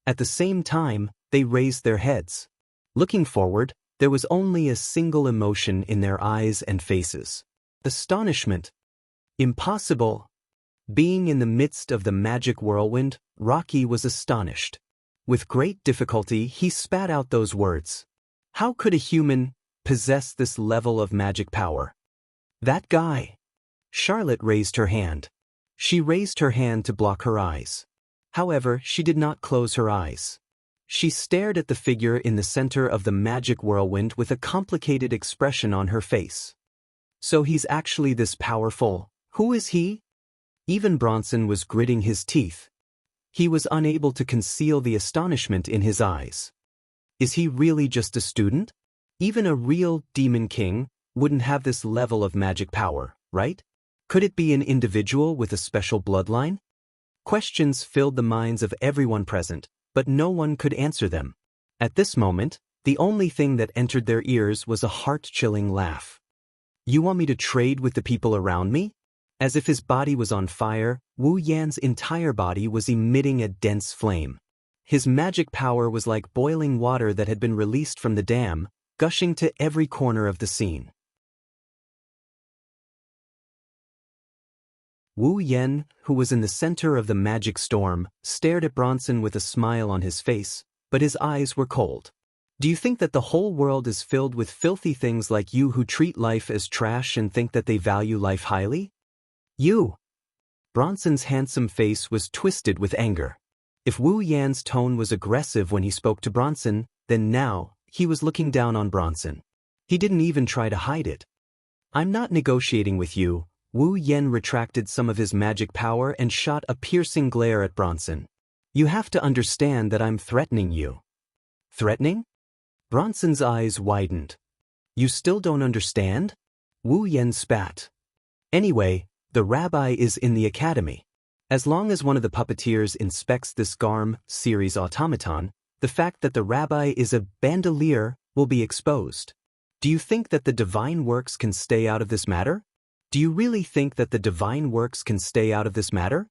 At the same time, they raised their heads. Looking forward, there was only a single emotion in their eyes and faces. Astonishment. Impossible. Being in the midst of the magic whirlwind, Rocky was astonished. With great difficulty, he spat out those words. How could a human possess this level of magic power? That guy. Charlotte raised her hand. She raised her hand to block her eyes. However, she did not close her eyes. She stared at the figure in the center of the magic whirlwind with a complicated expression on her face. So he's actually this powerful. Who is he? Even Bronson was gritting his teeth. He was unable to conceal the astonishment in his eyes. Is he really just a student? Even a real demon king wouldn't have this level of magic power, right? Could it be an individual with a special bloodline? Questions filled the minds of everyone present, but no one could answer them. At this moment, the only thing that entered their ears was a heart-chilling laugh. You want me to trade with the people around me? As if his body was on fire, Wu Yan's entire body was emitting a dense flame. His magic power was like boiling water that had been released from the dam, gushing to every corner of the scene. Wu Yan, who was in the center of the magic storm, stared at Bronson with a smile on his face, but his eyes were cold. Do you think that the whole world is filled with filthy things like you who treat life as trash and think that they value life highly? You! Bronson's handsome face was twisted with anger. If Wu Yan's tone was aggressive when he spoke to Bronson, then now, he was looking down on Bronson. He didn't even try to hide it. I'm not negotiating with you. Wu Yan retracted some of his magic power and shot a piercing glare at Bronson. You have to understand that I'm threatening you. Threatening? Bronson's eyes widened. You still don't understand? Wu Yan spat. Anyway, the rabbi is in the academy. As long as one of the puppeteers inspects this Garm series automaton, the fact that the rabbi is a bandolier will be exposed. Do you think that the divine works can stay out of this matter? Do you really think that the divine works can stay out of this matter?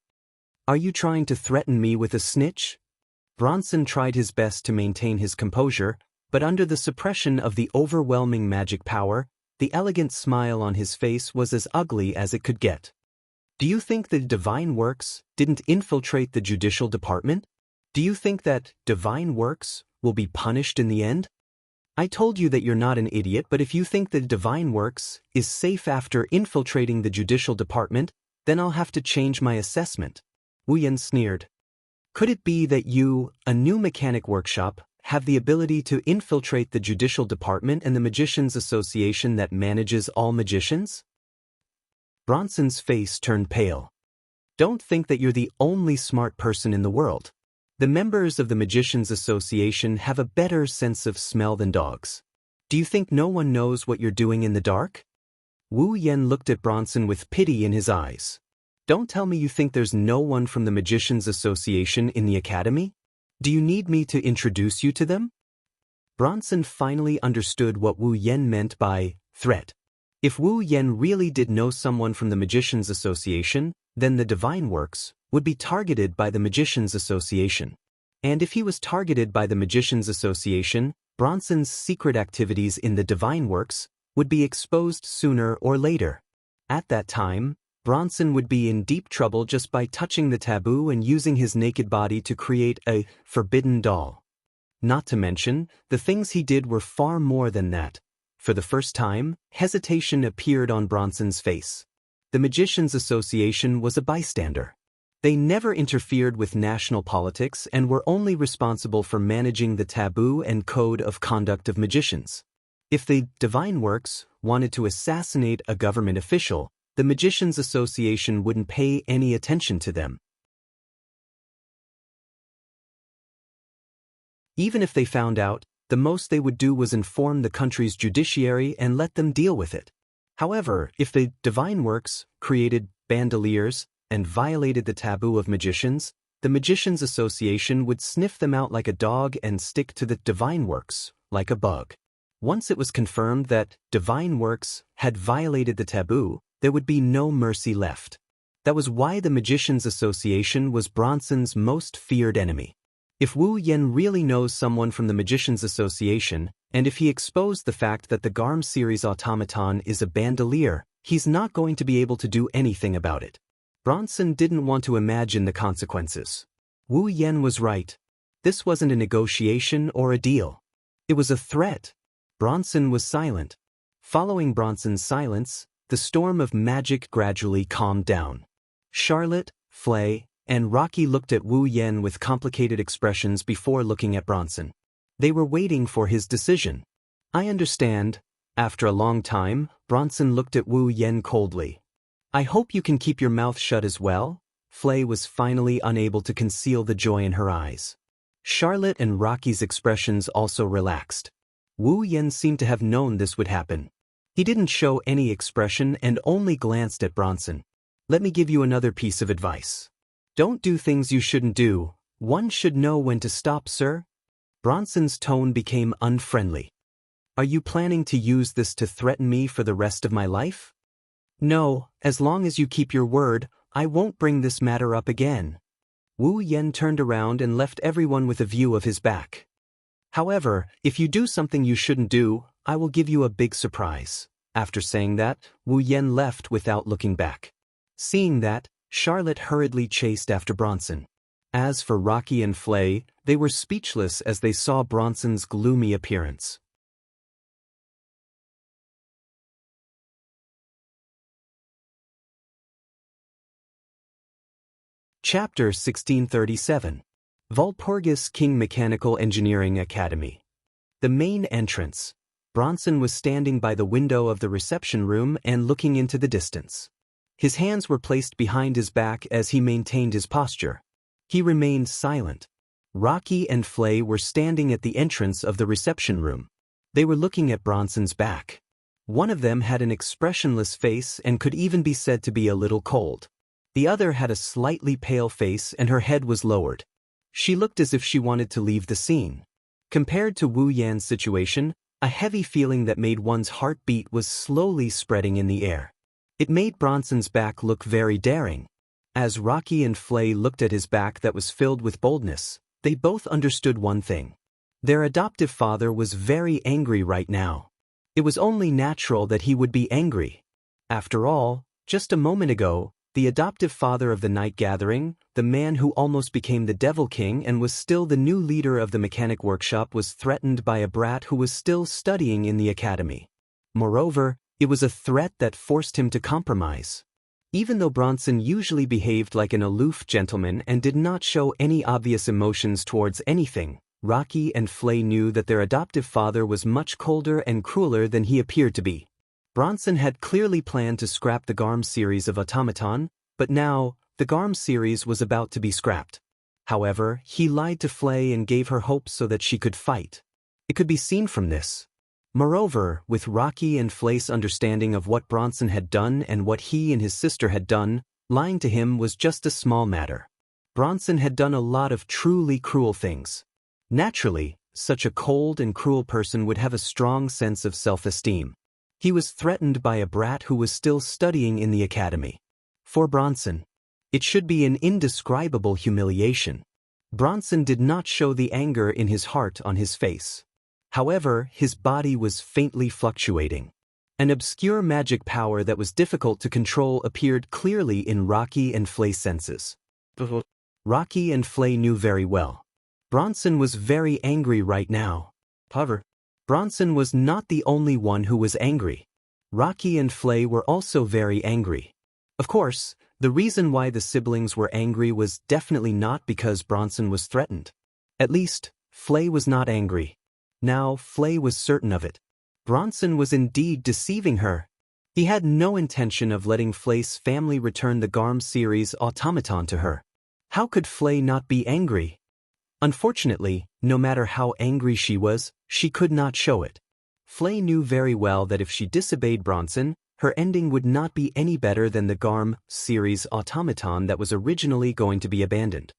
Are you trying to threaten me with a snitch? Bronson tried his best to maintain his composure, but under the suppression of the overwhelming magic power, the elegant smile on his face was as ugly as it could get. Do you think the divine works didn't infiltrate the judicial department? Do you think that divine works will be punished in the end? I told you that you're not an idiot, but if you think that divine works is safe after infiltrating the judicial department, then I'll have to change my assessment. Wu Yan sneered. Could it be that you, a new mechanic workshop, have the ability to infiltrate the judicial department and the Magicians Association that manages all magicians? Bronson's face turned pale. Don't think that you're the only smart person in the world. The members of the Magicians Association have a better sense of smell than dogs. Do you think no one knows what you're doing in the dark? Wu Yan looked at Bronson with pity in his eyes. Don't tell me you think there's no one from the Magicians Association in the academy? Do you need me to introduce you to them? Bronson finally understood what Wu Yan meant by threat. If Wu Yan really did know someone from the Magicians Association, then the divine works would be targeted by the Magicians Association. And if he was targeted by the Magicians Association, Bronson's secret activities in the divine works would be exposed sooner or later. At that time, Bronson would be in deep trouble just by touching the taboo and using his naked body to create a forbidden doll. Not to mention, the things he did were far more than that. For the first time, hesitation appeared on Bronson's face. The Magicians Association was a bystander. They never interfered with national politics and were only responsible for managing the taboo and code of conduct of magicians. If the divine works wanted to assassinate a government official, the Magicians Association wouldn't pay any attention to them. Even if they found out, the most they would do was inform the country's judiciary and let them deal with it. However, if the divine works created bandoliers and violated the taboo of magicians, the Magicians Association would sniff them out like a dog and stick to the divine works like a bug. Once it was confirmed that divine works had violated the taboo, there would be no mercy left. That was why the Magicians Association was Bronson's most feared enemy. If Wu Yan really knows someone from the Magicians Association, and if he exposed the fact that the Garm series automaton is a bandolier, he's not going to be able to do anything about it. Bronson didn't want to imagine the consequences. Wu Yan was right. This wasn't a negotiation or a deal. It was a threat. Bronson was silent. Following Bronson's silence, the storm of magic gradually calmed down. Charlotte, Flay, and Rocky looked at Wu Yan with complicated expressions before looking at Bronson. They were waiting for his decision. I understand. After a long time, Bronson looked at Wu Yan coldly. I hope you can keep your mouth shut as well. Flay was finally unable to conceal the joy in her eyes. Charlotte and Rocky's expressions also relaxed. Wu Yan seemed to have known this would happen. He didn't show any expression and only glanced at Bronson. Let me give you another piece of advice. Don't do things you shouldn't do. One should know when to stop, sir. Bronson's tone became unfriendly. Are you planning to use this to threaten me for the rest of my life? No, as long as you keep your word, I won't bring this matter up again. Wu Yan turned around and left everyone with a view of his back. However, if you do something you shouldn't do, I will give you a big surprise. After saying that, Wu Yan left without looking back. Seeing that, Charlotte hurriedly chased after Bronson. As for Rocky and Flay, they were speechless as they saw Bronson's gloomy appearance. Chapter 1637. Walpurgis King Mechanical Engineering Academy. The main entrance. Bronson was standing by the window of the reception room and looking into the distance. His hands were placed behind his back as he maintained his posture. He remained silent. Rocky and Flay were standing at the entrance of the reception room. They were looking at Bronson's back. One of them had an expressionless face and could even be said to be a little cold. The other had a slightly pale face and her head was lowered. She looked as if she wanted to leave the scene. Compared to Wu Yan's situation, a heavy feeling that made one's heart beat was slowly spreading in the air. It made Bronson's back look very daring. As Rocky and Flay looked at his back that was filled with boldness, they both understood one thing. Their adoptive father was very angry right now. It was only natural that he would be angry. After all, just a moment ago, the adoptive father of the night gathering, the man who almost became the Devil King and was still the new leader of the mechanic workshop, was threatened by a brat who was still studying in the academy. Moreover, it was a threat that forced him to compromise. Even though Bronson usually behaved like an aloof gentleman and did not show any obvious emotions towards anything, Rocky and Flay knew that their adoptive father was much colder and crueler than he appeared to be. Bronson had clearly planned to scrap the Garm series of automaton, but now, the Garm series was about to be scrapped. However, he lied to Flay and gave her hope so that she could fight. It could be seen from this. Moreover, with Rocky and Flay's understanding of what Bronson had done and what he and his sister had done, lying to him was just a small matter. Bronson had done a lot of truly cruel things. Naturally, such a cold and cruel person would have a strong sense of self-esteem. He was threatened by a brat who was still studying in the academy. For Bronson, it should be an indescribable humiliation. Bronson did not show the anger in his heart on his face. However, his body was faintly fluctuating. An obscure magic power that was difficult to control appeared clearly in Rocky and Flay's senses. Rocky and Flay knew very well. Bronson was very angry right now. However, Bronson was not the only one who was angry. Rocky and Flay were also very angry. Of course, the reason why the siblings were angry was definitely not because Bronson was threatened. At least, Flay was not angry. Now, Flay was certain of it. Bronson was indeed deceiving her. He had no intention of letting Flay's family return the Garm series automaton to her. How could Flay not be angry? Unfortunately, no matter how angry she was, she could not show it. Flay knew very well that if she disobeyed Bronson, her ending would not be any better than the Garm series automaton that was originally going to be abandoned.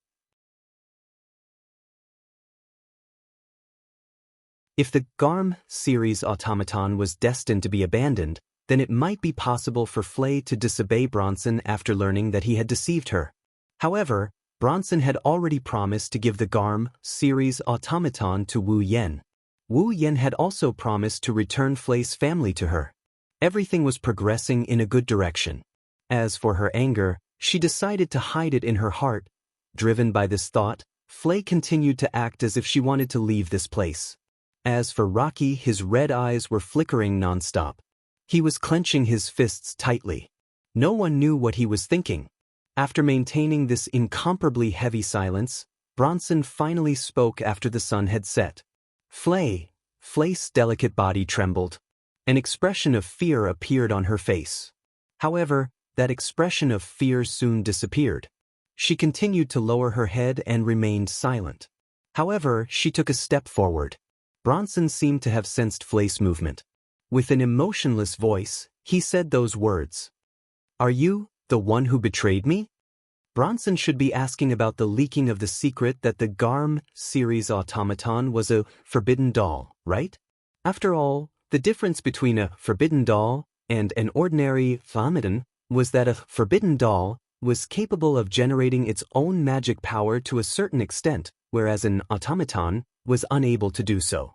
If the Garm series automaton was destined to be abandoned, then it might be possible for Flay to disobey Bronson after learning that he had deceived her. However, Bronson had already promised to give the Garm series automaton to Wu Yan. Wu Yan had also promised to return Flay's family to her. Everything was progressing in a good direction. As for her anger, she decided to hide it in her heart. Driven by this thought, Flay continued to act as if she wanted to leave this place. As for Rocky, his red eyes were flickering non-stop. He was clenching his fists tightly. No one knew what he was thinking. After maintaining this incomparably heavy silence, Bronson finally spoke after the sun had set. Flay's delicate body trembled. An expression of fear appeared on her face. However, that expression of fear soon disappeared. She continued to lower her head and remained silent. However, she took a step forward. Bronson seemed to have sensed Flay's movement. With an emotionless voice, he said those words. "Are you the one who betrayed me?" Bronson should be asking about the leaking of the secret that the Garm series automaton was a forbidden doll, right? After all, the difference between a forbidden doll and an ordinary automaton was that a forbidden doll was capable of generating its own magic power to a certain extent, whereas an automaton was unable to do so.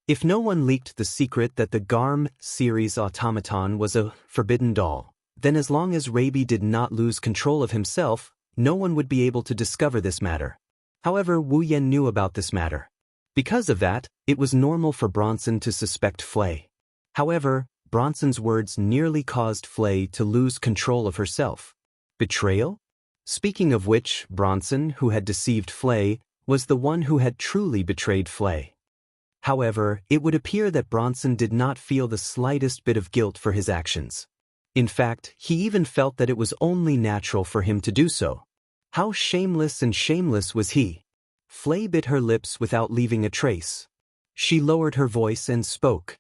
If no one leaked the secret that the Garm series automaton was a forbidden doll, then as long as Raby did not lose control of himself, no one would be able to discover this matter. However, Wu Yan knew about this matter. Because of that, it was normal for Bronson to suspect Flay. However, Bronson's words nearly caused Flay to lose control of herself. Betrayal? Speaking of which, Bronson, who had deceived Flay, was the one who had truly betrayed Flay. However, it would appear that Bronson did not feel the slightest bit of guilt for his actions. In fact, he even felt that it was only natural for him to do so. How shameless and shameless was he? Flay bit her lips without leaving a trace. She lowered her voice and spoke.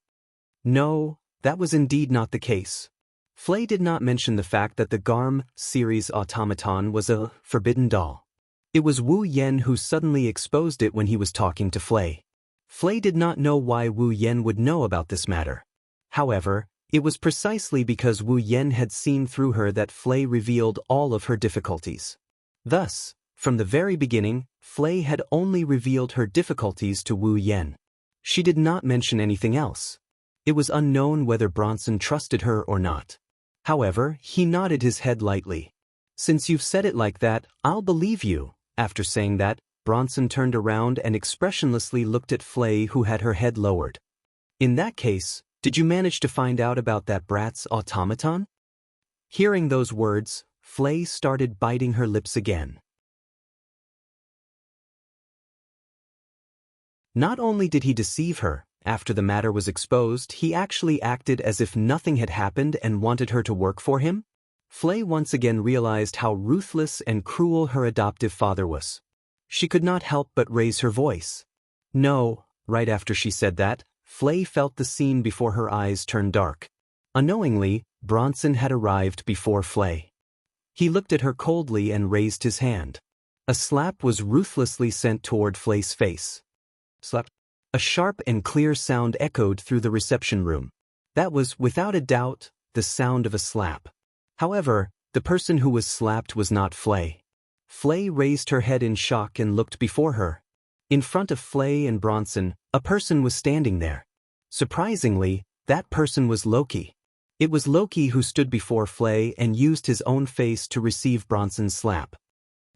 No, that was indeed not the case. Flay did not mention the fact that the Garm series automaton was a forbidden doll. It was Wu Yan who suddenly exposed it when he was talking to Flay. Flay did not know why Wu Yan would know about this matter. However, it was precisely because Wu Yan had seen through her that Flay revealed all of her difficulties. Thus, from the very beginning, Flay had only revealed her difficulties to Wu Yan. She did not mention anything else. It was unknown whether Bronson trusted her or not. However, he nodded his head lightly. Since you've said it like that, I'll believe you. After saying that, Bronson turned around and expressionlessly looked at Flay, who had her head lowered. In that case, did you manage to find out about that brat's automaton? Hearing those words, Flay started biting her lips again. Not only did he deceive her, after the matter was exposed, he actually acted as if nothing had happened and wanted her to work for him. Flay once again realized how ruthless and cruel her adoptive father was. She could not help but raise her voice. No, right after she said that, Flay felt the scene before her eyes turn dark. Unknowingly, Bronson had arrived before Flay. He looked at her coldly and raised his hand. A slap was ruthlessly sent toward Flay's face. Slap. A sharp and clear sound echoed through the reception room. That was, without a doubt, the sound of a slap. However, the person who was slapped was not Flay. Flay raised her head in shock and looked before her. In front of Flay and Bronson, a person was standing there. Surprisingly, that person was Loki. It was Loki who stood before Flay and used his own face to receive Bronson's slap.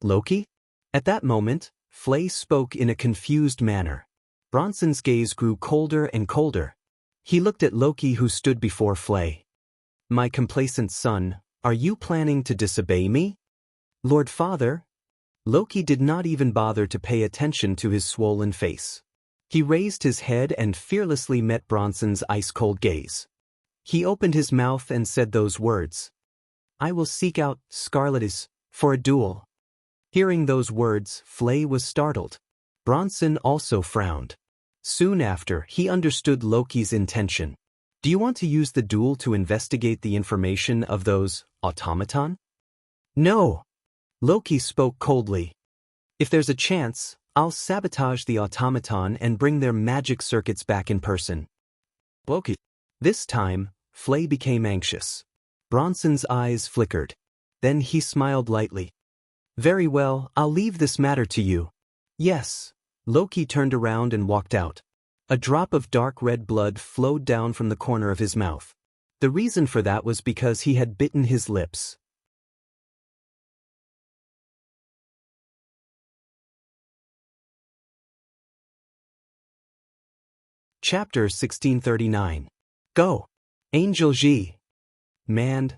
Loki? At that moment, Flay spoke in a confused manner. Bronson's gaze grew colder and colder. He looked at Loki who stood before Flay. My complacent son, are you planning to disobey me? Lord Father? Loki did not even bother to pay attention to his swollen face. He raised his head and fearlessly met Bronson's ice-cold gaze. He opened his mouth and said those words. I will seek out Scarletis for a duel. Hearing those words, Flay was startled. Bronson also frowned. Soon after, he understood Loki's intention. Do you want to use the duel to investigate the information of those automaton? No. Loki spoke coldly. If there's a chance, I'll sabotage the automaton and bring their magic circuits back in person. Loki. This time, Flay became anxious. Bronson's eyes flickered. Then he smiled lightly. Very well, I'll leave this matter to you. Yes. Loki turned around and walked out. A drop of dark red blood flowed down from the corner of his mouth. The reason for that was because he had bitten his lips. Chapter 1639. Go! Angel Ji. Manned.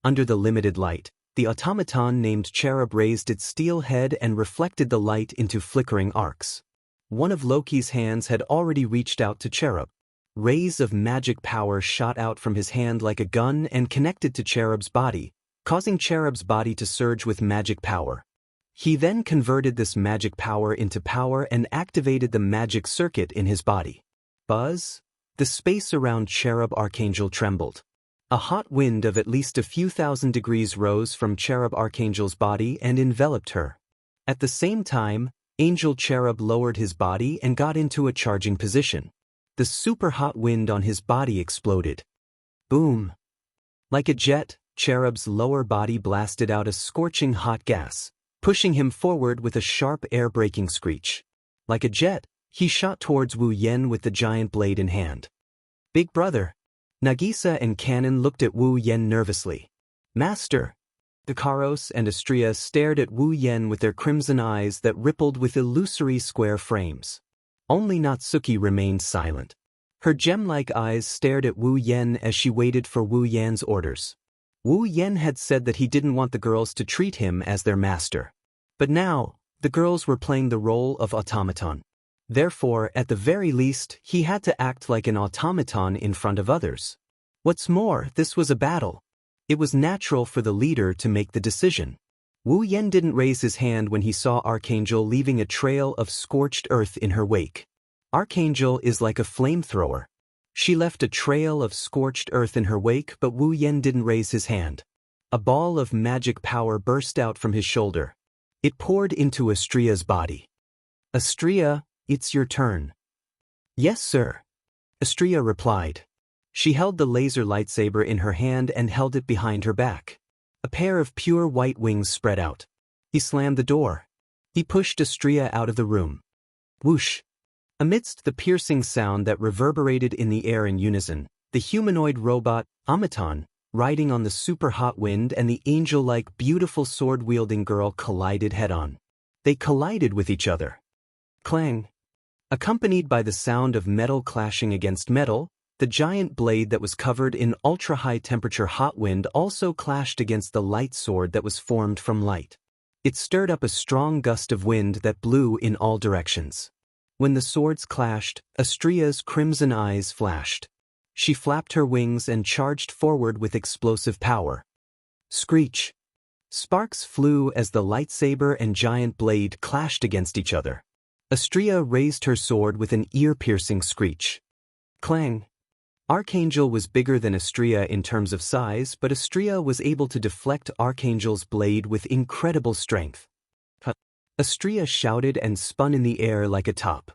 Under the limited light, the automaton named Cherub raised its steel head and reflected the light into flickering arcs. One of Loki's hands had already reached out to Cherub. Rays of magic power shot out from his hand like a gun and connected to Cherub's body, causing Cherub's body to surge with magic power. He then converted this magic power into power and activated the magic circuit in his body. Buzz? The space around Cherub Archangel trembled. A hot wind of at least a few thousand degrees rose from Cherub Archangel's body and enveloped her. At the same time, Angel Cherub lowered his body and got into a charging position. The super hot wind on his body exploded. Boom! Like a jet, Cherub's lower body blasted out a scorching hot gas, pushing him forward with a sharp air-breaking screech. Like a jet, he shot towards Wu Yen with the giant blade in hand. Big brother! Nagisa and Canon looked at Wu Yen nervously. Master! Dakaros and Astria stared at Wu Yen with their crimson eyes that rippled with illusory square frames. Only Natsuki remained silent. Her gem-like eyes stared at Wu Yen as she waited for Wu Yan's orders. Wu Yen had said that he didn't want the girls to treat him as their master. But now, the girls were playing the role of automaton. Therefore, at the very least, he had to act like an automaton in front of others. What's more, this was a battle. It was natural for the leader to make the decision. Wu Yen didn't raise his hand when he saw Archangel leaving a trail of scorched earth in her wake. Archangel is like a flamethrower. She left a trail of scorched earth in her wake, but Wu Yen didn't raise his hand. A ball of magic power burst out from his shoulder. It poured into Astria's body. Astria, it's your turn. Yes, sir. Astria replied. She held the laser lightsaber in her hand and held it behind her back. A pair of pure white wings spread out. He slammed the door. He pushed Astria out of the room. Whoosh! Amidst the piercing sound that reverberated in the air in unison, the humanoid robot, Automaton, riding on the super hot wind, and the angel-like beautiful sword-wielding girl collided head-on. They collided with each other. Clang! Accompanied by the sound of metal clashing against metal, the giant blade that was covered in ultra-high-temperature hot wind also clashed against the light sword that was formed from light. It stirred up a strong gust of wind that blew in all directions. When the swords clashed, Astria's crimson eyes flashed. She flapped her wings and charged forward with explosive power. Screech. Sparks flew as the lightsaber and giant blade clashed against each other. Xianxia raised her sword with an ear-piercing screech. Clang. Archangel was bigger than Xianxia in terms of size, but Xianxia was able to deflect Archangel's blade with incredible strength. Xianxia shouted and spun in the air like a top.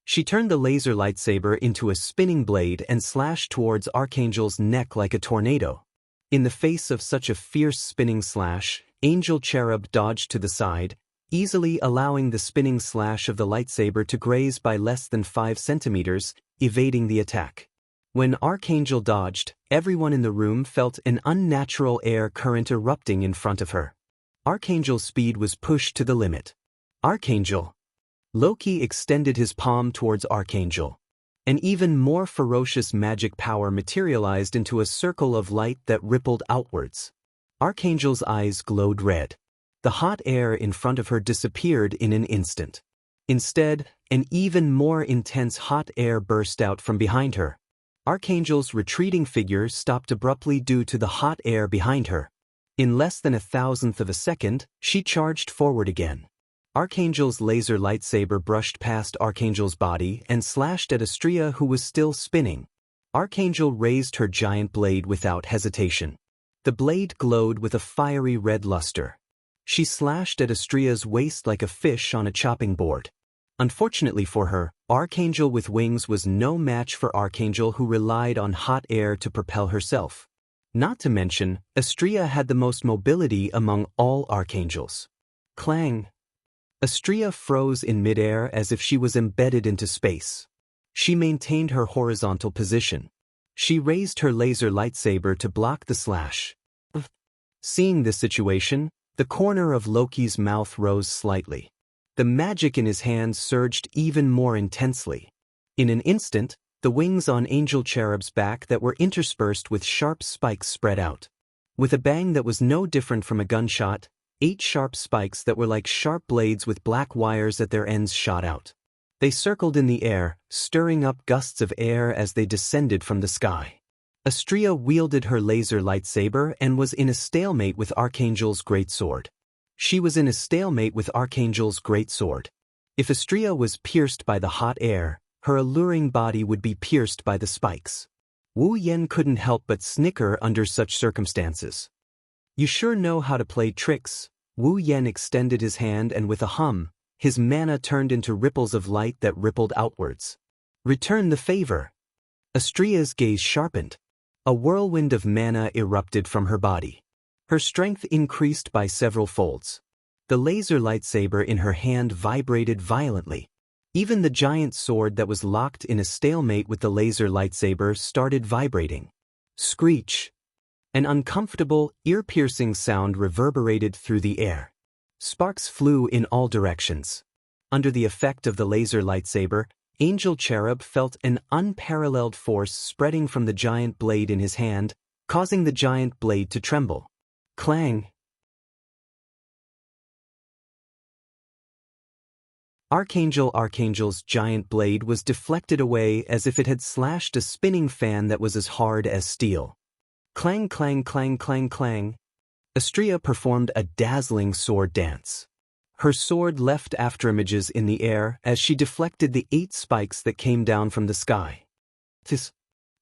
She turned the laser lightsaber into a spinning blade and slashed towards Archangel's neck like a tornado. In the face of such a fierce spinning slash, Angel Cherub dodged to the side, easily allowing the spinning slash of the lightsaber to graze by less than 5 centimeters, evading the attack. When Archangel dodged, everyone in the room felt an unnatural air current erupting in front of her. Archangel's speed was pushed to the limit. Archangel. Loki extended his palm towards Archangel. An even more ferocious magic power materialized into a circle of light that rippled outwards. Archangel's eyes glowed red. The hot air in front of her disappeared in an instant. Instead, an even more intense hot air burst out from behind her. Archangel's retreating figure stopped abruptly due to the hot air behind her. In less than 1,000th of a second, she charged forward again. Archangel's laser lightsaber brushed past Archangel's body and slashed at Xianxia, who was still spinning. Archangel raised her giant blade without hesitation. The blade glowed with a fiery red luster. She slashed at Xianxia's waist like a fish on a chopping board. Unfortunately for her, Archangel with wings was no match for Archangel, who relied on hot air to propel herself. Not to mention, Xianxia had the most mobility among all Archangels. Clang. Xianxia froze in midair as if she was embedded into space. She maintained her horizontal position. She raised her laser lightsaber to block the slash. Seeing this situation, the corner of Loki's mouth rose slightly. The magic in his hands surged even more intensely. In an instant, the wings on Angel Cherub's back that were interspersed with sharp spikes spread out. With a bang that was no different from a gunshot, 8 sharp spikes that were like sharp blades with black wires at their ends shot out. They circled in the air, stirring up gusts of air as they descended from the sky. Xianxia wielded her laser lightsaber and was in a stalemate with Archangel's greatsword. She was in a stalemate with Archangel's greatsword. If Xianxia was pierced by the hot air, her alluring body would be pierced by the spikes. Wu Yan couldn't help but snicker under such circumstances. You sure know how to play tricks. Wu Yan extended his hand and with a hum, his mana turned into ripples of light that rippled outwards. Return the favor. Xianxia's gaze sharpened. A whirlwind of mana erupted from her body. Her strength increased by several folds. The laser lightsaber in her hand vibrated violently. Even the giant sword that was locked in a stalemate with the laser lightsaber started vibrating. Screech. An uncomfortable, ear-piercing sound reverberated through the air. Sparks flew in all directions. Under the effect of the laser lightsaber, Angel Cherub felt an unparalleled force spreading from the giant blade in his hand, causing the giant blade to tremble. Clang. Archangel's giant blade was deflected away as if it had slashed a spinning fan that was as hard as steel. Clang, clang, clang, clang, clang. Xianxia performed a dazzling sword dance. Her sword left afterimages in the air as she deflected the 8 spikes that came down from the sky.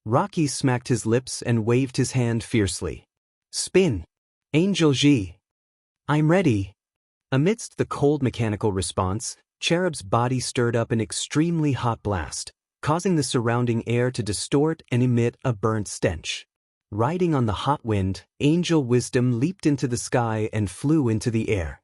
Rocky smacked his lips and waved his hand fiercely. Spin. Angel Ji. I'm ready. Amidst the cold mechanical response, Cherub's body stirred up an extremely hot blast, causing the surrounding air to distort and emit a burnt stench. Riding on the hot wind, Angel Wisdom leaped into the sky and flew into the air.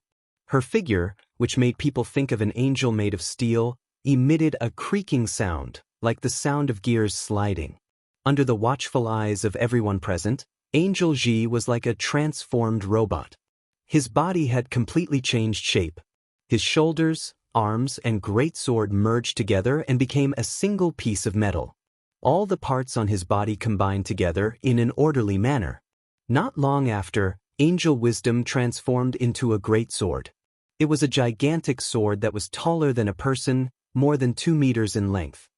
Her figure, which made people think of an angel made of steel, emitted a creaking sound, like the sound of gears sliding. Under the watchful eyes of everyone present, Angel Ji was like a transformed robot. His body had completely changed shape. His shoulders, arms, and greatsword merged together and became a single piece of metal. All the parts on his body combined together in an orderly manner. Not long after, Angel Wisdom transformed into a greatsword. It was a gigantic sword that was taller than a person, more than 2 meters in length.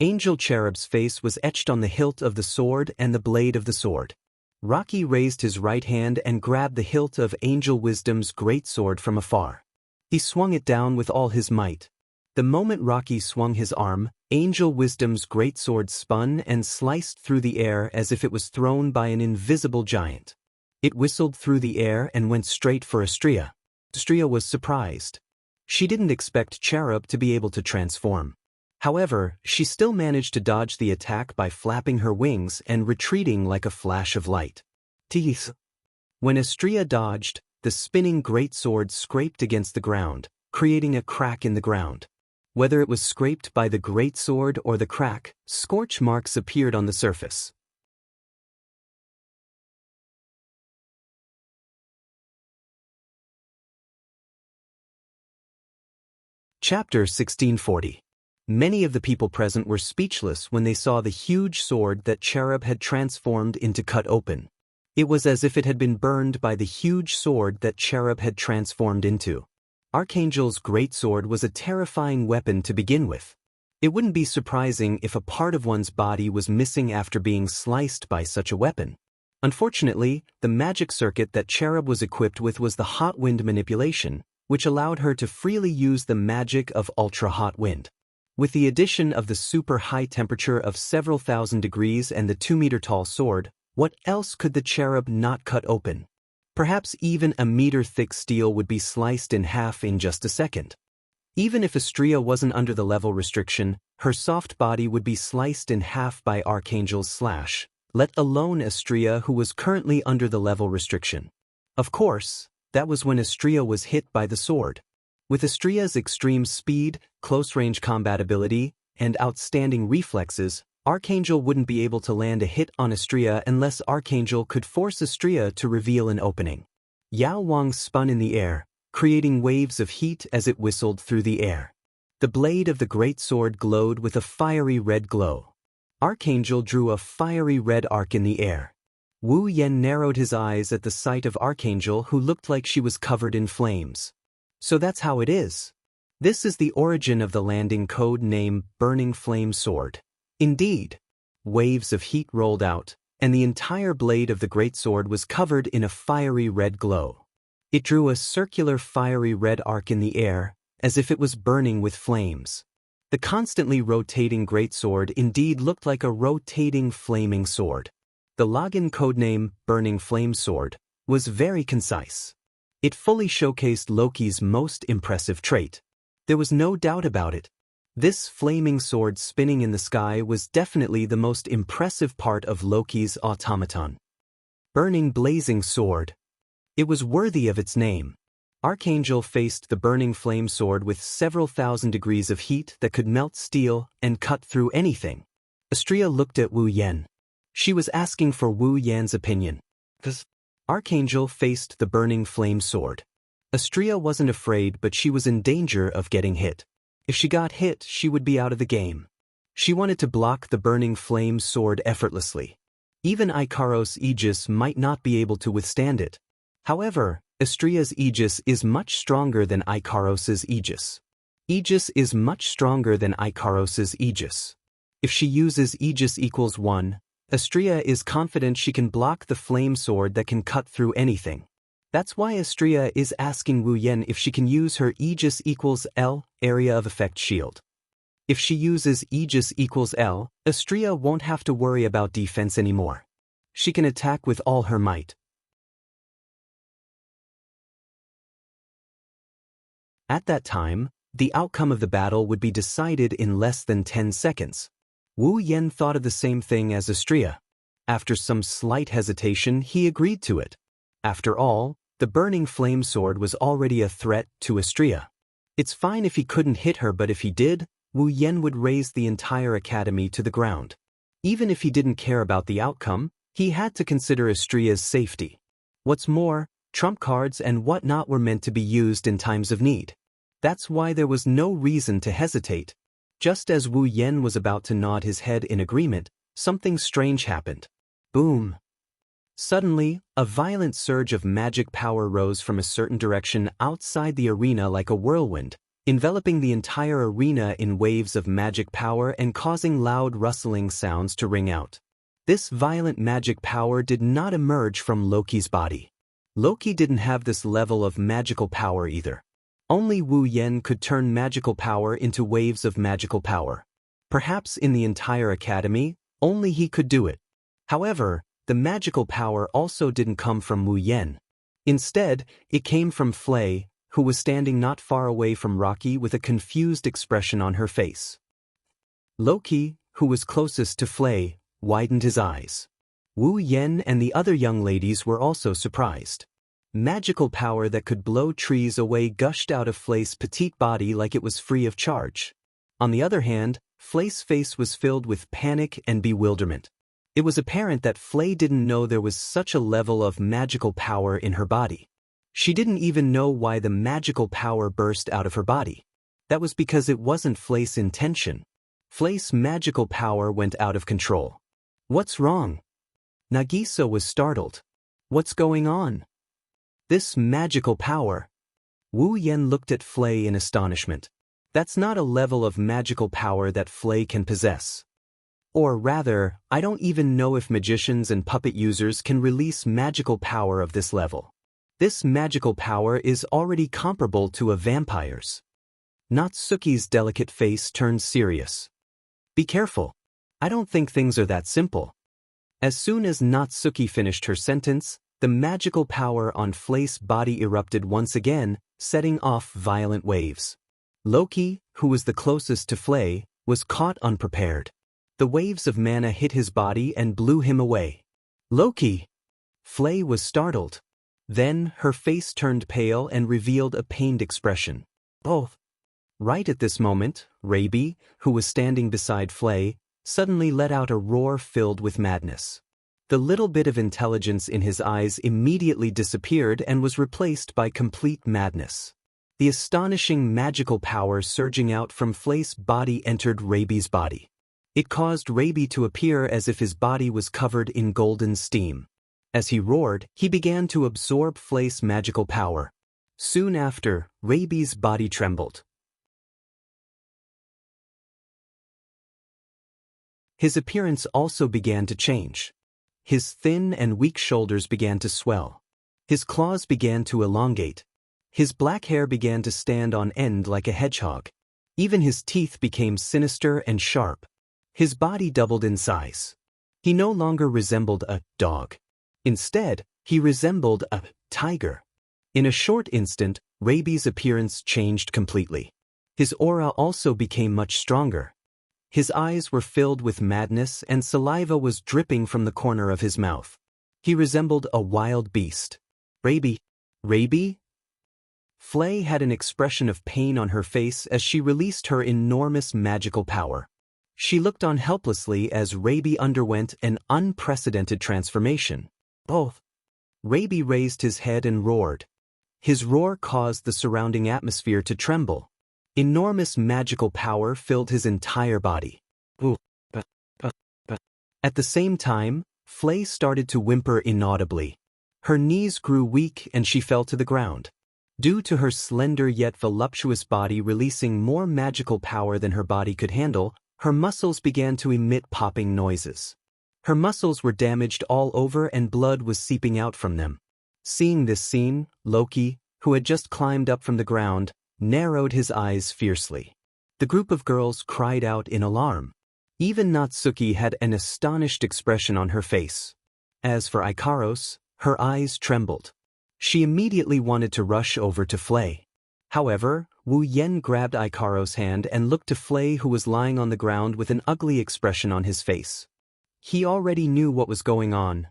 Angel Cherub's face was etched on the hilt of the sword and the blade of the sword. Rocky raised his right hand and grabbed the hilt of Angel Wisdom's greatsword from afar. He swung it down with all his might. The moment Rocky swung his arm, Angel Wisdom's greatsword spun and sliced through the air as if it was thrown by an invisible giant. It whistled through the air and went straight for Xianxia. Xianxia was surprised. She didn't expect Cherub to be able to transform. However, she still managed to dodge the attack by flapping her wings and retreating like a flash of light. Teeth. When Xianxia dodged, the spinning greatsword scraped against the ground, creating a crack in the ground. Whether it was scraped by the greatsword or the crack, scorch marks appeared on the surface. Chapter 1640. Many of the people present were speechless when they saw the huge sword that Cherub had transformed into cut open. It was as if it had been burned by the huge sword that Cherub had transformed into. Archangel's greatsword was a terrifying weapon to begin with. It wouldn't be surprising if a part of one's body was missing after being sliced by such a weapon. Unfortunately, the magic circuit that Cherub was equipped with was the hot wind manipulation, which allowed her to freely use the magic of ultra-hot wind. With the addition of the super high temperature of several thousand degrees and the 2-meter-tall sword, what else could the Cherub not cut open? Perhaps even a meter-thick steel would be sliced in half in just a second. Even if Xianxia wasn't under the level restriction, her soft body would be sliced in half by Archangel's slash, let alone Xianxia, who was currently under the level restriction. Of course, that was when Xianxia was hit by the sword. With Xianxia's extreme speed, close-range combat ability, and outstanding reflexes, Archangel wouldn't be able to land a hit on Xianxia unless Archangel could force Xianxia to reveal an opening. Yao Wang spun in the air, creating waves of heat as it whistled through the air. The blade of the great sword glowed with a fiery red glow. Archangel drew a fiery red arc in the air. Wu Yan narrowed his eyes at the sight of Archangel, who looked like she was covered in flames. So that's how it is. This is the origin of the landing code name Burning Flame Sword. Indeed. Waves of heat rolled out, and the entire blade of the greatsword was covered in a fiery red glow. It drew a circular fiery red arc in the air, as if it was burning with flames. The constantly rotating greatsword indeed looked like a rotating flaming sword. The login codename Burning Flame Sword was very concise. It fully showcased Loki's most impressive trait. There was no doubt about it. This flaming sword spinning in the sky was definitely the most impressive part of Loki's automaton. Burning Blazing Sword. It was worthy of its name. Archangel faced the burning flame sword with several thousand degrees of heat that could melt steel and cut through anything. Xianxia looked at Wu Yan. She was asking for Wu Yan's opinion. Archangel faced the burning flame sword. Xianxia wasn't afraid, but she was in danger of getting hit. If she got hit, she would be out of the game. She wanted to block the burning flame sword effortlessly. Even Ikaros' Aegis might not be able to withstand it. However, Xianxia's Aegis is much stronger than Ikaros' Aegis. Aegis is much stronger than Ikaros' Aegis. If she uses Aegis equals 1, Xianxia is confident she can block the flame sword that can cut through anything. That's why Xianxia is asking Wu Yan if she can use her Aegis equals L area of effect shield. If she uses Aegis equals L, Xianxia won't have to worry about defense anymore. She can attack with all her might. At that time, the outcome of the battle would be decided in less than 10 seconds. Wu Yan thought of the same thing as Xianxia. After some slight hesitation, he agreed to it. After all, the burning flame sword was already a threat to Xianxia. It's fine if he couldn't hit her, but if he did, Wu Yan would raise the entire academy to the ground. Even if he didn't care about the outcome, he had to consider Xianxia's safety. What's more, trump cards and whatnot were meant to be used in times of need. That's why there was no reason to hesitate. Just as Wu Yan was about to nod his head in agreement, something strange happened. Boom! Suddenly, a violent surge of magic power rose from a certain direction outside the arena like a whirlwind, enveloping the entire arena in waves of magic power and causing loud rustling sounds to ring out. This violent magic power did not emerge from Loki's body. Loki didn't have this level of magical power either. Only Wu Yan could turn magical power into waves of magical power. Perhaps in the entire academy, only he could do it. However, the magical power also didn't come from Wu Yan. Instead, it came from Flay, who was standing not far away from Rocky with a confused expression on her face. Loki, who was closest to Flay, widened his eyes. Wu Yan and the other young ladies were also surprised. Magical power that could blow trees away gushed out of Flay's petite body like it was free of charge. On the other hand, Flay's face was filled with panic and bewilderment. It was apparent that Flay didn't know there was such a level of magical power in her body. She didn't even know why the magical power burst out of her body. That was because it wasn't Flay's intention. Flay's magical power went out of control. What's wrong? Nagisa was startled. What's going on? This magical power. Wu Yan looked at Flay in astonishment. That's not a level of magical power that Flay can possess. Or rather, I don't even know if magicians and puppet users can release magical power of this level. This magical power is already comparable to a vampire's. Natsuki's delicate face turned serious. Be careful. I don't think things are that simple. As soon as Natsuki finished her sentence, the magical power on Flay's body erupted once again, setting off violent waves. Loki, who was the closest to Flay, was caught unprepared. The waves of mana hit his body and blew him away. Loki! Flay was startled. Then, her face turned pale and revealed a pained expression. Oh! Right at this moment, Raby, who was standing beside Flay, suddenly let out a roar filled with madness. The little bit of intelligence in his eyes immediately disappeared and was replaced by complete madness. The astonishing magical power surging out from Flay's body entered Raby's body. It caused Raby to appear as if his body was covered in golden steam. As he roared, he began to absorb Flay's magical power. Soon after, Raby's body trembled. His appearance also began to change. His thin and weak shoulders began to swell. His claws began to elongate. His black hair began to stand on end like a hedgehog. Even his teeth became sinister and sharp. His body doubled in size. He no longer resembled a dog. Instead, he resembled a tiger. In a short instant, Raby's appearance changed completely. His aura also became much stronger. His eyes were filled with madness and saliva was dripping from the corner of his mouth. He resembled a wild beast. Raby? Raby? Flay had an expression of pain on her face as she released her enormous magical power. She looked on helplessly as Raby underwent an unprecedented transformation. Oh! Raby raised his head and roared. His roar caused the surrounding atmosphere to tremble. Enormous magical power filled his entire body. At the same time, Flay started to whimper inaudibly. Her knees grew weak and she fell to the ground. Due to her slender yet voluptuous body releasing more magical power than her body could handle, her muscles began to emit popping noises. Her muscles were damaged all over and blood was seeping out from them. Seeing this scene, Loki, who had just climbed up from the ground, narrowed his eyes fiercely. The group of girls cried out in alarm. Even Natsuki had an astonished expression on her face. As for Ikaros, her eyes trembled. She immediately wanted to rush over to Flay. However, Wu Yan grabbed Ikaros' hand and looked to Flay, who was lying on the ground with an ugly expression on his face. He already knew what was going on.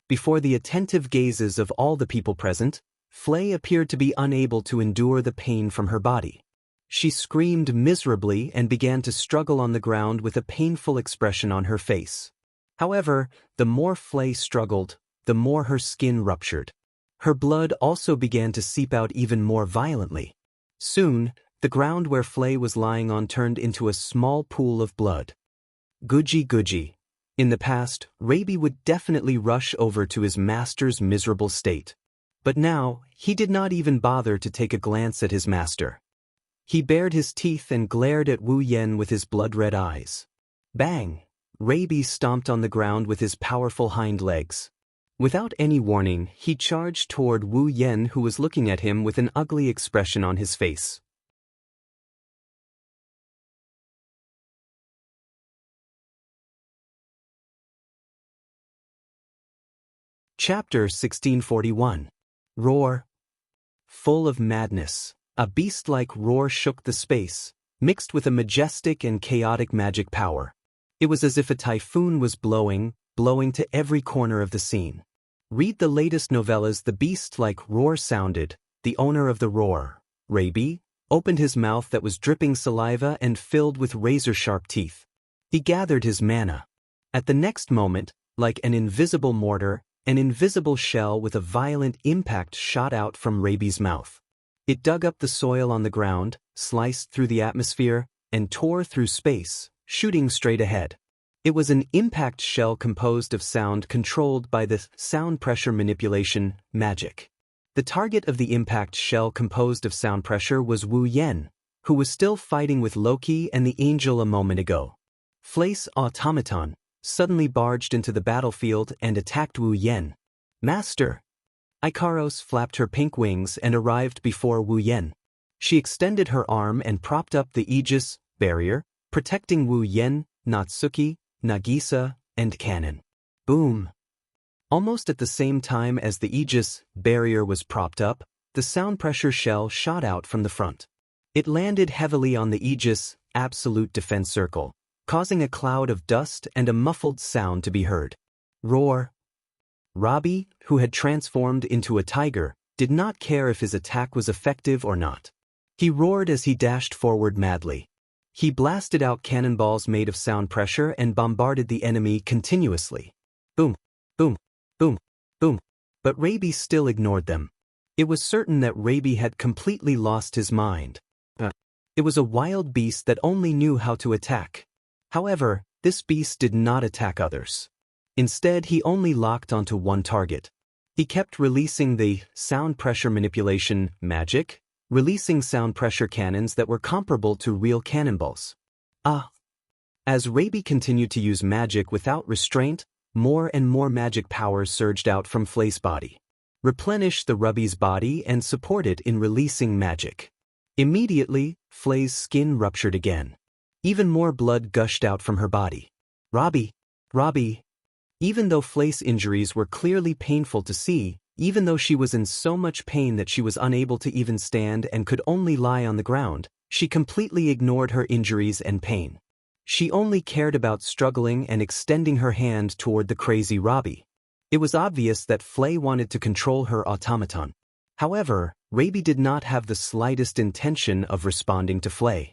Before the attentive gazes of all the people present, Flay appeared to be unable to endure the pain from her body. She screamed miserably and began to struggle on the ground with a painful expression on her face. However, the more Flay struggled, the more her skin ruptured. Her blood also began to seep out even more violently. Soon, the ground where Flay was lying on turned into a small pool of blood. Guji Guji. In the past, Raby would definitely rush over to his master's miserable state. But now, he did not even bother to take a glance at his master. He bared his teeth and glared at Wu Yen with his blood-red eyes. Bang! Rabi stomped on the ground with his powerful hind legs. Without any warning, he charged toward Wu Yen, who was looking at him with an ugly expression on his face. Chapter 1641. Roar. Full of madness, a beast-like roar shook the space, mixed with a majestic and chaotic magic power. It was as if a typhoon was blowing to every corner of the scene. Read the latest novellas. The beast-like roar sounded. The owner of the roar, Rabi, opened his mouth that was dripping saliva and filled with razor-sharp teeth. He gathered his mana. At the next moment, like an invisible mortar, an invisible shell with a violent impact shot out from Rabi's mouth. It dug up the soil on the ground, sliced through the atmosphere, and tore through space, shooting straight ahead. It was an impact shell composed of sound controlled by the sound pressure manipulation magic. The target of the impact shell composed of sound pressure was Wu Yen, who was still fighting with Loki and the angel a moment ago. Flace Automaton suddenly barged into the battlefield and attacked Wu Yen. Master! Ikaros flapped her pink wings and arrived before Wu Yen. She extended her arm and propped up the Aegis barrier, protecting Wu Yen, Natsuki, Nagisa, and Cannon. Boom! Almost at the same time as the Aegis barrier was propped up, the sound pressure shell shot out from the front. It landed heavily on the Aegis absolute defense circle, causing a cloud of dust and a muffled sound to be heard. Roar! Rabi, who had transformed into a tiger, did not care if his attack was effective or not. He roared as he dashed forward madly. He blasted out cannonballs made of sound pressure and bombarded the enemy continuously. Boom, boom, boom, boom. But Rabi still ignored them. It was certain that Rabi had completely lost his mind. It was a wild beast that only knew how to attack. However, this beast did not attack others. Instead, he only locked onto one target. He kept releasing the sound pressure manipulation magic, releasing sound pressure cannons that were comparable to real cannonballs. As Rabi continued to use magic without restraint, more and more magic powers surged out from Flay's body. Replenish the Rabi's body and support it in releasing magic. Immediately, Flay's skin ruptured again. Even more blood gushed out from her body. Rabi! Even though Flay's injuries were clearly painful to see, even though she was in so much pain that she was unable to even stand and could only lie on the ground, she completely ignored her injuries and pain. She only cared about struggling and extending her hand toward the crazy Rabi. It was obvious that Flay wanted to control her automaton. However, Rabi did not have the slightest intention of responding to Flay.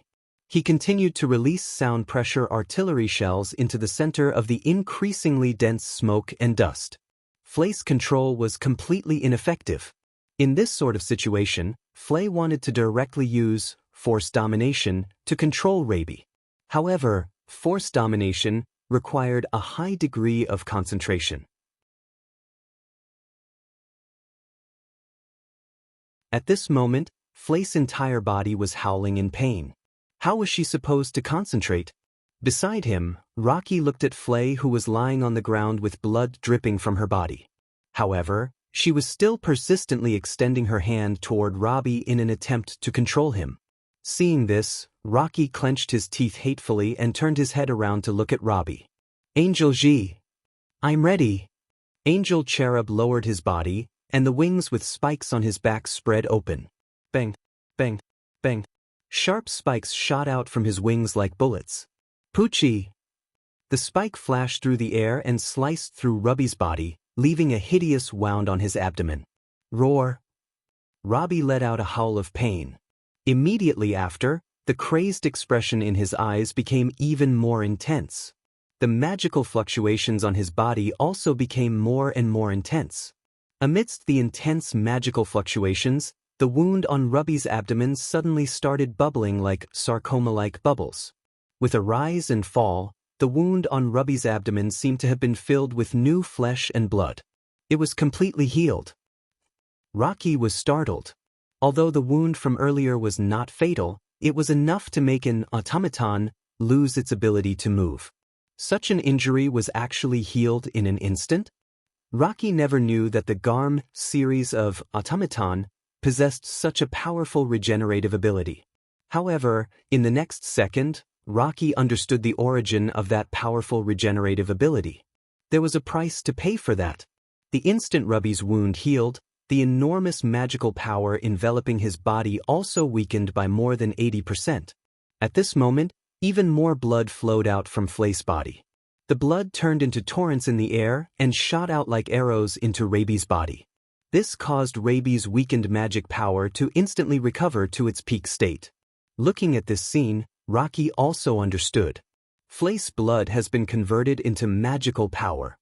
He continued to release sound pressure artillery shells into the center of the increasingly dense smoke and dust. Flay's control was completely ineffective. In this sort of situation, Flay wanted to directly use force domination to control Rabi. However, force domination required a high degree of concentration. At this moment, Flay's entire body was howling in pain. How was she supposed to concentrate? Beside him, Rocky looked at Flay, who was lying on the ground with blood dripping from her body. However, she was still persistently extending her hand toward Rabi in an attempt to control him. Seeing this, Rocky clenched his teeth hatefully and turned his head around to look at Rabi. Angel Ji! I'm ready! Angel Cherub lowered his body, and the wings with spikes on his back spread open. Bang! Bang! Bang! Sharp spikes shot out from his wings like bullets. Poochie! The spike flashed through the air and sliced through Rabi's body, leaving a hideous wound on his abdomen. Roar! Rabi let out a howl of pain. Immediately after, the crazed expression in his eyes became even more intense. The magical fluctuations on his body also became more and more intense. Amidst the intense magical fluctuations, the wound on Rabi's abdomen suddenly started bubbling like sarcoma-like bubbles. With a rise and fall, the wound on Rabi's abdomen seemed to have been filled with new flesh and blood. It was completely healed. Rocky was startled. Although the wound from earlier was not fatal, it was enough to make an automaton lose its ability to move. Such an injury was actually healed in an instant? Rocky never knew that the Garm series of automaton possessed such a powerful regenerative ability. However, in the next second, Rocky understood the origin of that powerful regenerative ability. There was a price to pay for that. The instant Ruby's wound healed, the enormous magical power enveloping his body also weakened by more than 80%. At this moment, even more blood flowed out from Flay's body. The blood turned into torrents in the air and shot out like arrows into Raby's body. This caused Raby's weakened magic power to instantly recover to its peak state. Looking at this scene, Rocky also understood. Flay's blood has been converted into magical power.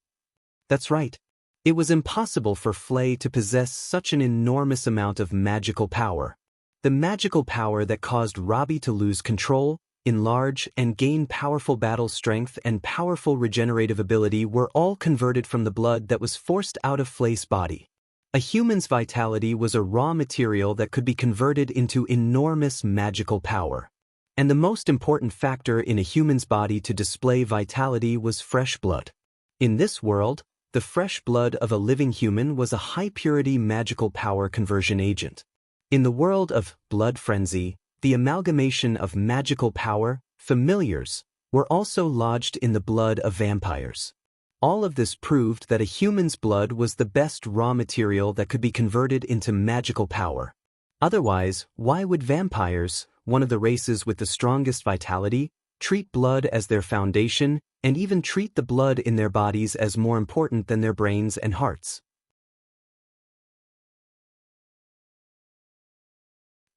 That's right. It was impossible for Flay to possess such an enormous amount of magical power. The magical power that caused Robbie to lose control, enlarge, and gain powerful battle strength and powerful regenerative ability were all converted from the blood that was forced out of Flay's body. A human's vitality was a raw material that could be converted into enormous magical power. And the most important factor in a human's body to display vitality was fresh blood. In this world, the fresh blood of a living human was a high-purity magical power conversion agent. In the world of blood frenzy, the amalgamation of magical power, familiars, were also lodged in the blood of vampires. All of this proved that a human's blood was the best raw material that could be converted into magical power. Otherwise, why would vampires, one of the races with the strongest vitality, treat blood as their foundation, and even treat the blood in their bodies as more important than their brains and hearts?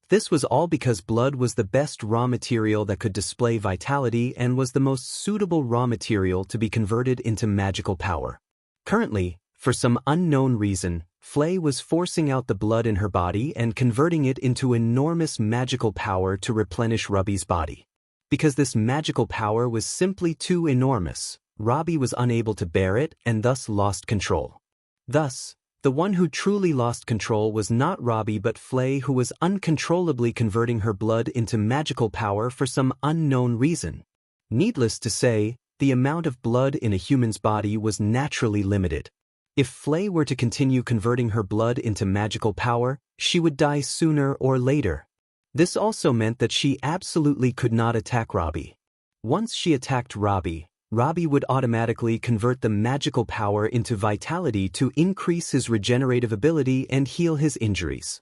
This was all because blood was the best raw material that could display vitality and was the most suitable raw material to be converted into magical power. Currently, for some unknown reason, Flay was forcing out the blood in her body and converting it into enormous magical power to replenish Ruby's body. Because this magical power was simply too enormous, Robbie was unable to bear it and thus lost control. Thus, the one who truly lost control was not Robbie but Flay, who was uncontrollably converting her blood into magical power for some unknown reason. Needless to say, the amount of blood in a human's body was naturally limited. If Flay were to continue converting her blood into magical power, she would die sooner or later. This also meant that she absolutely could not attack Robbie. Once she attacked Robbie, Robbie would automatically convert the magical power into vitality to increase his regenerative ability and heal his injuries.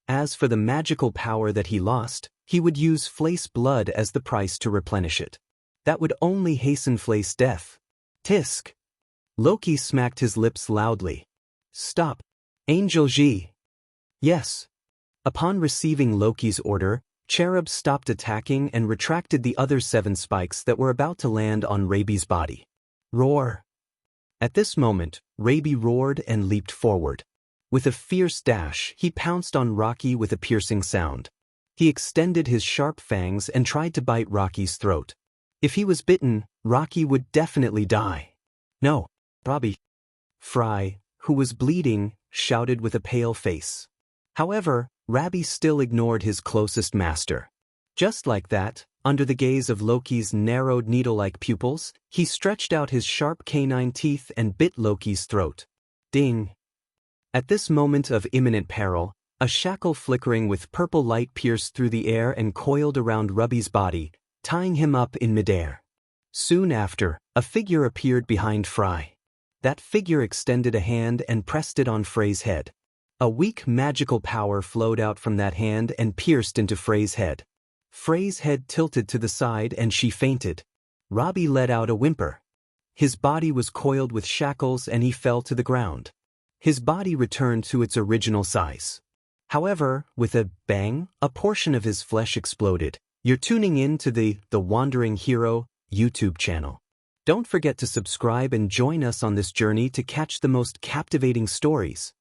As for the magical power that he lost, he would use Flay's blood as the price to replenish it. That would only hasten Flay's death. Tisk! Loki smacked his lips loudly. Stop! Angel Ji! Yes. Upon receiving Loki's order, Cherub stopped attacking and retracted the other 7 spikes that were about to land on Raby's body. Roar! At this moment, Raby roared and leaped forward. With a fierce dash, he pounced on Rocky with a piercing sound. He extended his sharp fangs and tried to bite Rocky's throat. If he was bitten, Rocky would definitely die. No, Robbie. Fry, who was bleeding, shouted with a pale face. However, Raby still ignored his closest master. Just like that, under the gaze of Loki's narrowed needle-like pupils, he stretched out his sharp canine teeth and bit Loki's throat. Ding! At this moment of imminent peril, a shackle flickering with purple light pierced through the air and coiled around Ruby's body, tying him up in midair. Soon after, a figure appeared behind Fry. That figure extended a hand and pressed it on Frey's head. A weak magical power flowed out from that hand and pierced into Frey's head. Frey's head tilted to the side and she fainted. Robbie let out a whimper. His body was coiled with shackles and he fell to the ground. His body returned to its original size. However, with a bang, a portion of his flesh exploded. You're tuning in to the Wandering Hero YouTube channel. Don't forget to subscribe and join us on this journey to catch the most captivating stories.